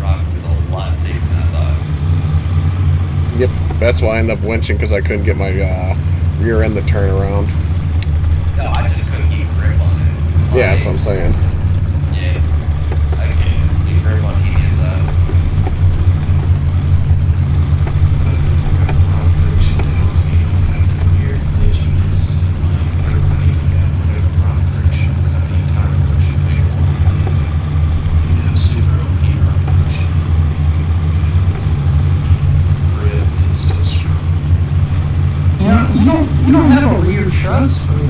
Rock was a lot safer than I thought. Yep, that's why I ended up winching because I couldn't get my rear end to turn around. No, I just couldn't keep grip on it. Yeah, that's what I'm saying. Yeah. I can't keep grip on any of that. But if you got the wrong friction, it'll see you don't have the weird glitchiness. Like, everybody got whatever wrong friction, time friction they want. Super OP wrong friction. Grip is still strong. You don't have a rear truss for the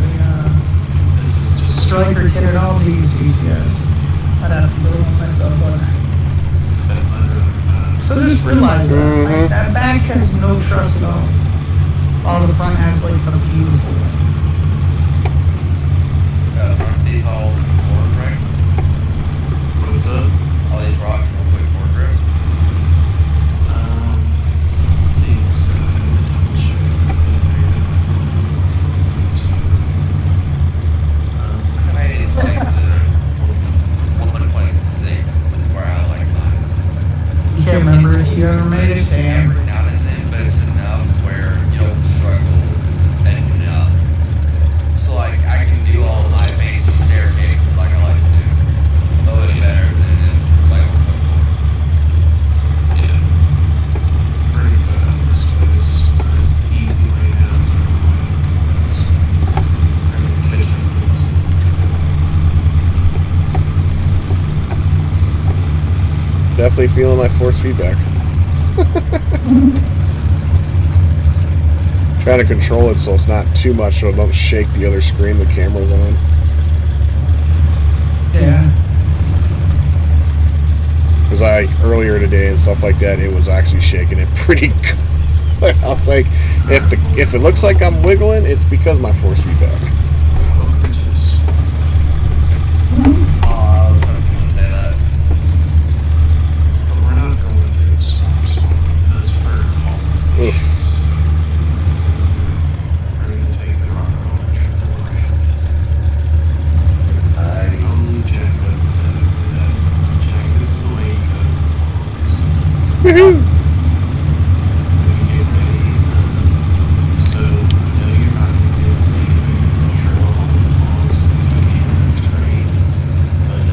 This is just striker kit at all, do you, CCS? I'd have to build one myself, but it's that leather. so just realize that like, that back has no truss at all. All the front has like a beautiful one. Aren't these all forward grip? What's up? All these rocks are quick forward grip? Things. I made it like the 1.6 was where I like mine. You can't remember if you ever made it, damn. Every now and then, but it's enough where, you know, definitely feeling my force feedback. Trying to control it so it's not too much so it don't shake the other screen the camera's on. Yeah. Because earlier today and stuff like that, it was actually shaking it pretty good. I was like, if it looks like I'm wiggling, it's because my force feedback. Welcome to the swamp. Oh, I was hoping you would say that. But we're not going to the swamp. That's for all Oof. missions. We're going to take the rock roller trip around. Only Jack would for that. Jack, this is the way you go. Woohoo! Get ready. So, no, you're not going to be able to control all the balls if you can. That's great. But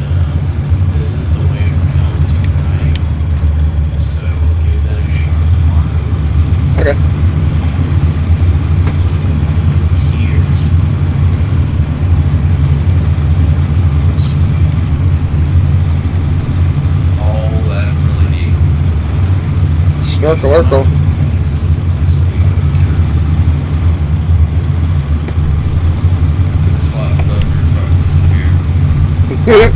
this is the way we're going to, right? So, give that a shot tomorrow. Okay. Here's Oh, that's really deep. Snorkel, orkel. There's lots of other trucks here.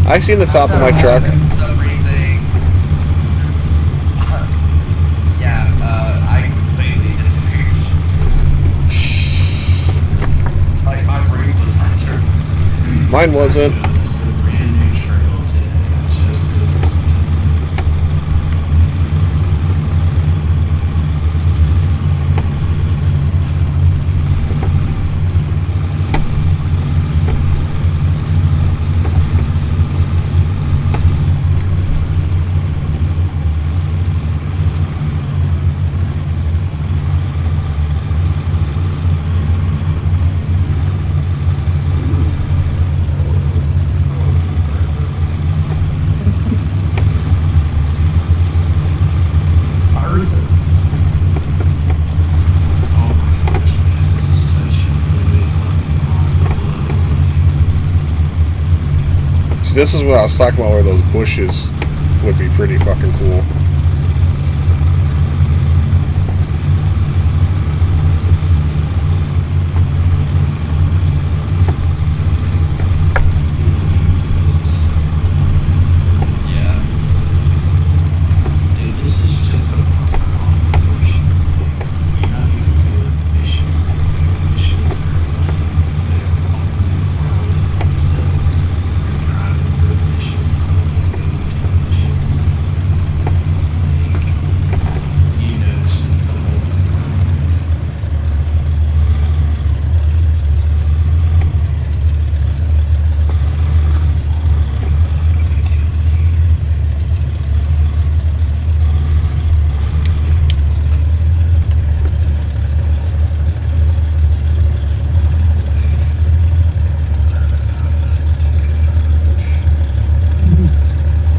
I seen the top of my truck. Submarine things. Yeah, I completely disagree. Like, my brain was hunter. Mine wasn't. This is a brand new trail today. Just goes. Oh my gosh, man, this is such fluid. See, this is what I was talking about, where those bushes would be pretty fucking cool. Yeah. Dude, this is just a ocean. You're not even doing missions. Missions are they're on themselves. You're driving for missions, going to missions. Like, you notice it's a whole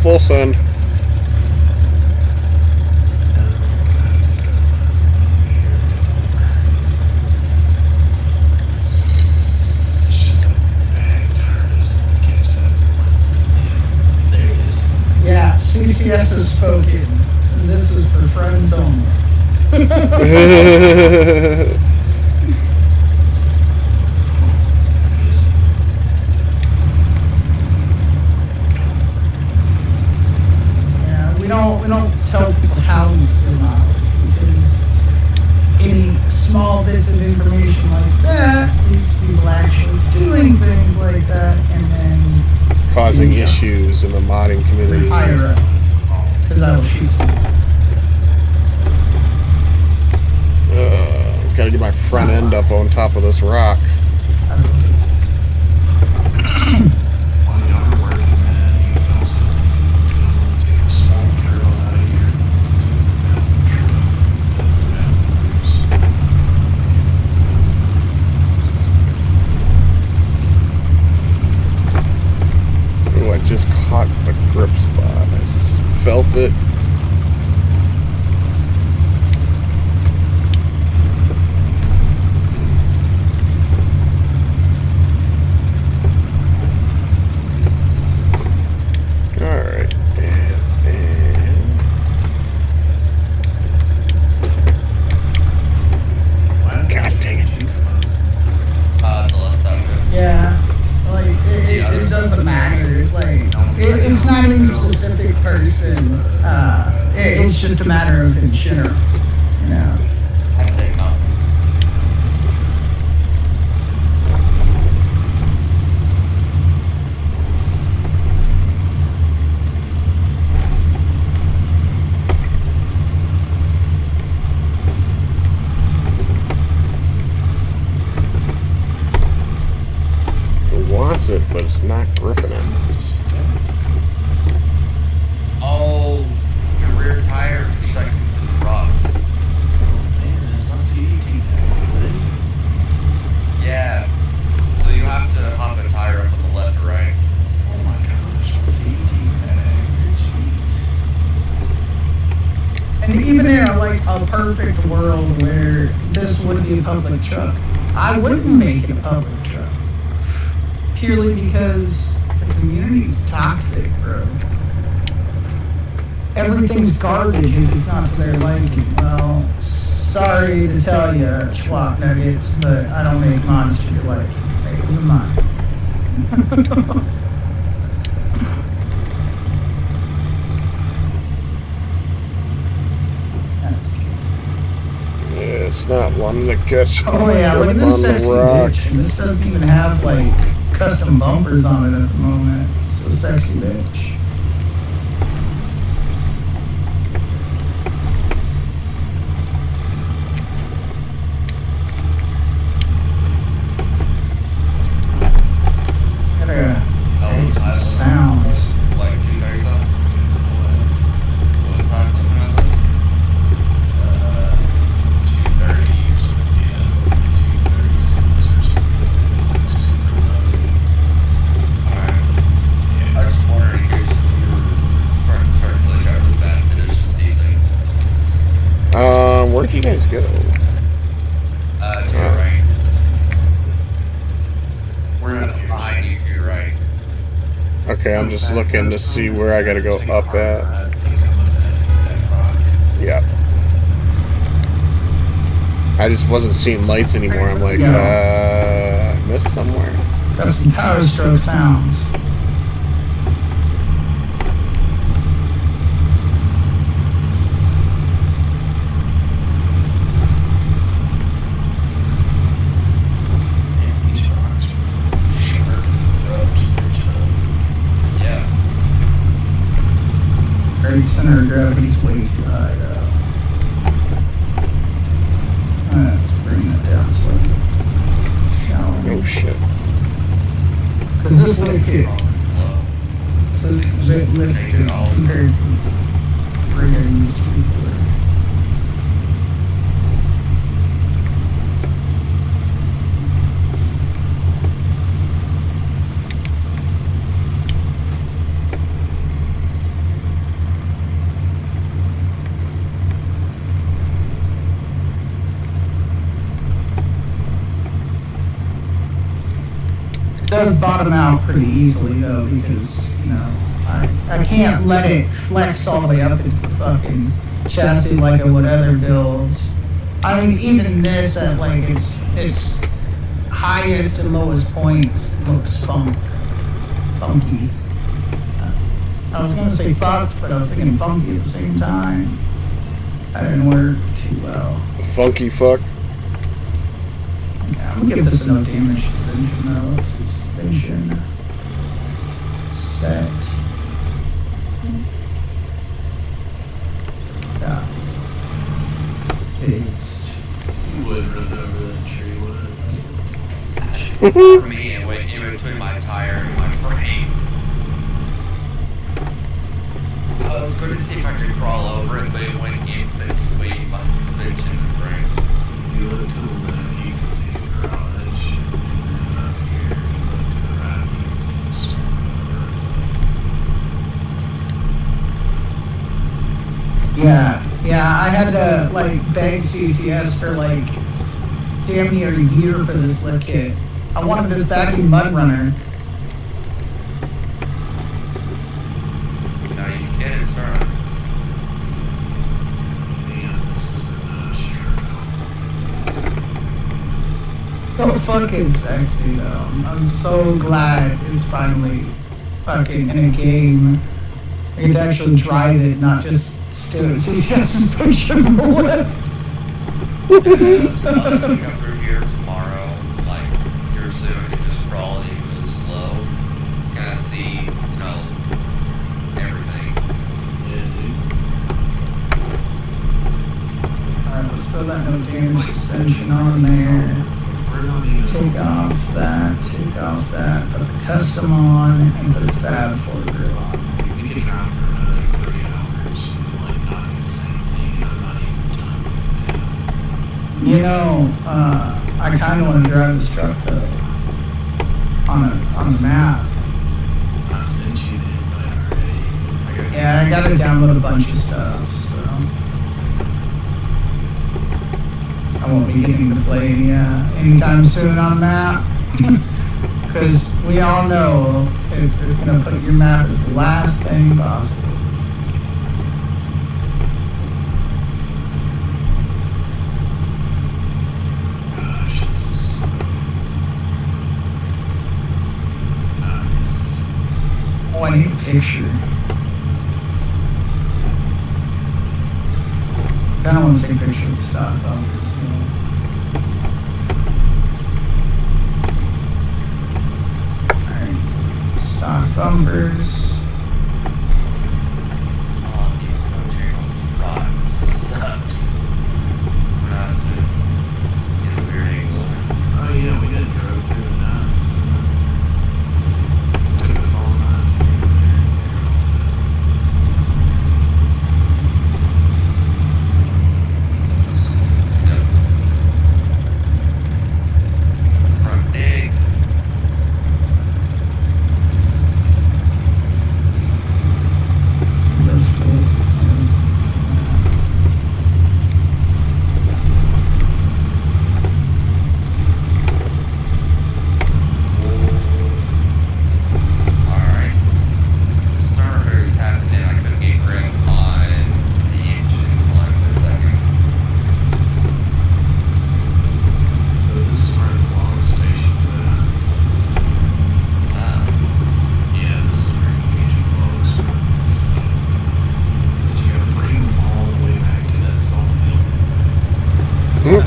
Full send. It's just a bad tire doesn't catch that one. Yeah, there it is. Yeah, CCS has spoken. And this is for friends only. Yeah, we don't tell people how to steal miles because any small bits of information like that leads to people actually doing things like that and then Causing issues in the modding community. higher up. Because I will shoot them. Gotta get my front end up on top of this rock. While y'all are working that, you can also take a small trail out of here. That's the mountain cruise. Ooh, I just caught the grip spot. I felt it. Alright, and and it's just a matter of in general, you know. I'd say mountain. It wants it, but it's not gripping it. Oh, your rear tire is stuck into the rocks. Man, that's my CET good. Yeah. So you have to hop a tire up on the left or right. Oh my gosh, my CET's that accurate. Jeez. And even in a perfect world where this would be a public truck, I wouldn't make it a public truck. Purely because the community's toxic, bro. Everything's garbage if it's not to their liking. Well, sorry to tell you, Schwab Nuggets, but I don't make mods to your liking. Hey, you mind. Yeah, it's not wanting to catch. Oh yeah, look at this sexy bitch. And this doesn't even have custom bumpers on it at the moment. It's a sexy bitch. Sounds. Like 2:30 something? What time looking at this? 2:30 or something. Yeah, it's like 2:36 or something. It's like super low. Alright. I was just wondering in case you were trying to glitch out really bad, but it's just decent. Where'd you guys go? To your right. We're out here. Behind you, to your right. Okay, I'm just looking to see where I gotta go up at. Yeah. I just wasn't seeing lights anymore. I'm like, I missed somewhere. That's some power stroke sounds. These rocks are sharp, rubbed, they're tough. Yeah. Great center of gravity's way too high, though. Let's bring that down slightly. Shall we? Oh shit. Because this lift kit, it's a bit lift kit compared to the rig I used before. It does bottom out pretty easily though, because, you know, I can't let it flex all the way up into the fucking chassis like I would other builds. I mean, even this at its highest and lowest points looks funky. I was gonna say fucked, but I was thinking funky at the same time. That didn't work too well. Funky fuck. Yeah, I'm gonna give this a no damage suspension though. Let's see, suspension. Set. Yeah. Paste. You would run over that tree, would For me, it went in between my tire and my frame. I was going to see if I could crawl over it, but it went in between my suspension and frame. you look to the left, you can see the garage. And then up here, if you look to the right, you can see the swamp. Yeah, I had to beg CCS for damn near a year for this lift kit. I wanted this back in Mud Runner. Now you get it, sir. Damn, this is a So fucking sexy though. I'm so glad it's finally fucking in a game. I get to actually drive it, not just stare at CCS's pictures of the lift. I'll definitely come through here tomorrow, like here soon, and just crawl it even slow. Kind of see, everything. Yeah, dude. Alright, let's throw that no damage suspension on there. We're not even. Take off that, put the custom on, and put the Fab 4 grill on. We could drive for another 3 hours, like not doing the same thing, and I'm not even done. You know, I kind of want to drive this truck though, on the map. I sent you the invite already. Yeah, I gotta download a bunch of stuff, so I won't be getting to play anytime soon on the map. Because we all know it's gonna put your map as the last thing possible. Gosh, this is so nice. Oh, I need a picture. I don't want to take a picture of the stock bumpers. Alright. Stock bumpers. Oh, the rock sucks. I'm gonna have to get a weird angle. Oh yeah, we did drove through the nuts. Took us all night to get Front dig. Alright. Starter is happening. I couldn't get grip on the engine line for a second. So this is where the long station's at. Yeah, this is where you get your logs from. But you gotta bring them all the way back to that sawmill. Alright,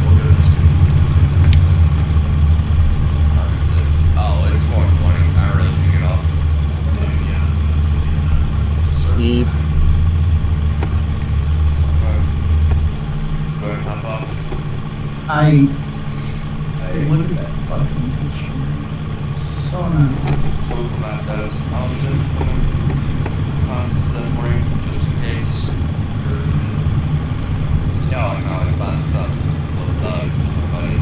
we'll go this way. Oh, it's 420. I really took it off. Yeah, that's gonna be enough to serve Yeet. that. Go ahead and hop off. I look at that fucking picture. So nice. So we'll come out those. I'll just find some stuff for you, just in case. No, I can always find stuff. Somebody.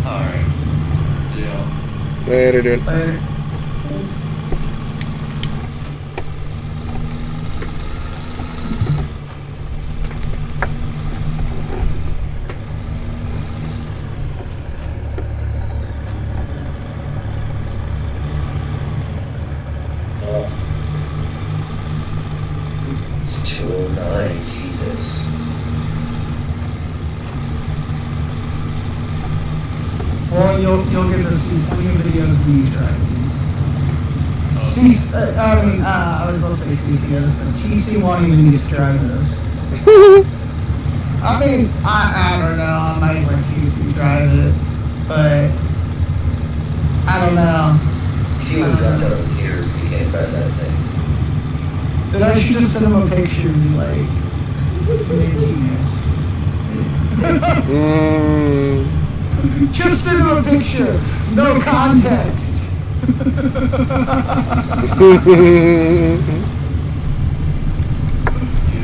Alright. See y'all. Later, dude. Later. It's 209, Jesus. Well, you'll get to see plenty of videos of me driving. I was about to say CCS, but TC won't even get to drive this. I mean, I don't know, I might let TC drive it, but I don't know. See what dropped out of here, you can't drive that thing. But I should just send him a picture and be like, just send him a picture, no context. Dude,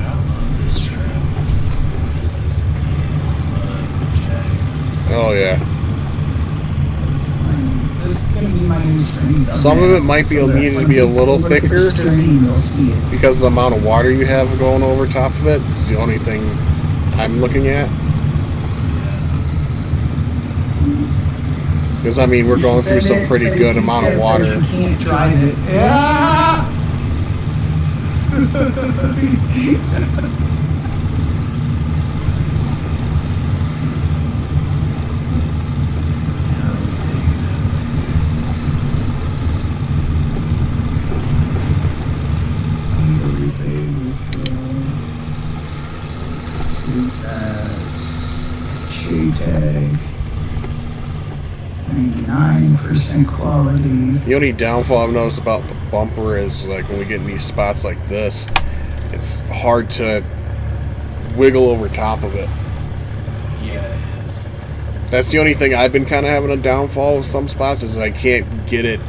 I love this trail. This is Oh yeah. This is gonna be my new stream. Some of it might be needed to be a little thicker because of the amount of water you have going over top of it. It's the only thing I'm looking at. Because I mean, we're going through some pretty good amount of water. You can't drive it. Yeah. JPEG. 99% quality. The only downfall I've noticed about the bumper is like when we get in these spots like this, it's hard to wiggle over top of it. Yeah, it is. That's the only thing I've been kind of having a downfall with some spots is I can't get it.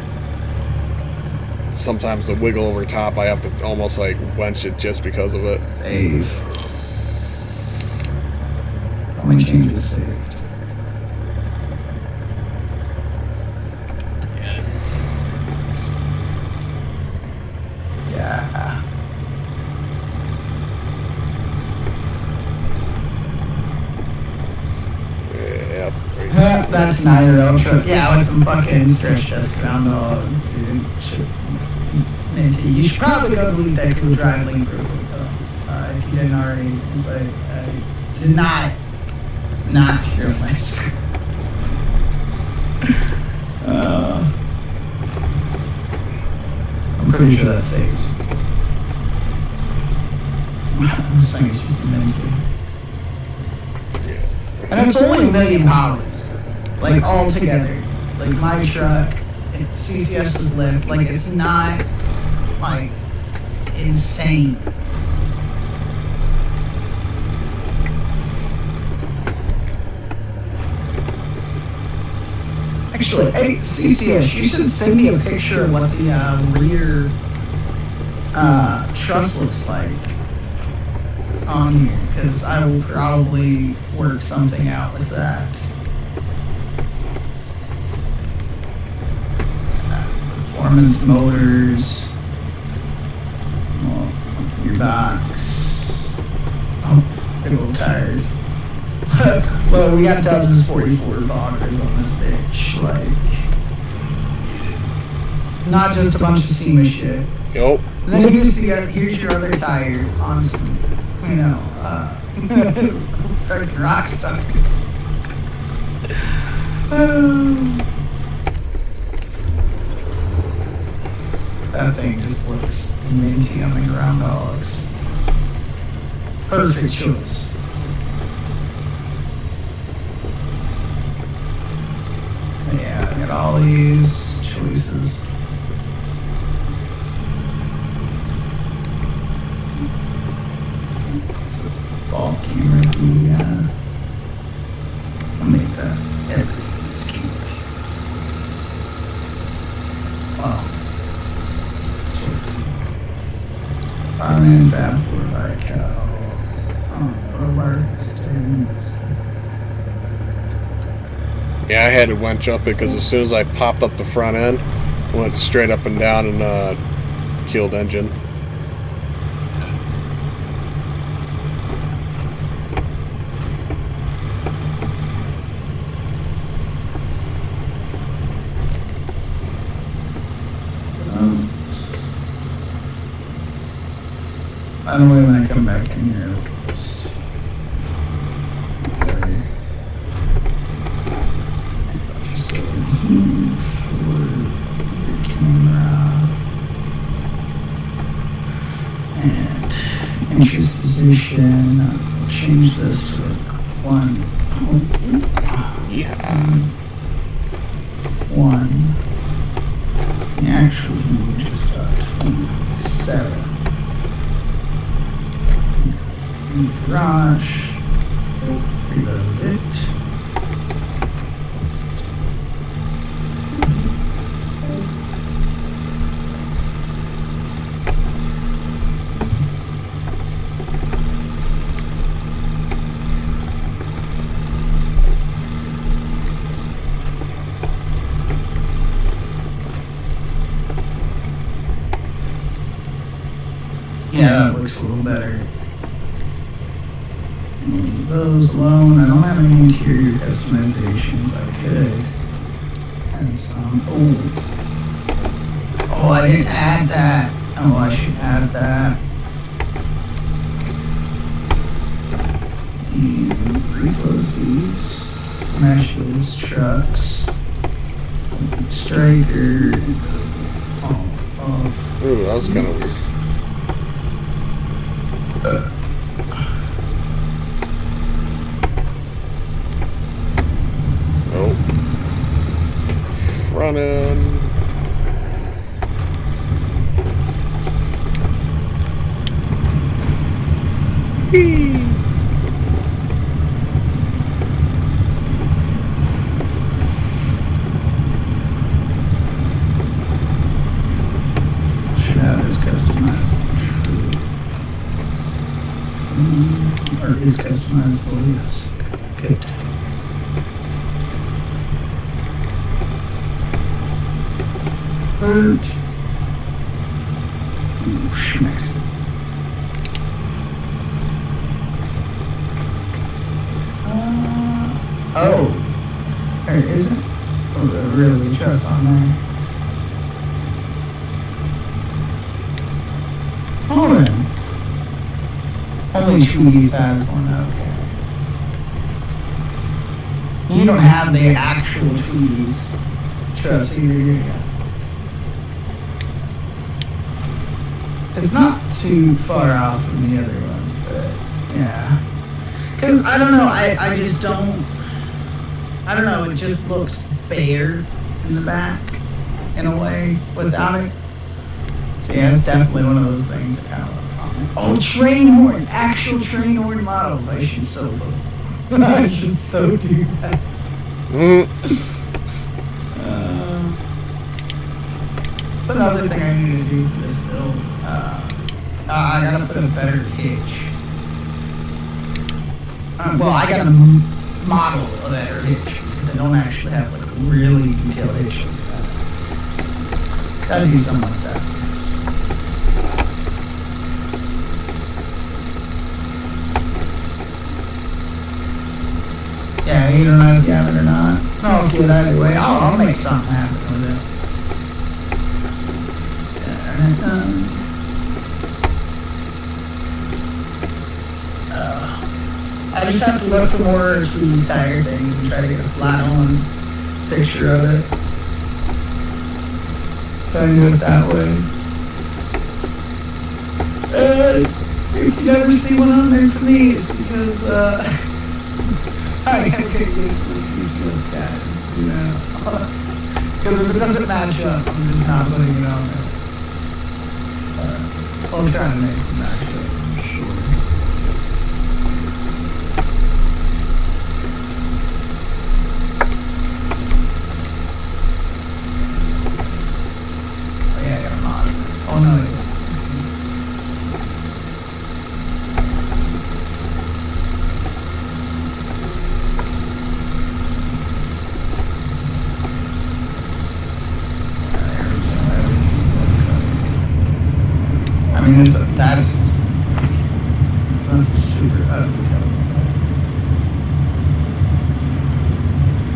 Sometimes the wiggle over top, I have to almost like wench it just because of it. Save. How many changes saved? Yeah. Yep. That's an IRL truck. Yeah, with them fucking stretch desk ground dogs, dude. Shit's minty. You should probably go delete that cool drive link real quick, though. If you didn't already, since I did not hear my screen. I'm pretty sure that saves. This thing is just minty. And it's only 1 million pounds, like all together. Like my truck, and CCS's lift, like it's not like insane. Actually, hey CCS, you should send me a picture of what the rear truss looks like on here, because I will probably work something out with that. Performance motors, gearbox, big old tires. Well, we got Dubs' 44 boggers on this bitch, like, not just a bunch of SEMA shit. Nope. And then here's your other tire on some, you know, fucking rock stars. That thing just looks minty on the ground dogs. Perfect choice. Yeah, I got all these choices. Ball camera, I'll make that everything's key. Wow. So, Fireman, Fab 45 cow. Yeah, I had to wench up it because as soon as I popped up the front end, it went straight up and down and killed engine. By the way, when I come back in here, I'll just go in here for your camera and entry position. I'll change this to one. Yeah. One. The actual view just got 27. Garage, reload it. Yeah, that looks a little better. Leave those alone. I don't have any interior customizations. I could. And some. Oh, I didn't add that. Oh, I should add that. And reclose these. Meshes, trucks, striker. Ooh, that was kind of weird. running. Whee! Should have this customized. Or is customizable, yes. Good. Hurt. Ooh, schmecks. Oh. There isn't. Oh, the really just on there. Oh, then. Only Tweeties has one, okay. You don't have the actual Tweeties trust here, do you? It's not too far off from the other one, but yeah. Cause I don't know, I just don't, I don't know, it just looks bare in the back, in a way, without it. So yeah, it's definitely one of those things that kind of look common. Oh, train horns, actual train horn models. I should so I should so do that. That's another thing I need to do for this build. I gotta put a better hitch. Well, I gotta model a better hitch because I don't actually have like a really detailed hitch like that. Gotta do something like that for this. Yeah, you don't know if you have it or not. No, good either way. I'll make something happen with it. I just have to look for more of these tire things and try to get a flat-on picture of it. Try to do it that way. If you never see one on there for me, it's because I can't get through CCO status, you know. Because if it doesn't match up, I'm just not putting it on there. I'll try to make it match up for sure. Oh yeah, I got a mod. Oh no, wait. I mean, that's super ugly.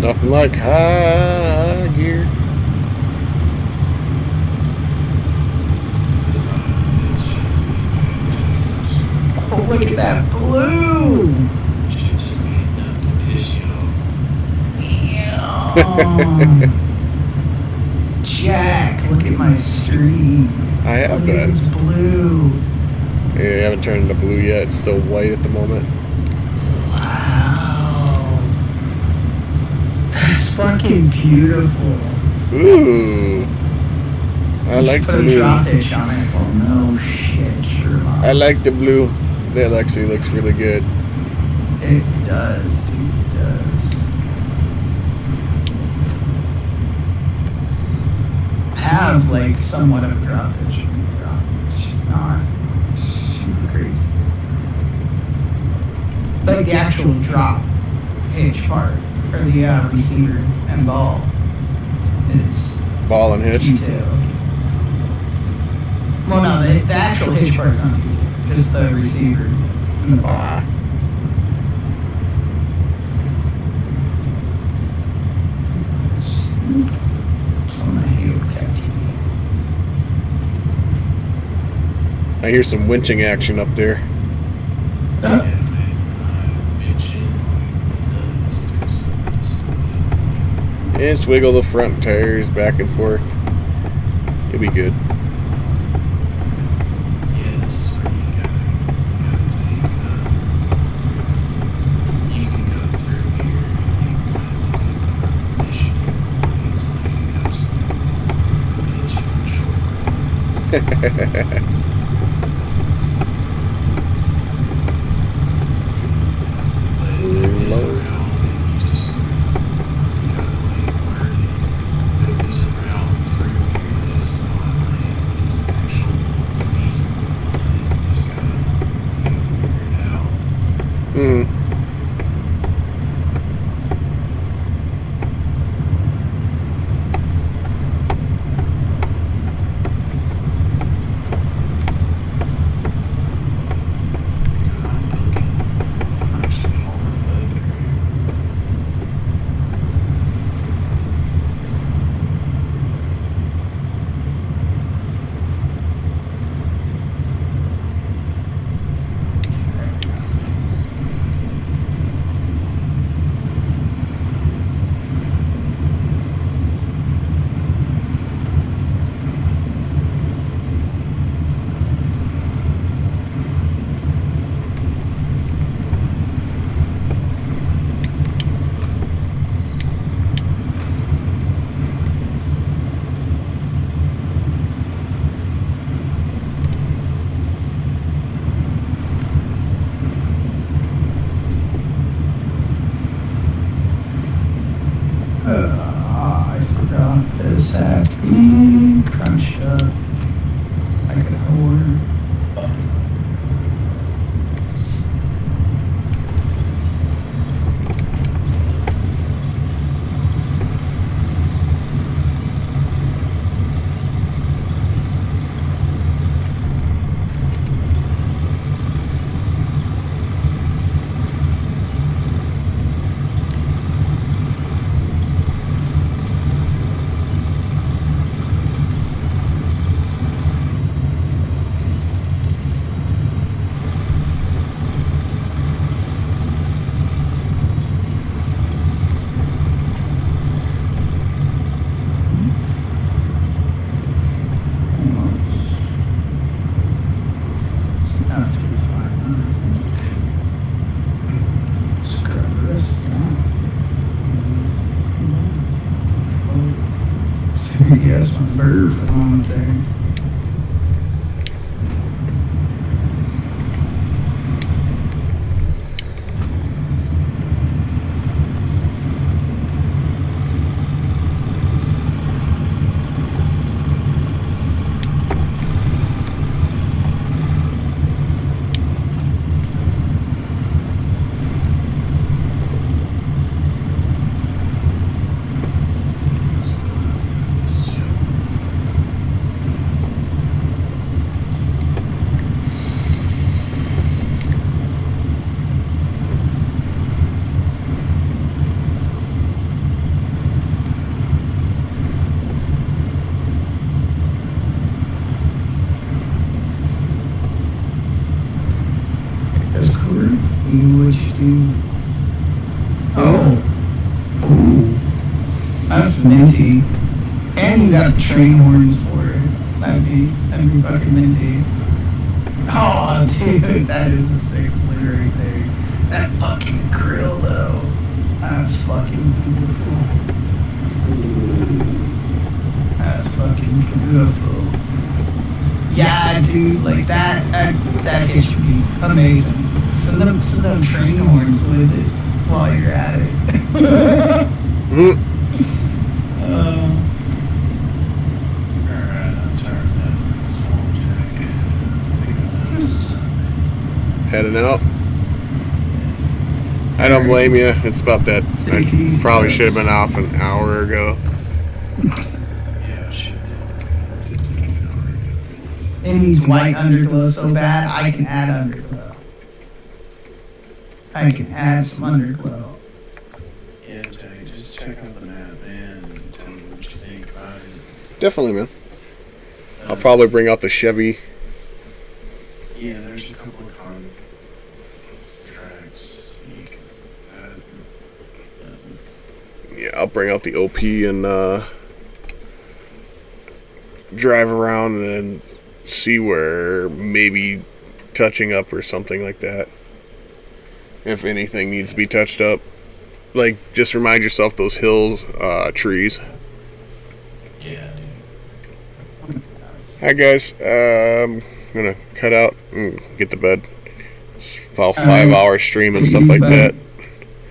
Nothing like high gear. Oh, look at that blue! Should just be enough to piss you off. Damn. Jack, look at my stream. I have Look at that. this blue. Yeah, I haven't turned into blue yet. It's still white at the moment. Wow. That's fucking beautiful. Ooh. I like Put a blue. drop hitch on it. Oh no shit, Sherlock. I like the blue. That actually looks really good. It does, dude, it does. Have like somewhat of a drop hitch. It's just not super crazy. Like the actual drop hitch part, or the receiver and ball is Ball and hitch. detailed. Well, no, the actual hitch part is not detailed, just the receiver and the ball. Ah. I hear some winching action up there. And swiggle the front tires back and forth. You'll be good. Yeah, this is where you gotta take you can go through here. You can have to do the mission. It's like it goes Hmm. I forgot this had to be crunched up like a whore. Yes, my bird for one thing. That's cool. You what you do. Oh. Ooh. That's minty. And you got the train horns for it. That'd be fucking minty. Oh, dude, that is a sick flavor right there. That fucking grill, though. That's fucking beautiful. That's fucking beautiful. Yeah, dude, like that hit should be amazing. Send them train horns with it while you're at it. Heading out. I don't blame you. It's about that. I probably should have been off an hour ago. It needs white underglow so bad, I can add underglow. I can add some underglow. Yeah, Jay, just check out the map, man, and tell me what you think about it. Definitely, man. I'll probably bring out the Chevy. Yeah, there's a couple of contracts that you can add. Yeah, I'll bring out the OP and drive around and then see where maybe touching up or something like that. If anything needs to be touched up. Like, just remind yourself those hills, trees. Yeah, dude. Hi guys, I'm gonna cut out and get to bed. It's about All right. 5 hour stream and stuff like Bye. that.